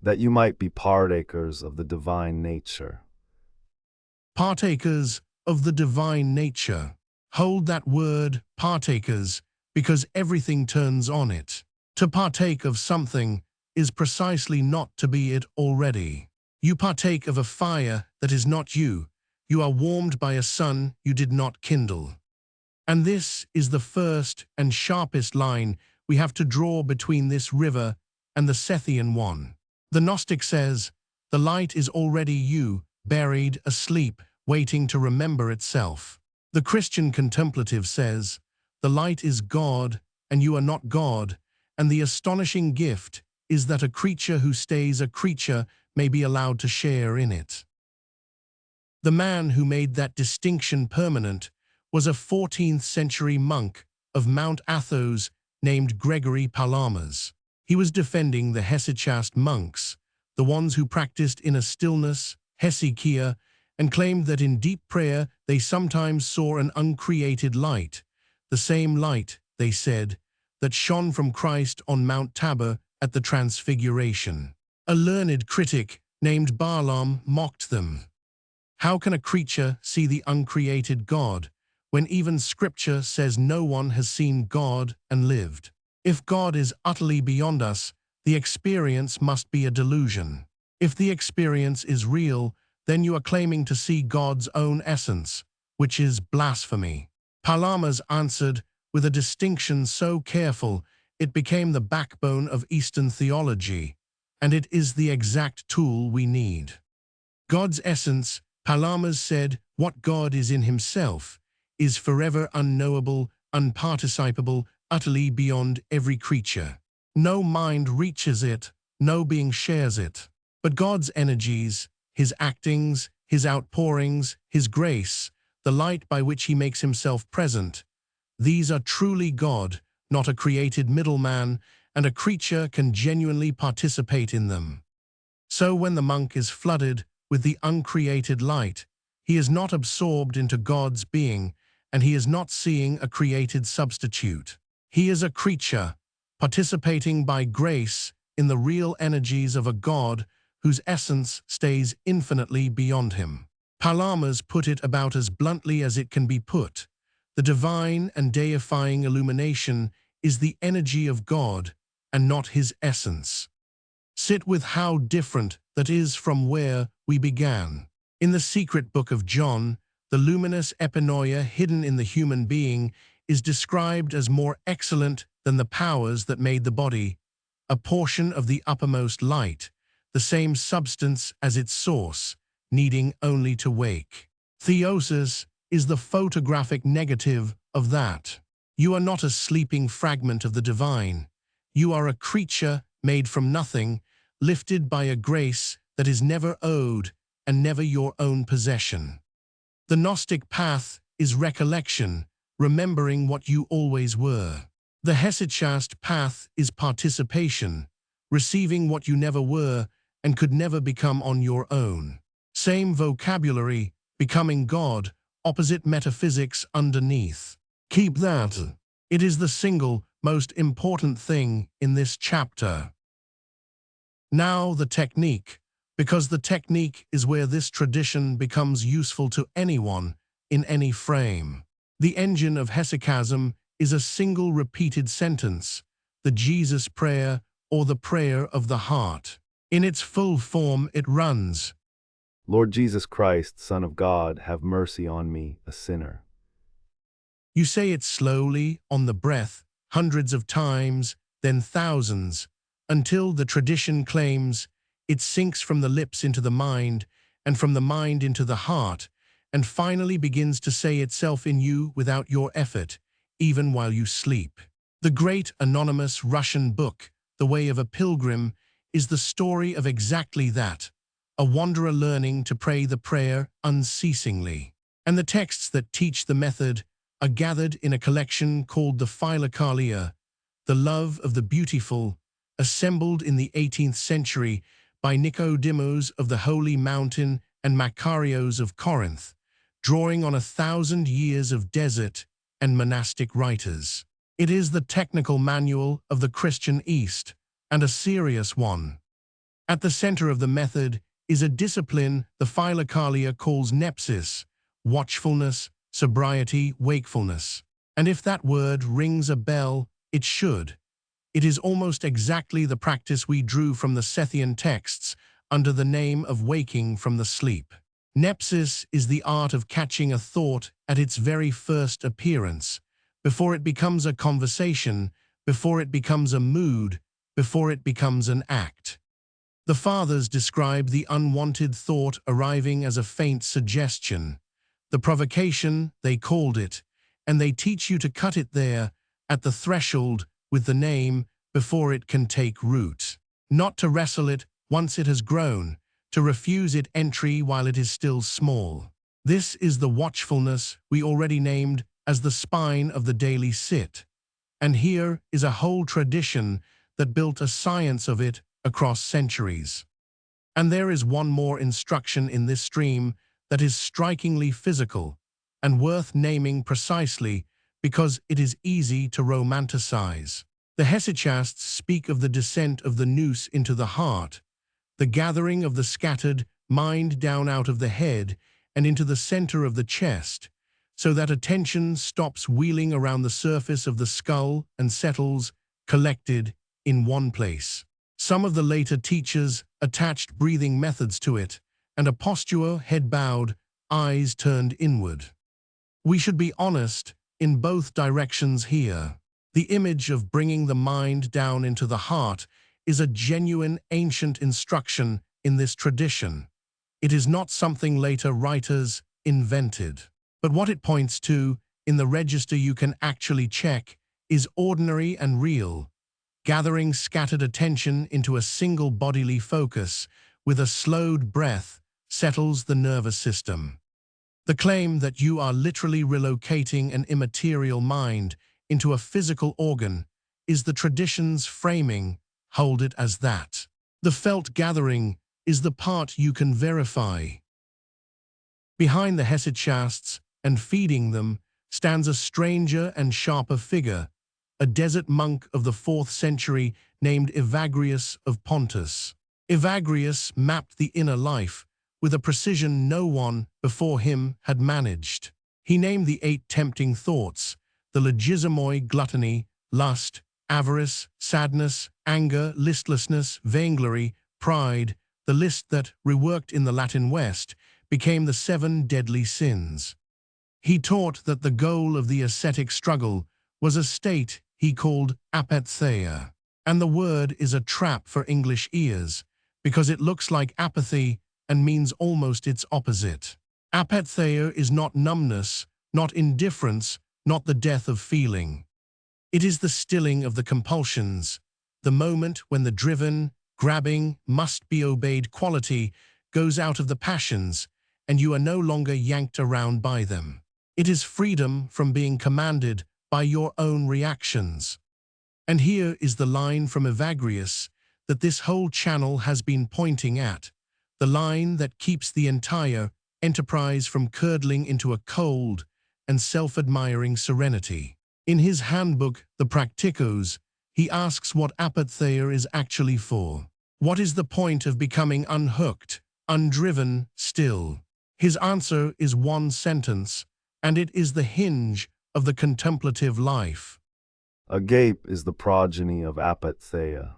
That you might be partakers of the divine nature. Partakers of the divine nature. Hold that word, partakers, because everything turns on it. To partake of something is precisely not to be it already. You partake of a fire that is not you. You are warmed by a sun you did not kindle. And this is the first and sharpest line we have to draw between this river and the Sethian one. The Gnostic says, the light is already you, buried, asleep, waiting to remember itself. The Christian Contemplative says, the light is God, and you are not God, and the astonishing gift is that a creature who stays a creature may be allowed to share in it. The man who made that distinction permanent was a 14th century monk of Mount Athos named Gregory Palamas. He was defending the Hesychast monks, the ones who practiced in a stillness, hesychia, and claimed that in deep prayer they sometimes saw an uncreated light, the same light, they said, that shone from Christ on Mount Tabor at the Transfiguration. A learned critic named Balaam mocked them. How can a creature see the uncreated God, when even Scripture says no one has seen God and lived? If God is utterly beyond us, the experience must be a delusion. If the experience is real, then you are claiming to see God's own essence, which is blasphemy. Palamas answered with a distinction so careful it became the backbone of Eastern theology, and it is the exact tool we need. God's essence, Palamas said, what God is in himself, is forever unknowable, unparticipable, utterly beyond every creature. No mind reaches it, no being shares it. But God's energies, his actings, his outpourings, his grace, the light by which he makes himself present, these are truly God, not a created middleman, and a creature can genuinely participate in them. So when the monk is flooded with the uncreated light, he is not absorbed into God's being, and he is not seeing a created substitute. He is a creature, participating by grace in the real energies of a God whose essence stays infinitely beyond him. Palamas put it about as bluntly as it can be put. The divine and deifying illumination is the energy of God and not his essence. Sit with how different that is from where we began. In the secret book of John, the luminous Epinoia hidden in the human being is described as more excellent than the powers that made the body, a portion of the uppermost light, the same substance as its source, needing only to wake. Theosis is the photographic negative of that. You are not a sleeping fragment of the divine. You are a creature made from nothing, lifted by a grace that is never owed and never your own possession. The Gnostic path is recollection, remembering what you always were. The Hesychast path is participation, receiving what you never were and could never become on your own. Same vocabulary, becoming God, opposite metaphysics underneath. Keep that. It is the single most important thing in this chapter. Now the technique, because the technique is where this tradition becomes useful to anyone in any frame. The engine of Hesychasm is a single repeated sentence, the Jesus prayer or the prayer of the heart. In its full form it runs, Lord Jesus Christ, Son of God, have mercy on me, a sinner. You say it slowly, on the breath, hundreds of times, then thousands, until the tradition claims it sinks from the lips into the mind, and from the mind into the heart, and finally begins to say itself in you without your effort, even while you sleep. The great anonymous Russian book, The Way of a Pilgrim, is the story of exactly that, a wanderer learning to pray the prayer unceasingly. And the texts that teach the method are gathered in a collection called the Philokalia, the love of the beautiful, assembled in the 18th century by Nicodemos of the Holy Mountain and Macarios of Corinth, drawing on 1,000 years of desert and monastic writers. It is the technical manual of the Christian East, and a serious one. At the center of the method is a discipline the Philokalia calls nepsis, watchfulness, sobriety, wakefulness. And if that word rings a bell, it should. It is almost exactly the practice we drew from the Sethian texts under the name of waking from the sleep. Nepsis is the art of catching a thought at its very first appearance, before it becomes a conversation, before it becomes a mood, before it becomes an act. The fathers describe the unwanted thought arriving as a faint suggestion. The provocation, they called it, and they teach you to cut it there, at the threshold, with the name, before it can take root. Not to wrestle it once it has grown, to refuse it entry while it is still small. This is the watchfulness we already named as the spine of the daily sit. And here is a whole tradition that built a science of it across centuries. And there is one more instruction in this stream that is strikingly physical and worth naming precisely because it is easy to romanticize. The Hesychasts speak of the descent of the nous into the heart, the gathering of the scattered mind down out of the head and into the center of the chest, so that attention stops wheeling around the surface of the skull and settles, collected, in one place. Some of the later teachers attached breathing methods to it, and a posture, head bowed, eyes turned inward. We should be honest in both directions here. The image of bringing the mind down into the heart is a genuine ancient instruction in this tradition. It is not something later writers invented. But what it points to, in the register you can actually check, is ordinary and real, gathering scattered attention into a single bodily focus with a slowed breath settles the nervous system. The claim that you are literally relocating an immaterial mind into a physical organ is the tradition's framing, hold it as that. The felt gathering is the part you can verify. Behind the Hesychasts and feeding them stands a stranger and sharper figure, a desert monk of the 4th century named Evagrius of Pontus. Evagrius mapped the inner life with a precision no one before him had managed. He named the 8 tempting thoughts, the logismoi, gluttony, lust, avarice, sadness, anger, listlessness, vainglory, pride, the list that, reworked in the Latin West, became the 7 deadly sins. He taught that the goal of the ascetic struggle was a state he called apatheia. And the word is a trap for English ears, because it looks like apathy and means almost its opposite. Apatheia is not numbness, not indifference, not the death of feeling. It is the stilling of the compulsions, the moment when the driven, grabbing, must-be-obeyed quality goes out of the passions, and you are no longer yanked around by them. It is freedom from being commanded by your own reactions. And here is the line from Evagrius, that this whole channel has been pointing at, the line that keeps the entire enterprise from curdling into a cold and self-admiring serenity. In his handbook, The Practicos, he asks what apatheia is actually for. What is the point of becoming unhooked, undriven, still? His answer is one sentence, and it is the hinge of the contemplative life. Agape is the progeny of apatheia.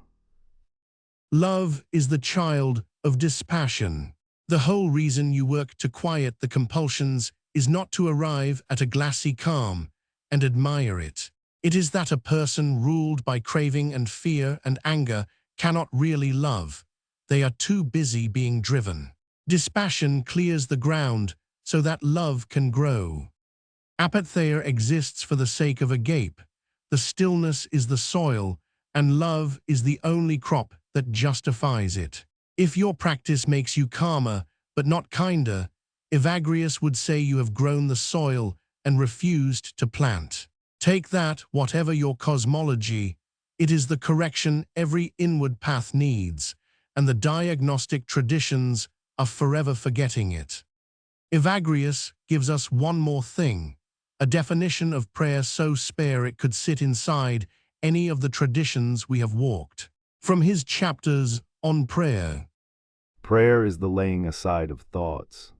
Love is the child of dispassion. The whole reason you work to quiet the compulsions is not to arrive at a glassy calm and admire it. It is that a person ruled by craving and fear and anger cannot really love. They are too busy being driven. Dispassion clears the ground so that love can grow. Apatheia exists for the sake of agape. The stillness is the soil, and love is the only crop that justifies it. If your practice makes you calmer, but not kinder, Evagrius would say you have grown the soil and refused to plant. Take that, whatever your cosmology, it is the correction every inward path needs, and the diagnostic traditions are forever forgetting it. Evagrius gives us one more thing, a definition of prayer so spare it could sit inside any of the traditions we have walked. From his chapters on prayer. Prayer is the laying aside of thoughts.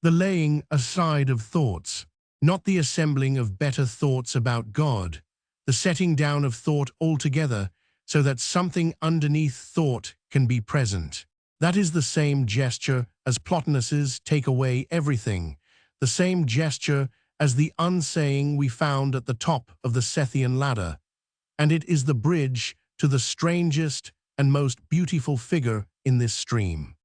The laying aside of thoughts, not the assembling of better thoughts about God, the setting down of thought altogether so that something underneath thought can be present. That is the same gesture as Plotinus's take away everything, the same gesture as the unsaying we found at the top of the Sethian ladder, and it is the bridge to the strangest and most beautiful figure in this stream.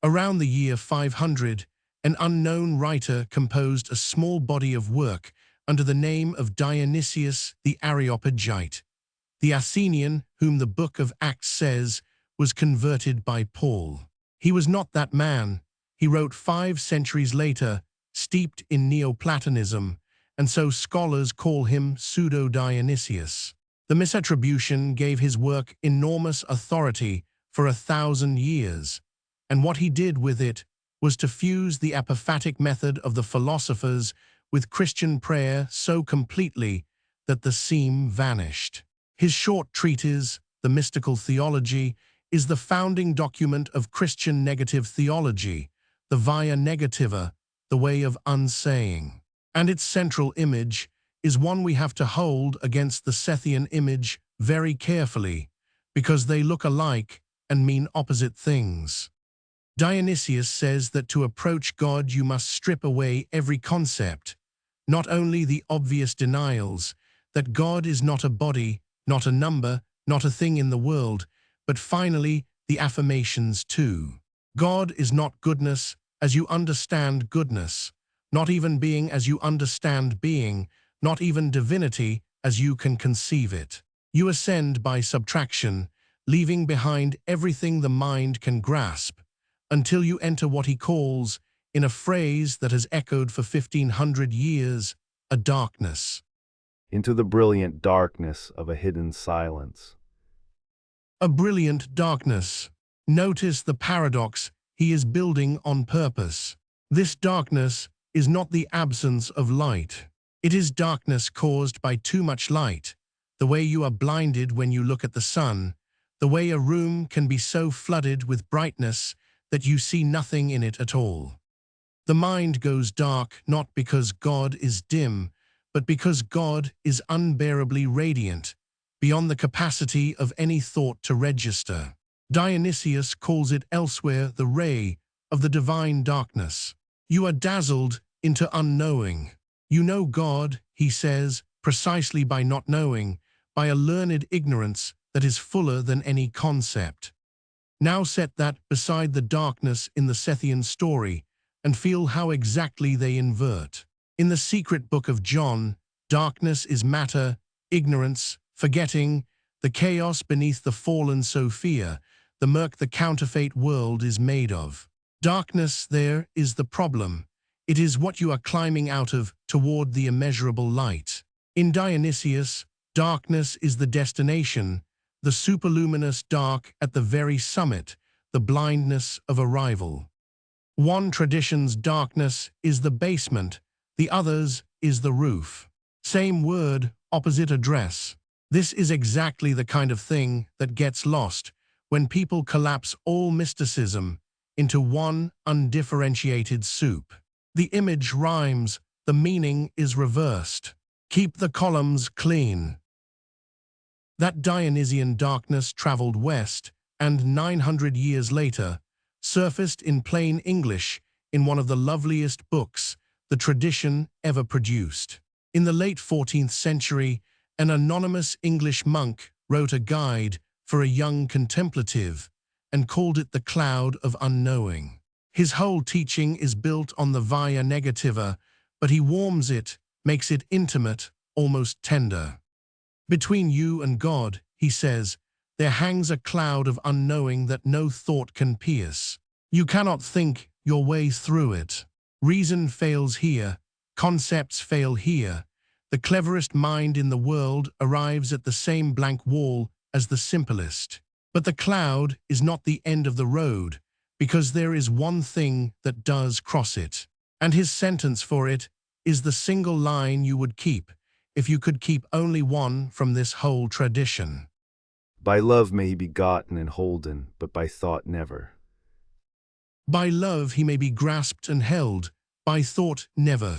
Around the year 500, an unknown writer composed a small body of work under the name of Dionysius the Areopagite, the Athenian whom the book of Acts says was converted by Paul. He was not that man. He wrote 5 centuries later, steeped in Neoplatonism, and so scholars call him Pseudo-Dionysius. The misattribution gave his work enormous authority for 1,000 years, and what he did with it was to fuse the apophatic method of the philosophers with Christian prayer so completely that the seam vanished. His short treatise, The Mystical Theology, is the founding document of Christian negative theology, the via negativa, the way of unsaying. And its central image is one we have to hold against the Sethian image very carefully, because they look alike and mean opposite things. Dionysius says that to approach God you must strip away every concept, not only the obvious denials, that God is not a body, not a number, not a thing in the world, but finally the affirmations too. God is not goodness as you understand goodness, not even being as you understand being, not even divinity as you can conceive it. You ascend by subtraction, leaving behind everything the mind can grasp, until you enter what he calls, in a phrase that has echoed for 1,500 years, a darkness. Into the brilliant darkness of a hidden silence. A brilliant darkness. Notice the paradox he is building on purpose. This darkness is not the absence of light. It is darkness caused by too much light, the way you are blinded when you look at the sun, the way a room can be so flooded with brightness that you see nothing in it at all. The mind goes dark not because God is dim, but because God is unbearably radiant, beyond the capacity of any thought to register. Dionysius calls it elsewhere the ray of the divine darkness. You are dazzled into unknowing. You know God, he says, precisely by not knowing, by a learned ignorance that is fuller than any concept. Now set that beside the darkness in the Sethian story, and feel how exactly they invert. In the secret book of John, darkness is matter, ignorance, forgetting, the chaos beneath the fallen Sophia, the murk the counterfeit world is made of. Darkness there is the problem. It is what you are climbing out of toward the immeasurable light. In Dionysius, darkness is the destination, the superluminous dark at the very summit, the blindness of arrival. One tradition's darkness is the basement, the other's is the roof. Same word, opposite address. This is exactly the kind of thing that gets lost when people collapse all mysticism into one undifferentiated soup. The image rhymes, the meaning is reversed. Keep the columns clean. That Dionysian darkness traveled west and 900 years later surfaced in plain English in one of the loveliest books the tradition ever produced. In the late 14th century, an anonymous English monk wrote a guide for a young contemplative and called it the Cloud of Unknowing. His whole teaching is built on the via negativa, but he warms it, makes it intimate, almost tender. Between you and God, he says, there hangs a cloud of unknowing that no thought can pierce. You cannot think your way through it. Reason fails here, concepts fail here. The cleverest mind in the world arrives at the same blank wall as the simplest. But the cloud is not the end of the road, because there is one thing that does cross it. And his sentence for it is the single line you would keep, if you could keep only one from this whole tradition. By love may he be gotten and holden, but by thought never. By love he may be grasped and held, by thought never.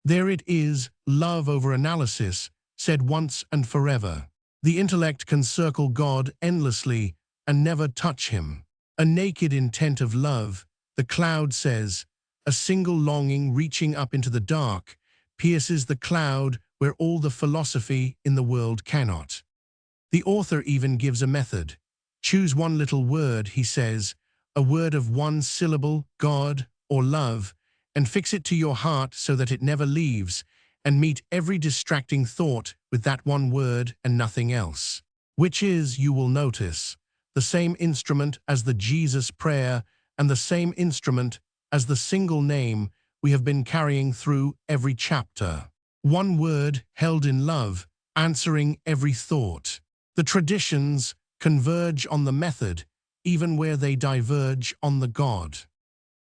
There it is, love over analysis, said once and forever. The intellect can circle God endlessly and never touch him. A naked intent of love, the cloud says, a single longing reaching up into the dark, pierces the cloud where all the philosophy in the world cannot. The author even gives a method. Choose one little word, he says, a word of one syllable, God or love, and fix it to your heart so that it never leaves, and meet every distracting thought with that one word and nothing else. Which is, you will notice, the same instrument as the Jesus prayer and the same instrument as the single name we have been carrying through every chapter. One word held in love, answering every thought. The traditions converge on the method, even where they diverge on the God.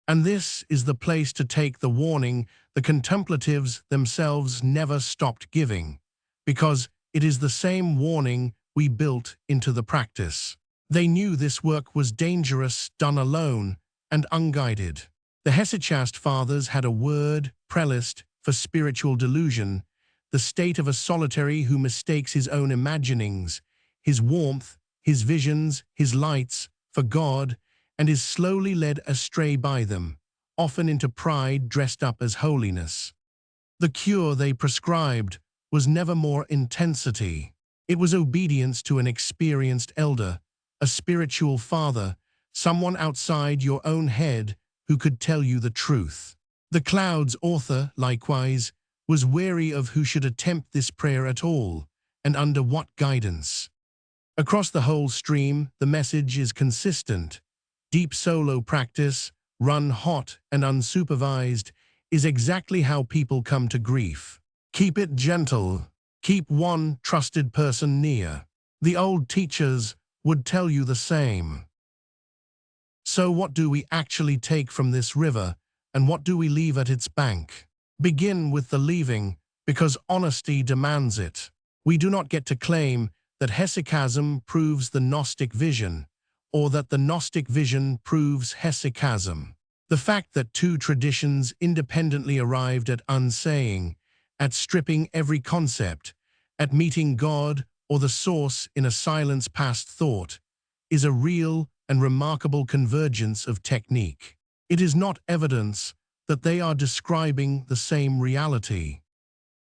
And this is the place to take the warning the contemplatives themselves never stopped giving, because it is the same warning we built into the practice. They knew this work was dangerous, done alone, and unguided. The Hesychast fathers had a word, prelist, for spiritual delusion, the state of a solitary who mistakes his own imaginings, his warmth, his visions, his lights, for God, and is slowly led astray by them, often into pride dressed up as holiness. The cure they prescribed was never more intensity. It was obedience to an experienced elder, a spiritual father, someone outside your own head who could tell you the truth. The Cloud's author, likewise, was wary of who should attempt this prayer at all, and under what guidance. Across the whole stream, the message is consistent. Deep solo practice, run hot and unsupervised, is exactly how people come to grief. Keep it gentle. Keep one trusted person near. The old teachers would tell you the same. So what do we actually take from this river, and what do we leave at its bank? Begin with the leaving, because honesty demands it. We do not get to claim that Hesychasm proves the Gnostic vision, or that the Gnostic vision proves Hesychasm. The fact that two traditions independently arrived at unsaying, at stripping every concept, at meeting God or the source in a silence past thought, is a real and remarkable convergence of technique. It is not evidence that they are describing the same reality.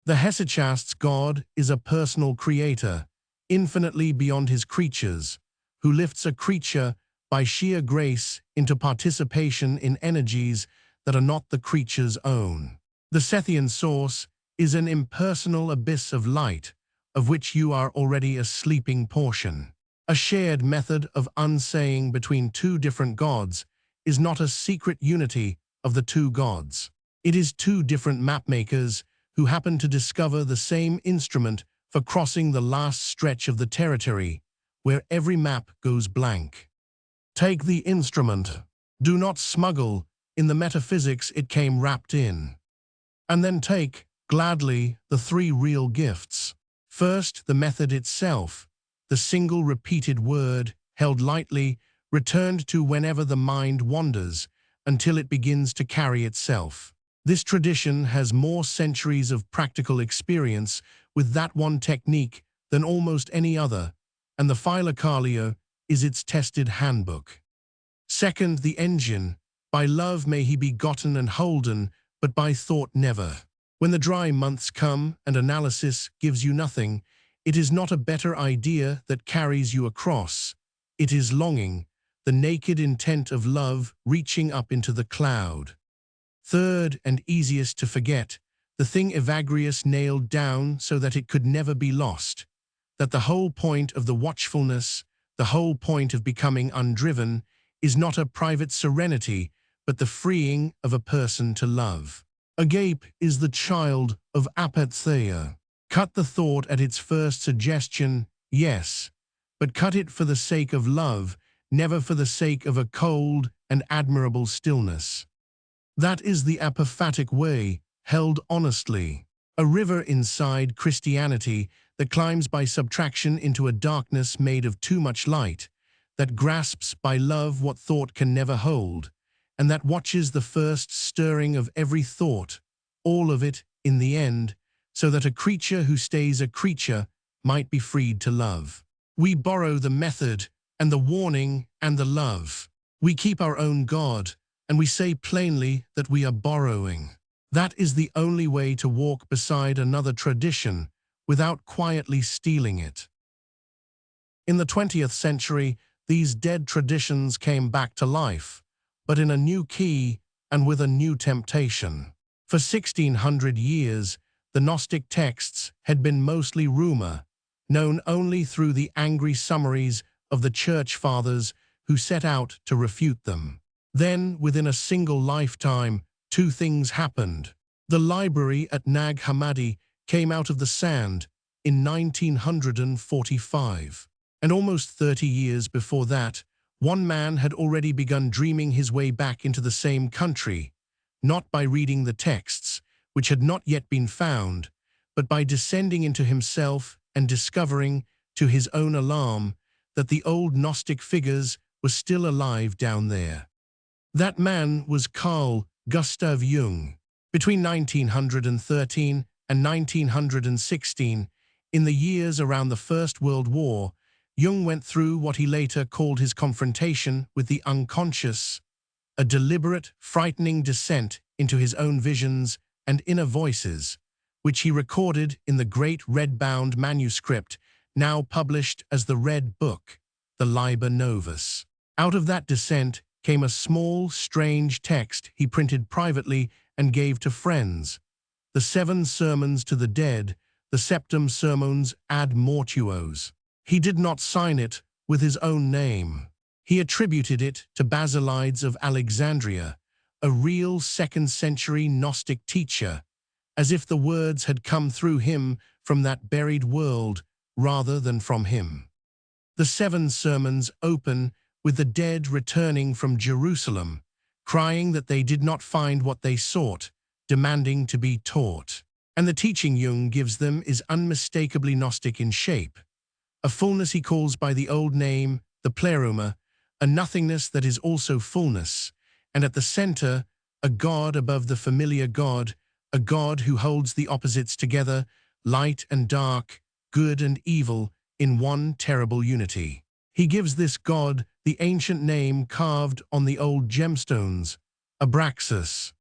The Hesychast's God is a personal creator, infinitely beyond his creatures, who lifts a creature by sheer grace into participation in energies that are not the creature's own. The Sethian source is an impersonal abyss of light, of which you are already a sleeping portion. A shared method of unsaying between two different gods is not a secret unity of the two gods. It is two different mapmakers who happen to discover the same instrument for crossing the last stretch of the territory, where every map goes blank. Take the instrument. Do not smuggle in the metaphysics it came wrapped in. And then take, gladly, the three real gifts. First, the method itself, the single repeated word, held lightly, returned to whenever the mind wanders, until it begins to carry itself. This tradition has more centuries of practical experience with that one technique than almost any other, and the Philokalia is its tested handbook. Second, the engine. By love may he be gotten and holden, but by thought never. When the dry months come and analysis gives you nothing, it is not a better idea that carries you across. It is longing, the naked intent of love reaching up into the cloud. Third, and easiest to forget, the thing Evagrius nailed down so that it could never be lost, that the whole point of the watchfulness, the whole point of becoming undriven, is not a private serenity, but the freeing of a person to love. Agape is the child of apatheia. Cut the thought at its first suggestion, yes, but cut it for the sake of love, never for the sake of a cold and admirable stillness. That is the Apophatic Way, held honestly. A river inside Christianity that climbs by subtraction into a darkness made of too much light, that grasps by love what thought can never hold, and that watches the first stirring of every thought, all of it, in the end, so that a creature who stays a creature might be freed to love. We borrow the method and the warning and the love. We keep our own God, and we say plainly that we are borrowing. That is the only way to walk beside another tradition without quietly stealing it. In the 20th century, these dead traditions came back to life, but in a new key and with a new temptation. For 1600 years, the Gnostic texts had been mostly rumor, known only through the angry summaries of the Church Fathers who set out to refute them. Then, within a single lifetime, two things happened. The library at Nag Hammadi came out of the sand in 1945. And almost 30 years before that, one man had already begun dreaming his way back into the same country, not by reading the texts, which had not yet been found, but by descending into himself and discovering, to his own alarm, that the old Gnostic figures were still alive down there. That man was Carl Gustav Jung. Between 1913 and 1916, in the years around the First World War, Jung went through what he later called his confrontation with the unconscious, a deliberate, frightening descent into his own visions and inner voices, which he recorded in the great red-bound manuscript now published as the Red Book, the Liber Novus. Out of that descent came a small, strange text he printed privately and gave to friends, the 7 Sermons to the Dead, the Septem Sermones ad Mortuos. He did not sign it with his own name. He attributed it to Basilides of Alexandria, a real second-century Gnostic teacher, as if the words had come through him from that buried world rather than from him. The 7 sermons open with the dead returning from Jerusalem, crying that they did not find what they sought, demanding to be taught. And the teaching Jung gives them is unmistakably Gnostic in shape, a fullness he calls by the old name, the pleroma, a nothingness that is also fullness, and at the center, a God above the familiar God, a God who holds the opposites together, light and dark, good and evil, in one terrible unity. He gives this God the ancient name carved on the old gemstones, Abraxas.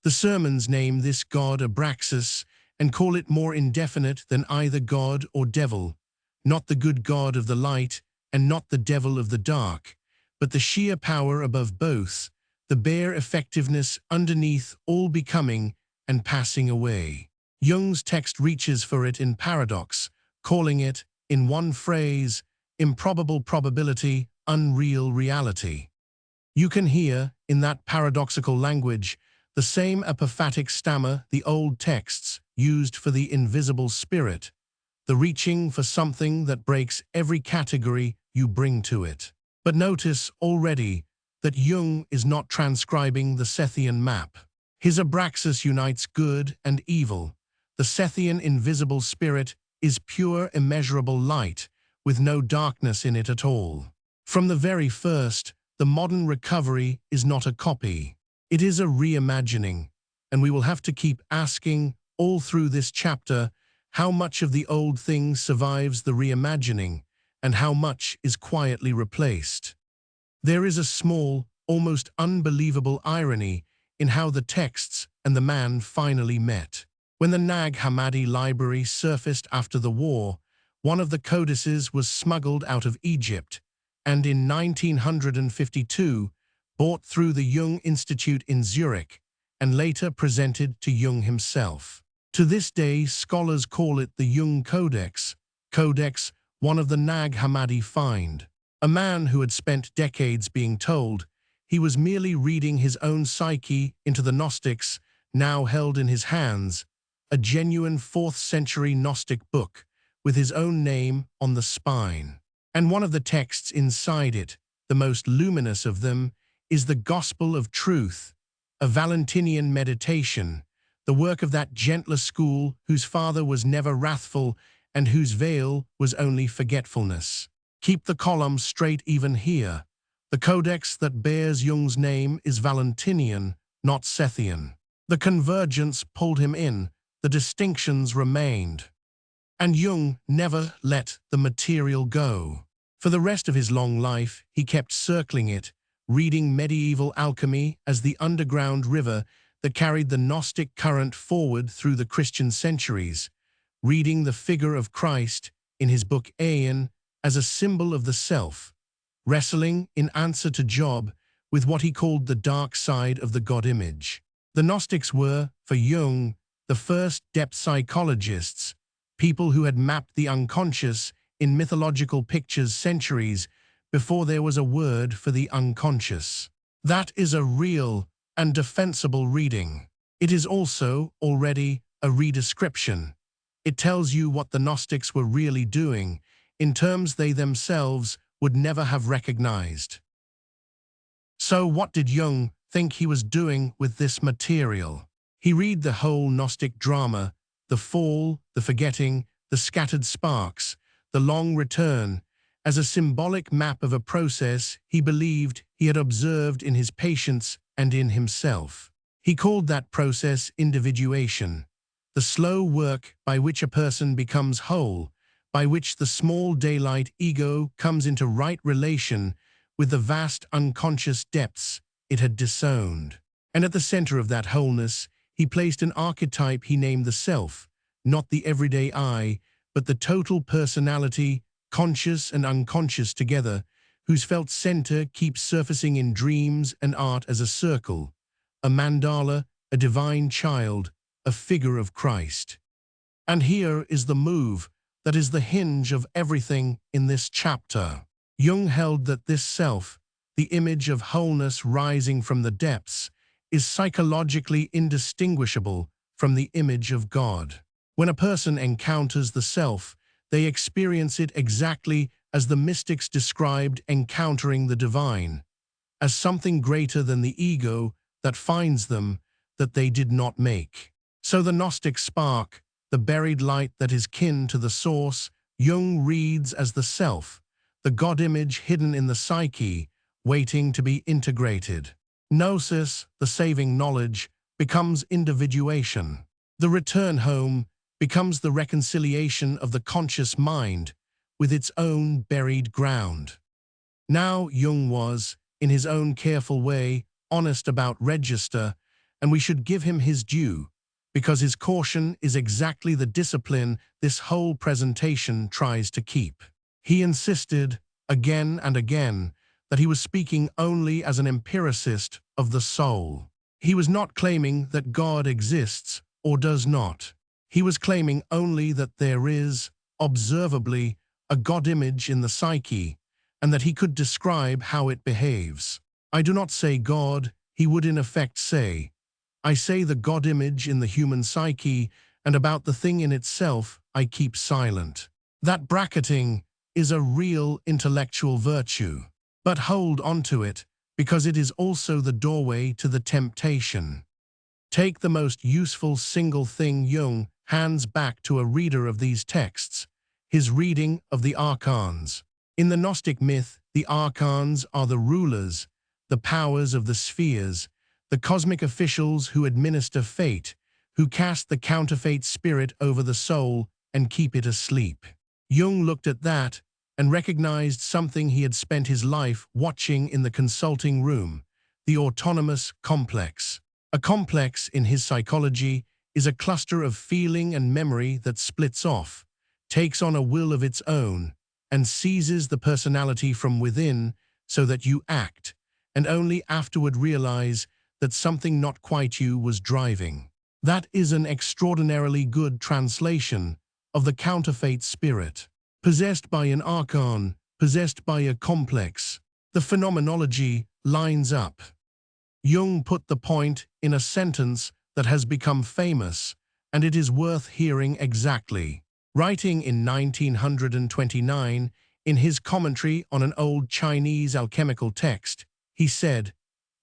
The sermons name this God Abraxas and call it more indefinite than either God or devil, not the good God of the light and not the devil of the dark, but the sheer power above both, the bare effectiveness underneath all becoming and passing away. Jung's text reaches for it in paradox, calling it, in one phrase, improbable probability, unreal reality. You can hear, in that paradoxical language, the same apophatic stammer the old texts used for the invisible spirit, the reaching for something that breaks every category you bring to it. But notice already that Jung is not transcribing the Sethian map. His Abraxas unites good and evil. The Sethian invisible spirit is pure immeasurable light, with no darkness in it at all. From the very first, the modern recovery is not a copy. It is a reimagining, and we will have to keep asking all through this chapter how much of the old thing survives the reimagining and how much is quietly replaced. There is a small, almost unbelievable irony in how the texts and the man finally met. When the Nag Hammadi library surfaced after the war, one of the codices was smuggled out of Egypt and in 1952 bought through the Jung Institute in Zurich and later presented to Jung himself. To this day, scholars call it the Jung Codex, one of the Nag Hammadi find. A man who had spent decades being told he was merely reading his own psyche into the Gnostics, now held in his hands, a genuine 4th century Gnostic book with his own name on the spine. And one of the texts inside it, the most luminous of them, is the Gospel of Truth, a Valentinian meditation, the work of that gentler school whose father was never wrathful and whose veil was only forgetfulness. Keep the column straight even here. The codex that bears Jung's name is Valentinian, not Sethian. The Convergence pulled him in, the distinctions remained. And Jung never let the material go. For the rest of his long life, he kept circling it, reading medieval alchemy as the underground river that carried the Gnostic current forward through the Christian centuries, reading the figure of Christ in his book Aeon as a symbol of the self, wrestling in answer to Job with what he called the dark side of the God image. The Gnostics were, for Jung, the first depth psychologists, people who had mapped the unconscious in mythological pictures centuries before there was a word for the unconscious. That is a real and defensible reading. It is also already a redescription. It tells you what the Gnostics were really doing in terms they themselves would never have recognized. So what did Jung think he was doing with this material? He read the whole Gnostic drama, the fall, the forgetting, the scattered sparks, the long return, as a symbolic map of a process he believed he had observed in his patients and in himself. He called that process individuation, the slow work by which a person becomes whole, by which the small daylight ego comes into right relation with the vast unconscious depths it had disowned. And at the center of that wholeness, he placed an archetype he named the self, not the everyday I, but the total personality, conscious and unconscious together, whose felt center keeps surfacing in dreams and art as a circle, a mandala, a divine child, a figure of Christ. And here is the move that is the hinge of everything in this chapter. Jung held that this self, the image of wholeness rising from the depths, is psychologically indistinguishable from the image of God. When a person encounters the self, they experience it exactly as the mystics described encountering the divine, as something greater than the ego that finds them, that they did not make. So the Gnostic spark, the buried light that is kin to the source, Jung reads as the self, the God image hidden in the psyche, waiting to be integrated. Gnosis, the saving knowledge, becomes individuation. The return home becomes the reconciliation of the conscious mind with its own buried ground. Now Jung was, in his own careful way, honest about register, and we should give him his due, because his caution is exactly the discipline this whole presentation tries to keep. He insisted, again and again, that he was speaking only as an empiricist of the soul. He was not claiming that God exists or does not. He was claiming only that there is, observably, a God image in the psyche, and that he could describe how it behaves. I do not say God, he would in effect say. I say the God image in the human psyche, and about the thing in itself I keep silent. That bracketing is a real intellectual virtue. But hold onto it, because it is also the doorway to the temptation. Take the most useful single thing Jung hands back to a reader of these texts, his reading of the archons. In the Gnostic myth, the archons are the rulers, the powers of the spheres, the cosmic officials who administer fate, who cast the counterfeit spirit over the soul and keep it asleep. Jung looked at that and recognized something he had spent his life watching in the consulting room, the autonomous complex. A complex, in his psychology, is a cluster of feeling and memory that splits off, takes on a will of its own, and seizes the personality from within so that you act, and only afterward realize that something not quite you was driving. That is an extraordinarily good translation of the counterfeit spirit. Possessed by an archon, possessed by a complex, the phenomenology lines up. Jung put the point in a sentence that has become famous, and it is worth hearing exactly. Writing in 1929, in his commentary on an old Chinese alchemical text, he said,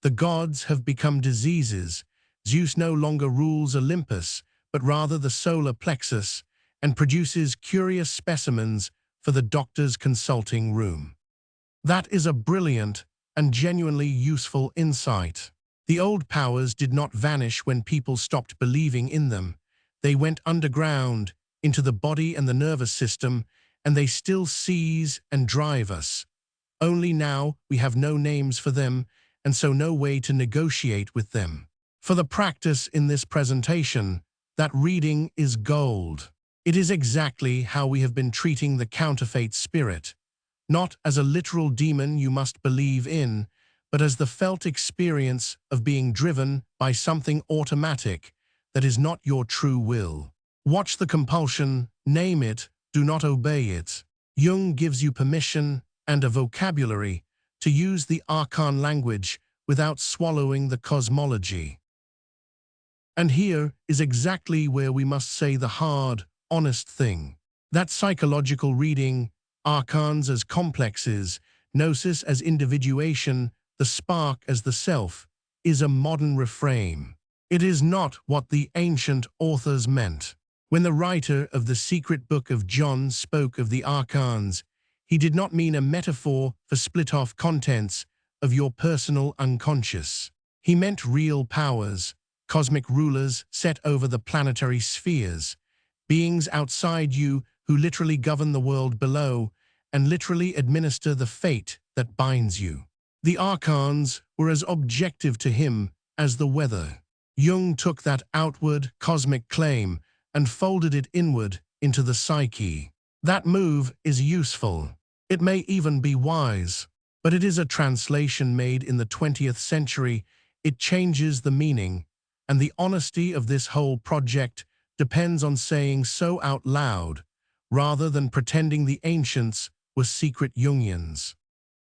"The gods have become diseases. Zeus no longer rules Olympus, but rather the solar plexus, and produces curious specimens for the doctor's consulting room." That is a brilliant and genuinely useful insight. The old powers did not vanish when people stopped believing in them. They went underground, into the body and the nervous system, and they still seize and drive us. Only now we have no names for them, and so no way to negotiate with them. For the practice in this presentation, that reading is gold. It is exactly how we have been treating the counterfeit spirit, not as a literal demon you must believe in, but as the felt experience of being driven by something automatic that is not your true will. Watch the compulsion, name it, do not obey it. Jung gives you permission and a vocabulary to use the archon language without swallowing the cosmology. And here is exactly where we must say the hard, honest thing. That psychological reading, archons as complexes, gnosis as individuation, the spark as the self, is a modern reframe. It is not what the ancient authors meant. When the writer of the secret book of John spoke of the archons, he did not mean a metaphor for split-off contents of your personal unconscious. He meant real powers, cosmic rulers set over the planetary spheres, beings outside you who literally govern the world below and literally administer the fate that binds you. The archons were as objective to him as the weather. Jung took that outward cosmic claim and folded it inward into the psyche. That move is useful. It may even be wise, but it is a translation made in the 20th century. It changes the meaning, and the honesty of this whole project depends on saying so out loud, rather than pretending the ancients were secret Jungians.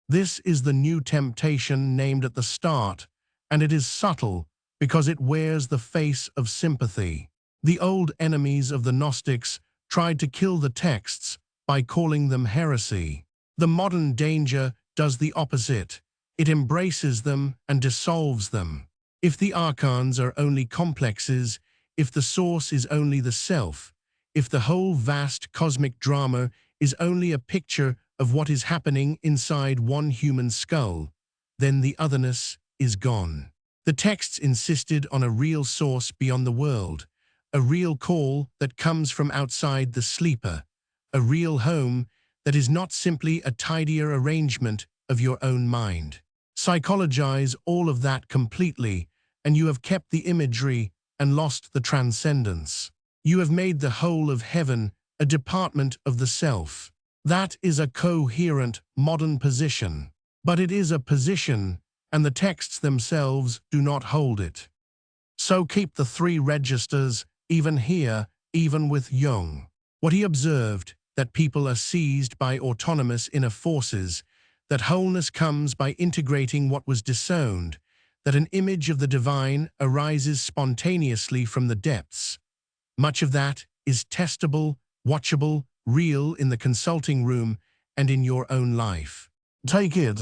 This is the new temptation named at the start, and it is subtle because it wears the face of sympathy. The old enemies of the Gnostics tried to kill the texts by calling them heresy. The modern danger does the opposite. It embraces them and dissolves them. If the archons are only complexes, if the source is only the self, if the whole vast cosmic drama is only a picture of what is happening inside one human skull, then the otherness is gone. The texts insisted on a real source beyond the world, a real call that comes from outside the sleeper, a real home that is not simply a tidier arrangement of your own mind. Psychologize all of that completely, and you have kept the imagery and lost the transcendence. You have made the whole of heaven a department of the self. That is a coherent modern position, but it is a position, and the texts themselves do not hold it. So keep the three registers, even here, even with Jung. What he observed, that people are seized by autonomous inner forces, that wholeness comes by integrating what was disowned, that an image of the divine arises spontaneously from the depths. Much of that is testable watchable, real in the consulting room and in your own life. Take it.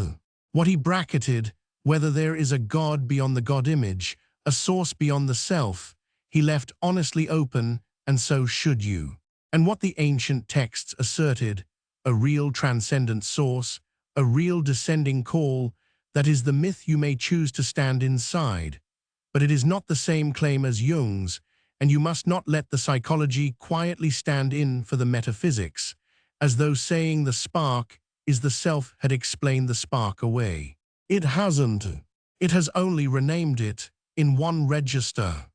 What he bracketed, whether there is a God beyond the God image, a source beyond the self, he left honestly open, and so should you. And what the ancient texts asserted, a real transcendent source, a real descending call, that is the myth you may choose to stand inside. But it is not the same claim as Jung's, and you must not let the psychology quietly stand in for the metaphysics, as though saying the spark is the self had explained the spark away. It hasn't. It has only renamed it in one register.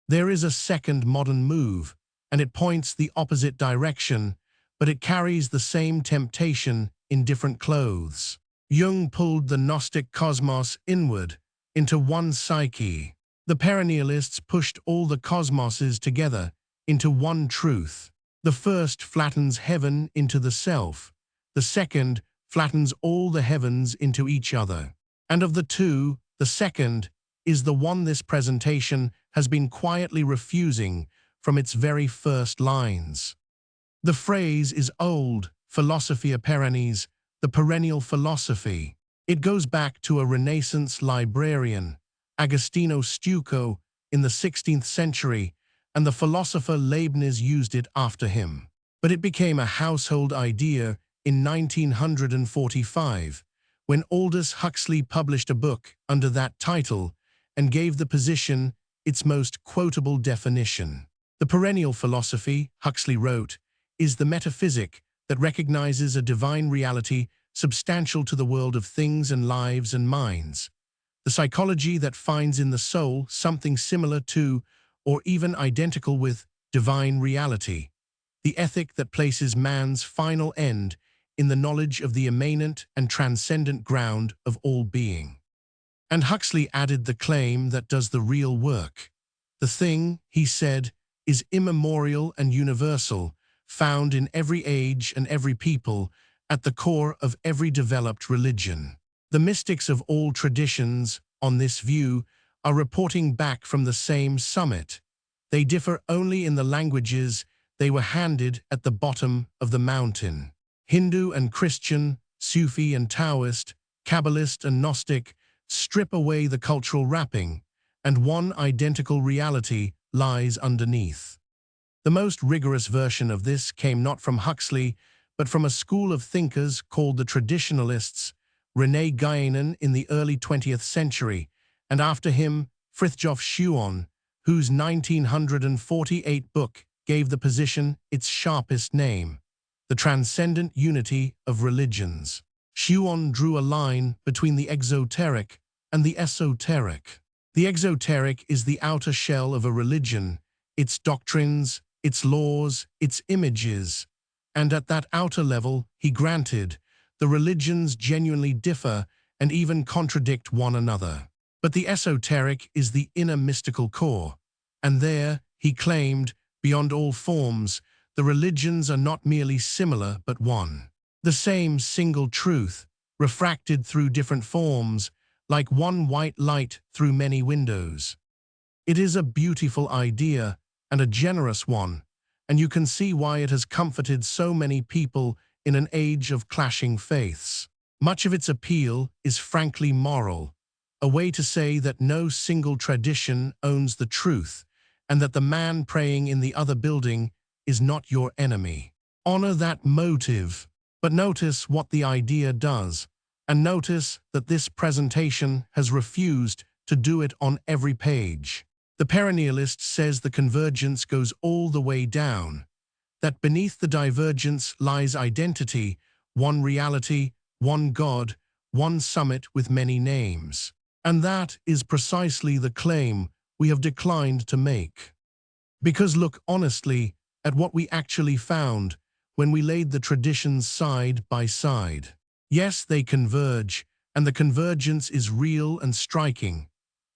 There is a second modern move, and it points the opposite direction, but it carries the same temptation in different clothes. Jung pulled the Gnostic cosmos inward into one psyche. The perennialists pushed all the cosmoses together into one truth. The first flattens heaven into the self. The second flattens all the heavens into each other. And of the two, the second is the one this presentation has been quietly refusing from its very first lines. The phrase is old, Philosophia perennis, the perennial philosophy. It goes back to a Renaissance librarian, Agostino Stucco, in the 16th century, and the philosopher Leibniz used it after him. But it became a household idea in 1945, when Aldous Huxley published a book under that title and gave the position its most quotable definition. The perennial philosophy, Huxley wrote, is the metaphysic that recognizes a divine reality substantial to the world of things and lives and minds. The psychology that finds in the soul something similar to, or even identical with, divine reality. The ethic that places man's final end in the knowledge of the immanent and transcendent ground of all being. And Huxley added the claim that does the real work. The thing, he said, is immemorial and universal, found in every age and every people, at the core of every developed religion. The mystics of all traditions, on this view, are reporting back from the same summit. They differ only in the languages they were handed at the bottom of the mountain. Hindu and Christian, Sufi and Taoist, Kabbalist and Gnostic strip away the cultural wrapping, and one identical reality lies underneath. The most rigorous version of this came not from Huxley, but from a school of thinkers called the Traditionalists, René Guénon in the early 20th century, and after him, Frithjof Schuon, whose 1948 book gave the position its sharpest name, The Transcendent Unity of Religions. Schuon drew a line between the exoteric and the esoteric. The exoteric is the outer shell of a religion, its doctrines, its laws, its images, and at that outer level, he granted, the religions genuinely differ and even contradict one another. But the esoteric is the inner mystical core, and there, he claimed, beyond all forms, the religions are not merely similar but one. The same single truth, refracted through different forms, like one white light through many windows. It is a beautiful idea, and a generous one, and you can see why it has comforted so many people in an age of clashing faiths. Much of its appeal is frankly moral, a way to say that no single tradition owns the truth, and that the man praying in the other building is not your enemy. Honor that motive, but notice what the idea does, and notice that this presentation has refused to do it on every page. The perennialist says the convergence goes all the way down, that beneath the divergence lies identity, one reality, one God, one summit with many names. And that is precisely the claim we have declined to make. Because look honestly at what we actually found when we laid the traditions side by side. Yes, they converge, and the convergence is real and striking.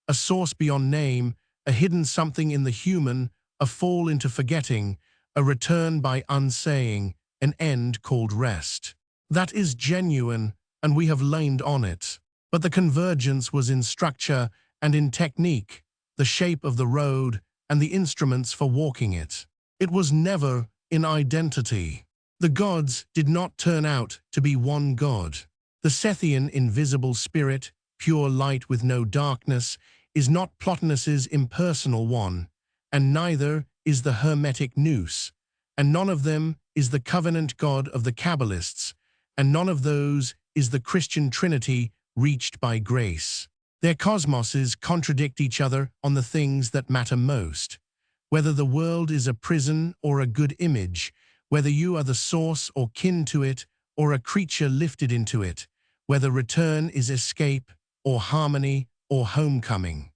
A source beyond name, a hidden something in the human, a fall into forgetting, a return by unsaying, an end called rest. That is genuine, and we have leaned on it. But the convergence was in structure and in technique, the shape of the road and the instruments for walking it. It was never in identity. The gods did not turn out to be one god. The Sethian invisible spirit, pure light with no darkness, is not Plotinus's impersonal one, and neither is the Hermetic Nous, and none of them is the covenant god of the Kabbalists, and none of those is the Christian Trinity reached by grace. Their cosmoses contradict each other on the things that matter most. Whether the world is a prison or a good image, whether you are the source or kin to it, or a creature lifted into it, whether return is escape, or harmony, or homecoming.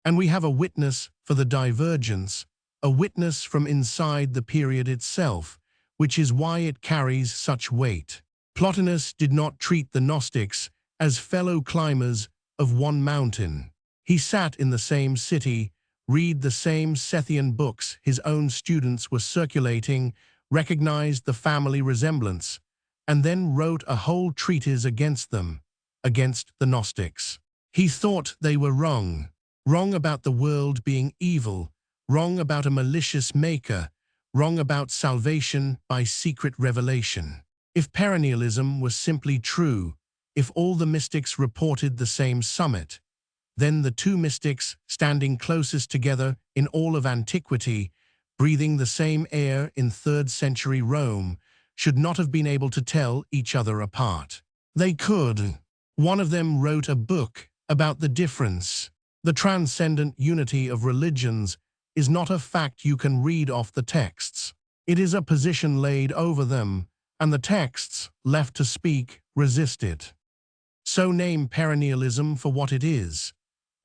And we have a witness for the divergence, a witness from inside the period itself, which is why it carries such weight. Plotinus did not treat the Gnostics as fellow climbers of one mountain. He sat in the same city, read the same Sethian books his own students were circulating, recognized the family resemblance, and then wrote a whole treatise against them, against the Gnostics. He thought they were wrong about the world being evil, wrong about a malicious maker, wrong about salvation by secret revelation. If perennialism was simply true, if all the mystics reported the same summit, then the two mystics standing closest together in all of antiquity, breathing the same air in 3rd century Rome, should not have been able to tell each other apart. They could. One of them wrote a book about the difference. The transcendent unity of religions is not a fact you can read off the texts. It is a position laid over them, and the texts, left to speak, resist it. So name perennialism for what it is: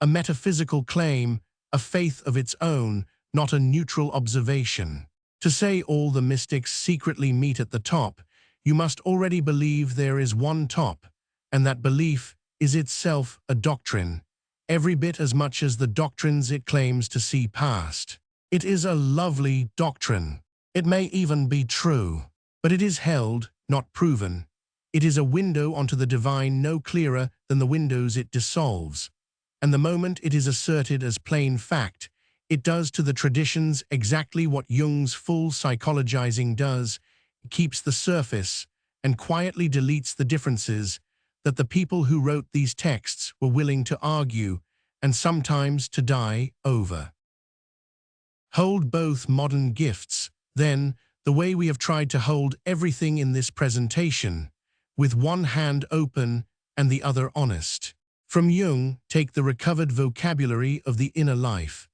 a metaphysical claim, a faith of its own, not a neutral observation. To say all the mystics secretly meet at the top, you must already believe there is one top, and that belief is itself a doctrine, every bit as much as the doctrines it claims to see past. It is a lovely doctrine. It may even be true, but it is held, not proven. It is a window onto the divine no clearer than the windows it dissolves, and the moment it is asserted as plain fact, it does to the traditions exactly what Jung's full psychologizing does. It keeps the surface and quietly deletes the differences that the people who wrote these texts were willing to argue and sometimes to die over. Hold both modern gifts, then, the way we have tried to hold everything in this presentation, with one hand open and the other honest. From Jung, take the recovered vocabulary of the inner life,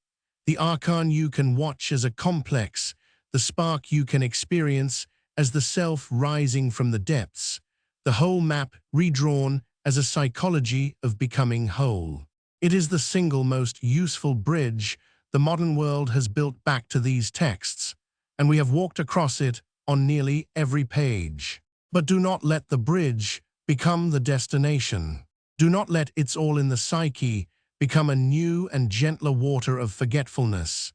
the archon you can watch as a complex, the spark you can experience as the self rising from the depths, the whole map redrawn as a psychology of becoming whole. It is the single most useful bridge the modern world has built back to these texts, and we have walked across it on nearly every page. But do not let the bridge become the destination. Do not let "it's all in the psyche" become a new and gentler water of forgetfulness,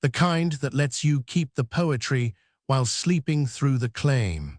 the kind that lets you keep the poetry while sleeping through the claim.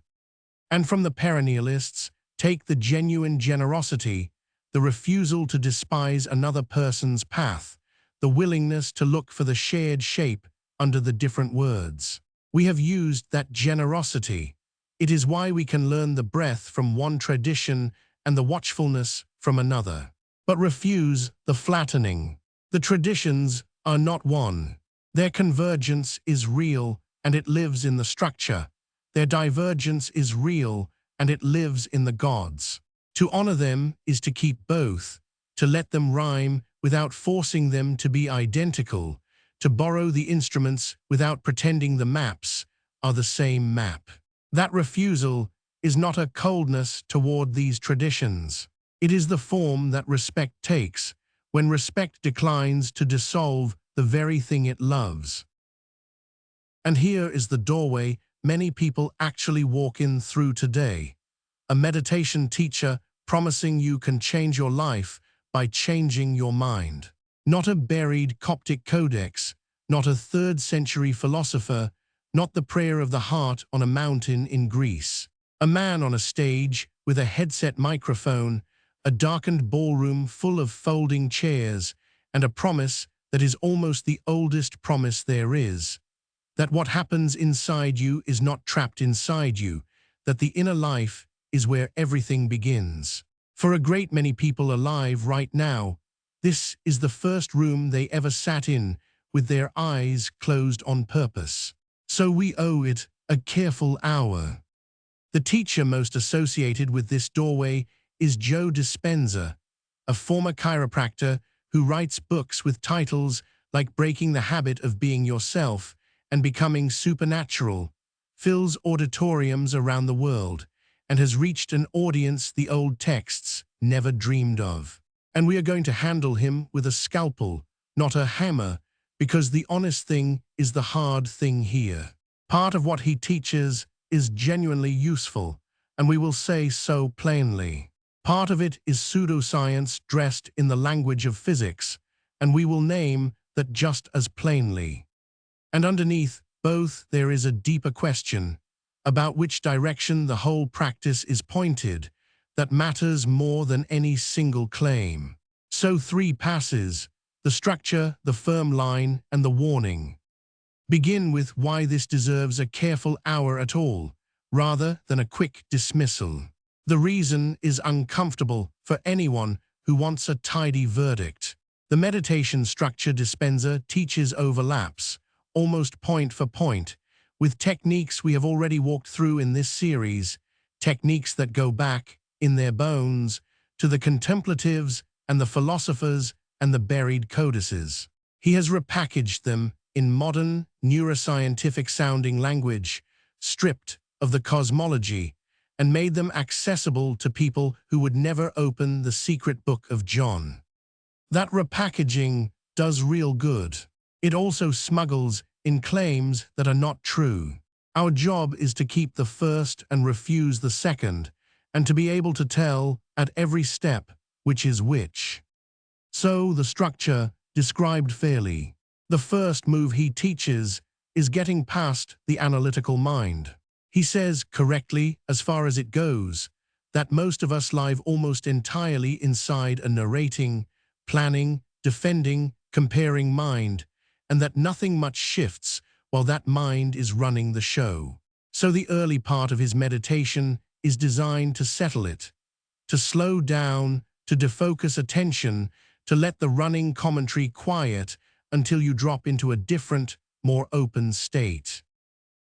And from the perennialists, take the genuine generosity, the refusal to despise another person's path, the willingness to look for the shared shape under the different words. We have used that generosity. It is why we can learn the breath from one tradition and the watchfulness from another. But refuse the flattening. The traditions are not one. Their convergence is real, and it lives in the structure. Their divergence is real, and it lives in the gods. To honor them is to keep both, to let them rhyme without forcing them to be identical, to borrow the instruments without pretending the maps are the same map. That refusal is not a coldness toward these traditions. It is the form that respect takes, when respect declines to dissolve the very thing it loves. And here is the doorway many people actually walk in through today. A meditation teacher promising you can change your life by changing your mind. Not a buried Coptic codex, not a 3rd century philosopher, not the prayer of the heart on a mountain in Greece. A man on a stage with a headset microphone, a darkened ballroom full of folding chairs, and a promise that is almost the oldest promise there is, that what happens inside you is not trapped inside you, that the inner life is where everything begins. For a great many people alive right now, this is the first room they ever sat in with their eyes closed on purpose. So we owe it a careful hour. The teacher most associated with this doorway is Joe Dispenza, a former chiropractor who writes books with titles like Breaking the Habit of Being Yourself and Becoming Supernatural, fills auditoriums around the world, and has reached an audience the old texts never dreamed of. And we are going to handle him with a scalpel, not a hammer, because the honest thing is the hard thing here. Part of what he teaches is genuinely useful, and we will say so plainly. Part of it is pseudoscience dressed in the language of physics, and we will name that just as plainly. And underneath both there is a deeper question about which direction the whole practice is pointed that matters more than any single claim. So 3 passes, the structure, the firm line, and the warning, begin with why this deserves a careful hour at all, rather than a quick dismissal. The reason is uncomfortable for anyone who wants a tidy verdict. The meditation structure Dispenza teaches overlaps, almost point for point, with techniques we have already walked through in this series, techniques that go back, in their bones, to the contemplatives and the philosophers and the buried codices. He has repackaged them in modern, neuroscientific-sounding language, stripped of the cosmology, and made them accessible to people who would never open the secret book of John. That repackaging does real good. It also smuggles in claims that are not true. Our job is to keep the first and refuse the second, and to be able to tell at every step which is which. So the structure, described fairly. The first move he teaches is getting past the analytical mind. He says, correctly, as far as it goes, that most of us live almost entirely inside a narrating, planning, defending, comparing mind, and that nothing much shifts while that mind is running the show. So the early part of his meditation is designed to settle it, to slow down, to defocus attention, to let the running commentary quiet until you drop into a different, more open state.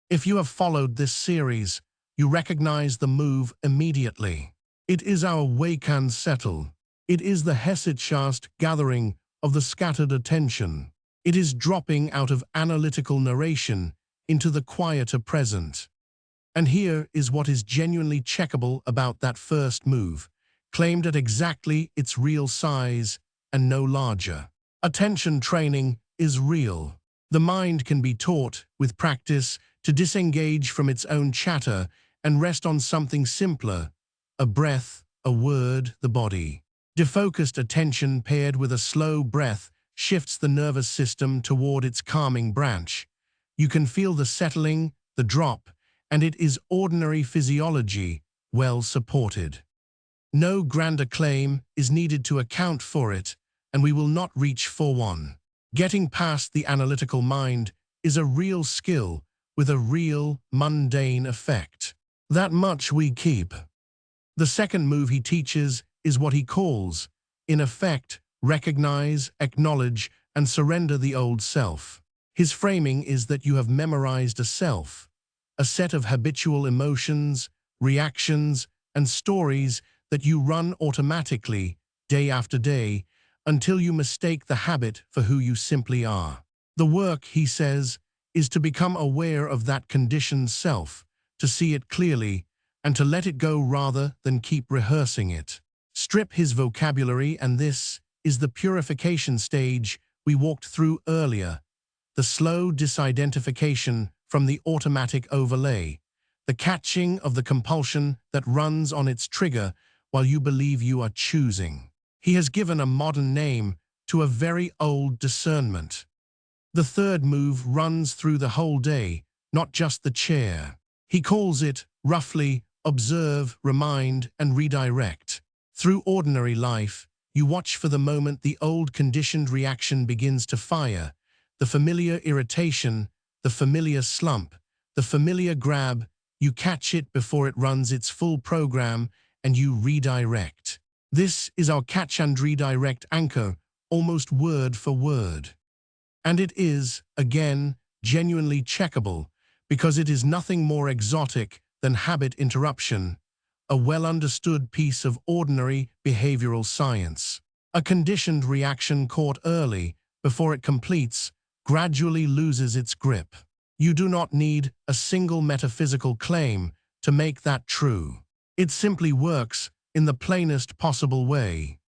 If you have followed this series, you recognize the move immediately. It is our Wakan settle. It is the Hesychasm gathering of the scattered attention. It is dropping out of analytical narration into the quieter present. And here is what is genuinely checkable about that first move, claimed at exactly its real size and no larger. Attention training is real. The mind can be taught, with practice, to disengage from its own chatter and rest on something simpler, a breath, a word, the body. Defocused attention paired with a slow breath shifts the nervous system toward its calming branch. You can feel the settling, the drop, and it is ordinary physiology, well supported. No grander claim is needed to account for it, and we will not reach for one. Getting past the analytical mind is a real skill with a real, mundane effect. That much we keep. The second move he teaches is what he calls, in effect, recognize, acknowledge, and surrender the old self. His framing is that you have memorized a self, a set of habitual emotions, reactions, and stories that you run automatically, day after day, until you mistake the habit for who you simply are. The work, he says, is to become aware of that conditioned self, to see it clearly, and to let it go rather than keep rehearsing it. Strip his vocabulary, and this is the purification stage we walked through earlier, the slow disidentification from the automatic overlay, the catching of the compulsion that runs on its trigger while you believe you are choosing. He has given a modern name to a very old discernment. The third move runs through the whole day, not just the chair. He calls it, roughly, observe, remind, and redirect. Through ordinary life, you watch for the moment the old conditioned reaction begins to fire, the familiar irritation, the familiar slump, the familiar grab. You catch it before it runs its full program, and you redirect. This is our catch and redirect anchor, almost word for word. And it is, again, genuinely checkable, because it is nothing more exotic than habit interruption, a well-understood piece of ordinary behavioral science. A conditioned reaction caught early, before it completes, gradually loses its grip. You do not need a single metaphysical claim to make that true. It simply works in the plainest possible way.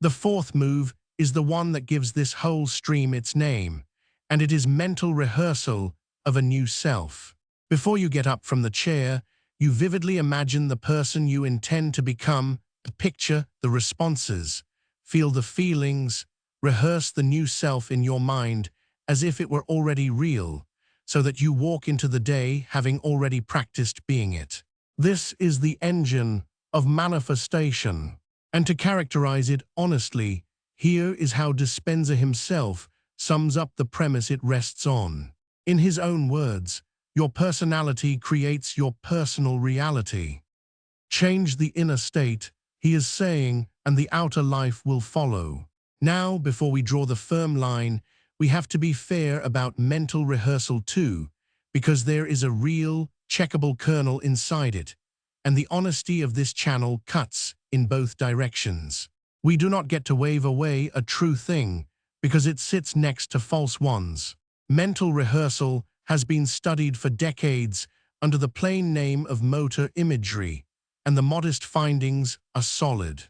The fourth move is the one that gives this whole stream its name, and it is mental rehearsal of a new self. Before you get up from the chair, you vividly imagine the person you intend to become, picture the responses, feel the feelings, rehearse the new self in your mind as if it were already real, so that you walk into the day having already practiced being it. This is the engine of manifestation. And to characterize it honestly, here is how Dispenza himself sums up the premise it rests on. In his own words, your personality creates your personal reality. Change the inner state, he is saying, and the outer life will follow. Now, before we draw the firm line, we have to be fair about mental rehearsal too, because there is a real, checkable kernel inside it, and the honesty of this channel cuts in both directions. We do not get to wave away a true thing, because it sits next to false ones. Mental rehearsal has been studied for decades under the plain name of motor imagery, and the modest findings are solid.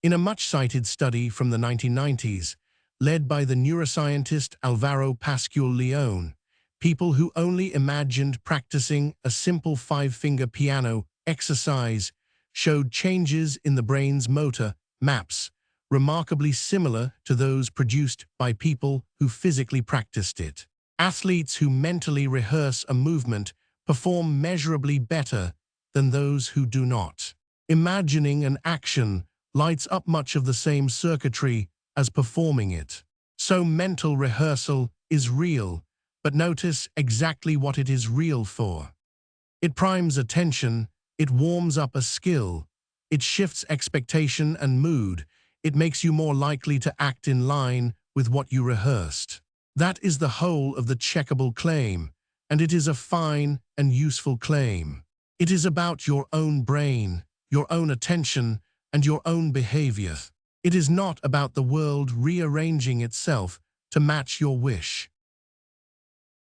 In a much-cited study from the 1990s, led by the neuroscientist Alvaro Pascual León, people who only imagined practicing a simple five-finger piano exercise showed changes in the brain's motor maps, remarkably similar to those produced by people who physically practiced it. Athletes who mentally rehearse a movement perform measurably better than those who do not. Imagining an action lights up much of the same circuitry as performing it. So mental rehearsal is real, but notice exactly what it is real for. It primes attention, it warms up a skill, it shifts expectation and mood, it makes you more likely to act in line with what you rehearsed. That is the whole of the checkable claim, and it is a fine and useful claim. It is about your own brain, your own attention, and your own behavior. It is not about the world rearranging itself to match your wish.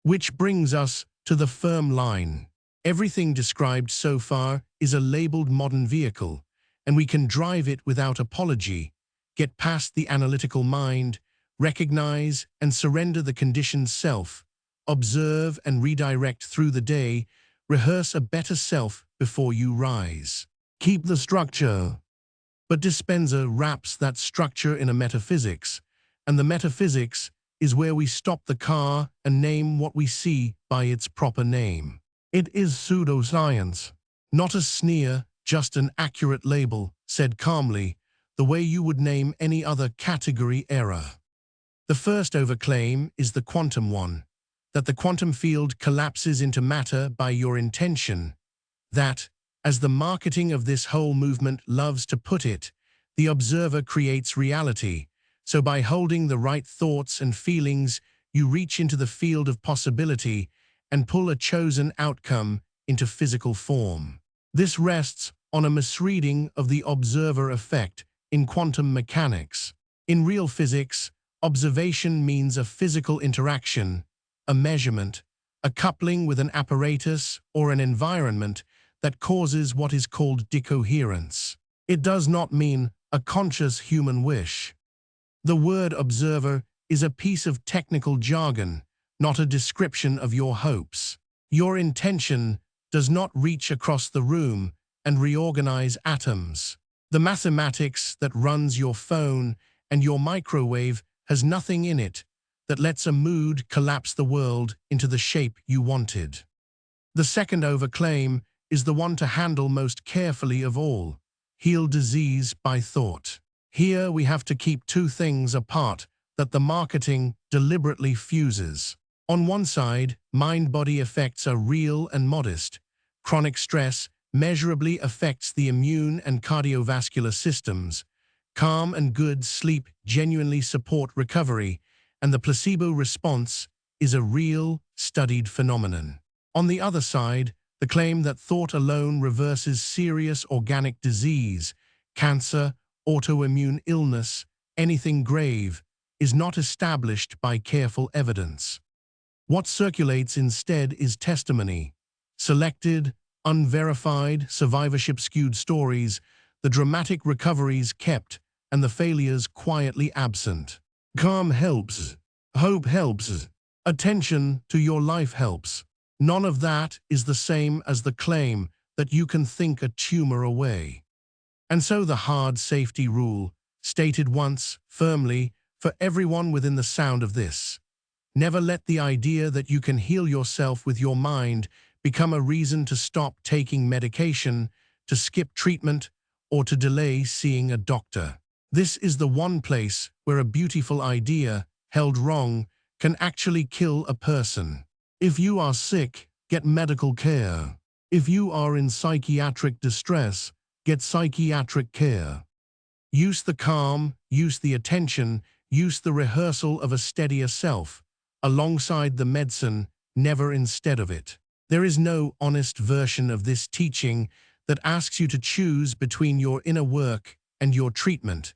Which brings us to the firm line. Everything described so far is a labeled modern vehicle, and we can drive it without apology, get past the analytical mind, recognize and surrender the conditioned self, observe and redirect through the day, rehearse a better self before you rise. Keep the structure. But Dispenza wraps that structure in a metaphysics, and the metaphysics is where we stop the car and name what we see by its proper name. It is pseudoscience, not a sneer, just an accurate label, said calmly, the way you would name any other category error. The first overclaim is the quantum one, that the quantum field collapses into matter by your intention, that, as the marketing of this whole movement loves to put it, the observer creates reality, so by holding the right thoughts and feelings, you reach into the field of possibility and pull a chosen outcome into physical form. This rests on a misreading of the observer effect in quantum mechanics. In real physics, observation means a physical interaction, a measurement, a coupling with an apparatus or an environment that causes what is called decoherence. It does not mean a conscious human wish. The word observer is a piece of technical jargon, not a description of your hopes. Your intention does not reach across the room and reorganize atoms. The mathematics that runs your phone and your microwave has nothing in it that lets a mood collapse the world into the shape you wanted. The second overclaim is the one to handle most carefully of all: heal disease by thought. Here we have to keep two things apart that the marketing deliberately fuses. On one side, mind-body effects are real and modest. Chronic stress measurably affects the immune and cardiovascular systems. Calm and good sleep genuinely support recovery, and the placebo response is a real, studied phenomenon. On the other side, the claim that thought alone reverses serious organic disease, cancer, autoimmune illness, anything grave, is not established by careful evidence. What circulates instead is testimony, selected, unverified, survivorship-skewed stories, the dramatic recoveries kept, and the failures quietly absent. Calm helps. Hope helps. Attention to your life helps. None of that is the same as the claim that you can think a tumor away. And so the hard safety rule, stated once, firmly, for everyone within the sound of this. Never let the idea that you can heal yourself with your mind become a reason to stop taking medication, to skip treatment, or to delay seeing a doctor. This is the one place where a beautiful idea, held wrong, can actually kill a person. If you are sick, get medical care. If you are in psychiatric distress, get psychiatric care. Use the calm, use the attention, use the rehearsal of a steadier self, alongside the medicine, never instead of it. There is no honest version of this teaching that asks you to choose between your inner work and your treatment,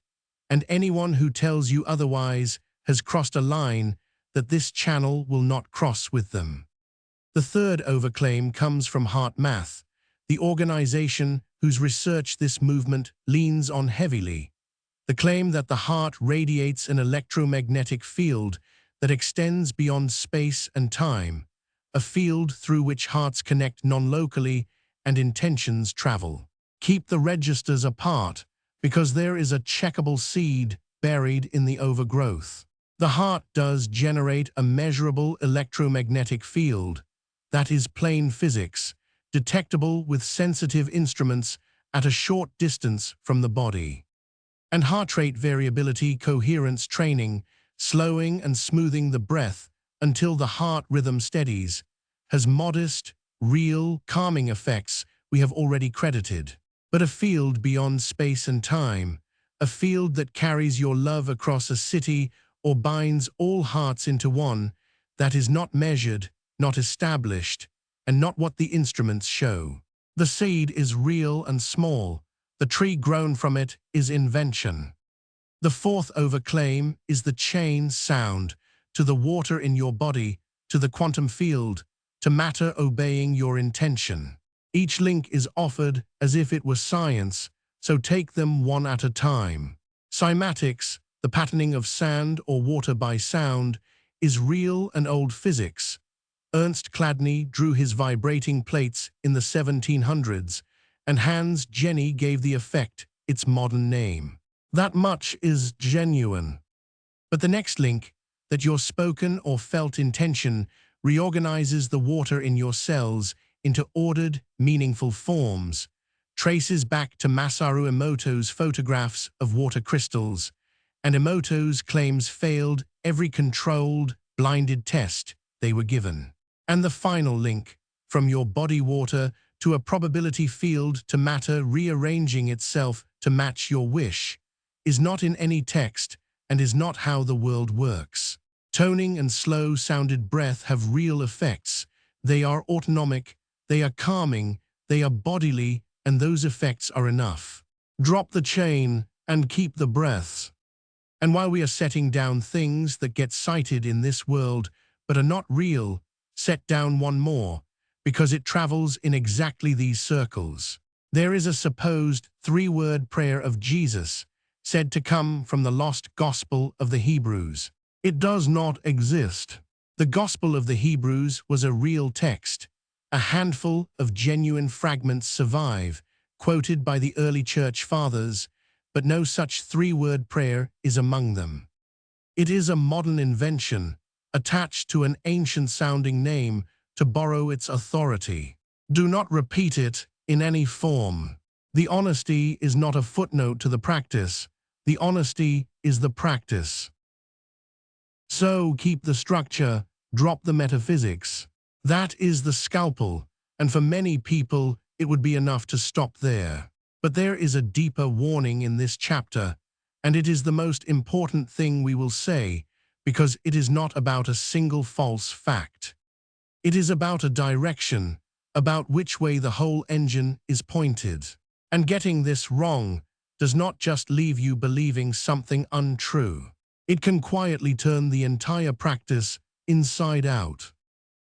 and anyone who tells you otherwise has crossed a line that this channel will not cross with them. The third overclaim comes from Heart Math, the organization whose research this movement leans on heavily. The claim that the heart radiates an electromagnetic field that extends beyond space and time, a field through which hearts connect non-locally and intentions travel. Keep the registers apart, because there is a checkable seed buried in the overgrowth. The heart does generate a measurable electromagnetic field, that is plain physics, detectable with sensitive instruments at a short distance from the body. And heart rate variability coherence training, slowing and smoothing the breath until the heart rhythm steadies, has modest, real, calming effects we have already credited. But a field beyond space and time, a field that carries your love across a city or binds all hearts into one, that is not measured, not established, and not what the instruments show. The seed is real and small. The tree grown from it is invention. The fourth overclaim is the chain sound, to the water in your body, to the quantum field, to matter obeying your intention. Each link is offered as if it were science, so take them one at a time. Cymatics, the patterning of sand or water by sound, is real and old physics. Ernst Chladni drew his vibrating plates in the 1700s, and Hans Jenny gave the effect its modern name. That much is genuine. But the next link, that your spoken or felt intention reorganizes the water in your cells into ordered, meaningful forms, traces back to Masaru Emoto's photographs of water crystals, and Emoto's claims failed every controlled, blinded test they were given. And the final link, from your body water to a probability field to matter rearranging itself to match your wish, is not in any text and is not how the world works. Toning and slow-sounded breath have real effects. They are autonomic, they are calming, they are bodily, and those effects are enough. Drop the chain and keep the breaths. And while we are setting down things that get cited in this world but are not real, set down one more, because it travels in exactly these circles. There is a supposed three-word prayer of Jesus, said to come from the lost Gospel of the Hebrews. It does not exist. The Gospel of the Hebrews was a real text. A handful of genuine fragments survive, quoted by the early church fathers, but no such three-word prayer is among them. It is a modern invention, attached to an ancient-sounding name to borrow its authority. Do not repeat it in any form. The honesty is not a footnote to the practice. The honesty is the practice. So keep the structure, Drop the metaphysics. That is the scalpel, and for many people it would be enough to stop there. But there is a deeper warning in this chapter, and it is the most important thing we will say, because it is not about a single false fact. It is about a direction, about which way the whole engine is pointed. And getting this wrong does not just leave you believing something untrue. It can quietly turn the entire practice inside out.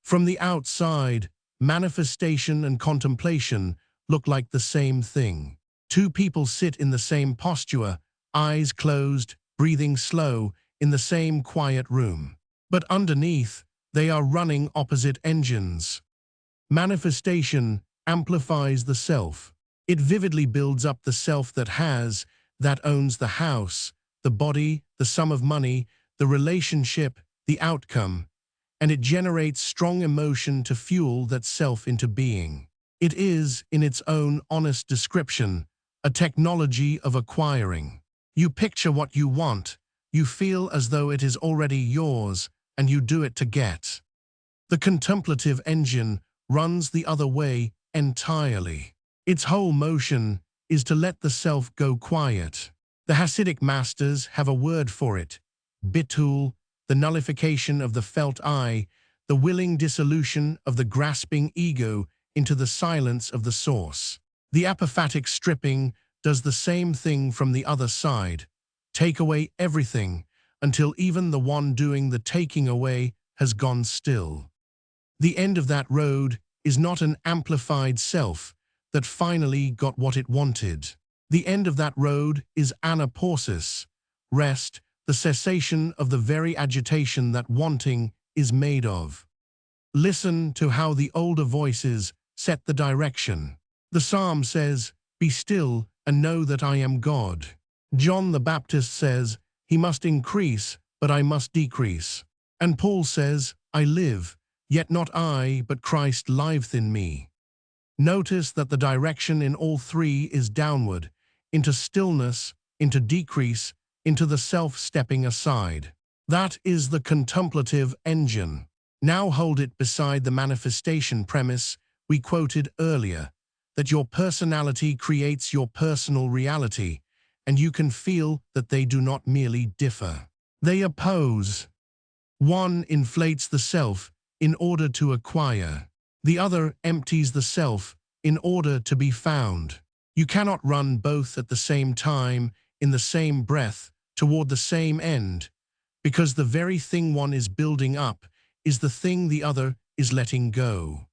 From the outside, manifestation and contemplation look like the same thing. Two people sit in the same posture, eyes closed, breathing slow, in the same quiet room. But underneath, they are running opposite engines. Manifestation amplifies the self. It vividly builds up the self that owns the house, the body, the sum of money, the relationship, the outcome, and it generates strong emotion to fuel that self into being. It is, in its own honest description, a technology of acquiring. You picture what you want, you feel as though it is already yours, and you do it to get. The contemplative engine runs the other way entirely. Its whole motion is to let the self go quiet. The Hasidic masters have a word for it: bitul, the nullification of the felt I, the willing dissolution of the grasping ego into the silence of the source. The apophatic stripping does the same thing from the other side. Take away everything until even the one doing the taking away has gone still. The end of that road is not an amplified self that finally got what it wanted. The end of that road is anapausis, rest, the cessation of the very agitation that wanting is made of. Listen to how the older voices set the direction. The Psalm says, "Be still and know that I am God." John the Baptist says, "He must increase, but I must decrease." And Paul says, "I live, yet not I, but Christ liveth in me." Notice that the direction in all three is downward, into stillness, into decrease, into the self stepping aside. That is the contemplative engine. Now hold it beside the manifestation premise we quoted earlier, that your personality creates your personal reality, and you can feel that they do not merely differ. They oppose. One inflates the self in order to acquire. The other empties the self in order to be found. You cannot run both at the same time, in the same breath, toward the same end, because the very thing one is building up is the thing the other is letting go.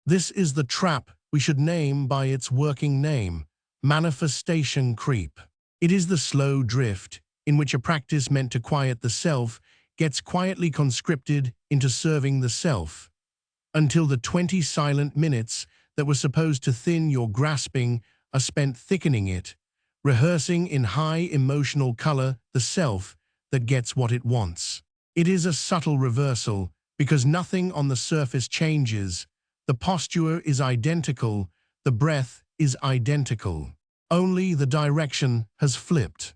This is the trap we should name by its working name: manifestation creep. It is the slow drift in which a practice meant to quiet the self gets quietly conscripted into serving the self, until the 20 silent minutes that were supposed to thin your grasping are spent thickening it, rehearsing in high emotional color the self that gets what it wants. It is a subtle reversal, because nothing on the surface changes. The posture is identical, the breath is identical. Only the direction has flipped.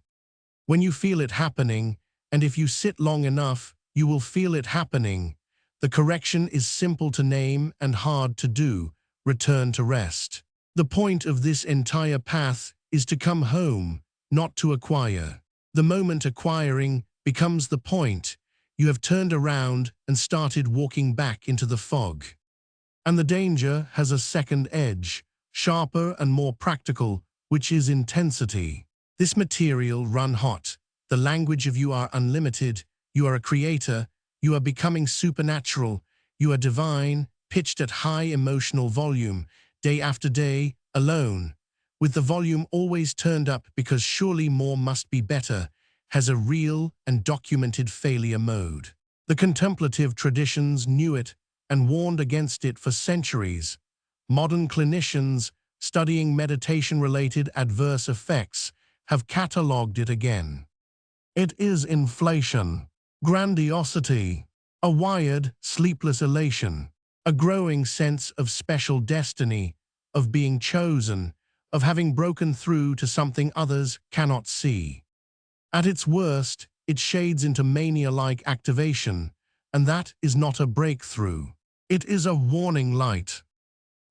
When you feel it happening, and if you sit long enough, you will feel it happening. The correction is simple to name and hard to do: return to rest. The point of this entire path is to come home, not to acquire. The moment acquiring becomes the point, you have turned around and started walking back into the fog. And the danger has a second edge, sharper and more practical, which is intensity. This material run hot. The language of you are unlimited, you are a creator, you are becoming supernatural, you are divine, pitched at high emotional volume, day after day, alone, with the volume always turned up because surely more must be better, has a real and documented failure mode. The contemplative traditions knew it and warned against it for centuries. Modern clinicians studying meditation-related adverse effects have catalogued it again. It is inflation, grandiosity, a wired, sleepless elation, a growing sense of special destiny, of being chosen, of having broken through to something others cannot see. At its worst, it shades into mania-like activation, and that is not a breakthrough. It is a warning light.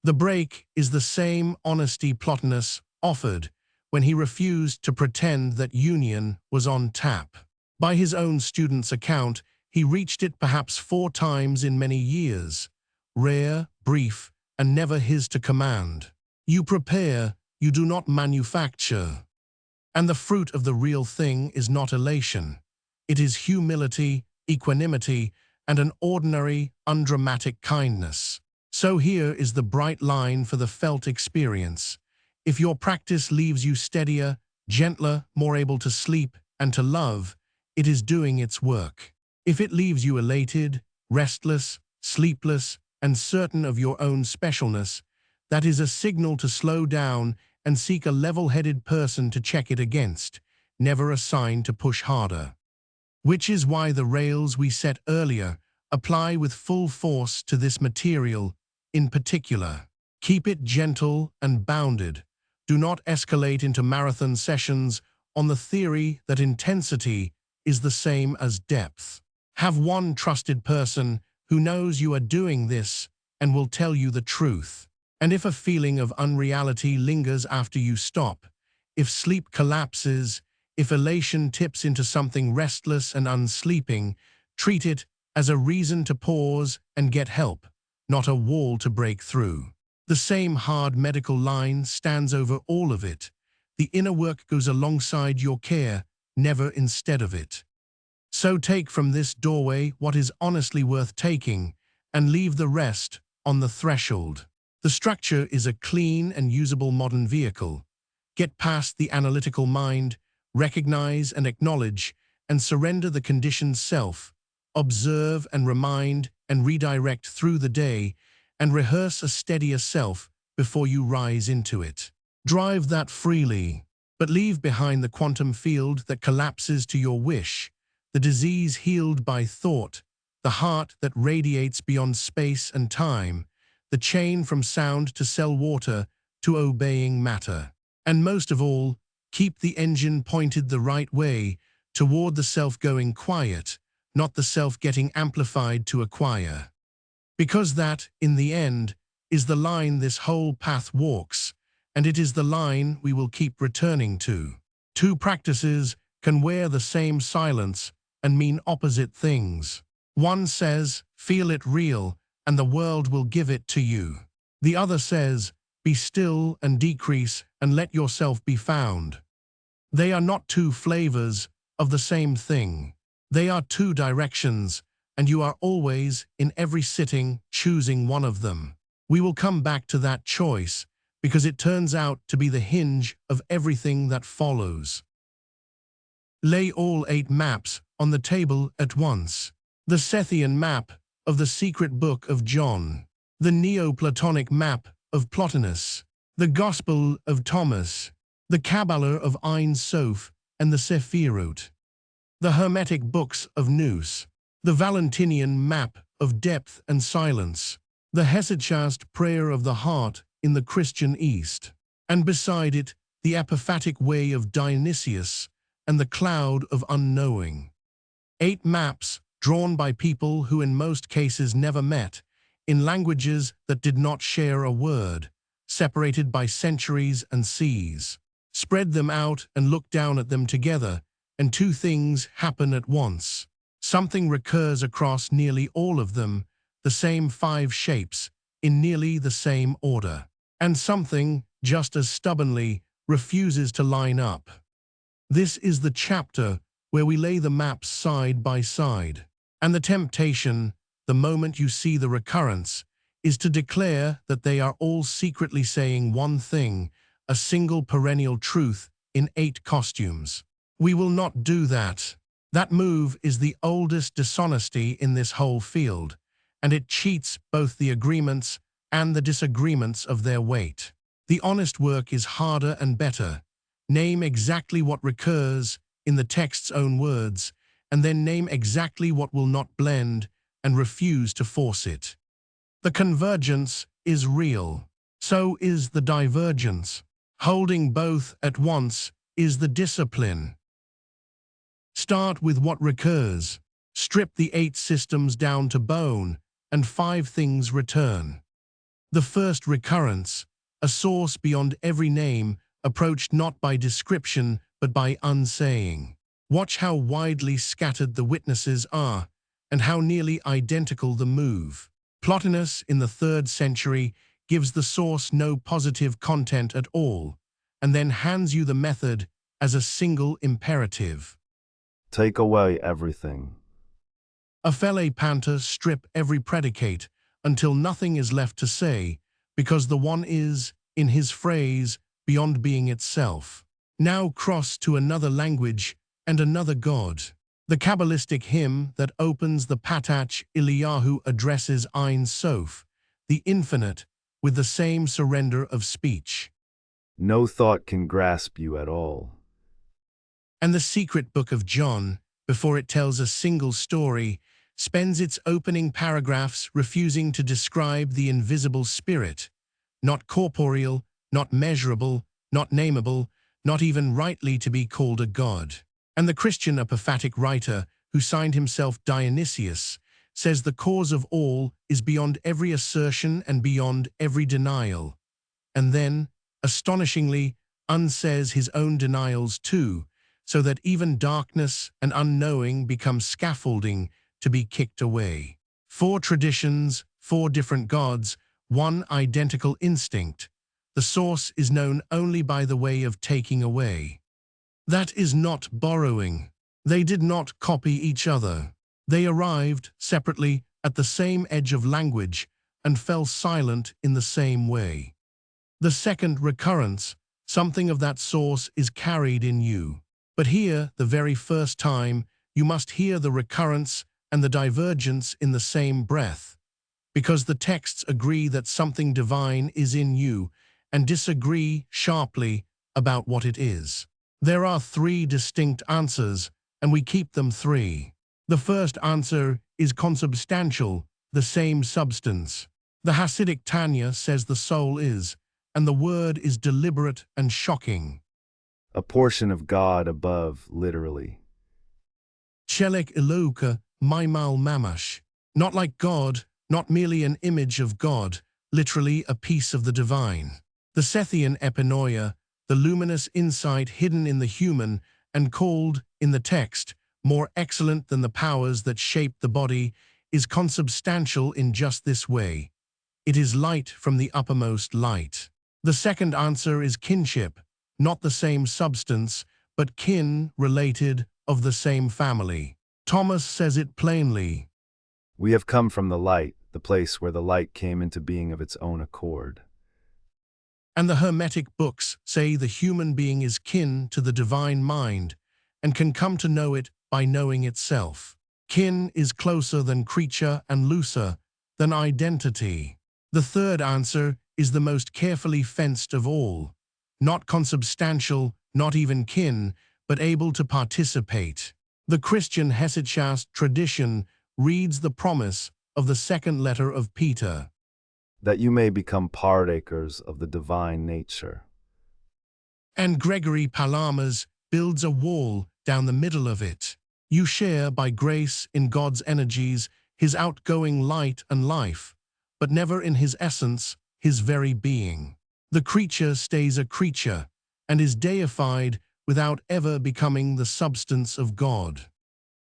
The break is the same honesty Plotinus offered when he refused to pretend that union was on tap. By his own student's account, he reached it perhaps 4 times in many years, rare, brief, and never his to command. You prepare, you do not manufacture. And the fruit of the real thing is not elation. It is humility, equanimity, and an ordinary, undramatic kindness. So here is the bright line for the felt experience. If your practice leaves you steadier, gentler, more able to sleep and to love, it is doing its work. If it leaves you elated, restless, sleepless, and certain of your own specialness, that is a signal to slow down and seek a level-headed person to check it against, never a sign to push harder. Which is why the rails we set earlier apply with full force to this material in particular. Keep it gentle and bounded. Do not escalate into marathon sessions on the theory that intensity is the same as depth. Have one trusted person who knows you are doing this and will tell you the truth. And if a feeling of unreality lingers after you stop, if sleep collapses, if elation tips into something restless and unsleeping, treat it as a reason to pause and get help, not a wall to break through. The same hard medical line stands over all of it. The inner work goes alongside your care, never instead of it. So take from this doorway what is honestly worth taking, and leave the rest on the threshold. The structure is a clean and usable modern vehicle. Get past the analytical mind, recognize and acknowledge, and surrender the conditioned self. Observe and remind and redirect through the day, and rehearse a steadier self before you rise into it. Drive that freely, but leave behind the quantum field that collapses to your wish, the disease healed by thought, the heart that radiates beyond space and time, the chain from sound to cell water to obeying matter. And most of all, keep the engine pointed the right way, toward the self going quiet, not the self getting amplified to acquire. Because that, in the end, is the line this whole path walks, and it is the line we will keep returning to. 2 practices can wear the same silence and mean opposite things. One says, feel it real, and the world will give it to you. The other says, be still and decrease and let yourself be found. They are not 2 flavors of the same thing. They are 2 directions, and you are always, in every sitting, choosing one of them. We will come back to that choice, because it turns out to be the hinge of everything that follows. Lay all 8 maps on the table at once. The Sethian map of the secret book of John, the Neoplatonic map of Plotinus, the Gospel of Thomas, the Kabbalah of Ein Sof and the Sephiroth, the Hermetic books of Nous, the Valentinian map of depth and silence, the Hesychasm prayer of the heart in the Christian East, and beside it the Apophatic Way of Dionysius and the cloud of unknowing. 8 maps drawn by people who in most cases never met, in languages that did not share a word, separated by centuries and seas. Spread them out and look down at them together, and 2 things happen at once. Something recurs across nearly all of them, the same 5 shapes, in nearly the same order. And something, just as stubbornly, refuses to line up. This is the chapter where we lay the maps side by side. And the temptation, the moment you see the recurrence, is to declare that they are all secretly saying one thing, a single perennial truth in 8 costumes. We will not do that. That move is the oldest dishonesty in this whole field, and it cheats both the agreements and the disagreements of their weight. The honest work is harder and better. Name exactly what recurs in the text's own words, and then name exactly what will not blend and refuse to force it. The convergence is real. So is the divergence. Holding both at once is the discipline. Start with what recurs. Strip the 8 systems down to bone, and 5 things return. The first recurrence, a source beyond every name, approached not by description but by unsaying. Watch how widely scattered the witnesses are, and how nearly identical the move. Plotinus, in the 3rd century, gives the source no positive content at all, and then hands you the method as a single imperative. Take away everything. Aphele Panta, strip every predicate until nothing is left to say, because the one is, in his phrase, beyond being itself. Now cross to another language and another God. The Kabbalistic hymn that opens the Patach Eliyahu addresses Ein Sof, the infinite, with the same surrender of speech. No thought can grasp you at all. And the secret book of John, before it tells a single story, spends its opening paragraphs refusing to describe the invisible spirit, not corporeal, not measurable, not nameable, not even rightly to be called a god. And the Christian apophatic writer, who signed himself Dionysius, says the cause of all is beyond every assertion and beyond every denial. And then, astonishingly, unsays his own denials too, so that even darkness and unknowing become scaffolding to be kicked away. 4 traditions, 4 different gods, 1 identical instinct. The source is known only by the way of taking away. That is not borrowing. They did not copy each other. They arrived, separately, at the same edge of language and fell silent in the same way. The second recurrence, something of that source is carried in you. But here, the very first time, you must hear the recurrence and the divergence in the same breath, because the texts agree that something divine is in you and disagree sharply about what it is. There are 3 distinct answers, and we keep them 3. The first answer is consubstantial, the same substance. The Hasidic Tanya says the soul is, and the word is deliberate and shocking. A portion of God above, literally. Chelek Eloka, Maimal Mamash. Not like God, not merely an image of God, literally a piece of the divine. The Sethian Epinoia, the luminous insight hidden in the human and called, in the text, more excellent than the powers that shape the body, is consubstantial in just this way. It is light from the uppermost light. The second answer is kinship, not the same substance, but kin, related, of the same family. Thomas says it plainly. We have come from the light, the place where the light came into being of its own accord. And the Hermetic books say the human being is kin to the divine mind and can come to know it by knowing itself. Kin is closer than creature and looser than identity. The third answer is the most carefully fenced of all. Not consubstantial, not even kin, but able to participate. The Christian Hesychasm tradition reads the promise of the second letter of Peter. That you may become partakers of the divine nature. And Gregory Palamas builds a wall down the middle of it. You share by grace in God's energies, his outgoing light and life, but never in his essence, his very being. The creature stays a creature and is deified without ever becoming the substance of God.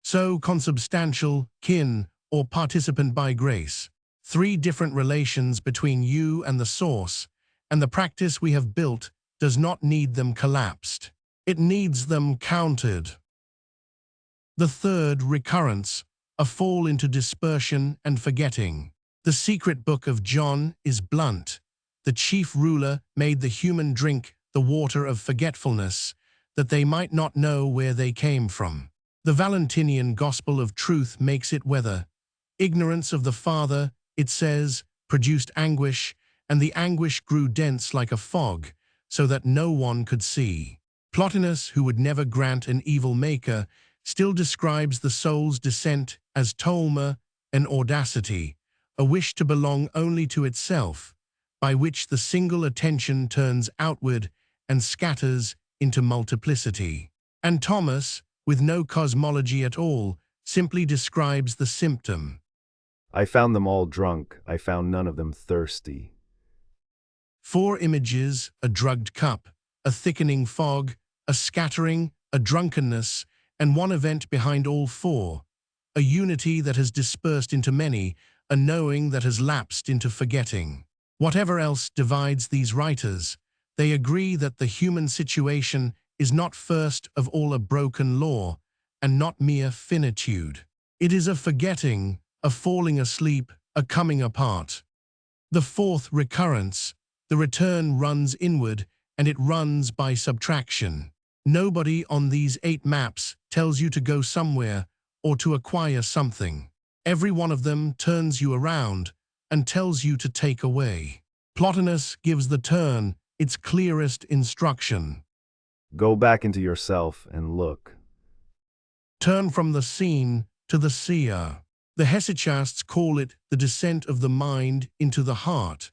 So consubstantial, kin, or participant by grace. 3 different relations between you and the source, and the practice we have built does not need them collapsed. It needs them counted. The third recurrence, a fall into dispersion and forgetting. The secret book of John is blunt. The chief ruler made the human drink the water of forgetfulness, that they might not know where they came from. The Valentinian gospel of truth makes it weather. Ignorance of the Father, it says, produced anguish, and the anguish grew dense like a fog, so that no one could see. Plotinus, who would never grant an evil maker, still describes the soul's descent as tolma, an audacity, a wish to belong only to itself, by which the single attention turns outward and scatters into multiplicity. And Thomas, with no cosmology at all, simply describes the symptom. I found them all drunk, I found none of them thirsty. 4 images, a drugged cup, a thickening fog, a scattering, a drunkenness, and one event behind all 4, a unity that has dispersed into many, a knowing that has lapsed into forgetting. Whatever else divides these writers, they agree that the human situation is not first of all a broken law, and not mere finitude. It is a forgetting, a falling asleep, a coming apart. The 4th recurrence, the return runs inward, and it runs by subtraction. Nobody on these 8 maps tells you to go somewhere or to acquire something. Every one of them turns you around and tells you to take away. Plotinus gives the turn its clearest instruction. Go back into yourself and look. Turn from the seen to the seer. The Hesychasts call it the descent of the mind into the heart,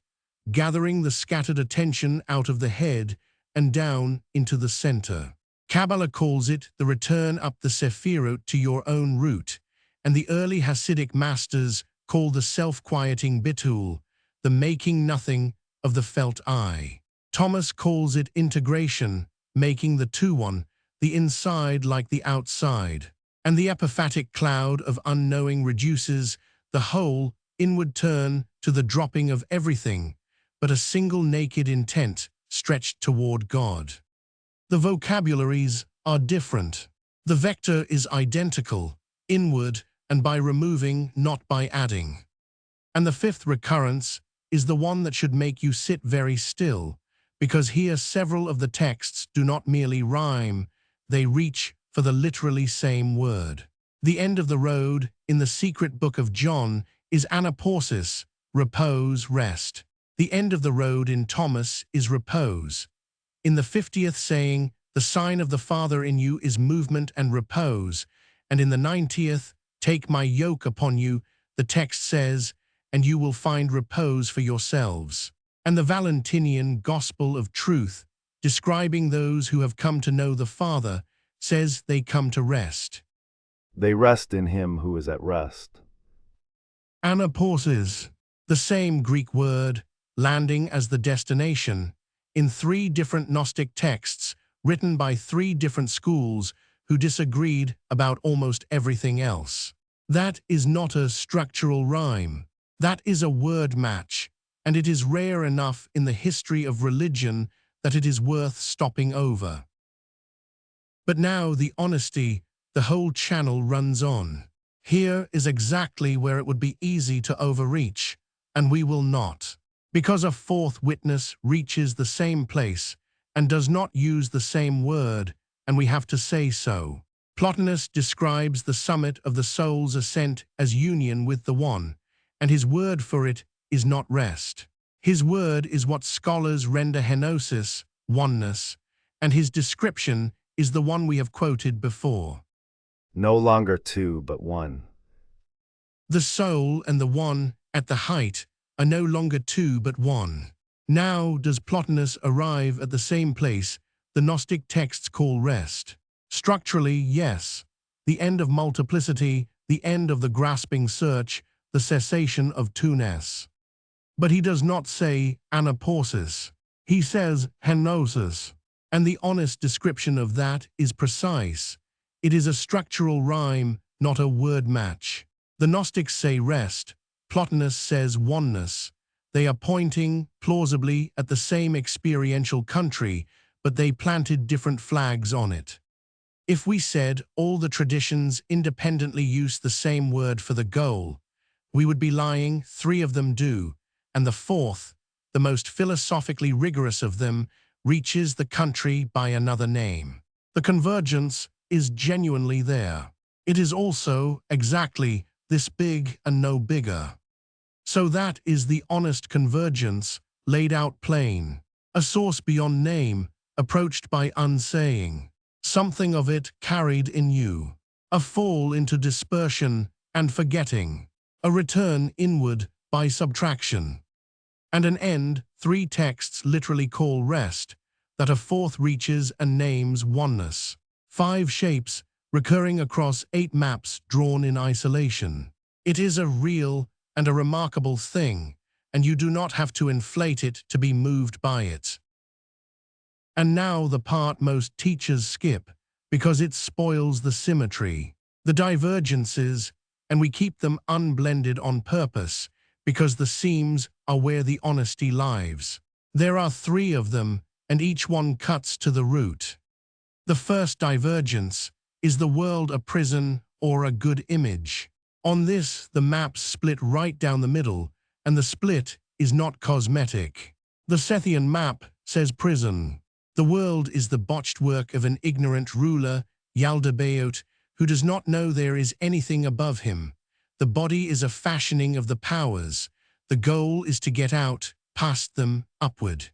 gathering the scattered attention out of the head and down into the center. Kabbalah calls it the return up the Sephirot to your own root, and the early Hasidic masters call the self-quieting bitul, the making nothing of the felt I. Thomas calls it integration, making the two one, the inside like the outside. And the apophatic cloud of unknowing reduces the whole inward turn to the dropping of everything, but a single naked intent stretched toward God. The vocabularies are different. The vector is identical, inward, and by removing, not by adding. And the 5th recurrence is the one that should make you sit very still, because here several of the texts do not merely rhyme, they reach for the literally same word. The end of the road in the secret book of John is anapausis, repose, rest. The end of the road in Thomas is repose. In the 50th saying, the sign of the Father in you is movement and repose. And in the 90th, take my yoke upon you, the text says, and you will find repose for yourselves. And the Valentinian gospel of truth, describing those who have come to know the Father, says they come to rest. They rest in him who is at rest. Anapausis, the same Greek word, landing as the destination, in 3 different Gnostic texts written by 3 different schools who disagreed about almost everything else. That is not a structural rhyme. That is a word match, and it is rare enough in the history of religion that it is worth stopping over. But now the honesty, the whole channel runs on. Here is exactly where it would be easy to overreach, and we will not. Because a 4th witness reaches the same place and does not use the same word, and we have to say so. Plotinus describes the summit of the soul's ascent as union with the One, and his word for it is not rest. His word is what scholars render Gnosis, oneness, and his description is the one we have quoted before. No longer 2 but 1. The soul and the One, at the height, are no longer 2 but 1. Now does Plotinus arrive at the same place the Gnostic texts call rest. Structurally, yes, the end of multiplicity, the end of the grasping search, the cessation of two-ness. But he does not say anapausis. He says Gnosis. And the honest description of that is precise. It is a structural rhyme, not a word match. The Gnostics say rest, Plotinus says oneness. They are pointing, plausibly, at the same experiential country, but they planted different flags on it. If we said all the traditions independently use the same word for the goal, we would be lying. 3 of them do, and the 4th, the most philosophically rigorous of them, reaches the country by another name. The convergence is genuinely there. It is also exactly this big and no bigger. So that is the honest convergence, laid out plain. A source beyond name, approached by unsaying. Something of it carried in you. A fall into dispersion and forgetting. A return inward by subtraction. And an end 3 texts literally call rest, that a 4th reaches and names oneness. 5 shapes recurring across 8 maps drawn in isolation. It is a real and a remarkable thing, and you do not have to inflate it to be moved by it. And now the part most teachers skip, because it spoils the symmetry, the divergences, and we keep them unblended on purpose, because the seams are where the honesty lives. There are 3 of them, and each one cuts to the root. The first divergence: is the world a prison or a good image? On this, the maps split right down the middle, and the split is not cosmetic. The Sethian map says prison. The world is the botched work of an ignorant ruler, Yaldabaoth, who does not know there is anything above him. The body is a fashioning of the powers. The goal is to get out, past them, upward.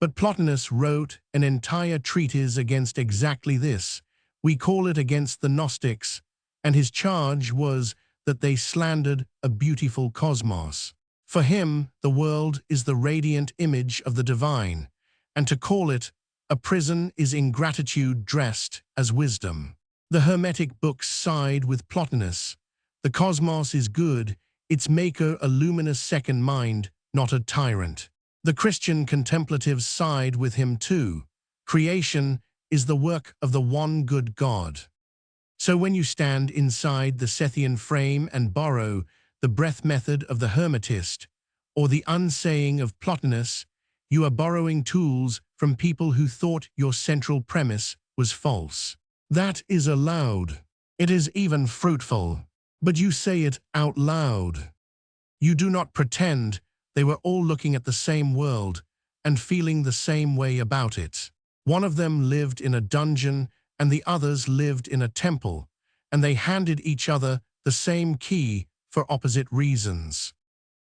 But Plotinus wrote an entire treatise against exactly this. We call it against the Gnostics, and his charge was that they slandered a beautiful cosmos. For him, the world is the radiant image of the divine, and to call it a prison is ingratitude dressed as wisdom. The Hermetic books side with Plotinus. The cosmos is good, its maker a luminous second mind, not a tyrant. The Christian contemplatives side with him too. Creation is the work of the one good God. So when you stand inside the Sethian frame and borrow the breath method of the Hermetist, or the unsaying of Plotinus, you are borrowing tools from people who thought your central premise was false. That is allowed. It is even fruitful. But you say it out loud. You do not pretend they were all looking at the same world and feeling the same way about it. One of them lived in a dungeon and the others lived in a temple, and they handed each other the same key for opposite reasons.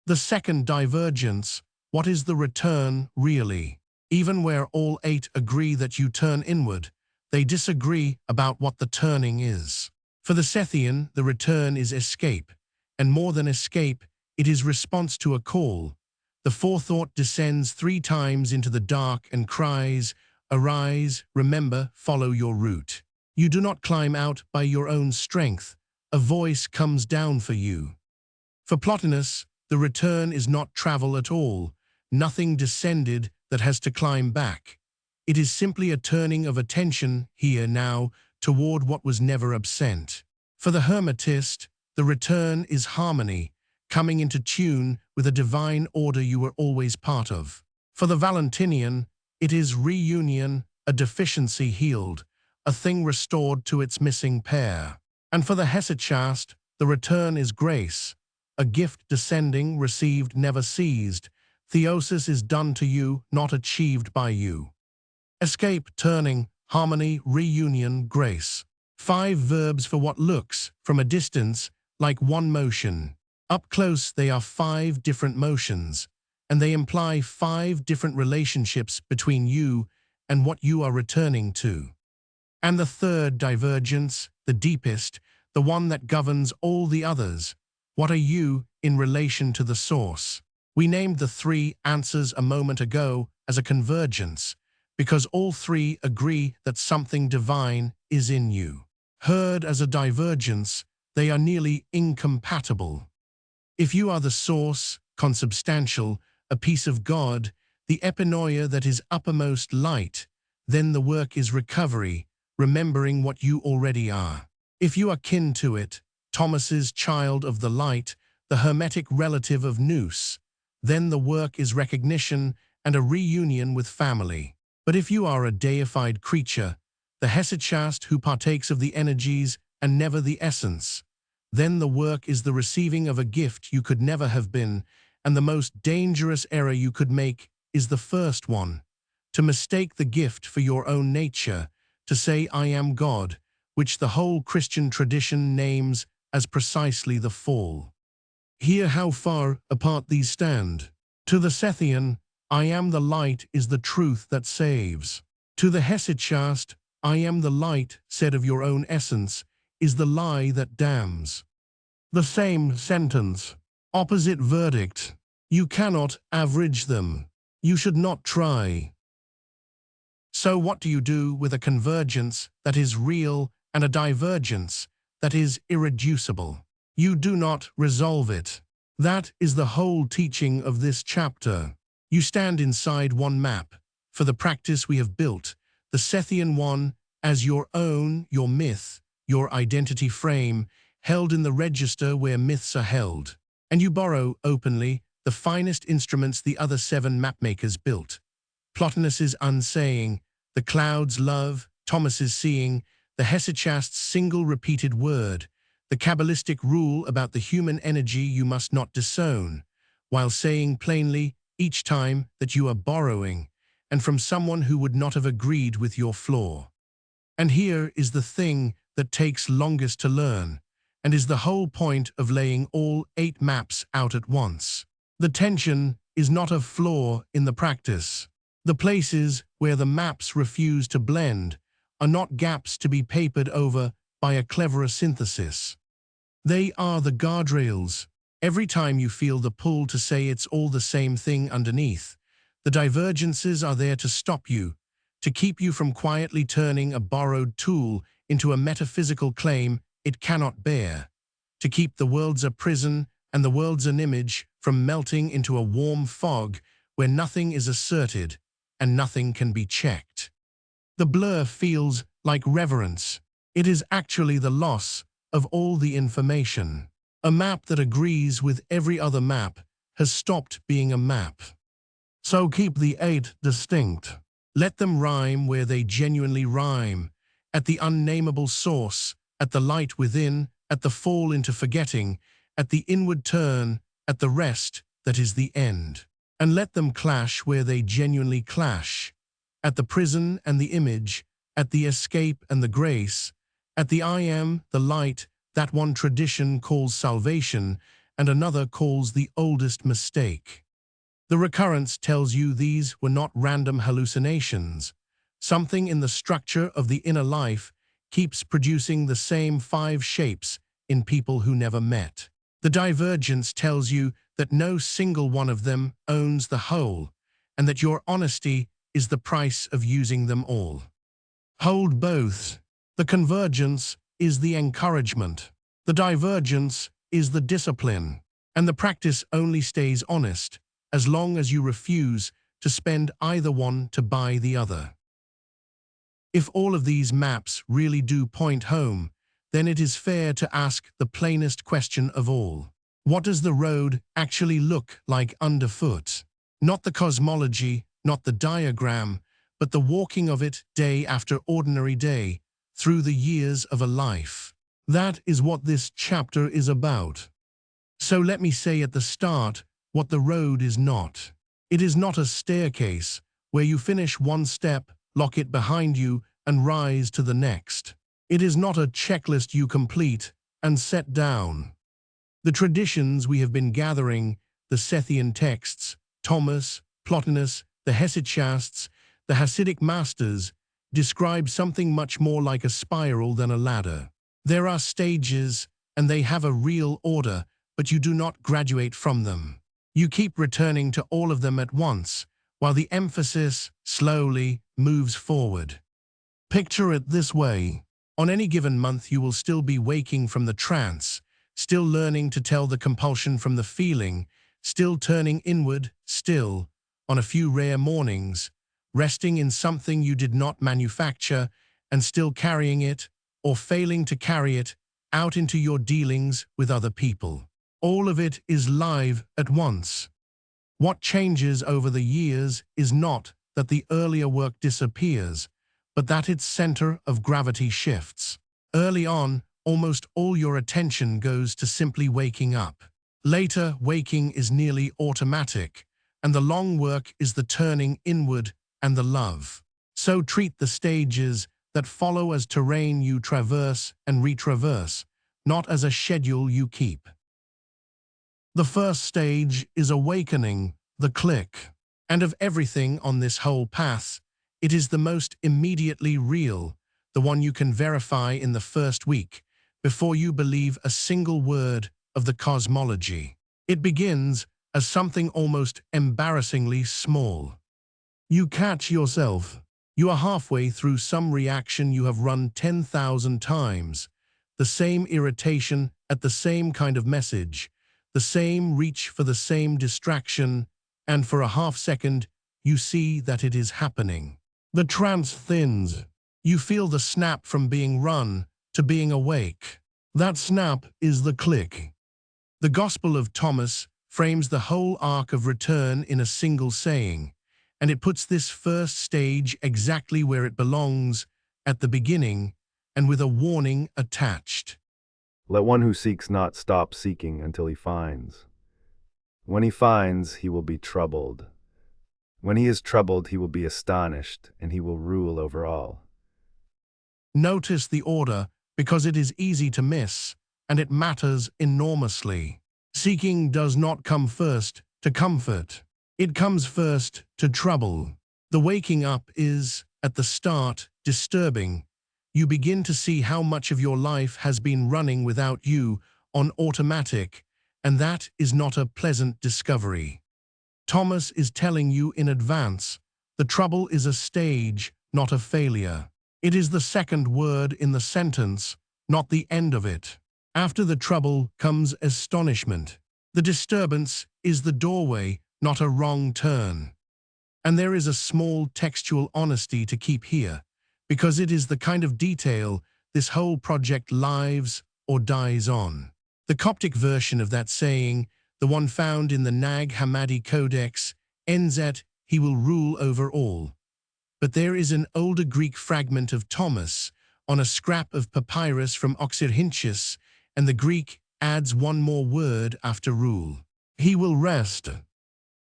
The second divergence: what is the return really? Even where all 8 agree that you turn inward, they disagree about what the turning is. For the Sethian, the return is escape, and more than escape, it is response to a call. The Forethought descends 3 times into the dark and cries, "Arise, remember, follow your route." You do not climb out by your own strength. A voice comes down for you. For Plotinus, the return is not travel at all, nothing descended that has to climb back. It is simply a turning of attention, here now, toward what was never absent. For the Hermetist, the return is harmony, coming into tune with a divine order you were always part of. For the Valentinian, it is reunion, a deficiency healed, a thing restored to its missing pair. And for the Hesychast, the return is grace, a gift descending, received, never seized. Theosis is done to you, not achieved by you. Escape, turning, harmony, reunion, grace. 5 verbs for what looks, from a distance, like one motion. Up close they are 5 different motions, and they imply 5 different relationships between you and what you are returning to. And the third divergence, the deepest, the one that governs all the others: what are you in relation to the source? We named the 3 answers a moment ago as a convergence, because all 3 agree that something divine is in you. Heard as a divergence, they are nearly incompatible. If you are the source, consubstantial, a piece of God, the Epinoia that is uppermost light, then the work is recovery, remembering what you already are. If you are kin to it, Thomas's child of the light, the Hermetic relative of Nous, then the work is recognition and a reunion with family. But if you are a deified creature, the Hesychast who partakes of the energies and never the essence, then the work is the receiving of a gift you could never have been, and the most dangerous error you could make is the first one: to mistake the gift for your own nature, to say I am God, which the whole Christian tradition names as precisely the fall. Hear how far apart these stand. To the Sethian, I am the light is the truth that saves. To the Hesychast, I am the light, said of your own essence, is the lie that damns. The same sentence, opposite verdict. You cannot average them. You should not try. So what do you do with a convergence that is real and a divergence that is irreducible. You do not resolve it. That is the whole teaching of this chapter. You stand inside one map, for the practice we have built, the Sethian one, as your own, your myth, your identity frame, held in the register where myths are held. And you borrow, openly, the finest instruments the other 7 mapmakers built. Plotinus's unsaying, the cloud's love, Thomas's seeing, the Hesychast's single repeated word, the Kabbalistic rule about the human energy you must not disown, while saying plainly each time that you are borrowing, and from someone who would not have agreed with your flaw. And here is the thing that takes longest to learn, and is the whole point of laying all 8 maps out at once. The tension is not a flaw in the practice. The places where the maps refuse to blend are not gaps to be papered over by a cleverer synthesis. They are the guardrails. Every time you feel the pull to say it's all the same thing underneath, the divergences are there to stop you, to keep you from quietly turning a borrowed tool into a metaphysical claim it cannot bear, to keep the world's a prison and the world's an image from melting into a warm fog where nothing is asserted and nothing can be checked. The blur feels like reverence. It is actually the loss of all the information. A map that agrees with every other map has stopped being a map. So keep the 8 distinct. Let them rhyme where they genuinely rhyme, at the unnameable source, at the light within, at the fall into forgetting, at the inward turn, at the rest that is the end. And let them clash where they genuinely clash, at the prison and the image, at the escape and the grace, at the I am, the light, that one tradition calls salvation and another calls the oldest mistake. The recurrence tells you these were not random hallucinations. Something in the structure of the inner life keeps producing the same 5 shapes in people who never met. The divergence tells you that no single one of them owns the whole, and that your honesty is the price of using them all. Hold both. The convergence is the encouragement. The divergence is the discipline. And the practice only stays honest as long as you refuse to spend either one to buy the other. If all of these maps really do point home, then it is fair to ask the plainest question of all. What does the road actually look like underfoot? Not the cosmology, not the diagram, but the walking of it day after ordinary day, through the years of a life. That is what this chapter is about. So let me say at the start what the road is not. It is not a staircase where you finish one step, lock it behind you, and rise to the next. It is not a checklist you complete and set down. The traditions we have been gathering, the Sethian texts, Thomas, Plotinus, the Hesychasts, the Hasidic masters, describe something much more like a spiral than a ladder. There are stages, and they have a real order, but you do not graduate from them. You keep returning to all of them at once, while the emphasis slowly moves forward. Picture it this way. On any given month you will still be waking from the trance, still learning to tell the compulsion from the feeling, still turning inward, still, on a few rare mornings, resting in something you did not manufacture, and still carrying it, or failing to carry it, out into your dealings with other people. All of it is live at once. What changes over the years is not that the earlier work disappears, but that its center of gravity shifts. Early on, almost all your attention goes to simply waking up. Later, waking is nearly automatic, and the long work is the turning inward and the love. So treat the stages that follow as terrain you traverse and retraverse, not as a schedule you keep. The first stage is awakening, the click. And of everything on this whole path, it is the most immediately real, the one you can verify in the first week, before you believe a single word of the cosmology. It begins as something almost embarrassingly small. You catch yourself. You are halfway through some reaction you have run 10,000 times, the same irritation at the same kind of message, the same reach for the same distraction, and for a half second, you see that it is happening. The trance thins. You feel the snap from being run to being awake. That snap is the click. The Gospel of Thomas frames the whole arc of return in a single saying, and it puts this first stage exactly where it belongs, at the beginning, and with a warning attached. Let one who seeks not stop seeking until he finds. When he finds, he will be troubled. When he is troubled, he will be astonished, and he will rule over all. Notice the order, because it is easy to miss, and it matters enormously. Seeking does not come first to comfort. It comes first to trouble. The waking up is, at the start, disturbing. You begin to see how much of your life has been running without you, on automatic, and that is not a pleasant discovery. Thomas is telling you in advance, the trouble is a stage, not a failure. It is the second word in the sentence, not the end of it. After the trouble comes astonishment. The disturbance is the doorway, not a wrong turn. And there is a small textual honesty to keep here, because it is the kind of detail this whole project lives or dies on. The Coptic version of that saying, the one found in the Nag Hammadi Codex, ends at, "He will rule over all." But there is an older Greek fragment of Thomas on a scrap of papyrus from Oxyrhynchus, and the Greek adds one more word after rule. He will rest.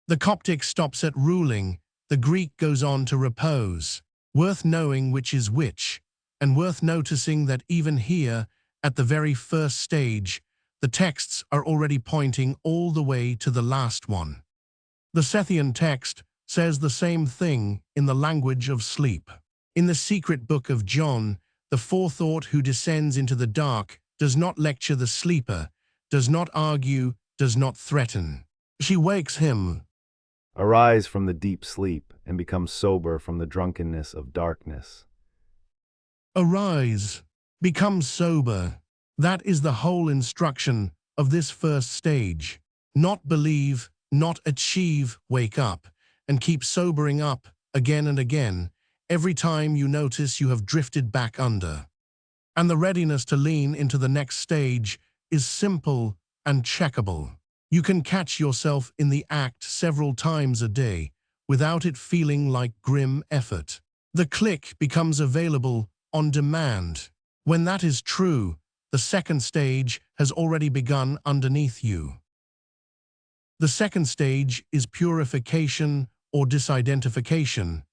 The Coptic stops at ruling, the Greek goes on to repose. Worth knowing which is which, and worth noticing that even here, at the very first stage, the texts are already pointing all the way to the last one. The Sethian text says the same thing in the language of sleep. In the secret book of John, the Forethought who descends into the dark does not lecture the sleeper, does not argue, does not threaten. She wakes him. Arise from the deep sleep and become sober from the drunkenness of darkness. Arise, become sober. That is the whole instruction of this first stage. Not believe, not achieve, wake up, and keep sobering up again and again, every time you notice you have drifted back under. And the readiness to lean into the next stage is simple and checkable. You can catch yourself in the act several times a day without it feeling like grim effort. The click becomes available on demand. When that is true, the second stage has already begun underneath you. The second stage is purification or disidentification,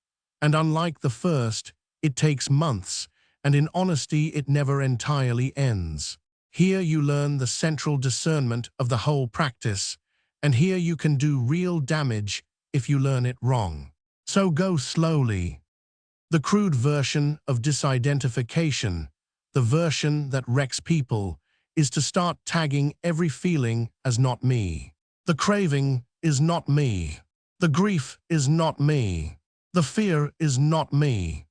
and unlike the first, it takes months, and in honesty it never entirely ends. Here you learn the central discernment of the whole practice, and here you can do real damage if you learn it wrong. So go slowly. The crude version of disidentification, the version that wrecks people, is to start tagging every feeling as not me. The craving is not me. The grief is not me. The fear is not me.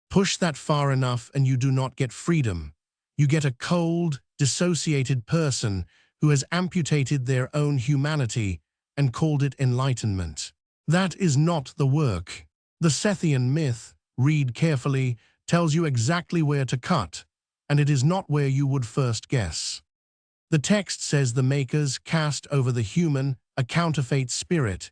Push that far enough and you do not get freedom. You get a cold, dissociated person who has amputated their own humanity and called it enlightenment. That is not the work. The Sethian myth, read carefully, tells you exactly where to cut, and it is not where you would first guess. The text says the makers cast over the human a counterfeit spirit,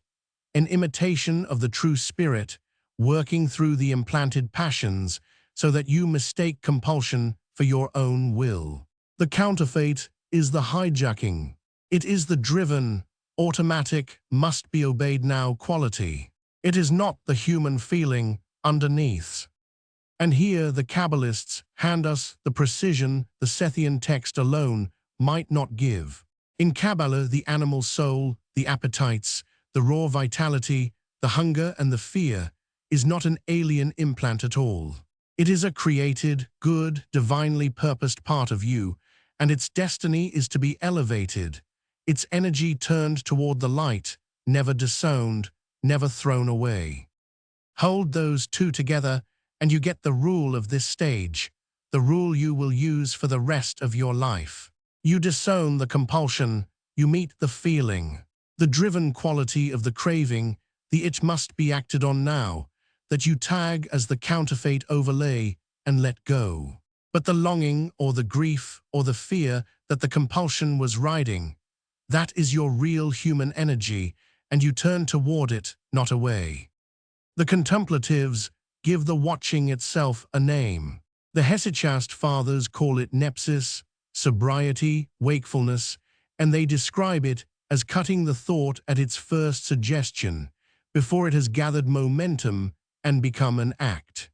an imitation of the true spirit, working through the implanted passions so that you mistake compulsion for your own will. The counterfeit is the hijacking. It is the driven, automatic, must-be-obeyed-now quality. It is not the human feeling underneath. And here the Kabbalists hand us the precision the Sethian text alone might not give. In Kabbalah, the animal soul, the appetites, the raw vitality, the hunger and the fear is not an alien implant at all. It is a created, good, divinely purposed part of you, and its destiny is to be elevated, its energy turned toward the light, never disowned, never thrown away. Hold those two together, and you get the rule of this stage, the rule you will use for the rest of your life. You disown the compulsion, you meet the feeling, the driven quality of the craving, the it must be acted on now, that you tag as the counterfeit overlay and let go. But the longing or the grief or the fear that the compulsion was riding, that is your real human energy, and you turn toward it, not away. The contemplatives give the watching itself a name. The Hesychast fathers call it nepsis, sobriety, wakefulness, and they describe it as cutting the thought at its first suggestion, before it has gathered momentum and become an act.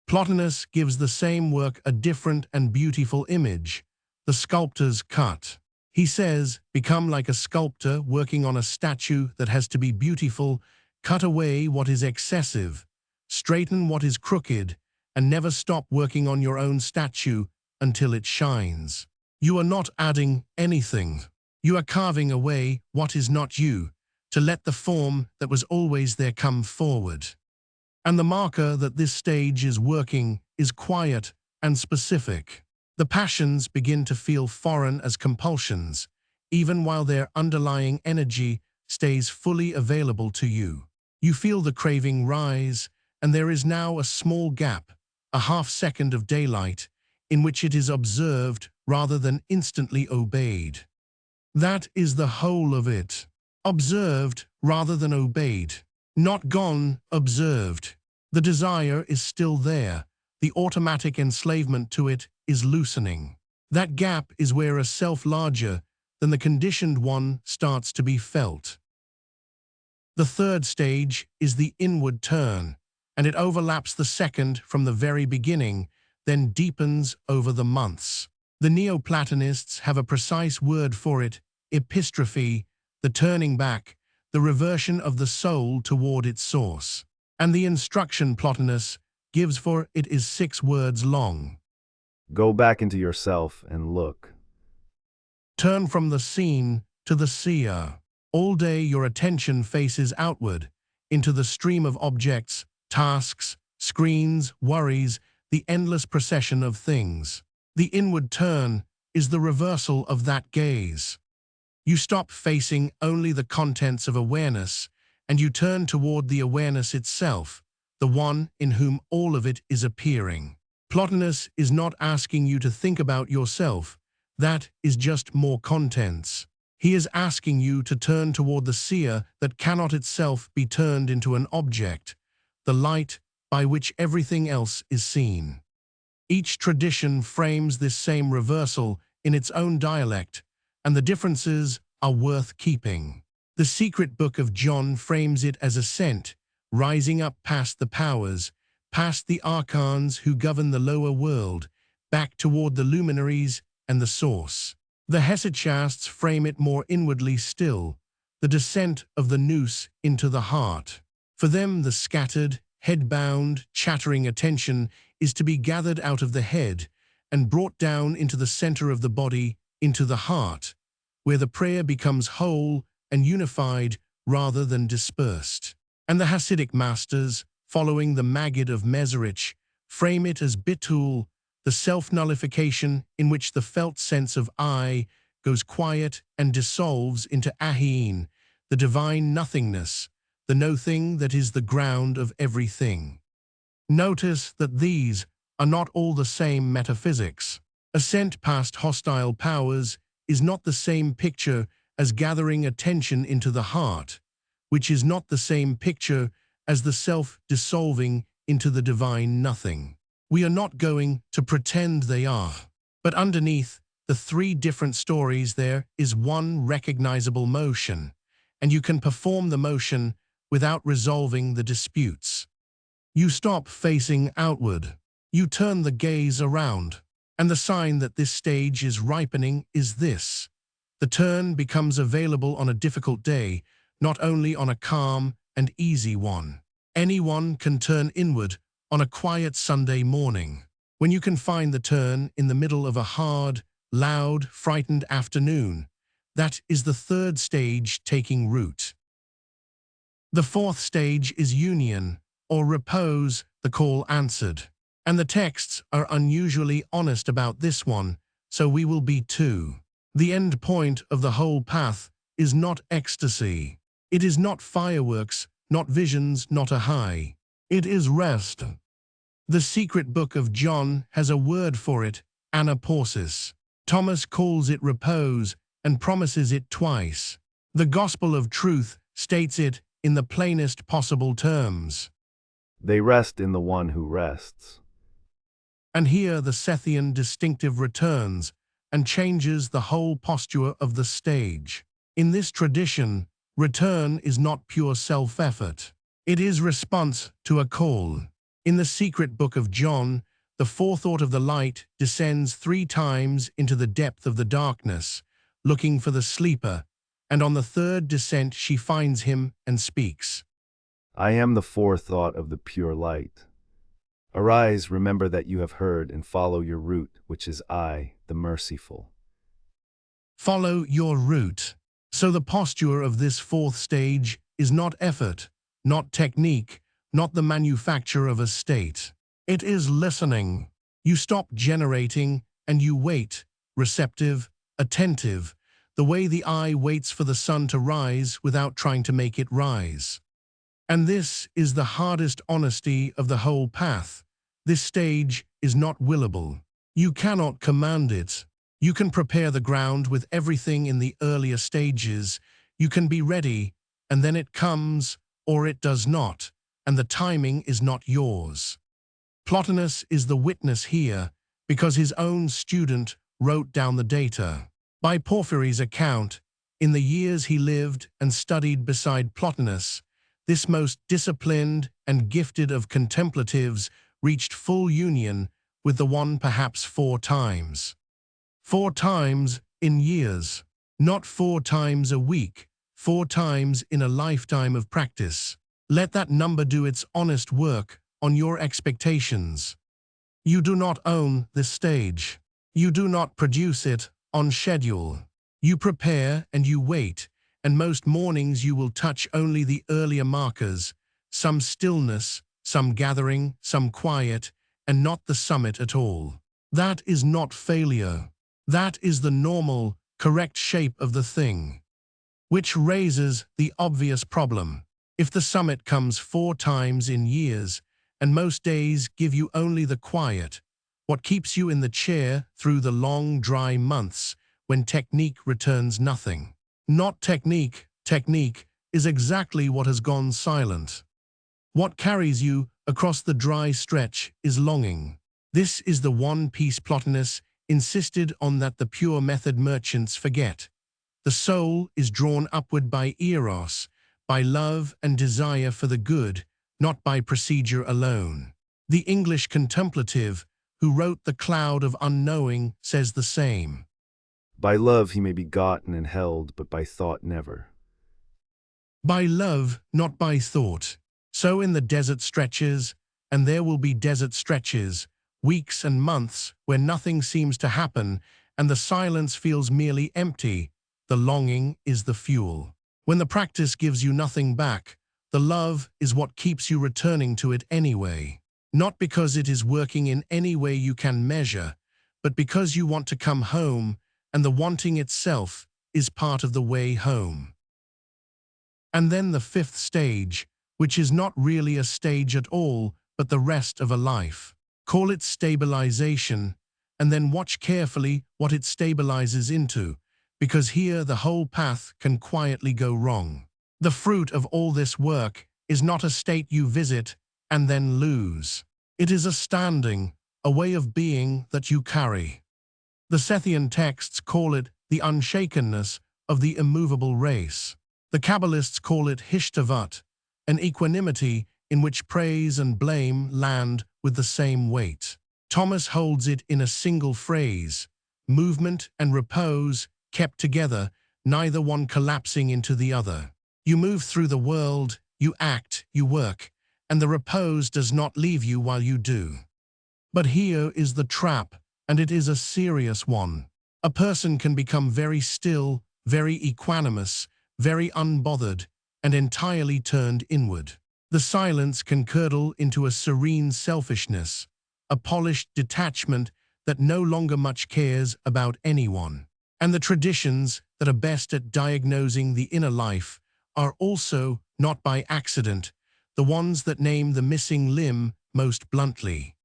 Plotinus gives the same work a different and beautiful image, the sculptor's cut. He says, become like a sculptor working on a statue that has to be beautiful, cut away what is excessive, straighten what is crooked, and never stop working on your own statue until it shines. You are not adding anything. You are carving away what is not you, to let the form that was always there come forward. And the marker that this stage is working is quiet and specific. The passions begin to feel foreign as compulsions, even while their underlying energy stays fully available to you. You feel the craving rise, and there is now a small gap, a half-second of daylight, in which it is observed rather than instantly obeyed. That is the whole of it. Observed rather than obeyed. Not gone, observed. The desire is still there. The automatic enslavement to it is loosening. That gap is where a self larger than the conditioned one starts to be felt. The third stage is the inward turn, and it overlaps the second from the very beginning, then deepens over the months. The Neoplatonists have a precise word for it, epistrophe, the turning back, the reversion of the soul toward its source. And the instruction Plotinus gives for it is 6 words long. Go back into yourself and look. Turn from the seen to the seer. All day your attention faces outward, into the stream of objects, tasks, screens, worries, the endless procession of things. The inward turn is the reversal of that gaze. You stop facing only the contents of awareness, and you turn toward the awareness itself, the one in whom all of it is appearing. Plotinus is not asking you to think about yourself. That is just more contents. He is asking you to turn toward the seer that cannot itself be turned into an object, the light by which everything else is seen. Each tradition frames this same reversal in its own dialect, and the differences are worth keeping. The secret book of John frames it as ascent, rising up past the powers, past the archons who govern the lower world, back toward the luminaries and the source. The Hesychasts frame it more inwardly still, the descent of the nous into the heart. For them, the scattered, head-bound, chattering attention is to be gathered out of the head and brought down into the center of the body, into the heart, where the prayer becomes whole and unified rather than dispersed. And the Hasidic masters, following the Maggid of Mezerich, frame it as bitul, the self-nullification in which the felt sense of I goes quiet and dissolves into ahin, the divine nothingness, the no-thing that is the ground of everything. Notice that these are not all the same metaphysics. Ascent past hostile powers is not the same picture as gathering attention into the heart, which is not the same picture as the self dissolving into the divine nothing. We are not going to pretend they are, but underneath the 3 different stories there is one recognizable motion, and you can perform the motion without resolving the disputes. You stop facing outward. You turn the gaze around. And the sign that this stage is ripening is this. The turn becomes available on a difficult day, not only on a calm and easy one. Anyone can turn inward on a quiet Sunday morning. When you can find the turn in the middle of a hard, loud, frightened afternoon, that is the 3rd stage taking root. The 4th stage is union, or repose, the call answered. And the texts are unusually honest about this one, so we will be too. The end point of the whole path is not ecstasy. It is not fireworks, not visions, not a high. It is rest. The secret book of John has a word for it, anapausis. Thomas calls it repose and promises it twice. The Gospel of Truth states it in the plainest possible terms. They rest in the one who rests. And here the Sethian distinctive returns and changes the whole posture of the stage. In this tradition, return is not pure self-effort. It is response to a call. In the secret book of John, the forethought of the light descends 3 times into the depth of the darkness, looking for the sleeper, and on the 3rd descent she finds him and speaks. I am the forethought of the pure light. Arise, remember that you have heard, and follow your route, which is I, the merciful. Follow your route. So the posture of this 4th stage is not effort, not technique, not the manufacture of a state. It is listening. You stop generating and you wait, receptive, attentive, the way the eye waits for the sun to rise without trying to make it rise. And this is the hardest honesty of the whole path. This stage is not willable. You cannot command it. You can prepare the ground with everything in the earlier stages. You can be ready, and then it comes, or it does not, and the timing is not yours. Plotinus is the witness here, because his own student wrote down the data. By Porphyry's account, in the years he lived and studied beside Plotinus, this most disciplined and gifted of contemplatives reached full union with the one perhaps 4 times. 4 times in years, not 4 times a week, 4 times in a lifetime of practice. Let that number do its honest work on your expectations. You do not own this stage. You do not produce it on schedule. You prepare and you wait, and most mornings you will touch only the earlier markers, some stillness, some gathering, some quiet, and not the summit at all. That is not failure. That is the normal, correct shape of the thing. Which raises the obvious problem. If the summit comes 4 times in years, and most days give you only the quiet, what keeps you in the chair through the long, dry months when technique returns nothing? Not technique. Technique is exactly what has gone silent. What carries you across the dry stretch is longing. This is the one piece Plotinus insisted on that the pure method merchants forget. The soul is drawn upward by eros, by love and desire for the good, not by procedure alone. The English contemplative, who wrote The Cloud of Unknowing, says the same. By love he may be gotten and held, but by thought never. By love, not by thought. So in the desert stretches, and there will be desert stretches, weeks and months where nothing seems to happen and the silence feels merely empty, the longing is the fuel. When the practice gives you nothing back, the love is what keeps you returning to it anyway. Not because it is working in any way you can measure, but because you want to come home, and the wanting itself is part of the way home. And then the 5th stage, which is not really a stage at all, but the rest of a life. Call it stabilization, and then watch carefully what it stabilizes into, because here the whole path can quietly go wrong. The fruit of all this work is not a state you visit and then lose. It is a standing, a way of being that you carry. The Sethian texts call it the unshakenness of the immovable race. The Kabbalists call it hishtavat, an equanimity in which praise and blame land with the same weight. Thomas holds it in a single phrase, movement and repose kept together, neither one collapsing into the other. You move through the world, you act, you work, and the repose does not leave you while you do. But here is the trap, and it is a serious one. A person can become very still, very equanimous, very unbothered, and entirely turned inward. The silence can curdle into a serene selfishness, a polished detachment that no longer much cares about anyone. And the traditions that are best at diagnosing the inner life are also, not by accident, the ones that name the missing limb most bluntly.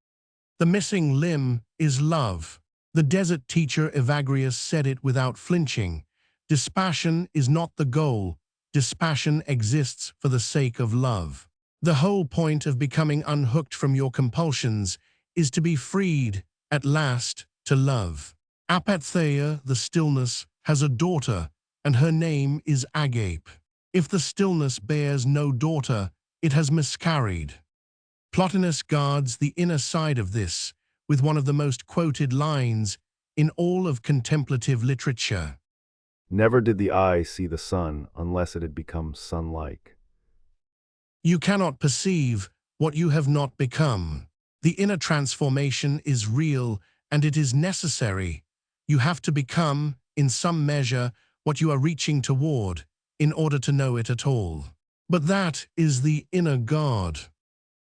The missing limb is love. The desert teacher Evagrius said it without flinching. Dispassion is not the goal. Dispassion exists for the sake of love. The whole point of becoming unhooked from your compulsions is to be freed, at last, to love. Apatheia, the stillness, has a daughter, and her name is Agape. If the stillness bears no daughter, it has miscarried. Plotinus guards the inner side of this, with one of the most quoted lines in all of contemplative literature. Never did the eye see the sun unless it had become sun-like. You cannot perceive what you have not become. The inner transformation is real, and it is necessary. You have to become, in some measure, what you are reaching toward, in order to know it at all. But that is the inner God.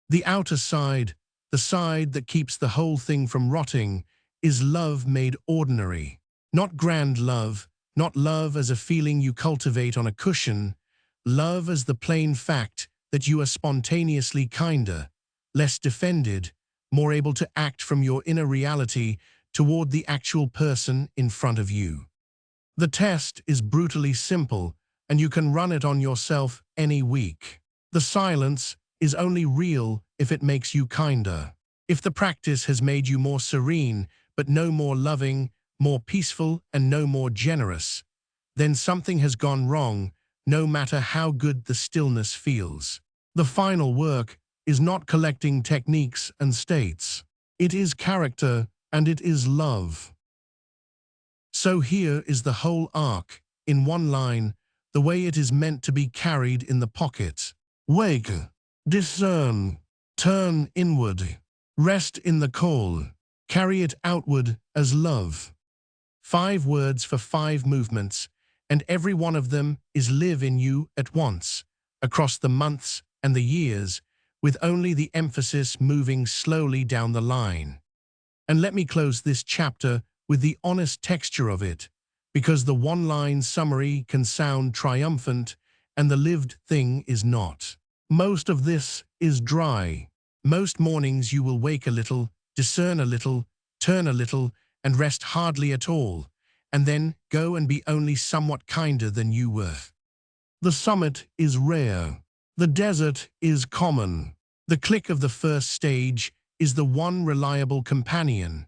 The outer side, the side that keeps the whole thing from rotting, is love made ordinary. Not grand love, not love as a feeling you cultivate on a cushion, love as the plain fact that you are spontaneously kinder, less defended, more able to act from your inner reality toward the actual person in front of you. The test is brutally simple, and you can run it on yourself any week. The silence is only real if it makes you kinder. If the practice has made you more serene, but no more loving, more peaceful, and no more generous, then something has gone wrong, no matter how good the stillness feels. The final work is not collecting techniques and states. It is character, and it is love. So here is the whole arc, in one line, the way it is meant to be carried in the pocket. Wake, discern, turn inward, rest in the call, carry it outward as love. 5 words for 5 movements, and every one of them is live in you at once, across the months and the years, with only the emphasis moving slowly down the line. And let me close this chapter with the honest texture of it, because the one-line summary can sound triumphant, and the lived thing is not. Most of this is dry. Most mornings you will wake a little, discern a little, turn a little, and rest hardly at all, and then go and be only somewhat kinder than you were. The summit is rare. The desert is common. The click of the first stage is the one reliable companion.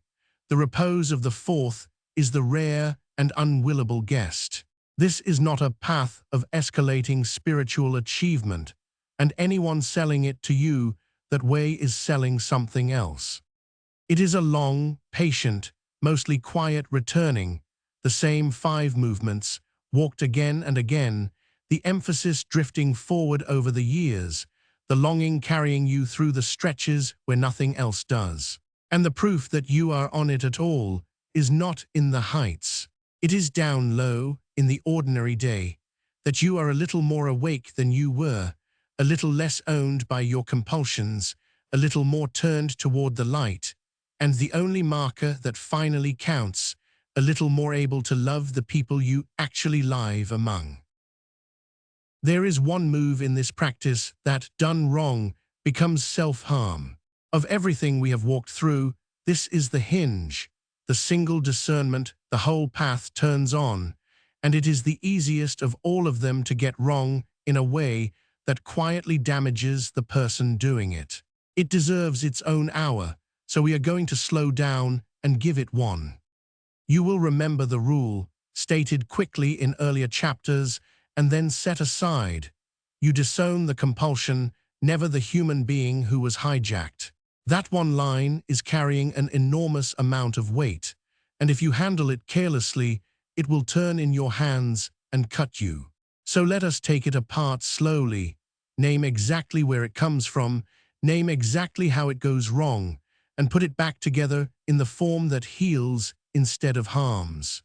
The repose of the fourth is the rare and unwillable guest. This is not a path of escalating spiritual achievement, and anyone selling it to you that way is selling something else. It is a long, patient, mostly quiet returning, the same 5 movements, walked again and again, the emphasis drifting forward over the years, the longing carrying you through the stretches where nothing else does. And the proof that you are on it at all is not in the heights. It is down low, in the ordinary day, that you are a little more awake than you were, a little less owned by your compulsions, a little more turned toward the light, and the only marker that finally counts, a little more able to love the people you actually live among. There is one move in this practice that, done wrong, becomes self-harm. Of everything we have walked through, this is the hinge, the single discernment the whole path turns on, and it is the easiest of all of them to get wrong in a way that quietly damages the person doing it. It deserves its own hour, so we are going to slow down and give it one. You will remember the rule, stated quickly in earlier chapters, and then set aside. You disown the compulsion, never the human being who was hijacked. That one line is carrying an enormous amount of weight, and if you handle it carelessly, it will turn in your hands and cut you. So let us take it apart slowly, name exactly where it comes from, name exactly how it goes wrong, and put it back together in the form that heals instead of harms.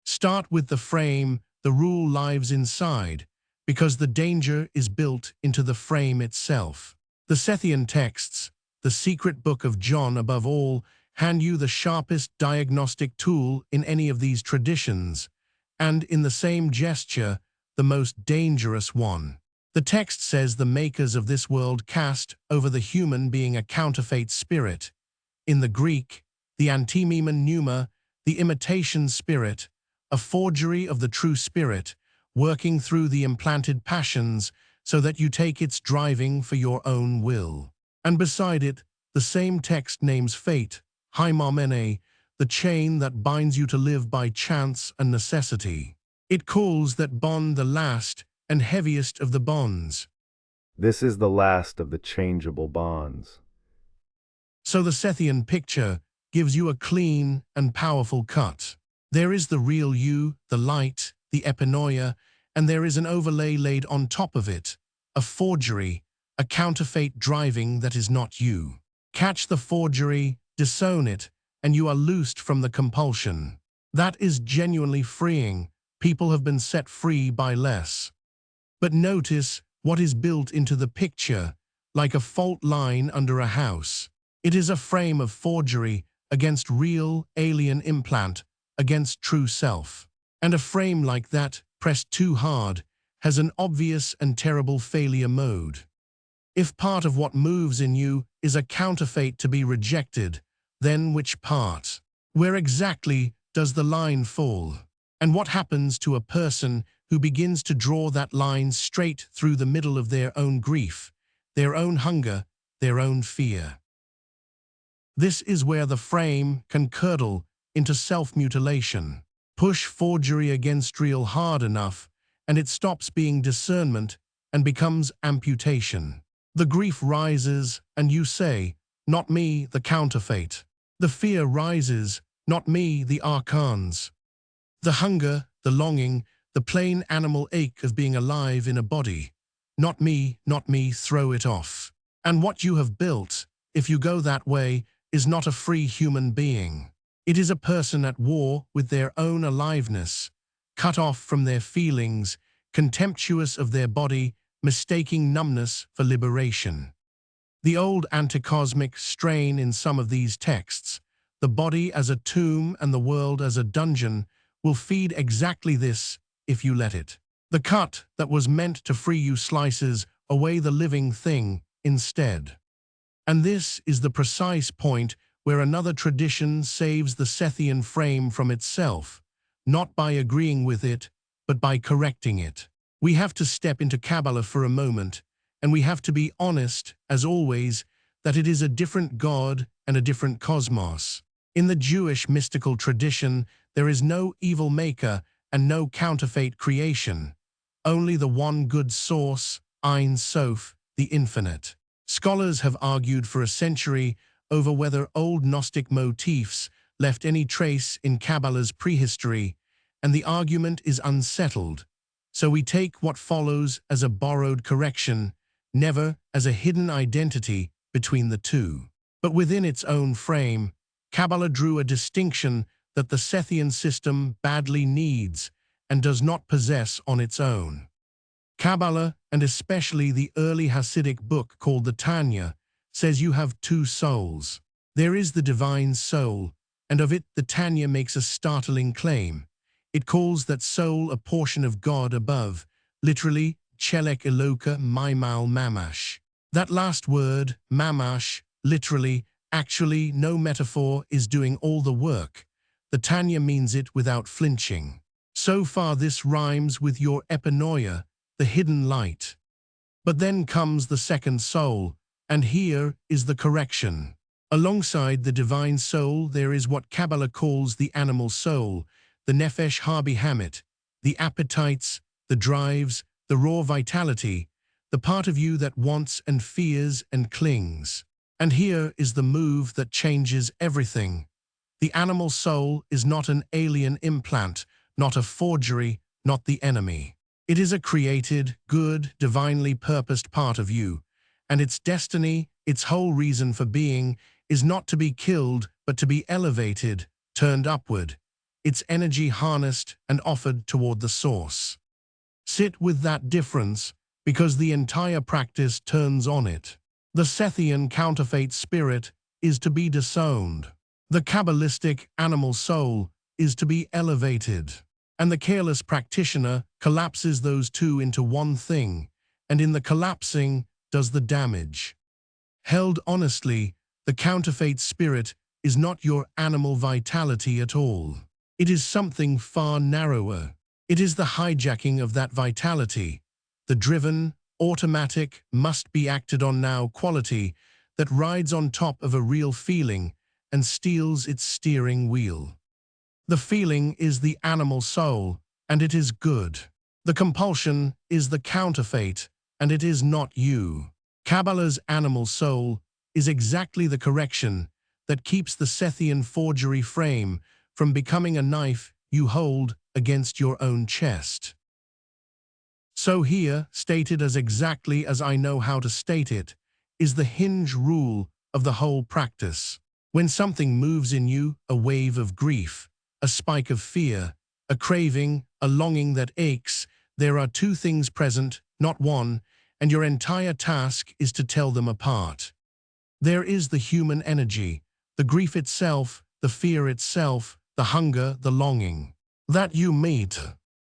Start with the frame, the rule lives inside, because the danger is built into the frame itself. The Sethian texts, the secret book of John above all, hand you the sharpest diagnostic tool in any of these traditions, and in the same gesture, the most dangerous one. The text says the makers of this world cast over the human being a counterfeit spirit. In the Greek, the antimemon pneuma, the imitation spirit, a forgery of the true spirit, working through the implanted passions so that you take its driving for your own will. And beside it, the same text names fate, haimamene, the chain that binds you to live by chance and necessity. It calls that bond the last and heaviest of the bonds. This is the last of the changeable bonds. So the Sethian picture gives you a clean and powerful cut. There is the real you, the light, the epinoia, and there is an overlay laid on top of it, a forgery, a counterfeit driving that is not you. Catch the forgery, disown it, and you are loosed from the compulsion. That is genuinely freeing. People have been set free by less. But notice what is built into the picture, like a fault line under a house. It is a frame of forgery against real alien implant, against true self. And a frame like that, pressed too hard, has an obvious and terrible failure mode. If part of what moves in you is a counterfeit to be rejected, then which part? Where exactly does the line fall? And what happens to a person who begins to draw that line straight through the middle of their own grief, their own hunger, their own fear? This is where the frame can curdle into self-mutilation. Push forgery against real hard enough, and it stops being discernment and becomes amputation. The grief rises, and you say, "Not me, the counterfeit." The fear rises, "Not me, the archons." The hunger, the longing, the plain animal ache of being alive in a body. "Not me, throw it off." And what you have built, if you go that way, is not a free human being. It is a person at war with their own aliveness, cut off from their feelings, contemptuous of their body, mistaking numbness for liberation. The old anticosmic strain in some of these texts, the body as a tomb and the world as a dungeon, will feed exactly this if you let it. The cut that was meant to free you slices away the living thing instead. And this is the precise point where another tradition saves the Sethian frame from itself, not by agreeing with it, but by correcting it. We have to step into Kabbalah for a moment, and we have to be honest, as always, that it is a different God and a different cosmos. In the Jewish mystical tradition, there is no evil maker and no counterfeit creation, only the one good source, Ein Sof, the infinite. Scholars have argued for a century over whether old Gnostic motifs left any trace in Kabbalah's prehistory, and the argument is unsettled. So we take what follows as a borrowed correction, never as a hidden identity between the two. But within its own frame, Kabbalah drew a distinction that the Sethian system badly needs and does not possess on its own. Kabbalah, and especially the early Hasidic book called the Tanya, says you have two souls. There is the divine soul, and of it the Tanya makes a startling claim. It calls that soul a portion of God above, literally, Chelek Eloka Maimal Mamash. That last word, Mamash, literally, actually, no metaphor, is doing all the work. The Tanya means it without flinching. So far this rhymes with your Epinoia, the hidden light. But then comes the second soul, and here is the correction. Alongside the divine soul there is what Kabbalah calls the animal soul, the nefesh habi-hamit, the appetites, the drives, the raw vitality, the part of you that wants and fears and clings. And here is the move that changes everything. The animal soul is not an alien implant, not a forgery, not the enemy. It is a created, good, divinely purposed part of you, and its destiny, its whole reason for being, is not to be killed, but to be elevated, turned upward, its energy harnessed and offered toward the source. Sit with that difference, because the entire practice turns on it. The Sethian counterfeit spirit is to be disowned. The Kabbalistic animal soul is to be elevated. And the careless practitioner collapses those two into one thing, and in the collapsing does the damage. Held honestly, the counterfeit spirit is not your animal vitality at all. It is something far narrower. It is the hijacking of that vitality, the driven, automatic, must-be-acted-on now quality that rides on top of a real feeling and steals its steering wheel. The feeling is the animal soul, and it is good. The compulsion is the counterfeit, and it is not you. Kabbalah's animal soul is exactly the correction that keeps the Sethian forgery frame from becoming a knife you hold against your own chest. So here, stated as exactly as I know how to state it, is the hinge rule of the whole practice. When something moves in you, a wave of grief, a spike of fear, a craving, a longing that aches, there are two things present, not one, and your entire task is to tell them apart. There is the human energy, the grief itself, the fear itself, the hunger, the longing. That you meet.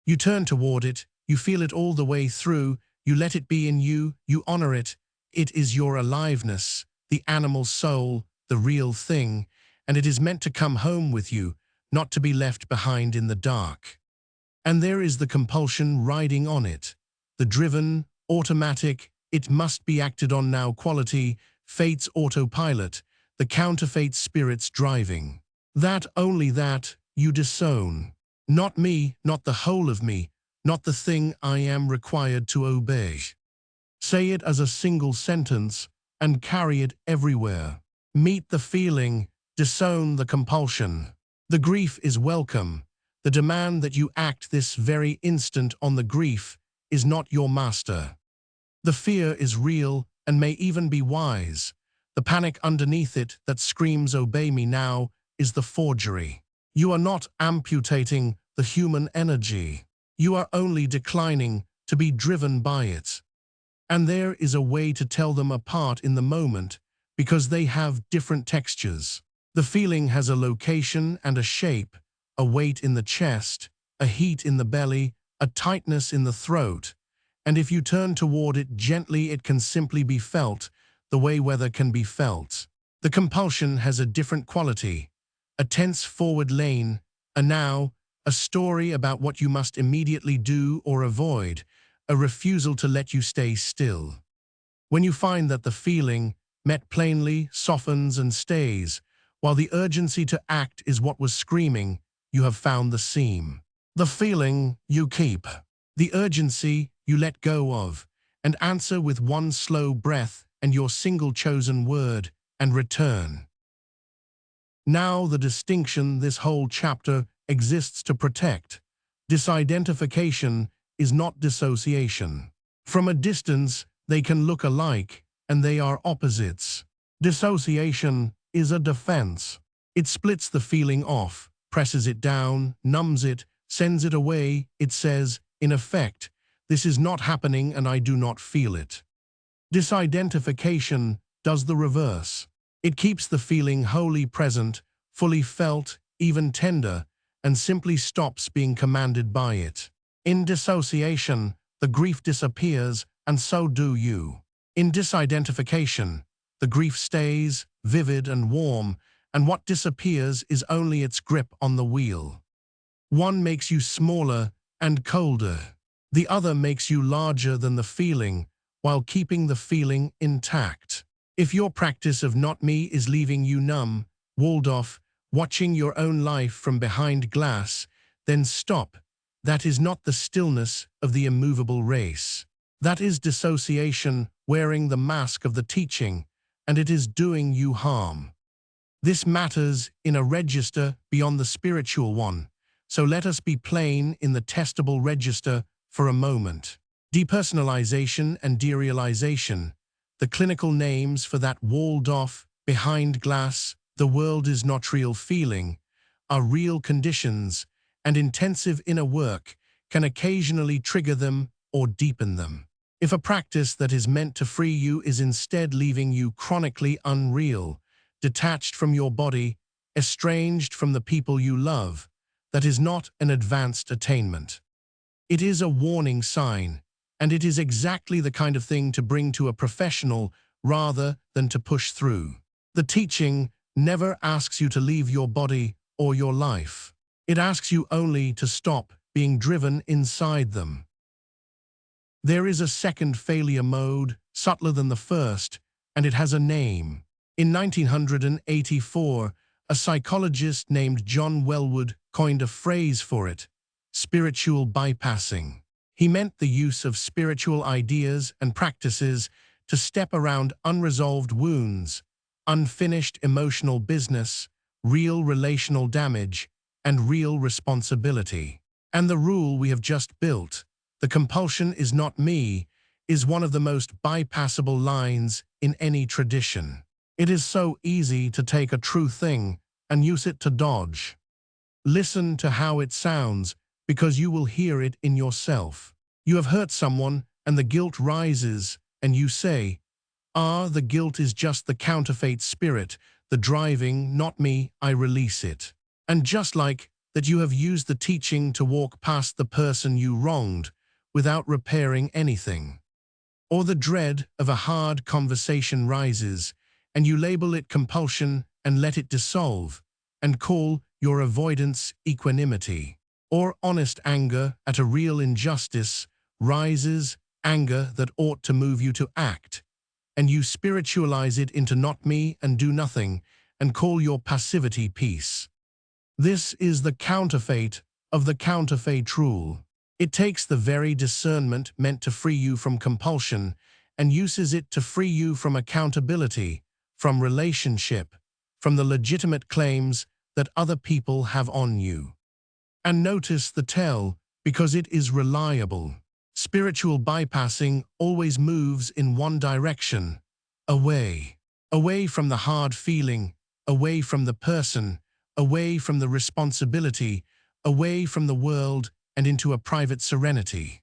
You turn toward it, you feel it all the way through, you let it be in you, you honor it. It is your aliveness, the animal soul, the real thing, and it is meant to come home with you, not to be left behind in the dark. And there is the compulsion riding on it, the driven, automatic, it must be acted on now quality, fate's autopilot, the counterfeit spirit's driving. That, only that, you disown. Not me, not the whole of me, not the thing I am required to obey. Say it as a single sentence and carry it everywhere. Meet the feeling, disown the compulsion. The grief is welcome. The demand that you act this very instant on the grief is not your master. The fear is real and may even be wise. The panic underneath it that screams obey me now is the forgery. You are not amputating the human energy. You are only declining to be driven by it. And there is a way to tell them apart in the moment because they have different textures. The feeling has a location and a shape, a weight in the chest, a heat in the belly, a tightness in the throat, and if you turn toward it gently it can simply be felt, the way weather can be felt. The compulsion has a different quality, a tense forward lane, a now, a story about what you must immediately do or avoid, a refusal to let you stay still. When you find that the feeling, met plainly, softens and stays, while the urgency to act is what was screaming, you have found the seam. The feeling you keep. The urgency you let go of, and answer with one slow breath and your single chosen word, and return. Now the distinction this whole chapter exists to protect. Disidentification is not dissociation. From a distance, they can look alike, and they are opposites. Dissociation is a defense. It splits the feeling off, presses it down, numbs it, sends it away. It says, in effect, this is not happening and I do not feel it. Disidentification does the reverse. It keeps the feeling wholly present, fully felt, even tender, and simply stops being commanded by it. In dissociation, the grief disappears, and so do you. In disidentification, the grief stays, vivid and warm, and what disappears is only its grip on the wheel. One makes you smaller and colder. The other makes you larger than the feeling, while keeping the feeling intact. If your practice of not me is leaving you numb, walled off, watching your own life from behind glass, then stop. That is not the stillness of the immovable race. That is dissociation wearing the mask of the teaching, and it is doing you harm. This matters in a register beyond the spiritual one, so let us be plain in the testable register for a moment. Depersonalization and derealization, the clinical names for that walled off, behind glass, the world is not real feeling, are real conditions, and intensive inner work can occasionally trigger them or deepen them. If a practice that is meant to free you is instead leaving you chronically unreal, detached from your body, estranged from the people you love, that is not an advanced attainment. It is a warning sign, and it is exactly the kind of thing to bring to a professional rather than to push through. The teaching never asks you to leave your body or your life. It asks you only to stop being driven inside them. There is a second failure mode, subtler than the first, and it has a name. In 1984, a psychologist named John Welwood coined a phrase for it: spiritual bypassing. He meant the use of spiritual ideas and practices to step around unresolved wounds, unfinished emotional business, real relational damage, and real responsibility. And the rule we have just built, "The compulsion is not me," is one of the most bypassable lines in any tradition. It is so easy to take a true thing and use it to dodge. Listen to how it sounds, because you will hear it in yourself. You have hurt someone and the guilt rises, and you say, the guilt is just the counterfeit spirit, the driving, not me, I release it. And just like that, you have used the teaching to walk past the person you wronged without repairing anything. Or the dread of a hard conversation rises, and you label it compulsion and let it dissolve, and call your avoidance equanimity. Or honest anger at a real injustice rises, anger that ought to move you to act, and you spiritualize it into not me and do nothing, and call your passivity peace. This is the counterfeit of the counterfeit rule. It takes the very discernment meant to free you from compulsion and uses it to free you from accountability, from relationship, from the legitimate claims that other people have on you. And notice the tell, because it is reliable. Spiritual bypassing always moves in one direction, away. Away from the hard feeling, away from the person, away from the responsibility, away from the world, and into a private serenity.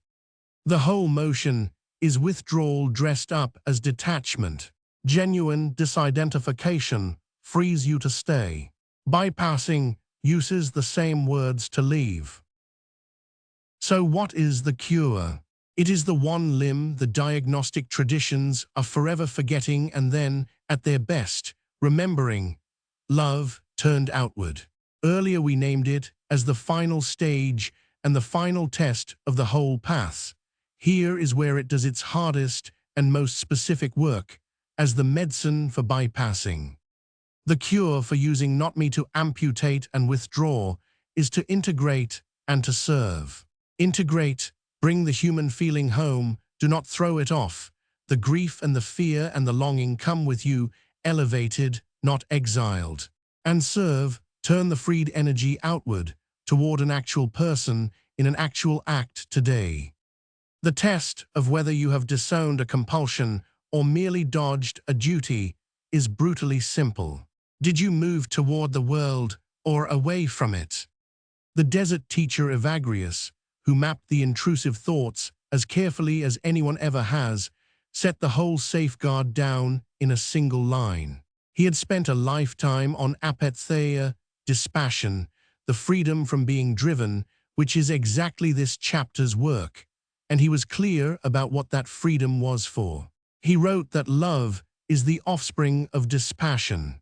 The whole motion is withdrawal dressed up as detachment. Genuine disidentification frees you to stay. Bypassing uses the same words to leave. So what is the cure? It is the one limb the diagnostic traditions are forever forgetting and then, at their best, remembering: love turned outward. Earlier we named it as the final stage and the final test of the whole path. Here is where it does its hardest and most specific work, as the medicine for bypassing. The cure for using not me to amputate and withdraw is to integrate and to serve. Integrate, bring the human feeling home, do not throw it off. The grief and the fear and the longing come with you, elevated, not exiled. And serve, turn the freed energy outward, toward an actual person in an actual act today. The test of whether you have disowned a compulsion or merely dodged a duty is brutally simple. Did you move toward the world or away from it? The desert teacher Evagrius, who mapped the intrusive thoughts as carefully as anyone ever has, set the whole safeguard down in a single line. He had spent a lifetime on apatheia, dispassion, the freedom from being driven, which is exactly this chapter's work, and he was clear about what that freedom was for. He wrote that love is the offspring of dispassion.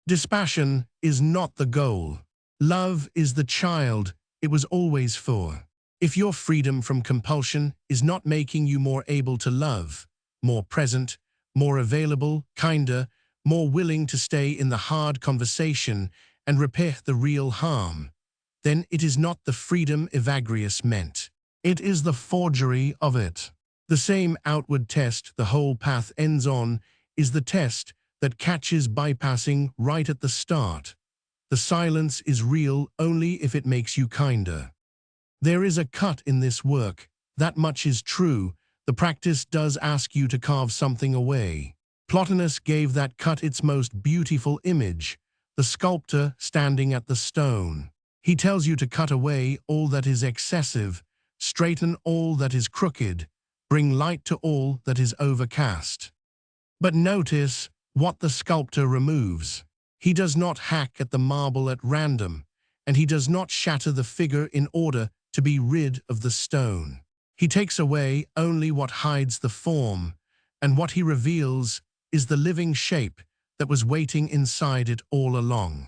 Dispassion is not the goal. Love is the child it was always for. If your freedom from compulsion is not making you more able to love, more present, more available, kinder, more willing to stay in the hard conversation and repair the real harm, then it is not the freedom Evagrius meant. It is the forgery of it. The same outward test the whole path ends on is the test that catches bypassing right at the start. The silence is real only if it makes you kinder. There is a cut in this work, that much is true. The practice does ask you to carve something away. Plotinus gave that cut its most beautiful image, the sculptor standing at the stone. He tells you to cut away all that is excessive, straighten all that is crooked, bring light to all that is overcast. But notice what the sculptor removes. He does not hack at the marble at random, and he does not shatter the figure in order to be rid of the stone. He takes away only what hides the form, and what he reveals is the living shape that was waiting inside it all along.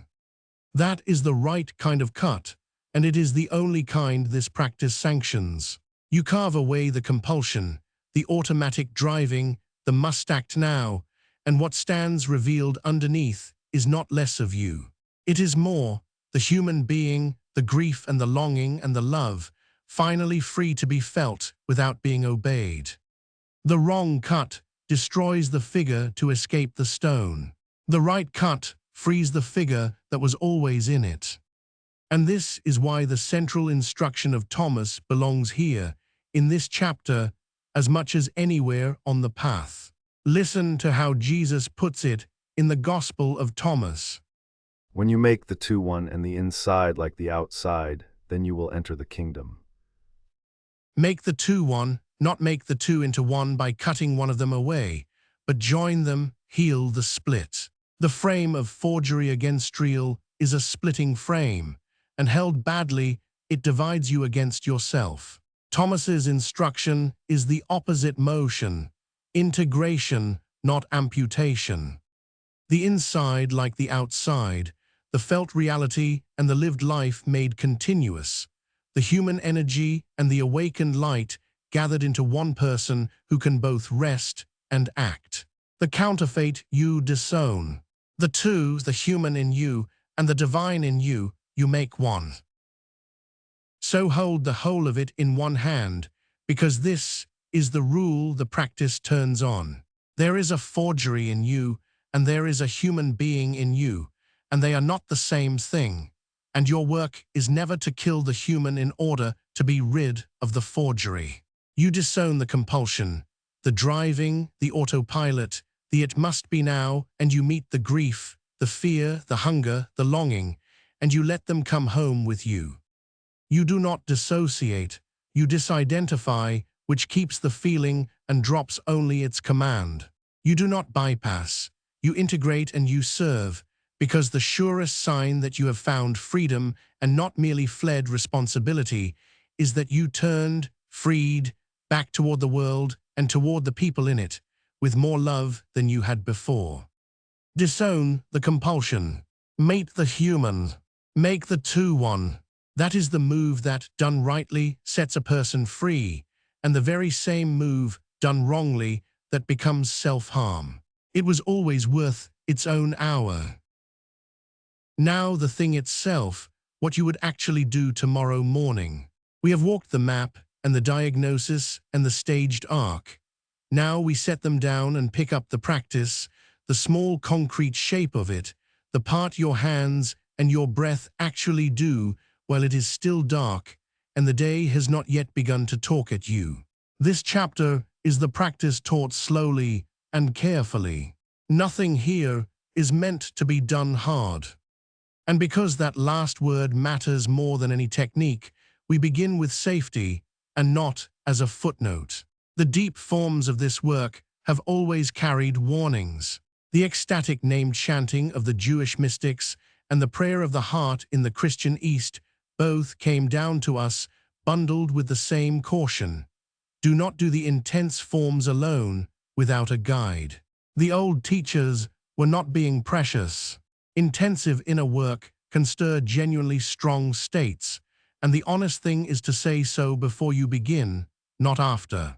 That is the right kind of cut, and it is the only kind this practice sanctions. You carve away the compulsion, the automatic driving, the must-act now, and what stands revealed underneath is not less of you. It is more, the human being, the grief and the longing and the love, finally free to be felt without being obeyed. The wrong cut destroys the figure to escape the stone. The right cut frees the figure that was always in it. And this is why the central instruction of Thomas belongs here, in this chapter, as much as anywhere on the path. Listen to how Jesus puts it in the Gospel of Thomas. When you make the two one and the inside like the outside, then you will enter the kingdom. Make the two one, not make the two into one by cutting one of them away, but join them, heal the split. The frame of forgery against real is a splitting frame, and held badly, it divides you against yourself. Thomas's instruction is the opposite motion, integration, not amputation. The inside like the outside, the felt reality and the lived life made continuous, the human energy and the awakened light gathered into one person who can both rest and act. The counterfeit you disown. The two, the human in you and the divine in you, you make one. So hold the whole of it in one hand, because this is the rule the practice turns on. There is a forgery in you, and there is a human being in you, and they are not the same thing, and your work is never to kill the human in order to be rid of the forgery. You disown the compulsion, the driving, the autopilot, the it must be now, and you meet the grief, the fear, the hunger, the longing, and you let them come home with you. You do not dissociate, you disidentify, which keeps the feeling and drops only its command. You do not bypass, you integrate and you serve, because the surest sign that you have found freedom and not merely fled responsibility is that you turned, freed, back toward the world and toward the people in it, with more love than you had before. Disown the compulsion. Mate the human. Make the two one. That is the move that, done rightly, sets a person free, and the very same move, done wrongly, that becomes self-harm. It was always worth its own hour. Now the thing itself, what you would actually do tomorrow morning. We have walked the map and the diagnosis and the staged arc. Now we set them down and pick up the practice, the small concrete shape of it, the part your hands and your breath actually do while it is still dark and the day has not yet begun to talk at you. This chapter is the practice taught slowly and carefully. Nothing here is meant to be done hard. And because that last word matters more than any technique, we begin with safety and not as a footnote. The deep forms of this work have always carried warnings. The ecstatic name chanting of the Jewish mystics and the prayer of the heart in the Christian East both came down to us bundled with the same caution. Do not do the intense forms alone without a guide. The old teachers were not being precious. Intensive inner work can stir genuinely strong states, and the honest thing is to say so before you begin, not after.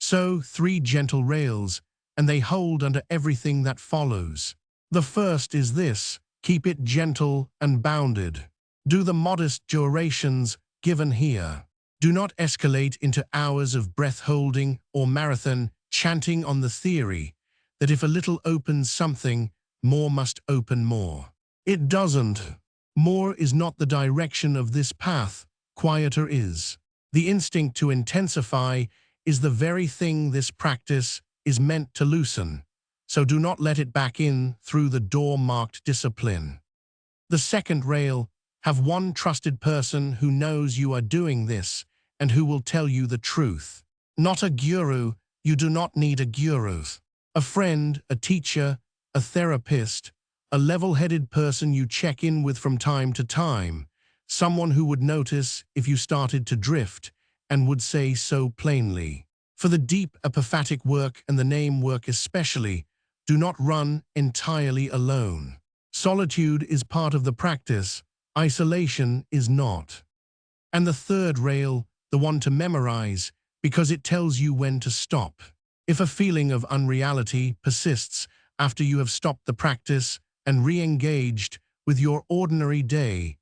So 3 gentle rails, and they hold under everything that follows. The first is this: keep it gentle and bounded. Do the modest durations given here. Do not escalate into hours of breath-holding or marathon chanting on the theory that if a little opens something, more must open more. It doesn't. More is not the direction of this path, quieter is. The instinct to intensify is the very thing this practice is meant to loosen, so do not let it back in through the door marked discipline. The second rail: have one trusted person who knows you are doing this and who will tell you the truth. Not a guru, you do not need a guru. A friend, a teacher, a therapist, a level-headed person you check in with from time to time, someone who would notice if you started to drift and would say so plainly. For the deep apophatic work and the name work especially, do not run entirely alone. Solitude is part of the practice, isolation is not. And the third rail, the one to memorize, because it tells you when to stop. If a feeling of unreality persists after you have stopped the practice and re-engaged with your ordinary day,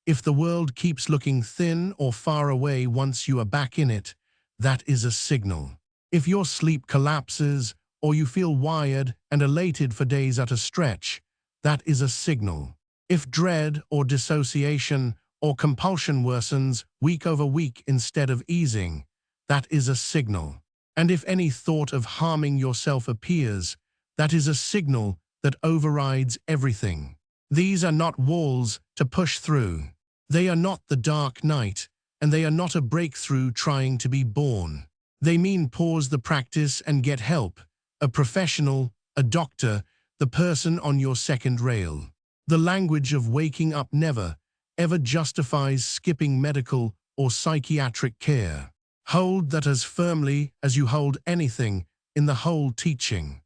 if the world keeps looking thin or far away once you are back in it, that is a signal. If your sleep collapses or you feel wired and elated for days at a stretch, that is a signal. If dread or dissociation or compulsion worsens week over week instead of easing, that is a signal. And if any thought of harming yourself appears, that is a signal that overrides everything. These are not walls to push through. They are not the dark night, and they are not a breakthrough trying to be born. They mean pause the practice and get help, a professional, a doctor, the person on your second rail. The language of waking up never, ever justifies skipping medical or psychiatric care. Hold that as firmly as you hold anything in the whole teaching.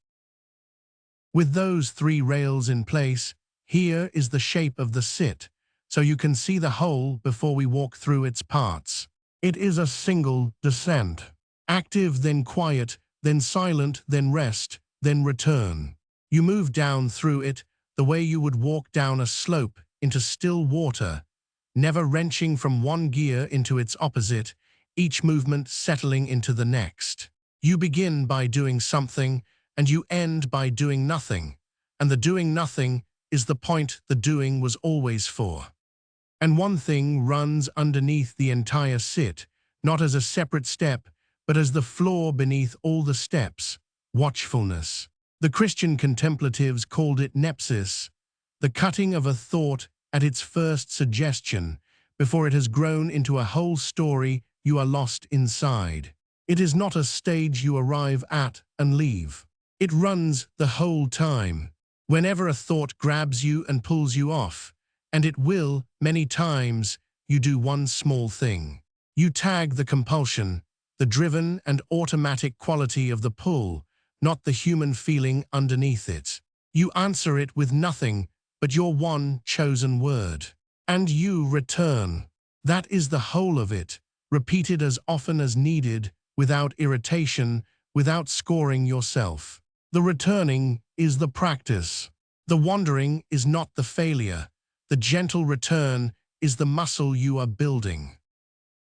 With those three rails in place, here is the shape of the sit, so you can see the whole before we walk through its parts. It is a single descent. Active, then quiet, then silent, then rest, then return. You move down through it the way you would walk down a slope into still water, never wrenching from one gear into its opposite, each movement settling into the next. You begin by doing something, and you end by doing nothing, and the doing nothing is the point the doing was always for. And one thing runs underneath the entire sit, not as a separate step, but as the floor beneath all the steps, watchfulness. The Christian contemplatives called it nepsis, the cutting of a thought at its first suggestion, before it has grown into a whole story you are lost inside. It is not a stage you arrive at and leave. It runs the whole time. Whenever a thought grabs you and pulls you off, and it will, many times, you do one small thing. You tag the compulsion, the driven and automatic quality of the pull, not the human feeling underneath it. You answer it with nothing but your one chosen word. And you return. That is the whole of it, repeated as often as needed, without irritation, without scoring yourself. The returning is the practice. The wandering is not the failure. The gentle return is the muscle you are building.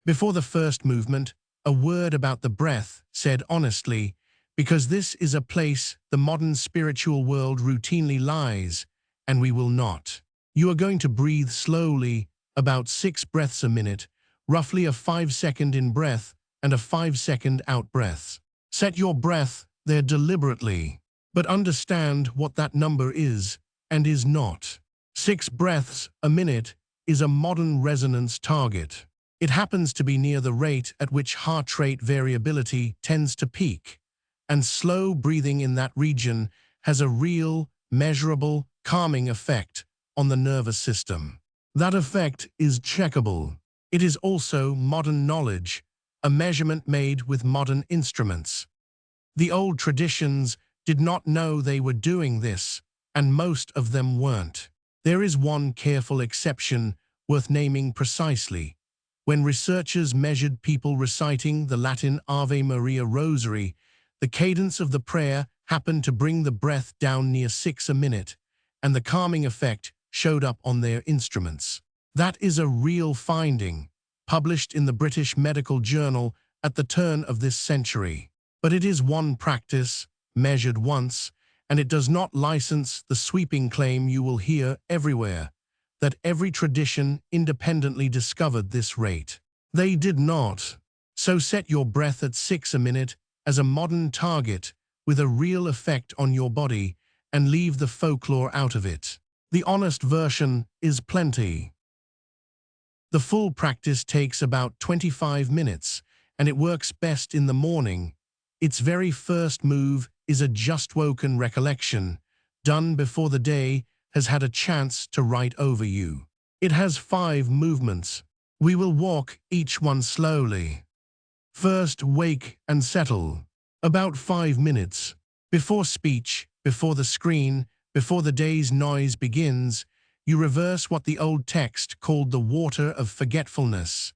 Before the first movement, a word about the breath, said honestly, because this is a place the modern spiritual world routinely lies, and we will not. You are going to breathe slowly, about 6 breaths a minute, roughly a 5-second in-breath and a 5-second out-breath. Set your breath there deliberately, but understand what that number is and is not. 6 breaths a minute is a modern resonance target. It happens to be near the rate at which heart rate variability tends to peak, and slow breathing in that region has a real, measurable, calming effect on the nervous system. That effect is checkable. It is also modern knowledge, a measurement made with modern instruments. The old traditions did not know they were doing this, and most of them weren't. There is one careful exception worth naming precisely. When researchers measured people reciting the Latin Ave Maria Rosary, the cadence of the prayer happened to bring the breath down near 6 a minute, and the calming effect showed up on their instruments. That is a real finding, published in the British Medical Journal at the turn of this century. But it is one practice, measured once, and it does not license the sweeping claim you will hear everywhere, that every tradition independently discovered this rate. They did not. So set your breath at 6 a minute as a modern target with a real effect on your body, and leave the folklore out of it. The honest version is plenty. The full practice takes about 25 minutes, and it works best in the morning. Its very first move is a just-woken recollection, done before the day has had a chance to write over you. It has 5 movements. We will walk each one slowly. First, wake and settle. About 5 minutes. Before speech, before the screen, before the day's noise begins, you reverse what the old text called the water of forgetfulness.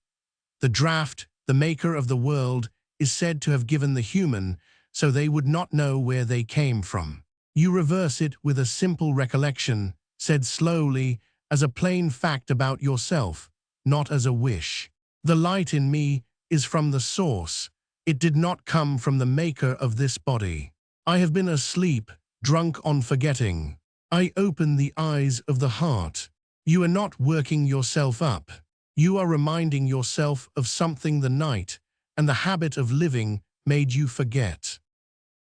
The draught, the maker of the world, is said to have given the human, so they would not know where they came from. You reverse it with a simple recollection, said slowly, as a plain fact about yourself, not as a wish. The light in me is from the source. It did not come from the maker of this body. I have been asleep, drunk on forgetting. I open the eyes of the heart. You are not working yourself up. You are reminding yourself of something the night and the habit of living made you forget.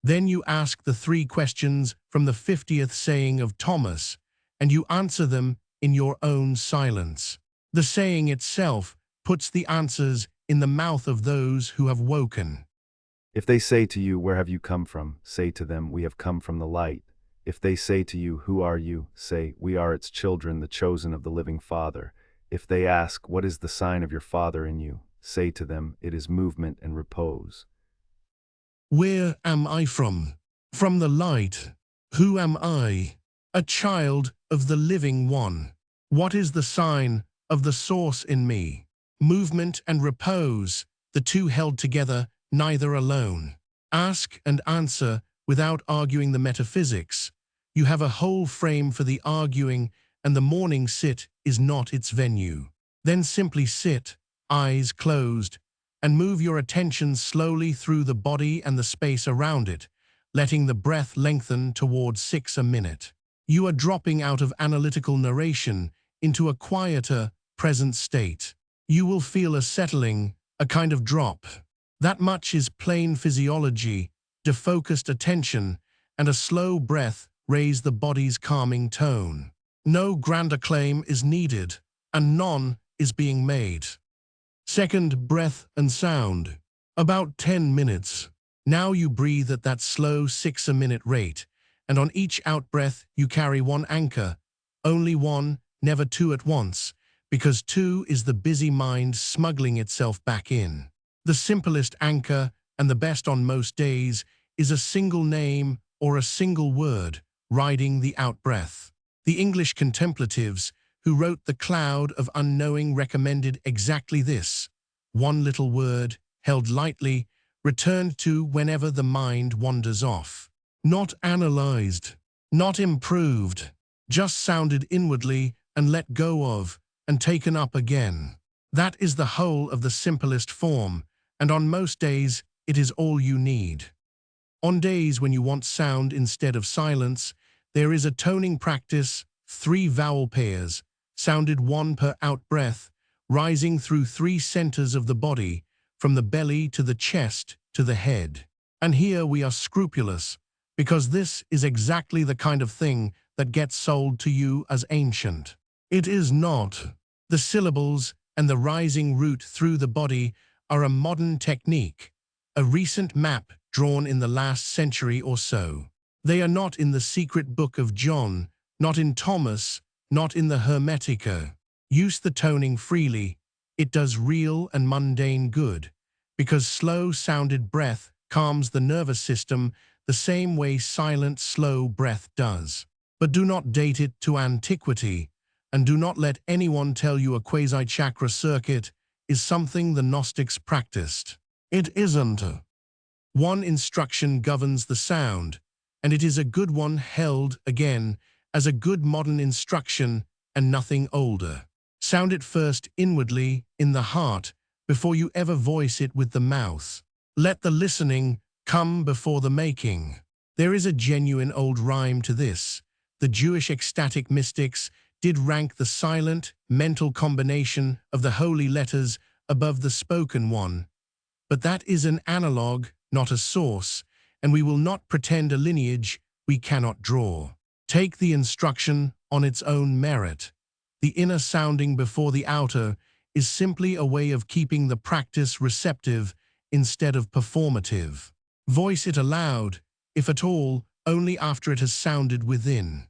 Then you ask the 3 questions from the 50th saying of Thomas, and you answer them in your own silence. The saying itself puts the answers in the mouth of those who have woken. If they say to you, "Where have you come from?" say to them, "We have come from the light." If they say to you, "Who are you?" say, "We are its children, the chosen of the living Father." If they ask, "What is the sign of your Father in you?" say to them, "It is movement and repose." Where am I from? From the light. Who am I? A child of the living one. What is the sign of the source in me? Movement and repose, the two held together, neither alone. Ask and answer without arguing the metaphysics. You have a whole frame for the arguing, and the morning sit is not its venue. Then simply sit, eyes closed, and move your attention slowly through the body and the space around it, letting the breath lengthen towards 6 a minute. You are dropping out of analytical narration into a quieter, present state. You will feel a settling, a kind of drop. That much is plain physiology, defocused attention, and a slow breath raise the body's calming tone. No grand acclaim is needed, and none is being made. Second, breath and sound. About 10 minutes. Now you breathe at that slow 6 a minute rate, and on each out-breath you carry 1 anchor. Only 1, never 2 at once, because 2 is the busy mind smuggling itself back in. The simplest anchor, and the best on most days, is a single name or a single word, riding the out-breath. The English contemplatives who wrote The Cloud of Unknowing recommended exactly this: 1 little word, held lightly, returned to whenever the mind wanders off. Not analyzed, not improved, just sounded inwardly and let go of, and taken up again. That is the whole of the simplest form, and on most days it is all you need. On days when you want sound instead of silence, there is a toning practice, 3 vowel pairs, sounded 1 per out-breath, rising through 3 centers of the body, from the belly to the chest to the head. And here we are scrupulous, because this is exactly the kind of thing that gets sold to you as ancient. It is not. The syllables and the rising root through the body are a modern technique, a recent map drawn in the last century or so. They are not in the secret book of John, not in Thomas, not in the Hermetica. Use the toning freely. It does real and mundane good, because slow-sounded breath calms the nervous system the same way silent, slow breath does. But do not date it to antiquity, and do not let anyone tell you a quasi-chakra circuit is something the Gnostics practiced. It isn't. 1 instruction governs the sound, and it is a good one held, again, as a good modern instruction and nothing older. Sound it first inwardly, in the heart, before you ever voice it with the mouth. Let the listening come before the making. There is a genuine old rhyme to this. The Jewish ecstatic mystics did rank the silent, mental combination of the holy letters above the spoken one. But that is an analog, not a source, and we will not pretend a lineage we cannot draw. Take the instruction on its own merit. The inner sounding before the outer is simply a way of keeping the practice receptive instead of performative. Voice it aloud, if at all, only after it has sounded within.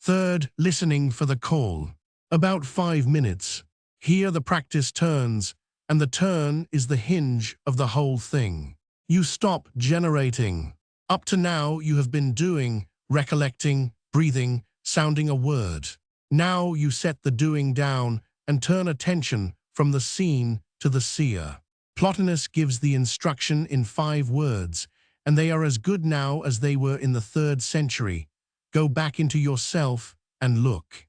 Third, listening for the call. About 5 minutes. Here the practice turns, and the turn is the hinge of the whole thing. You stop generating. Up to now you have been doing, recollecting, breathing, sounding a word. Now you set the doing down and turn attention from the seen to the seer. Plotinus gives the instruction in 5 words, and they are as good now as they were in the 3rd century. Go back into yourself and look.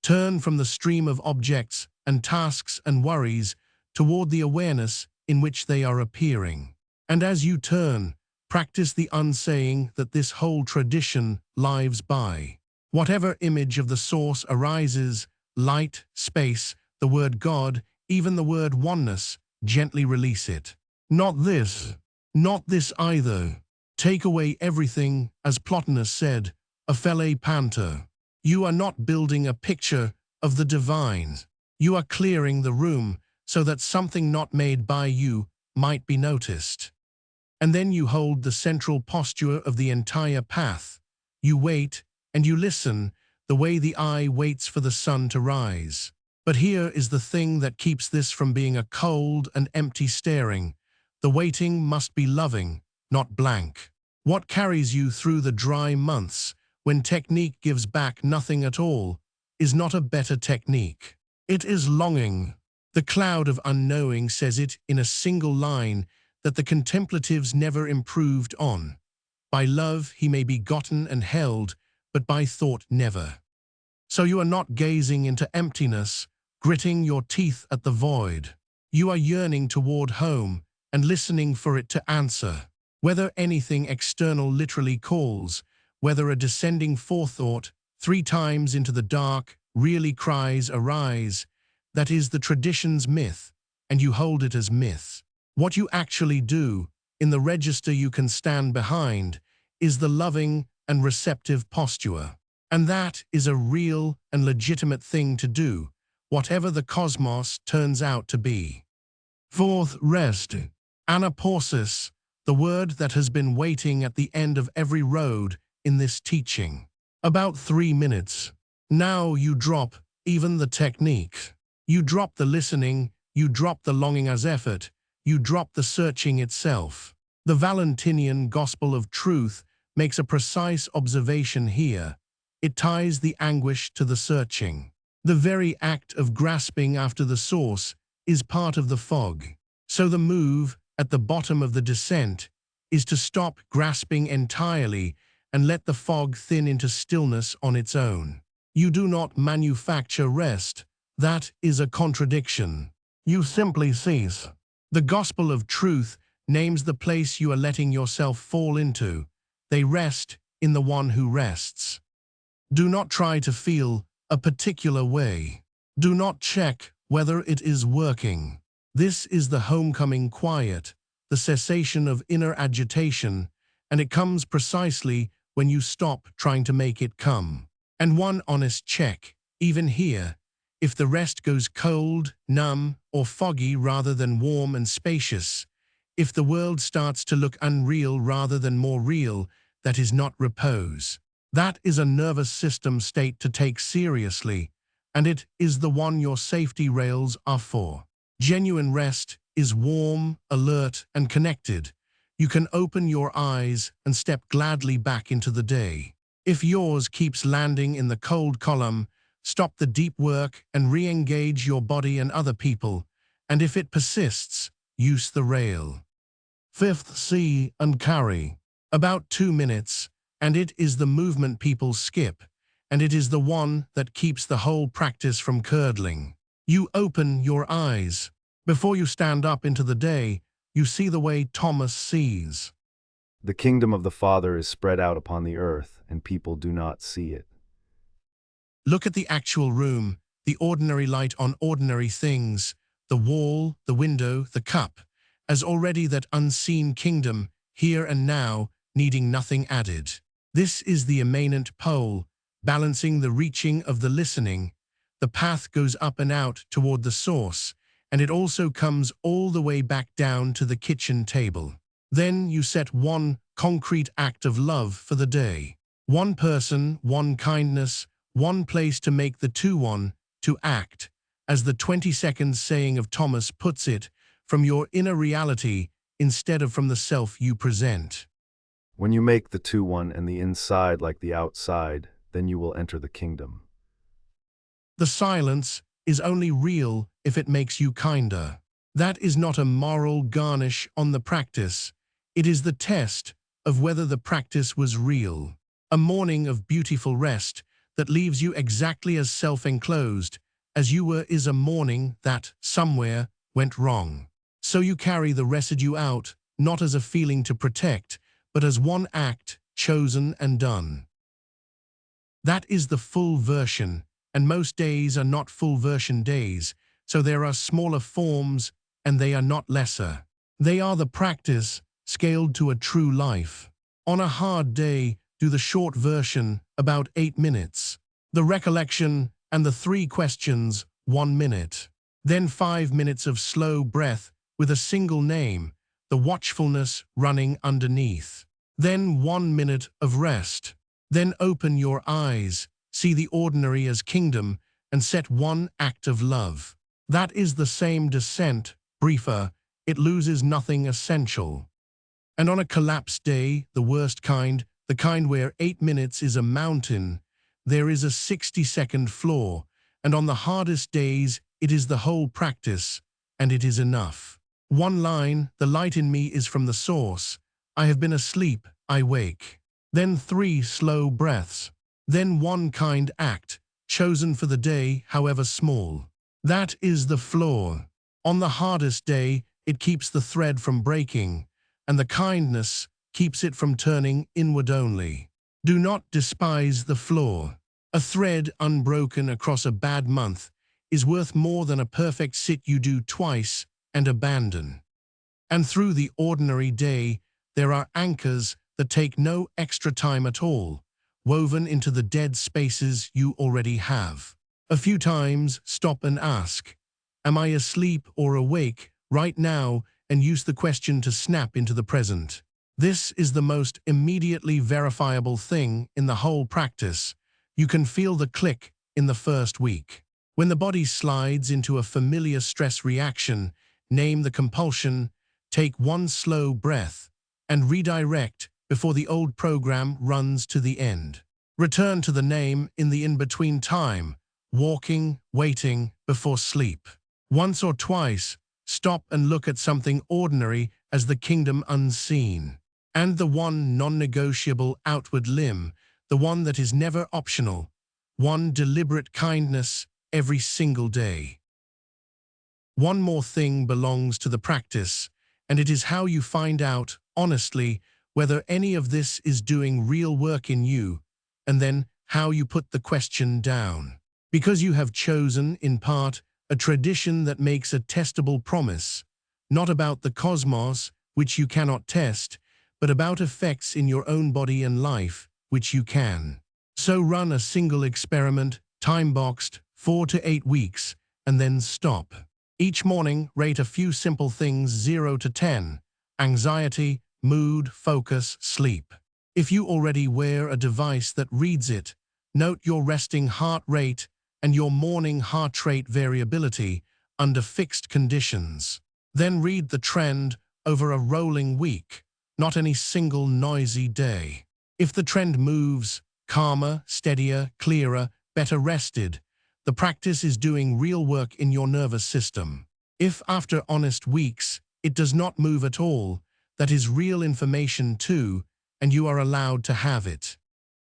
Turn from the stream of objects and tasks and worries toward the awareness in which they are appearing. And as you turn, practice the unsaying that this whole tradition lives by. Whatever image of the source arises, light, space, the word God, even the word oneness, gently release it. Not this either. Take away everything, as Plotinus said, Aphele Panto. You are not building a picture of the divine. You are clearing the room so that something not made by you might be noticed. And then you hold the central posture of the entire path. You wait and you listen, the way the eye waits for the sun to rise. But here is the thing that keeps this from being a cold and empty staring. The waiting must be loving, not blank. What carries you through the dry months, when technique gives back nothing at all, is not a better technique. It is longing. The cloud of unknowing says it in a single line that the contemplatives never improved on. By love he may be gotten and held, but by thought never. So you are not gazing into emptiness, gritting your teeth at the void. You are yearning toward home and listening for it to answer. Whether anything external literally calls, whether a descending forethought 3 times into the dark really cries arise, that is the tradition's myth, and you hold it as myth. What you actually do, in the register you can stand behind, is the loving and receptive posture. And that is a real and legitimate thing to do, whatever the cosmos turns out to be. Fourth, rest. Anapausis, the word that has been waiting at the end of every road in this teaching. About 3 minutes. Now you drop even the technique. You drop the listening, you drop the longing as effort, you drop the searching itself. The Valentinian gospel of truth makes a precise observation here. It ties the anguish to the searching. The very act of grasping after the source is part of the fog. So the move at the bottom of the descent is to stop grasping entirely and let the fog thin into stillness on its own. You do not manufacture rest. That is a contradiction. You simply cease. The gospel of truth names the place you are letting yourself fall into. They rest in the one who rests. Do not try to feel a particular way. Do not check whether it is working. This is the homecoming quiet, the cessation of inner agitation, and it comes precisely when you stop trying to make it come. And one honest check, even here, if the rest goes cold, numb, or foggy rather than warm and spacious, if the world starts to look unreal rather than more real, that is not repose. That is a nervous system state to take seriously, and it is the one your safety rails are for. Genuine rest is warm, alert, and connected. You can open your eyes and step gladly back into the day. If yours keeps landing in the cold column, stop the deep work and re-engage your body and other people, and if it persists, use the rail. Fifth, see and carry. About 2 minutes, and it is the movement people skip, and it is the one that keeps the whole practice from curdling. You open your eyes. Before you stand up into the day, you see the way Thomas sees. The kingdom of the Father is spread out upon the earth, and people do not see it. Look at the actual room, the ordinary light on ordinary things, the wall, the window, the cup, as already that unseen kingdom, here and now, needing nothing added. This is the immanent pole, balancing the reaching of the listening, the path goes up and out toward the source, and it also comes all the way back down to the kitchen table. Then you set one concrete act of love for the day. One person, one kindness, one place to make the two one, to act, as the 20-second saying of Thomas puts it, from your inner reality instead of from the self you present. When you make the two one and the inside like the outside, then you will enter the kingdom. The silence is only real if it makes you kinder. That is not a moral garnish on the practice. It is the test of whether the practice was real. A morning of beautiful rest that leaves you exactly as self-enclosed as you were is a morning that, somewhere, went wrong. So you carry the residue out, not as a feeling to protect, but as one act, chosen and done. That is the full version, and most days are not full version days, so there are smaller forms, and they are not lesser. They are the practice, scaled to a true life. On a hard day, do the short version, about 8 minutes. The recollection and the 3 questions, 1 minute. Then 5 minutes of slow breath with a single name, the watchfulness running underneath. Then 1 minute of rest. Then open your eyes, see the ordinary as kingdom, and set one act of love. That is the same descent, briefer, it loses nothing essential. And on a collapsed day, the worst kind, the kind where 8 minutes is a mountain, there is a 60-second floor, and on the hardest days, it is the whole practice, and it is enough. One line, the light in me is from the source. I have been asleep, I wake. Then 3 slow breaths. Then one kind act, chosen for the day, however small. That is the floor. On the hardest day, it keeps the thread from breaking, and the kindness keeps it from turning inward only. Do not despise the floor. A thread unbroken across a bad month is worth more than a perfect sit you do twice and abandon. And through the ordinary day, there are anchors that take no extra time at all, woven into the dead spaces you already have. A few times, stop and ask, am I asleep or awake right now, and use the question to snap into the present. This is the most immediately verifiable thing in the whole practice. You can feel the click in the first week. When the body slides into a familiar stress reaction, name the compulsion, take one slow breath, and redirect before the old program runs to the end. Return to the name in the in-between time, walking, waiting, before sleep. Once or twice, stop and look at something ordinary as the kingdom unseen. And the one non-negotiable outward limb, the one that is never optional, one deliberate kindness every single day. One more thing belongs to the practice, and it is how you find out, honestly, whether any of this is doing real work in you, and then how you put the question down. Because you have chosen, in part, a tradition that makes a testable promise, not about the cosmos, which you cannot test, but about effects in your own body and life, which you can. So run a single experiment, time-boxed, 4 to 8 weeks, and then stop. Each morning, rate a few simple things 0 to 10, anxiety, mood, focus, sleep. If you already wear a device that reads it, note your resting heart rate and your morning heart rate variability under fixed conditions. Then read the trend over a rolling week, not any single noisy day. If the trend moves, calmer, steadier, clearer, better rested, the practice is doing real work in your nervous system. If after honest weeks, it does not move at all, that is real information too, and you are allowed to have it.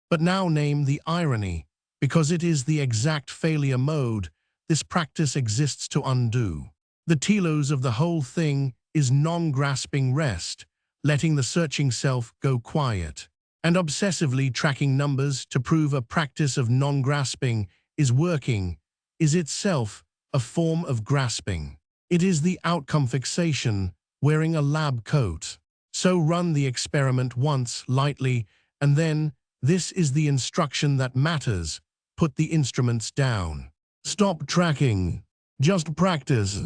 But now name the irony, because it is the exact failure mode this practice exists to undo. The telos of the whole thing is non-grasping rest, letting the searching self go quiet, and obsessively tracking numbers to prove a practice of non-grasping is working, is itself a form of grasping. It is the outcome fixation, wearing a lab coat. So run the experiment once, lightly, and then, this is the instruction that matters, put the instruments down. Stop tracking. Just practice.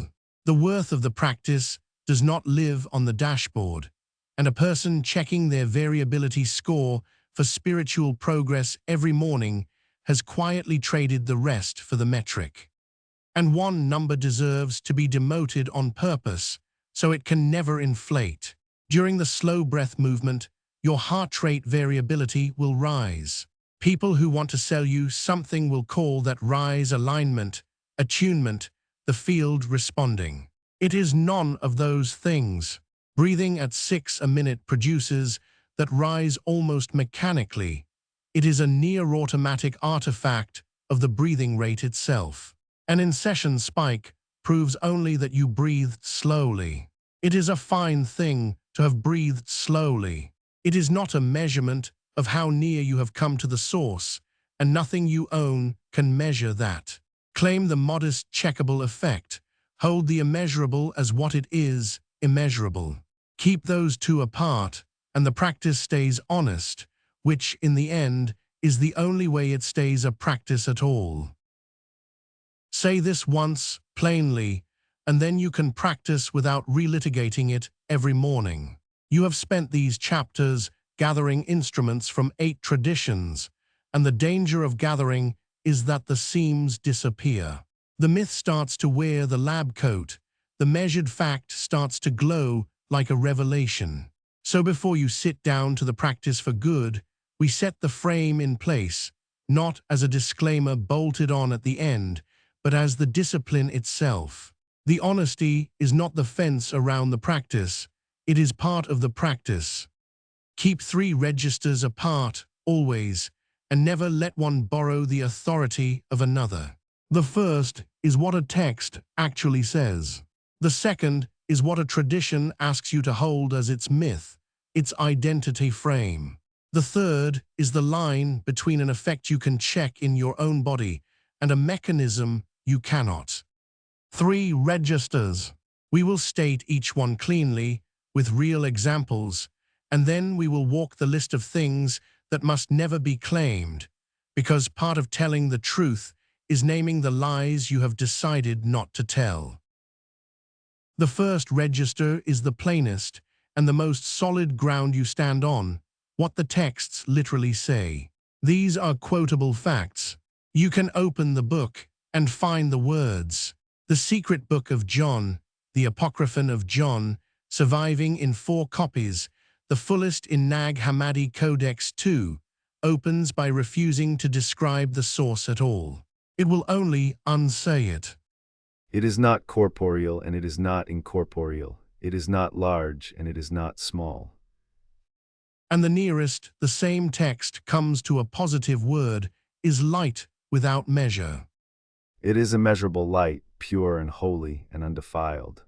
The worth of the practice does not live on the dashboard, and a person checking their variability score for spiritual progress every morning has quietly traded the rest for the metric. And one number deserves to be demoted on purpose, so it can never inflate. During the slow breath movement, your heart rate variability will rise. People who want to sell you something will call that rise alignment, attunement, the field responding. It is none of those things. Breathing at 6 a minute produces that rise almost mechanically. It is a near-automatic artifact of the breathing rate itself. An in-session spike proves only that you breathed slowly. It is a fine thing to have breathed slowly. It is not a measurement of how near you have come to the source, and nothing you own can measure that. Claim the modest checkable effect. Hold the immeasurable as what it is, immeasurable. Keep those two apart, and the practice stays honest, which, in the end, is the only way it stays a practice at all. Say this once, plainly, and then you can practice without relitigating it every morning. You have spent these chapters gathering instruments from 8 traditions, and the danger of gathering is that the seams disappear. The myth starts to wear the lab coat, the measured fact starts to glow like a revelation. So before you sit down to the practice for good, we set the frame in place, not as a disclaimer bolted on at the end, but as the discipline itself. The honesty is not the fence around the practice, it is part of the practice. Keep 3 registers apart, always, and never let one borrow the authority of another. The first is what a text actually says. The second is what a tradition asks you to hold as its myth, its identity frame. The third is the line between an effect you can check in your own body and a mechanism you cannot. 3 registers. We will state each one cleanly, with real examples, and then we will walk the list of things that must never be claimed, because part of telling the truth is naming the lies you have decided not to tell. The first register is the plainest and the most solid ground you stand on, what the texts literally say. These are quotable facts. You can open the book and find the words. The secret book of John, the Apocryphon of John, surviving in 4 copies, the fullest in Nag Hammadi Codex II, opens by refusing to describe the source at all. It will only unsay it. It is not corporeal and it is not incorporeal. It is not large and it is not small. And the nearest the same text comes to a positive word is light without measure. It is immeasurable light, pure and holy and undefiled.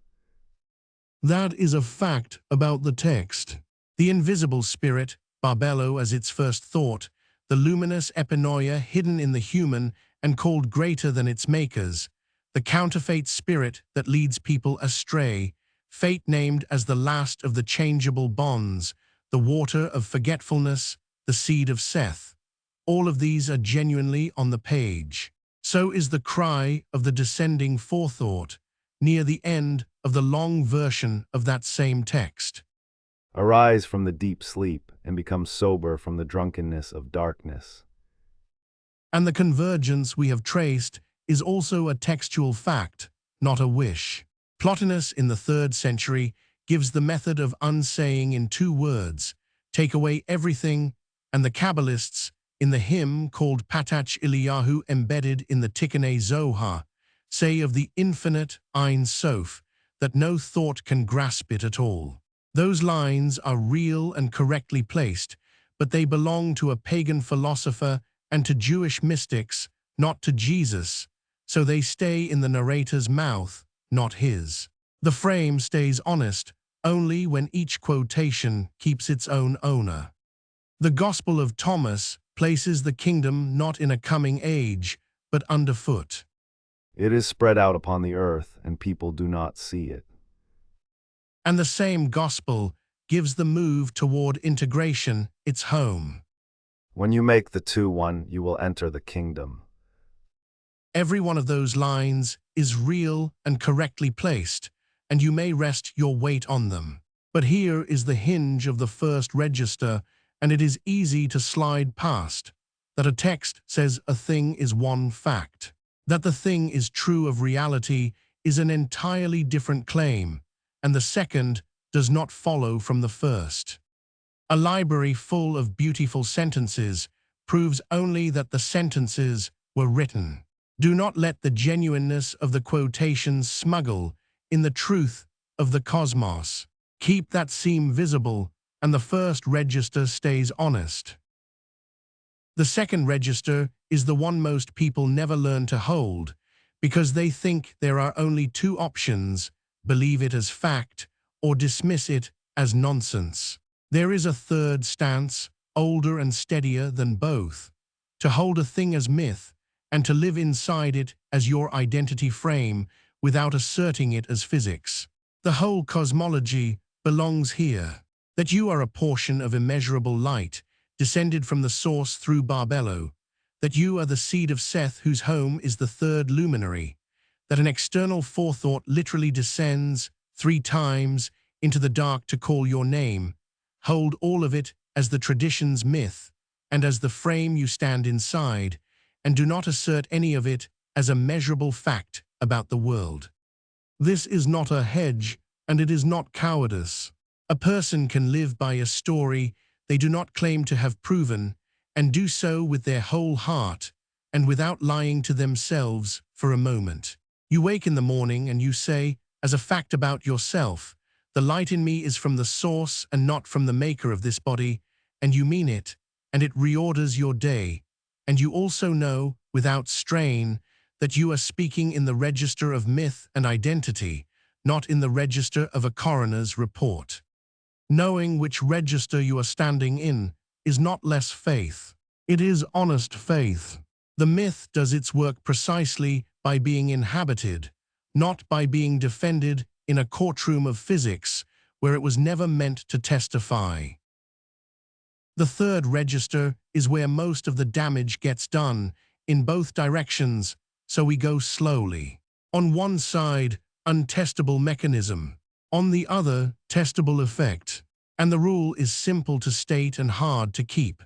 That is a fact about the text. The invisible spirit, Barbelo as its first thought, the luminous Epinoia hidden in the human and called greater than its makers, the counterfeit spirit that leads people astray, fate named as the last of the changeable bonds, the water of forgetfulness, the seed of Seth. All of these are genuinely on the page. So is the cry of the descending Forethought, near the end of the long version of that same text. Arise from the deep sleep and become sober from the drunkenness of darkness. And the convergence we have traced is also a textual fact, not a wish. Plotinus in the 3rd century gives the method of unsaying in 2 words, take away everything, and the Kabbalists, in the hymn called Patach Eliyahu embedded in the Tikkunei Zohar, say of the infinite Ein Sof that no thought can grasp it at all. Those lines are real and correctly placed, but they belong to a pagan philosopher and to Jewish mystics, not to Jesus, so they stay in the narrator's mouth, not his. The frame stays honest only when each quotation keeps its own owner. The Gospel of Thomas places the kingdom not in a coming age, but underfoot. It is spread out upon the earth, and people do not see it. And the same gospel gives the move toward integration its home. When you make the 2 one, you will enter the kingdom. Every one of those lines is real and correctly placed, and you may rest your weight on them. But here is the hinge of the first register, and it is easy to slide past. That a text says a thing is one fact. That the thing is true of reality is an entirely different claim, and the second does not follow from the first. A library full of beautiful sentences proves only that the sentences were written. Do not let the genuineness of the quotations smuggle in the truth of the cosmos. Keep that seam visible, and the first register stays honest. The second register is the one most people never learn to hold, because they think there are only two options: believe it as fact or dismiss it as nonsense. There is a third stance, older and steadier than both: to hold a thing as myth and to live inside it as your identity frame without asserting it as physics. The whole cosmology belongs here. That you are a portion of immeasurable light, descended from the source through Barbelo. That you are the seed of Seth, whose home is the third luminary. That an external forethought literally descends 3 times into the dark to call your name. Hold all of it as the tradition's myth and as the frame you stand inside, and do not assert any of it as a measurable fact about the world. This is not a hedge, and it is not cowardice. A person can live by a story they do not claim to have proven, and do so with their whole heart, and without lying to themselves for a moment. You wake in the morning and you say, as a fact about yourself, "The light in me is from the source and not from the maker of this body," and you mean it, and it reorders your day. And you also know, without strain, that you are speaking in the register of myth and identity, not in the register of a coroner's report. Knowing which register you are standing in is not less faith. It is honest faith. The myth does its work precisely by being inhabited, not by being defended in a courtroom of physics where it was never meant to testify. The third register is where most of the damage gets done, in both directions, so we go slowly. On one side, untestable mechanism. On the other, testable effect. And the rule is simple to state and hard to keep.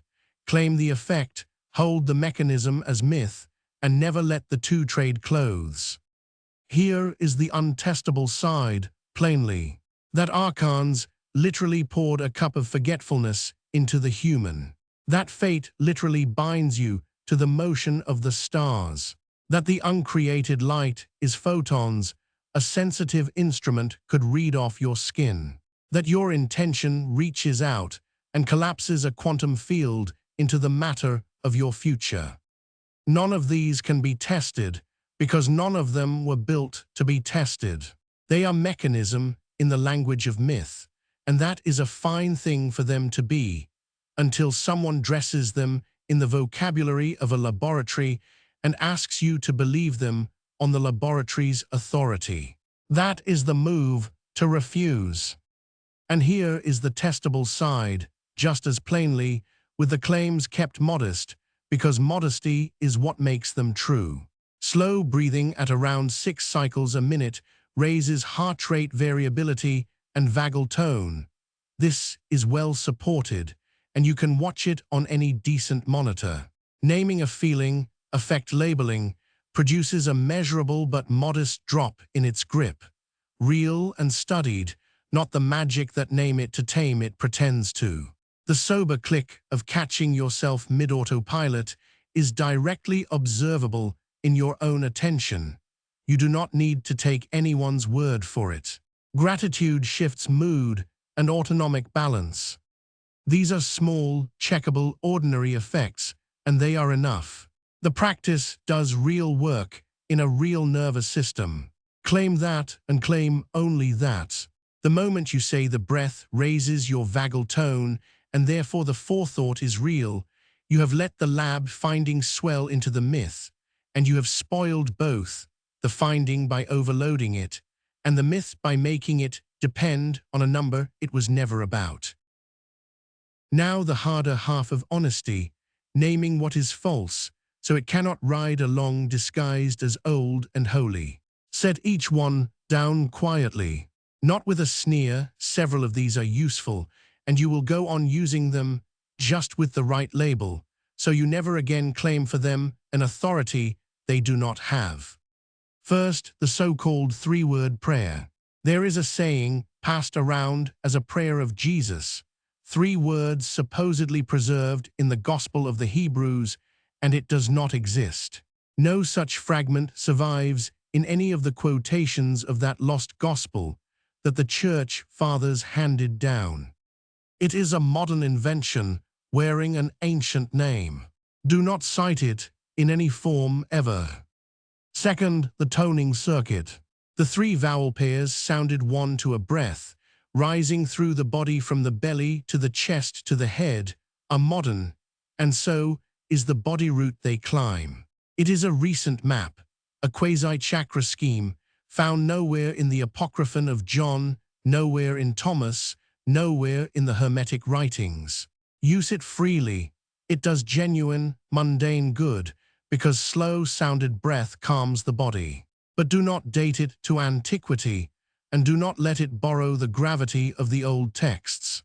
Claim the effect, hold the mechanism as myth, and never let the two trade clothes. Here is the untestable side, plainly. That archons literally poured a cup of forgetfulness into the human. That fate literally binds you to the motion of the stars. That the uncreated light is photons a sensitive instrument could read off your skin. That your intention reaches out and collapses a quantum field into the matter of your future. None of these can be tested because none of them were built to be tested. They are mechanism in the language of myth, and that is a fine thing for them to be, until someone dresses them in the vocabulary of a laboratory and asks you to believe them on the laboratory's authority. That is the move to refuse. And here is the testable side, just as plainly, with the claims kept modest, because modesty is what makes them true. Slow breathing at around 6 cycles a minute raises heart rate variability and vagal tone. This is well supported, and you can watch it on any decent monitor. Naming a feeling, affect labeling, produces a measurable but modest drop in its grip. Real and studied, not the magic that name it to tame it pretends to. The sober click of catching yourself mid-autopilot is directly observable in your own attention. You do not need to take anyone's word for it. Gratitude shifts mood and autonomic balance. These are small, checkable, ordinary effects, and they are enough. The practice does real work in a real nervous system. Claim that and claim only that. The moment you say the breath raises your vagal tone and therefore the forethought is real, you have let the lab findings swell into the myth, and you have spoiled both, the finding by overloading it, and the myth by making it depend on a number it was never about. Now the harder half of honesty, naming what is false, so it cannot ride along disguised as old and holy. Set each one down quietly, not with a sneer. Several of these are useful, and you will go on using them just with the right label, so you never again claim for them an authority they do not have. First, the so-called three-word prayer. There is a saying passed around as a prayer of Jesus, 3 words supposedly preserved in the Gospel of the Hebrews, and it does not exist. No such fragment survives in any of the quotations of that lost Gospel that the Church Fathers handed down. It is a modern invention wearing an ancient name. Do not cite it in any form ever. Second, the toning circuit. The 3 vowel pairs sounded one to a breath, rising through the body from the belly to the chest to the head, are modern, and so is the body route they climb. It is a recent map, a quasi-chakra scheme, found nowhere in the Apocryphon of John, nowhere in Thomas, nowhere in the Hermetic writings. Use it freely. It does genuine, mundane good, because slow-sounded breath calms the body. But do not date it to antiquity, and do not let it borrow the gravity of the old texts.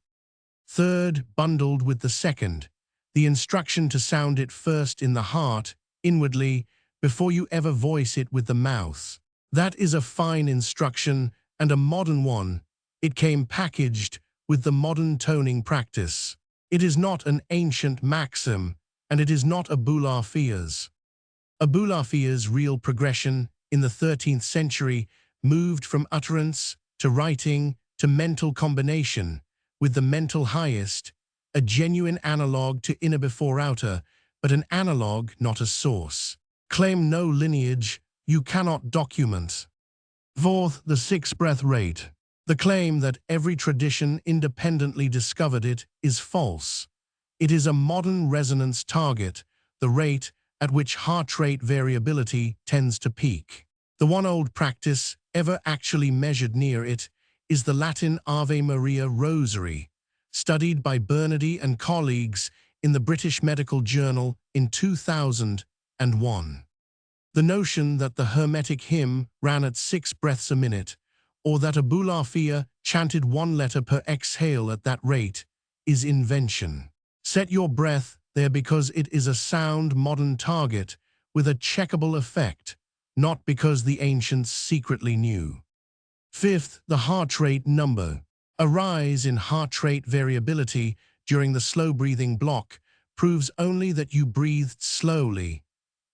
Third, bundled with the second, the instruction to sound it first in the heart, inwardly, before you ever voice it with the mouth. That is a fine instruction, and a modern one. It came packaged with the modern toning practice. It is not an ancient maxim, and it is not Abulafia's. Abulafia's real progression in the 13th century moved from utterance to writing to mental combination, with the mental highest, a genuine analog to inner before outer, but an analog, not a source. Claim no lineage you cannot document. Fourth, the 6-breath rate. The claim that every tradition independently discovered it is false. It is a modern resonance target, the rate at which heart rate variability tends to peak. The one old practice ever actually measured near it is the Latin Ave Maria Rosary, studied by Bernardi and colleagues in the British Medical Journal in 2001. The notion that the Hermetic hymn ran at 6 breaths a minute, or that Abulafia chanted 1 letter per exhale at that rate, is invention. Set your breath there because it is a sound modern target with a checkable effect, not because the ancients secretly knew. Fifth, the heart rate number. A rise in heart rate variability during the slow-breathing block proves only that you breathed slowly.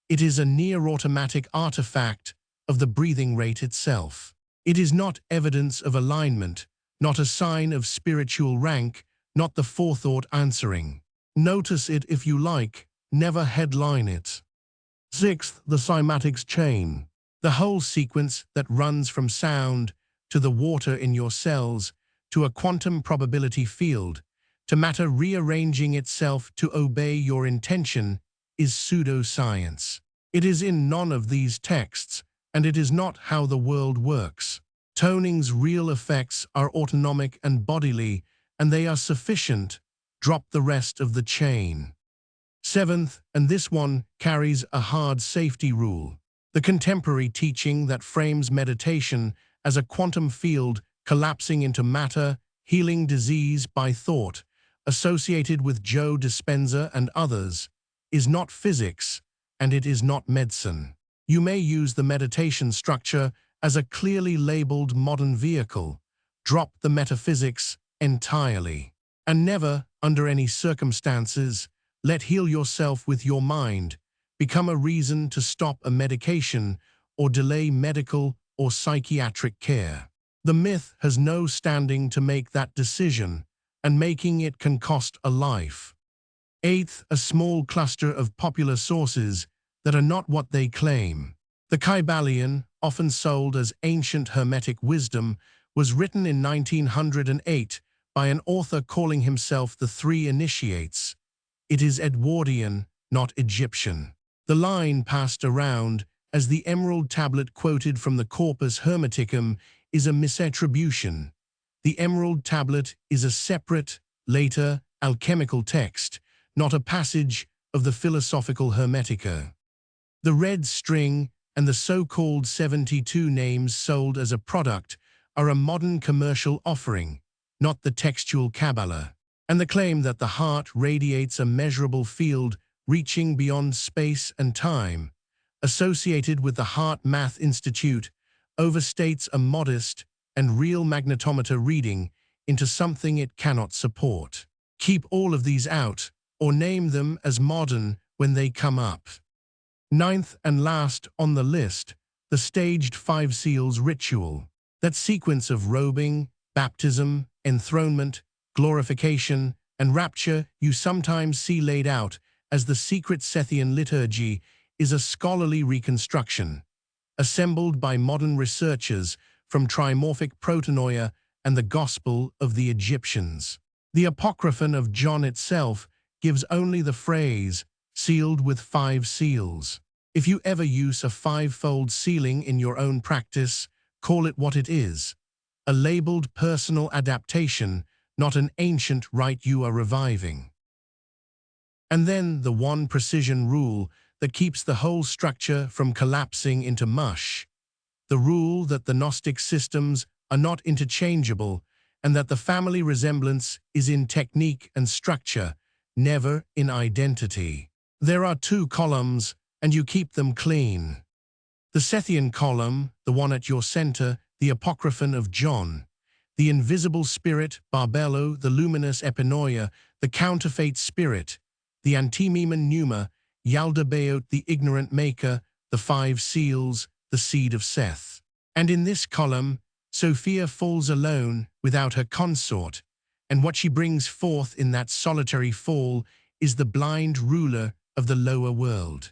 It is a near-automatic artifact of the breathing rate itself. It is not evidence of alignment, not a sign of spiritual rank, not the forethought answering. Notice it if you like, never headline it. Sixth, the cymatics chain. The whole sequence that runs from sound to the water in your cells to a quantum probability field, to matter rearranging itself to obey your intention, is pseudoscience. It is in none of these texts, and it is not how the world works. Toning's real effects are autonomic and bodily, and they are sufficient. Drop the rest of the chain. Seventh, and this one carries a hard safety rule. The contemporary teaching that frames meditation as a quantum field collapsing into matter, healing disease by thought, associated with Joe Dispenza and others, is not physics, and it is not medicine. You may use the meditation structure as a clearly labeled modern vehicle. Drop the metaphysics entirely. And never, under any circumstances, let heal yourself with your mind become a reason to stop a medication or delay medical or psychiatric care. The myth has no standing to make that decision, and making it can cost a life. Eighth, a small cluster of popular sources that are not what they claim. The Kybalion, often sold as ancient Hermetic wisdom, was written in 1908 by an author calling himself the Three Initiates. It is Edwardian, not Egyptian. The line passed around as the emerald tablet quoted from the Corpus Hermeticum is a misattribution. The emerald tablet is a separate, later, alchemical text, not a passage of the philosophical Hermetica. The red string and the so-called 72 names sold as a product are a modern commercial offering, not the textual Kabbalah. And the claim that the heart radiates a measurable field reaching beyond space and time, associated with the Heart Math Institute, overstates a modest and real magnetometer reading into something it cannot support. Keep all of these out, or name them as modern when they come up. Ninth and last on the list, the staged 5 seals ritual. That sequence of robing, baptism, enthronement, glorification, and rapture you sometimes see laid out as the secret Sethian liturgy is a scholarly reconstruction, assembled by modern researchers from trimorphic Epinoia and the Gospel of the Egyptians. The Apocryphon of John itself gives only the phrase, sealed with 5 seals. If you ever use a 5-fold sealing in your own practice, call it what it is, a labeled personal adaptation, not an ancient rite you are reviving. And then the one precision rule that keeps the whole structure from collapsing into mush, the rule that the Gnostic systems are not interchangeable and that the family resemblance is in technique and structure, never in identity. There are 2 columns, and you keep them clean. The Sethian column, the one at your center, the Apocryphon of John, the invisible spirit, Barbelo, the luminous Epinoia, the counterfeit spirit, the antimemen pneuma, Yaldabaoth, the ignorant maker, the 5 seals, the seed of Seth. And in this column, Sophia falls alone without her consort, and what she brings forth in that solitary fall is the blind ruler of the lower world.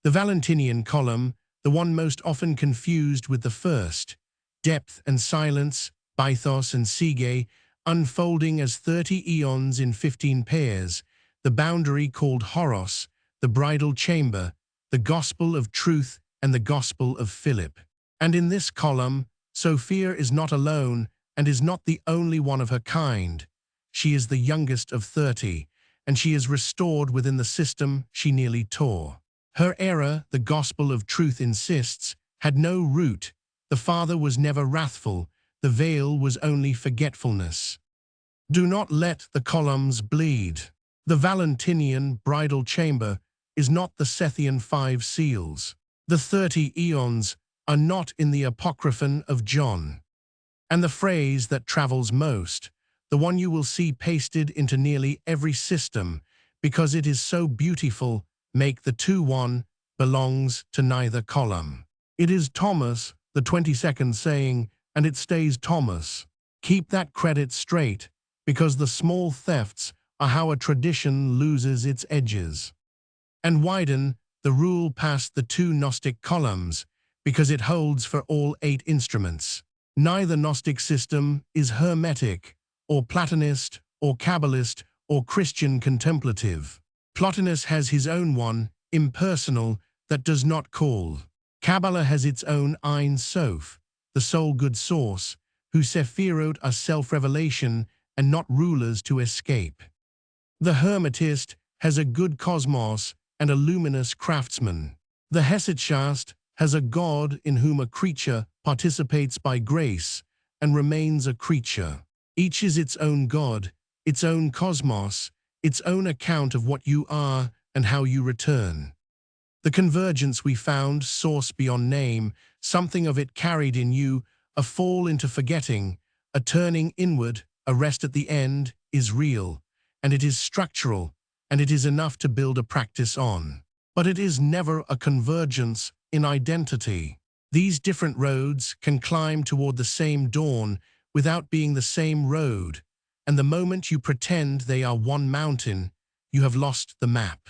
The Valentinian column, the one most often confused with the first, depth and silence, Bythos and Sige, unfolding as 30 eons in 15 pairs, the boundary called Horos, the bridal chamber, the gospel of truth and the gospel of Philip. And in this column, Sophia is not alone and is not the only one of her kind. She is the youngest of 30, and she is restored within the system she nearly tore. Her error, the gospel of truth insists, had no root. The Father was never wrathful. The veil was only forgetfulness. Do not let the columns bleed. The Valentinian bridal chamber is not the Sethian 5 seals. The 30 eons are not in the Apocryphon of John. And the phrase that travels most, the one you will see pasted into nearly every system, because it is so beautiful, make the 2 one, belongs to neither column. It is Thomas, the 22nd saying, and it stays Thomas. Keep that credit straight, because the small thefts are how a tradition loses its edges. And widen the rule past the 2 Gnostic columns, because it holds for all 8 instruments. Neither Gnostic system is Hermetic, or Platonist, or Kabbalist, or Christian Contemplative. Plotinus has his own one, impersonal, that does not call. Kabbalah has its own Ein Sof, the sole good source, whose Sephirot are self-revelation and not rulers to escape. The Hermetist has a good cosmos and a luminous craftsman. The Hesychast has a God in whom a creature participates by grace and remains a creature. Each is its own God, its own cosmos, its own account of what you are and how you return. The convergence we found, source beyond name, something of it carried in you, a fall into forgetting, a turning inward, a rest at the end, is real, and it is structural, and it is enough to build a practice on. But it is never a convergence in identity. These different roads can climb toward the same dawn without being the same road, and the moment you pretend they are one mountain, you have lost the map.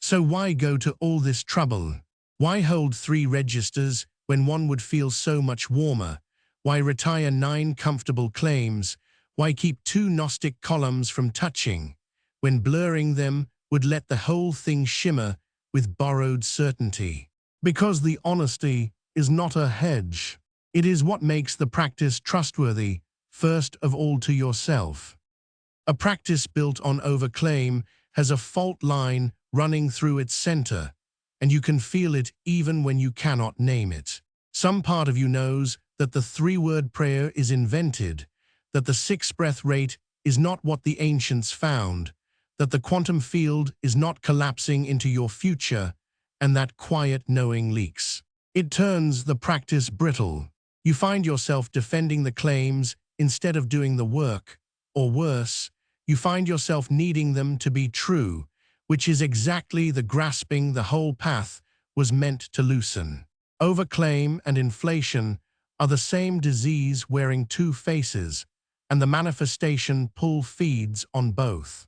So why go to all this trouble? Why hold 3 registers when one would feel so much warmer? Why retire 9 comfortable claims? Why keep 2 Gnostic columns from touching, when blurring them would let the whole thing shimmer with borrowed certainty? Because the honesty is not a hedge. It is what makes the practice trustworthy, first of all to yourself. A practice built on overclaim has a fault line running through its center, and you can feel it even when you cannot name it. Some part of you knows that the three-word prayer is invented, that the six-breath rate is not what the ancients found, that the quantum field is not collapsing into your future, and that quiet knowing leaks. It turns the practice brittle. You find yourself defending the claims instead of doing the work, or worse, you find yourself needing them to be true, which is exactly the grasping the whole path was meant to loosen. Overclaim and inflation are the same disease wearing two faces, and the manifestation pull feeds on both.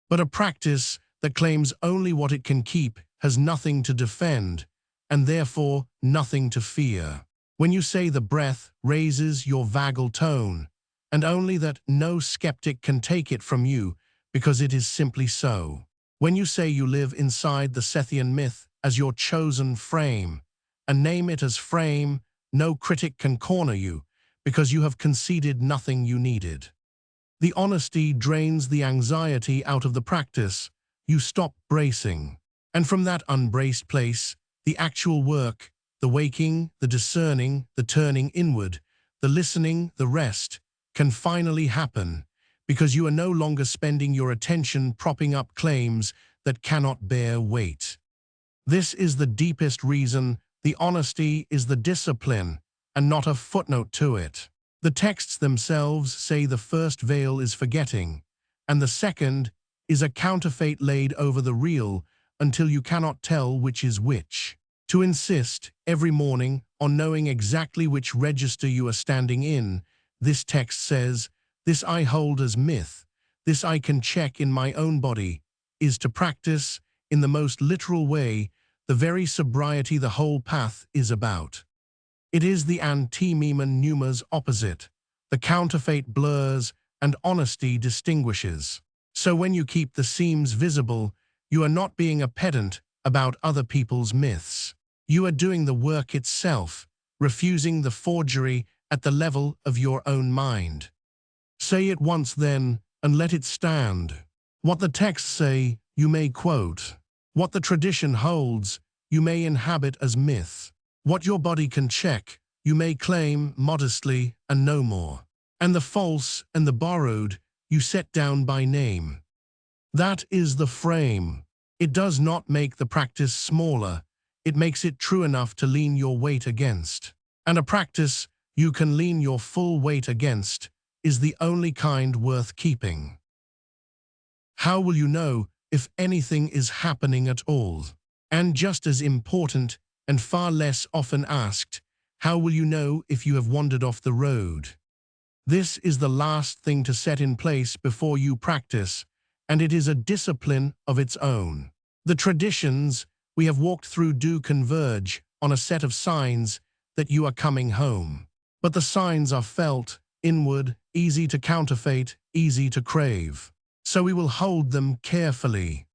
But a practice that claims only what it can keep has nothing to defend, and therefore nothing to fear. When you say the breath raises your vagal tone, and only that no skeptic can take it from you because it is simply so. When you say you live inside the Sethian myth as your chosen frame, and name it as frame, no critic can corner you because you have conceded nothing you needed. The honesty drains the anxiety out of the practice. You stop bracing. And from that unbraced place, the actual work, the waking, the discerning, the turning inward, the listening, the rest, can finally happen, because you are no longer spending your attention propping up claims that cannot bear weight. This is the deepest reason the honesty is the discipline, and not a footnote to it. The texts themselves say the first veil is forgetting, and the second is a counterfeit laid over the real until you cannot tell which is which. To insist every morning on knowing exactly which register you are standing in, this text says, "This I hold as myth, this I can check in my own body," is to practice, in the most literal way, the very sobriety the whole path is about. It is the antimemen pneumas opposite. The counterfeit blurs and honesty distinguishes. So when you keep the seams visible, you are not being a pedant about other people's myths. You are doing the work itself, refusing the forgery at the level of your own mind. Say it once then, and let it stand. What the texts say, you may quote. What the tradition holds, you may inhabit as myth. What your body can check, you may claim modestly and no more. And the false and the borrowed, you set down by name. That is the frame. It does not make the practice smaller. It makes it true enough to lean your weight against. And a practice you can lean your full weight against is the only kind worth keeping. How will you know if anything is happening at all? And just as important, and far less often asked, how will you know if you have wandered off the road? This is the last thing to set in place before you practice, and it is a discipline of its own. The traditions we have walked through do converge on a set of signs that you are coming home. But the signs are felt, inward, easy to counterfeit, easy to crave. So we will hold them carefully.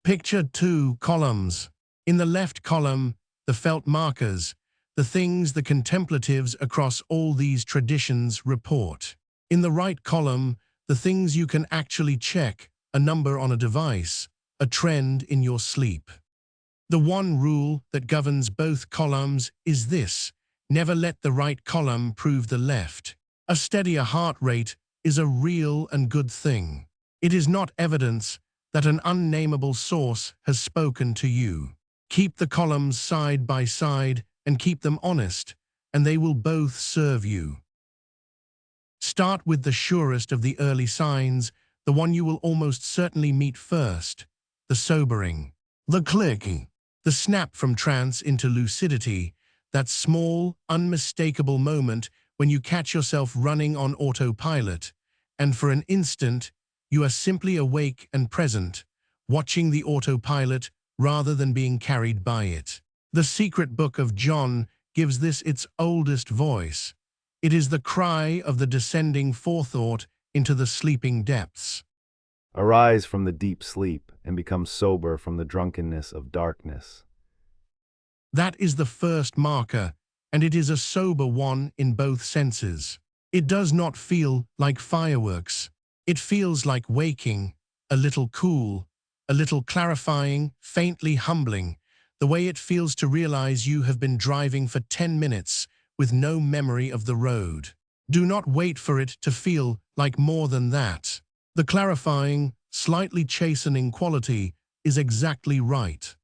Picture 2 columns. In the left column, the felt markers, the things the contemplatives across all these traditions report. In the right column, the things you can actually check, a number on a device, a trend in your sleep. The one rule that governs both columns is this: never let the right column prove the left. A steadier heart rate is a real and good thing. It is not evidence that an unnameable source has spoken to you. Keep the columns side by side and keep them honest, and they will both serve you. Start with the surest of the early signs, the one you will almost certainly meet first, the sobering, the clicking, the snap from trance into lucidity, that small, unmistakable moment when you catch yourself running on autopilot, and for an instant, you are simply awake and present, watching the autopilot rather than being carried by it. The secret book of John gives this its oldest voice. It is the cry of the descending forethought into the sleeping depths. Arise from the deep sleep and become sober from the drunkenness of darkness. That is the first marker, and it is a sober one in both senses. It does not feel like fireworks. It feels like waking, a little cool, a little clarifying, faintly humbling, The way it feels to realize you have been driving for 10 minutes with no memory of the road. Do not wait for it to feel like more than that. The clarifying, slightly chastening quality is exactly right.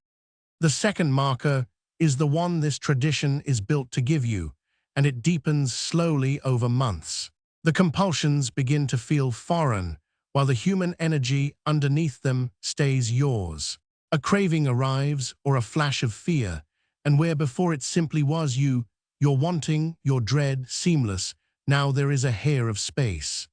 The second marker is the one this tradition is built to give you, and it deepens slowly over months. The compulsions begin to feel foreign, while the human energy underneath them stays yours. A craving arrives, or a flash of fear, and where before it simply was you, your wanting, your dread, seamless, now there is a hair of space.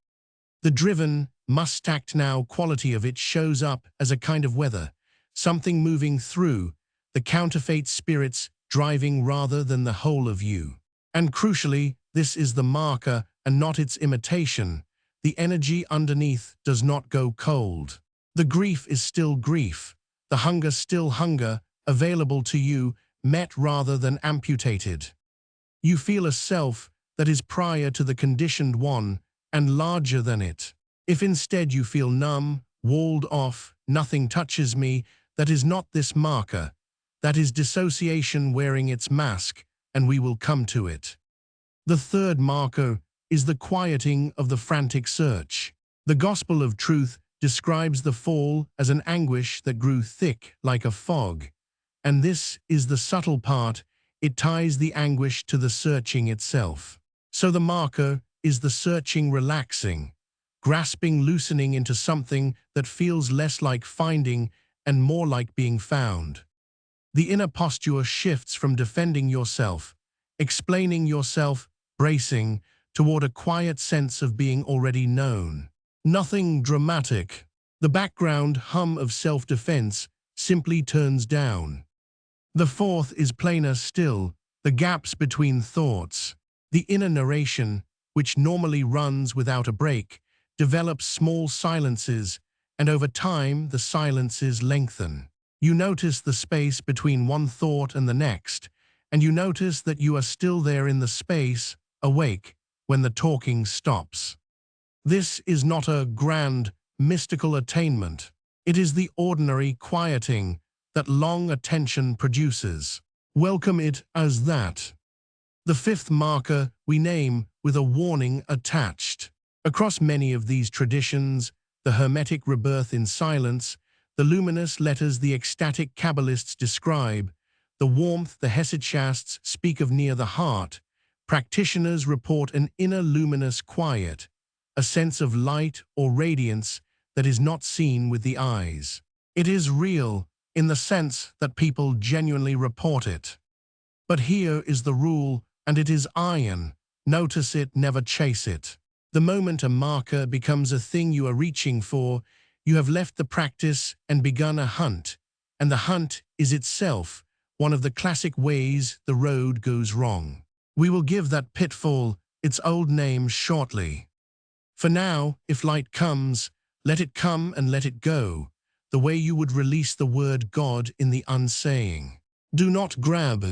The driven, must-act now quality of it shows up as a kind of weather, something moving through, the counterfeit spirits driving rather than the whole of you. And crucially, this is the marker and not its imitation. The energy underneath does not go cold. The grief is still grief, the hunger still hunger, available to you, met rather than amputated. You feel a self that is prior to the conditioned one and larger than it. If instead you feel numb, walled off, nothing touches me, that is not this marker. That is dissociation wearing its mask, and we will come to it. The third marker is the quieting of the frantic search. The Gospel of Truth describes the fall as an anguish that grew thick like a fog. And this is the subtle part, it ties the anguish to the searching itself. So the marker is the searching relaxing, grasping loosening into something that feels less like finding and more like being found. The inner posture shifts from defending yourself, explaining yourself, bracing, toward a quiet sense of being already known. Nothing dramatic. The background hum of self-defense simply turns down. The fourth is plainer still, the gaps between thoughts. The inner narration, which normally runs without a break, develops small silences, and over time the silences lengthen. You notice the space between one thought and the next, and you notice that you are still there in the space, awake, when the talking stops. This is not a grand, mystical attainment. It is the ordinary quieting that long attention produces. Welcome it as that. The fifth marker we name with a warning attached. Across many of these traditions, the Hermetic rebirth in silence, the luminous letters the ecstatic Kabbalists describe, the warmth the Hesychasts speak of near the heart, practitioners report an inner luminous quiet, a sense of light or radiance that is not seen with the eyes. It is real in the sense that people genuinely report it. But here is the rule, and it is iron. Notice it, never chase it. The moment a marker becomes a thing you are reaching for, you have left the practice and begun a hunt, and the hunt is itself one of the classic ways the road goes wrong. We will give that pitfall its old name shortly. For now, if light comes, let it come and let it go, the way you would release the word God in the unsaying. Do not grab.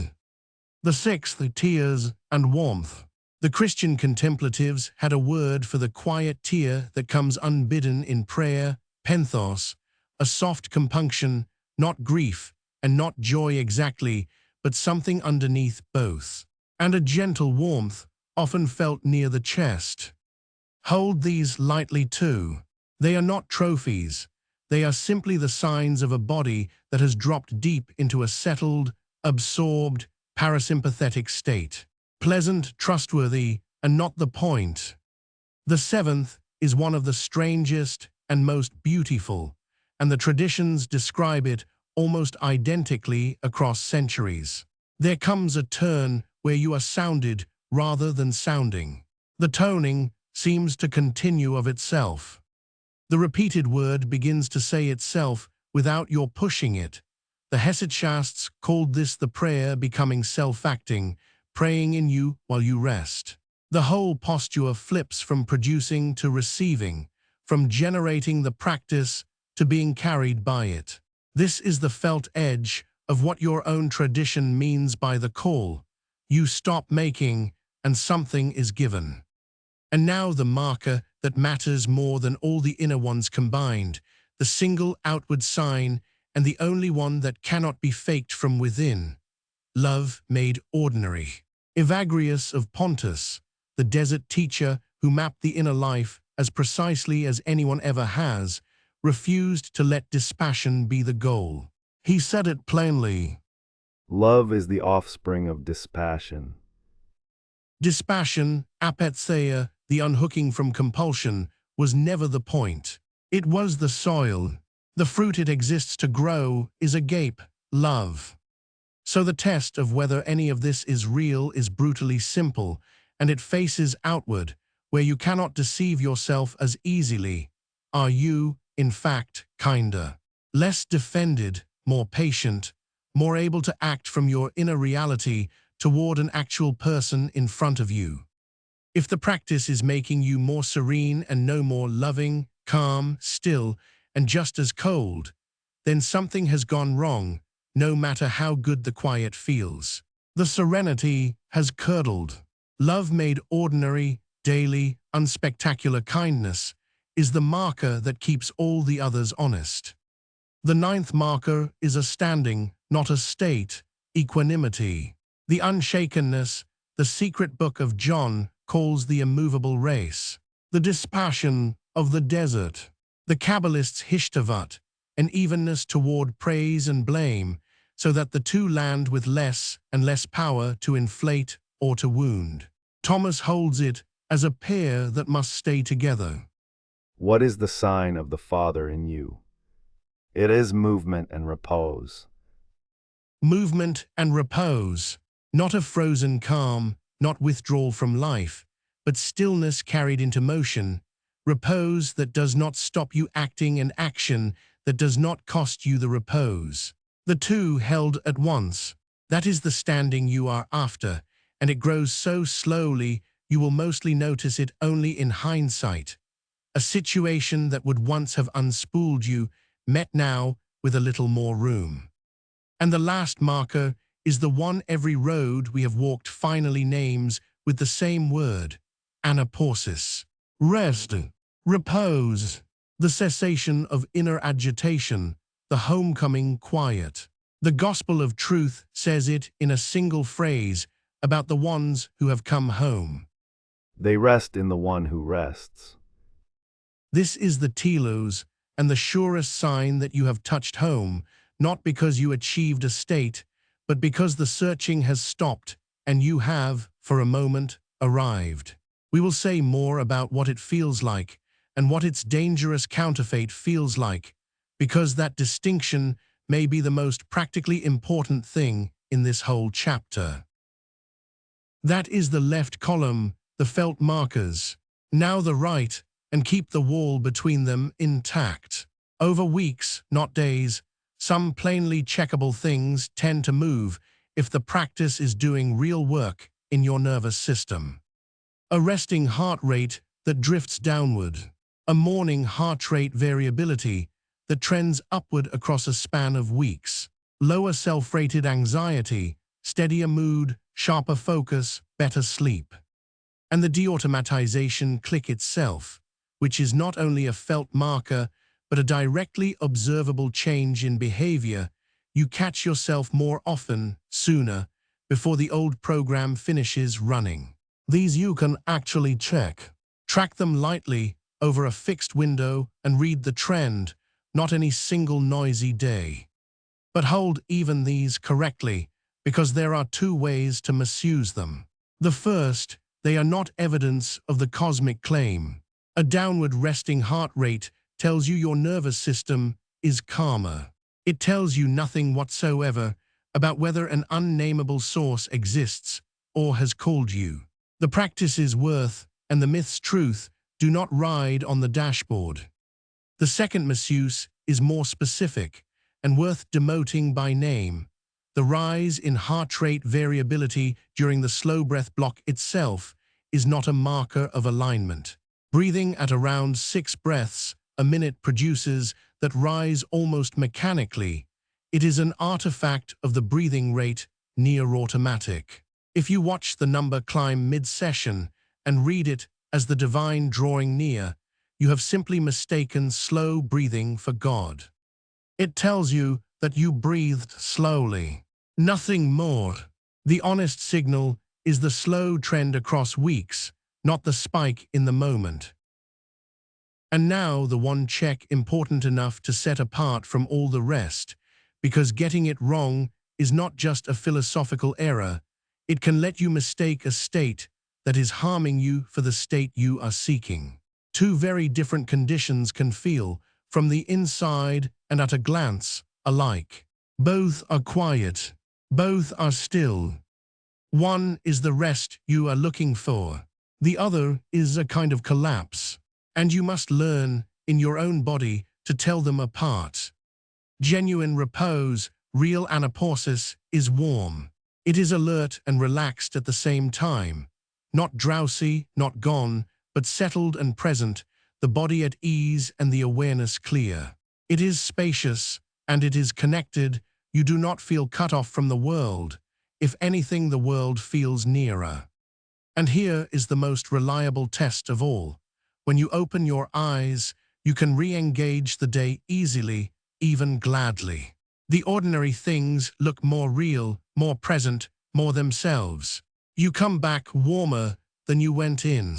The sixth, tears and warmth. The Christian contemplatives had a word for the quiet tear that comes unbidden in prayer, penthos, a soft compunction, not grief and not joy exactly, but something underneath both, and a gentle warmth, often felt near the chest. Hold these lightly too. They are not trophies. They are simply the signs of a body that has dropped deep into a settled, absorbed, parasympathetic state. Pleasant, trustworthy, and not the point. The seventh is one of the strangest and most beautiful, and the traditions describe it almost identically across centuries. There comes a turn where you are sounded rather than sounding. The toning seems to continue of itself. The repeated word begins to say itself without your pushing it. The Hesychasts called this the prayer becoming self-acting, praying in you while you rest. The whole posture flips from producing to receiving, from generating the practice to being carried by it. This is the felt edge of what your own tradition means by the call. You stop making, and something is given. And now the marker that matters more than all the inner ones combined, the single outward sign, and the only one that cannot be faked from within. Love made ordinary. Evagrius of Pontus, the desert teacher who mapped the inner life as precisely as anyone ever has, refused to let dispassion be the goal. He said it plainly. Love is the offspring of dispassion. Dispassion, apatheia, the unhooking from compulsion, was never the point. It was the soil. The fruit it exists to grow is agape, love. So the test of whether any of this is real is brutally simple, and it faces outward, where you cannot deceive yourself as easily. Are you, in fact, kinder, less defended, more patient, more able to act from your inner reality toward an actual person in front of you? If the practice is making you more serene and no more loving, calm, still, and just as cold, then something has gone wrong, no matter how good the quiet feels. The serenity has curdled. Love made ordinary, daily, unspectacular kindness is the marker that keeps all the others honest. The ninth marker is a standing, not a state, equanimity. The unshakenness, the secret book of John calls the immovable race. The dispassion of the desert. The Kabbalist's Hishtavat, an evenness toward praise and blame, so that the two land with less and less power to inflate or to wound. Thomas holds it as a pair that must stay together. What is the sign of the Father in you? It is movement and repose. Movement and repose, not a frozen calm, not withdrawal from life, but stillness carried into motion, repose that does not stop you acting and action that does not cost you the repose. The two held at once. That is the standing you are after, and it grows so slowly you will mostly notice it only in hindsight. A situation that would once have unspooled you, met now with a little more room. And the last marker is the one every road we have walked finally names with the same word, anapausis. Rest, repose, the cessation of inner agitation, the homecoming quiet. The Gospel of Truth says it in a single phrase about the ones who have come home. They rest in the one who rests. This is the telos and the surest sign that you have touched home, not because you achieved a state, but because the searching has stopped and you have, for a moment, arrived. We will say more about what it feels like and what its dangerous counterfeit feels like, because that distinction may be the most practically important thing in this whole chapter. That is the left column, the felt markers. Now the right, and keep the wall between them intact. Over weeks, not days, some plainly checkable things tend to move if the practice is doing real work in your nervous system. A resting heart rate that drifts downward. A morning heart rate variability that trends upward across a span of weeks. Lower self-rated anxiety, steadier mood, sharper focus, better sleep. And the deautomatization click itself, which is not only a felt marker, but a directly observable change in behavior. You catch yourself more often, sooner, before the old program finishes running. These you can actually check. Track them lightly over a fixed window and read the trend, not any single noisy day. But hold even these correctly, because there are two ways to misuse them. The first, they are not evidence of the cosmic claim. A downward resting heart rate tells you your nervous system is calmer. It tells you nothing whatsoever about whether an unnameable source exists or has called you. The practice's worth and the myth's truth do not ride on the dashboard. The second misuse is more specific and worth demoting by name. The rise in heart rate variability during the slow breath block itself is not a marker of alignment. Breathing at around 6 breaths a minute produces that rise almost mechanically. It is an artifact of the breathing rate, near automatic. If you watch the number climb mid-session and read it as the divine drawing near, you have simply mistaken slow breathing for God. It tells you that you breathed slowly. Nothing more. The honest signal is the slow trend across weeks, not the spike in the moment. And now the one check important enough to set apart from all the rest, because getting it wrong is not just a philosophical error, it can let you mistake a state that is harming you for the state you are seeking. Two very different conditions can feel, from the inside and at a glance, alike. Both are quiet. Both are still. One is the rest you are looking for. The other is a kind of collapse. And you must learn, in your own body, to tell them apart. Genuine repose, real anapausis, is warm. It is alert and relaxed at the same time. Not drowsy, not gone, but settled and present, the body at ease and the awareness clear. It is spacious, and it is connected. You do not feel cut off from the world. If anything, the world feels nearer. And here is the most reliable test of all. When you open your eyes, you can re-engage the day easily, even gladly. The ordinary things look more real, more present, more themselves. You come back warmer than you went in.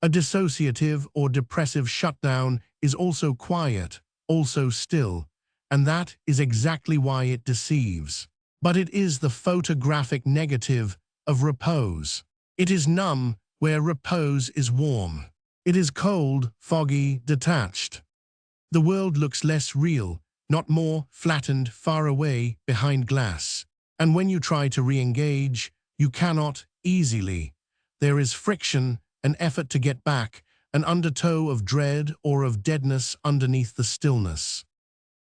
A dissociative or depressive shutdown is also quiet, also still, and that is exactly why it deceives. But it is the photographic negative of repose. It is numb where repose is warm. It is cold, foggy, detached. The world looks less real, not more, flattened, far away, behind glass. And when you try to re-engage, you cannot easily. There is friction, an effort to get back, an undertow of dread or of deadness underneath the stillness.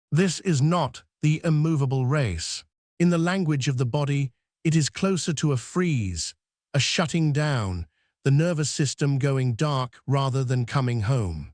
This is not the immovable race. In the language of the body, it is closer to a freeze, a shutting down, the nervous system going dark rather than coming home.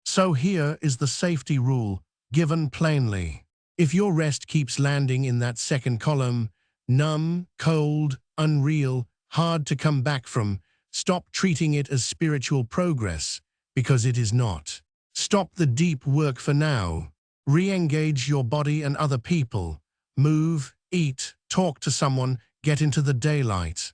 So here is the safety rule, given plainly. If your rest keeps landing in that second column, numb, cold, unreal, hard to come back from, stop treating it as spiritual progress, because it is not. Stop the deep work for now. Re-engage your body and other people. Move, eat, talk to someone, get into the daylight.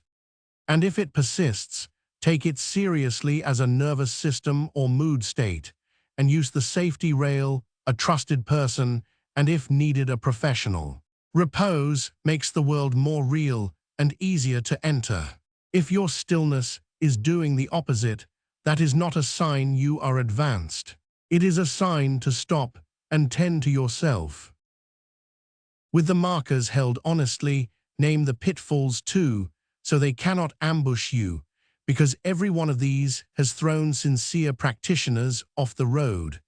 And if it persists, take it seriously as a nervous system or mood state, and use the safety rail, a trusted person, and if needed, a professional. Repose makes the world more real and easier to enter. If your stillness is doing the opposite, that is not a sign you are advanced. It is a sign to stop and tend to yourself. With the markers held honestly, name the pitfalls too, so they cannot ambush you, because every one of these has thrown sincere practitioners off the road,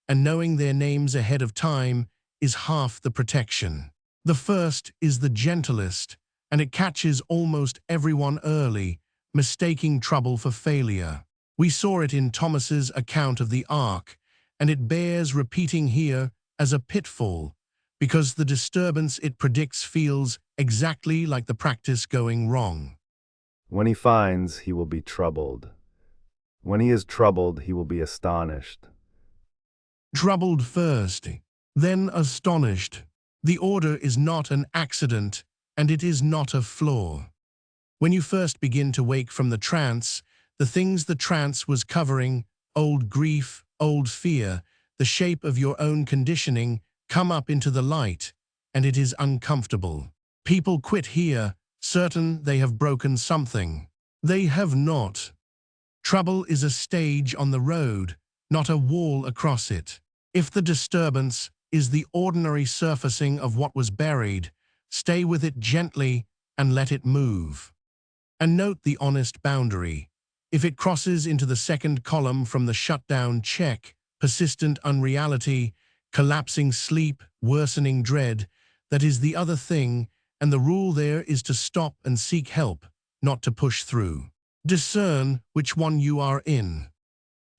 and knowing their names ahead of time is half the protection. The first is the gentlest, and it catches almost everyone early, mistaking trouble for failure. We saw it in Thomas's account of the Ark, and it bears repeating here as a pitfall, because the disturbance it predicts feels exactly like the practice going wrong. When he finds, he will be troubled. When he is troubled, he will be astonished. Troubled first, then astonished. The order is not an accident, and it is not a flaw. When you first begin to wake from the trance, the things the trance was covering, old grief, old fear, the shape of your own conditioning, come up into the light, and it is uncomfortable. People quit here, certain they have broken something. They have not. Trouble is a stage on the road, not a wall across it. If the disturbance is the ordinary surfacing of what was buried, stay with it gently and let it move. And note the honest boundary. If it crosses into the second column from the shutdown check, persistent unreality, collapsing sleep, worsening dread, that is the other thing, and the rule there is to stop and seek help, not to push through. Discern which one you are in.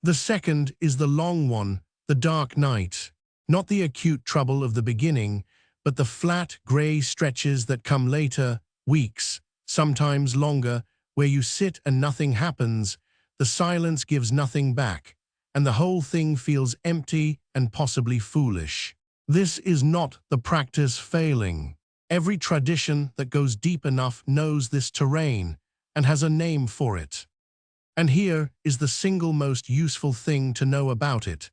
The second is the long one, the dark night, not the acute trouble of the beginning, but the flat, grey stretches that come later, weeks, sometimes longer, where you sit and nothing happens, the silence gives nothing back, and the whole thing feels empty and possibly foolish. This is not the practice failing. Every tradition that goes deep enough knows this terrain and has a name for it. And here is the single most useful thing to know about it.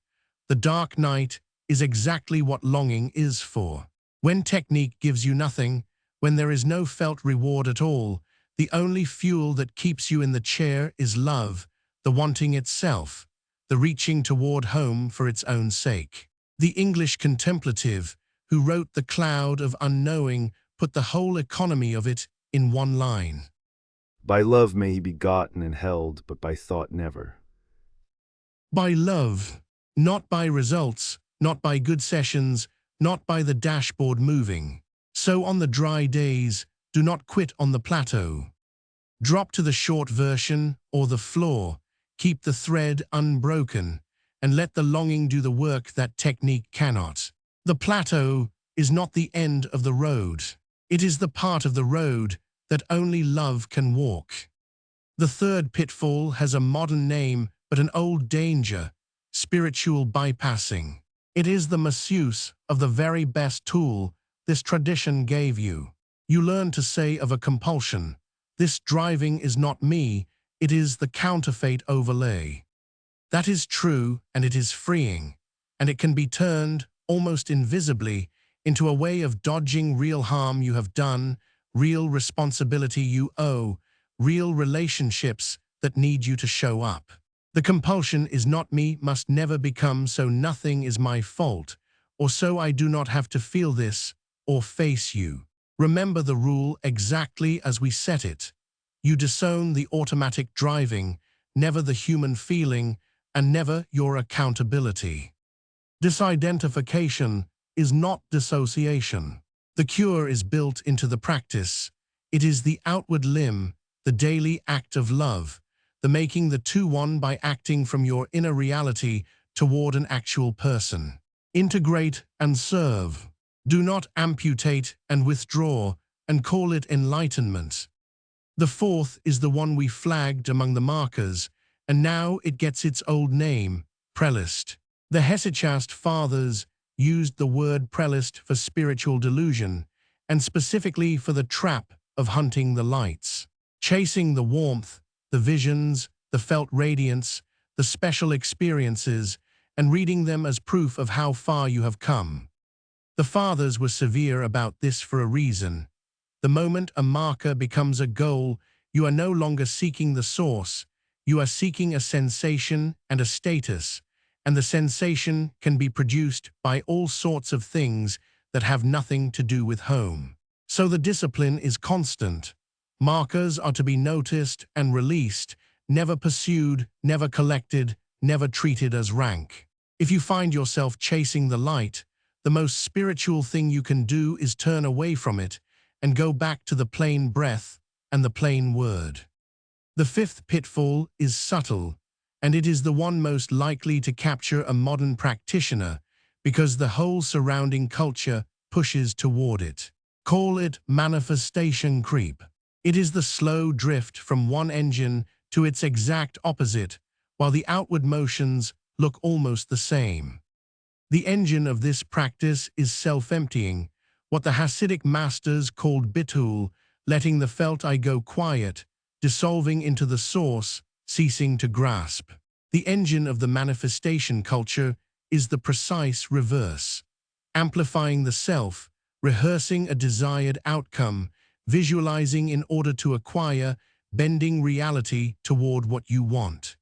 The dark night is exactly what longing is for. When technique gives you nothing, when there is no felt reward at all, the only fuel that keeps you in the chair is love, the wanting itself, the reaching toward home for its own sake. The English contemplative, who wrote The Cloud of Unknowing, put the whole economy of it in one line. By love may he be gotten and held, but by thought never. By love, not by results, not by good sessions, not by the dashboard moving. So on the dry days, do not quit on the plateau. Drop to the short version or the floor, keep the thread unbroken, and let the longing do the work that technique cannot. The plateau is not the end of the road. It is the part of the road that only love can walk. The third pitfall has a modern name but an old danger: spiritual bypassing. It is the misuse of the very best tool this tradition gave you. You learn to say of a compulsion, "This driving is not me, it is the counterfeit overlay." That is true, and it is freeing, and it can be turned, almost invisibly, into a way of dodging real harm you have done, real responsibility you owe, real relationships that need you to show up. The compulsion is not me must never become so nothing is my fault, or so I do not have to feel this, or face you. Remember the rule exactly as we set it. You disown the automatic driving, never the human feeling, and never your accountability. Disidentification is not dissociation. The cure is built into the practice. It is the outward limb, the daily act of love, the making the two one by acting from your inner reality toward an actual person. Integrate and serve. Do not amputate and withdraw and call it enlightenment. The fourth is the one we flagged among the markers, and now it gets its old name, prelist. The Hesychast fathers used the word prelist for spiritual delusion, and specifically for the trap of hunting the lights, chasing the warmth, the visions, the felt radiance, the special experiences, and reading them as proof of how far you have come. The fathers were severe about this for a reason. The moment a marker becomes a goal, you are no longer seeking the source, you are seeking a sensation and a status, and the sensation can be produced by all sorts of things that have nothing to do with home. So the discipline is constant. Markers are to be noticed and released, never pursued, never collected, never treated as rank. If you find yourself chasing the light, the most spiritual thing you can do is turn away from it and go back to the plain breath and the plain word. The fifth pitfall is subtle, and it is the one most likely to capture a modern practitioner because the whole surrounding culture pushes toward it. Call it manifestation creep. It is the slow drift from one engine to its exact opposite, while the outward motions look almost the same. The engine of this practice is self-emptying, what the Hasidic masters called bitul, letting the felt I go quiet, dissolving into the source, ceasing to grasp. The engine of the manifestation culture is the precise reverse, amplifying the self, rehearsing a desired outcome, visualizing in order to acquire, bending reality toward what you want.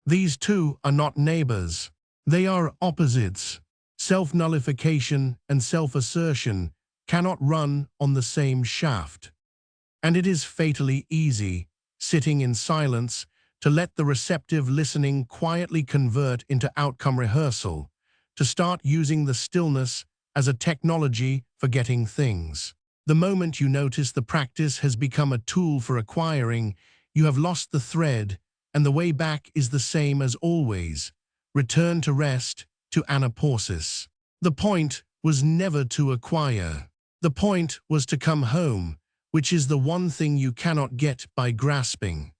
These two are not neighbors. They are opposites. Self-nullification and self-assertion cannot run on the same shaft. And it is fatally easy, sitting in silence, to let the receptive listening quietly convert into outcome rehearsal, to start using the stillness as a technology for getting things. The moment you notice the practice has become a tool for acquiring, you have lost the thread, and the way back is the same as always. Return to rest, to anapausis. The point was never to acquire. The point was to come home, which is the one thing you cannot get by grasping.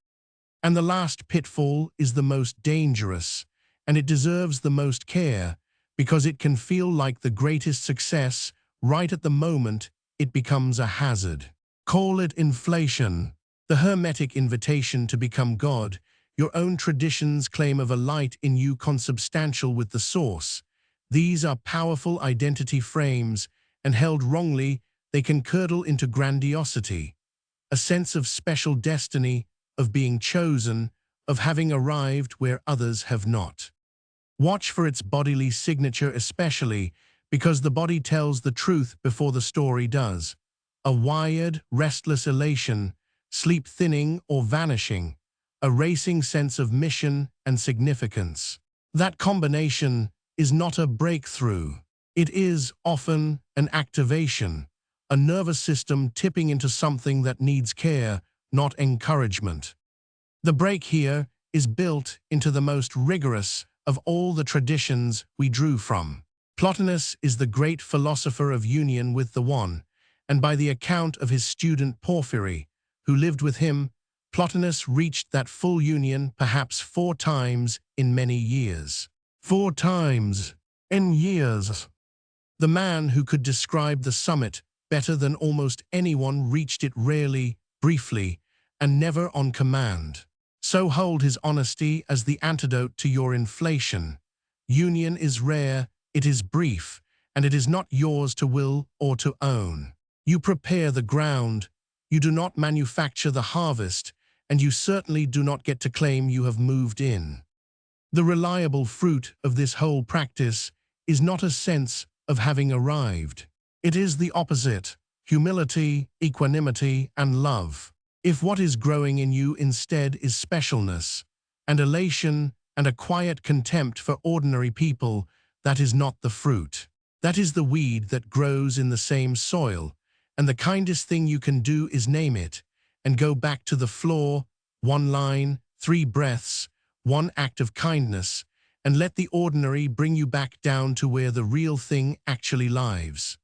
And the last pitfall is the most dangerous, and it deserves the most care, because it can feel like the greatest success right at the moment it becomes a hazard. Call it inflation. The Hermetic invitation to become God, your own tradition's claim of a light in you consubstantial with the source. These are powerful identity frames, and held wrongly, they can curdle into grandiosity, a sense of special destiny, of being chosen, of having arrived where others have not. Watch for its bodily signature especially, because the body tells the truth before the story does. A wired, restless elation, sleep thinning or vanishing, a racing sense of mission and significance. That combination is not a breakthrough. It is often an activation, a nervous system tipping into something that needs care, not encouragement. The break here is built into the most rigorous of all the traditions we drew from. Plotinus is the great philosopher of union with the One, and by the account of his student Porphyry, who lived with him, Plotinus reached that full union perhaps 4 times in many years. 4 times in years. The man who could describe the summit better than almost anyone reached it rarely, briefly, and never on command. So hold his honesty as the antidote to your inflation. Union is rare, it is brief, and it is not yours to will or to own. You prepare the ground, you do not manufacture the harvest, and you certainly do not get to claim you have moved in. The reliable fruit of this whole practice is not a sense of having arrived. It is the opposite: humility, equanimity, and love. If what is growing in you instead is specialness, and elation, and a quiet contempt for ordinary people, that is not the fruit. That is the weed that grows in the same soil, and the kindest thing you can do is name it, and go back to the floor, 1 line, 3 breaths, 1 act of kindness, and let the ordinary bring you back down to where the real thing actually lives.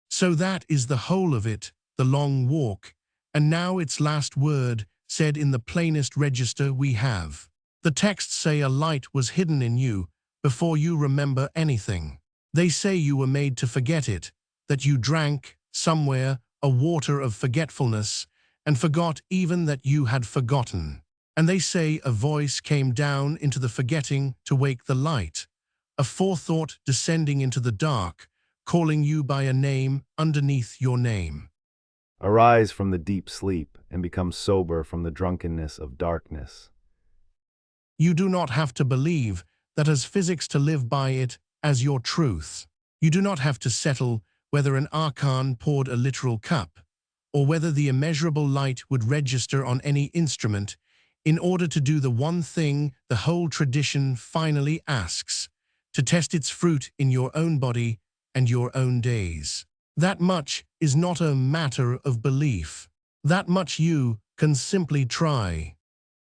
So that is the whole of it, the long walk, and now its last word, said in the plainest register we have. The texts say a light was hidden in you before you remember anything. They say you were made to forget it, that you drank, somewhere, a water of forgetfulness, and forgot even that you had forgotten. And they say a voice came down into the forgetting to wake the light, a forethought descending into the dark, calling you by a name underneath your name. Arise from the deep sleep and become sober from the drunkenness of darkness. You do not have to believe that as physics to live by it as your truth. You do not have to settle whether an archon poured a literal cup, or whether the immeasurable light would register on any instrument, in order to do the one thing the whole tradition finally asks, to test its fruit in your own body and your own days. That much is not a matter of belief. That much you can simply try.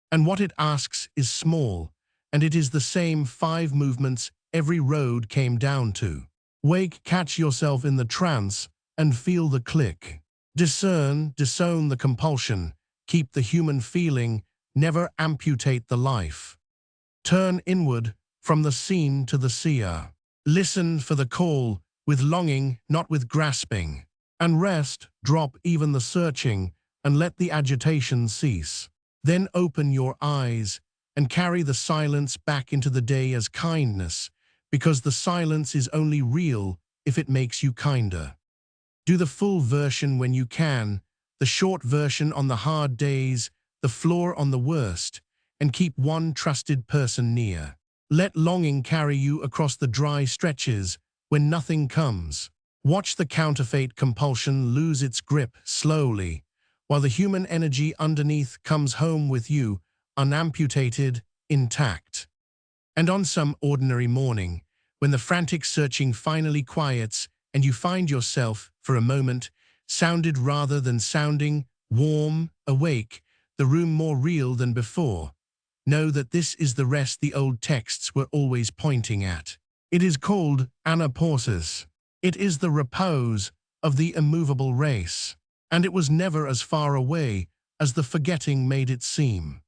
And what it asks is small, and it is the same 5 movements every road came down to. Wake, catch yourself in the trance, and feel the click. Discern, disown the compulsion, keep the human feeling, never amputate the life. Turn inward, from the seen to the seer. Listen for the call, with longing, not with grasping. And rest, drop even the searching, and let the agitation cease. Then open your eyes, and carry the silence back into the day as kindness, because the silence is only real if it makes you kinder. Do the full version when you can, the short version on the hard days, the floor on the worst, and keep one trusted person near. Let longing carry you across the dry stretches when nothing comes. Watch the counterfeit compulsion lose its grip slowly, while the human energy underneath comes home with you, unamputated, intact. And on some ordinary morning, when the frantic searching finally quiets and you find yourself, for a moment, sounded rather than sounding, warm, awake, the room more real than before, know that this is the rest the old texts were always pointing at. It is called anapausis. It is the repose of the immovable race, and it was never as far away as the forgetting made it seem.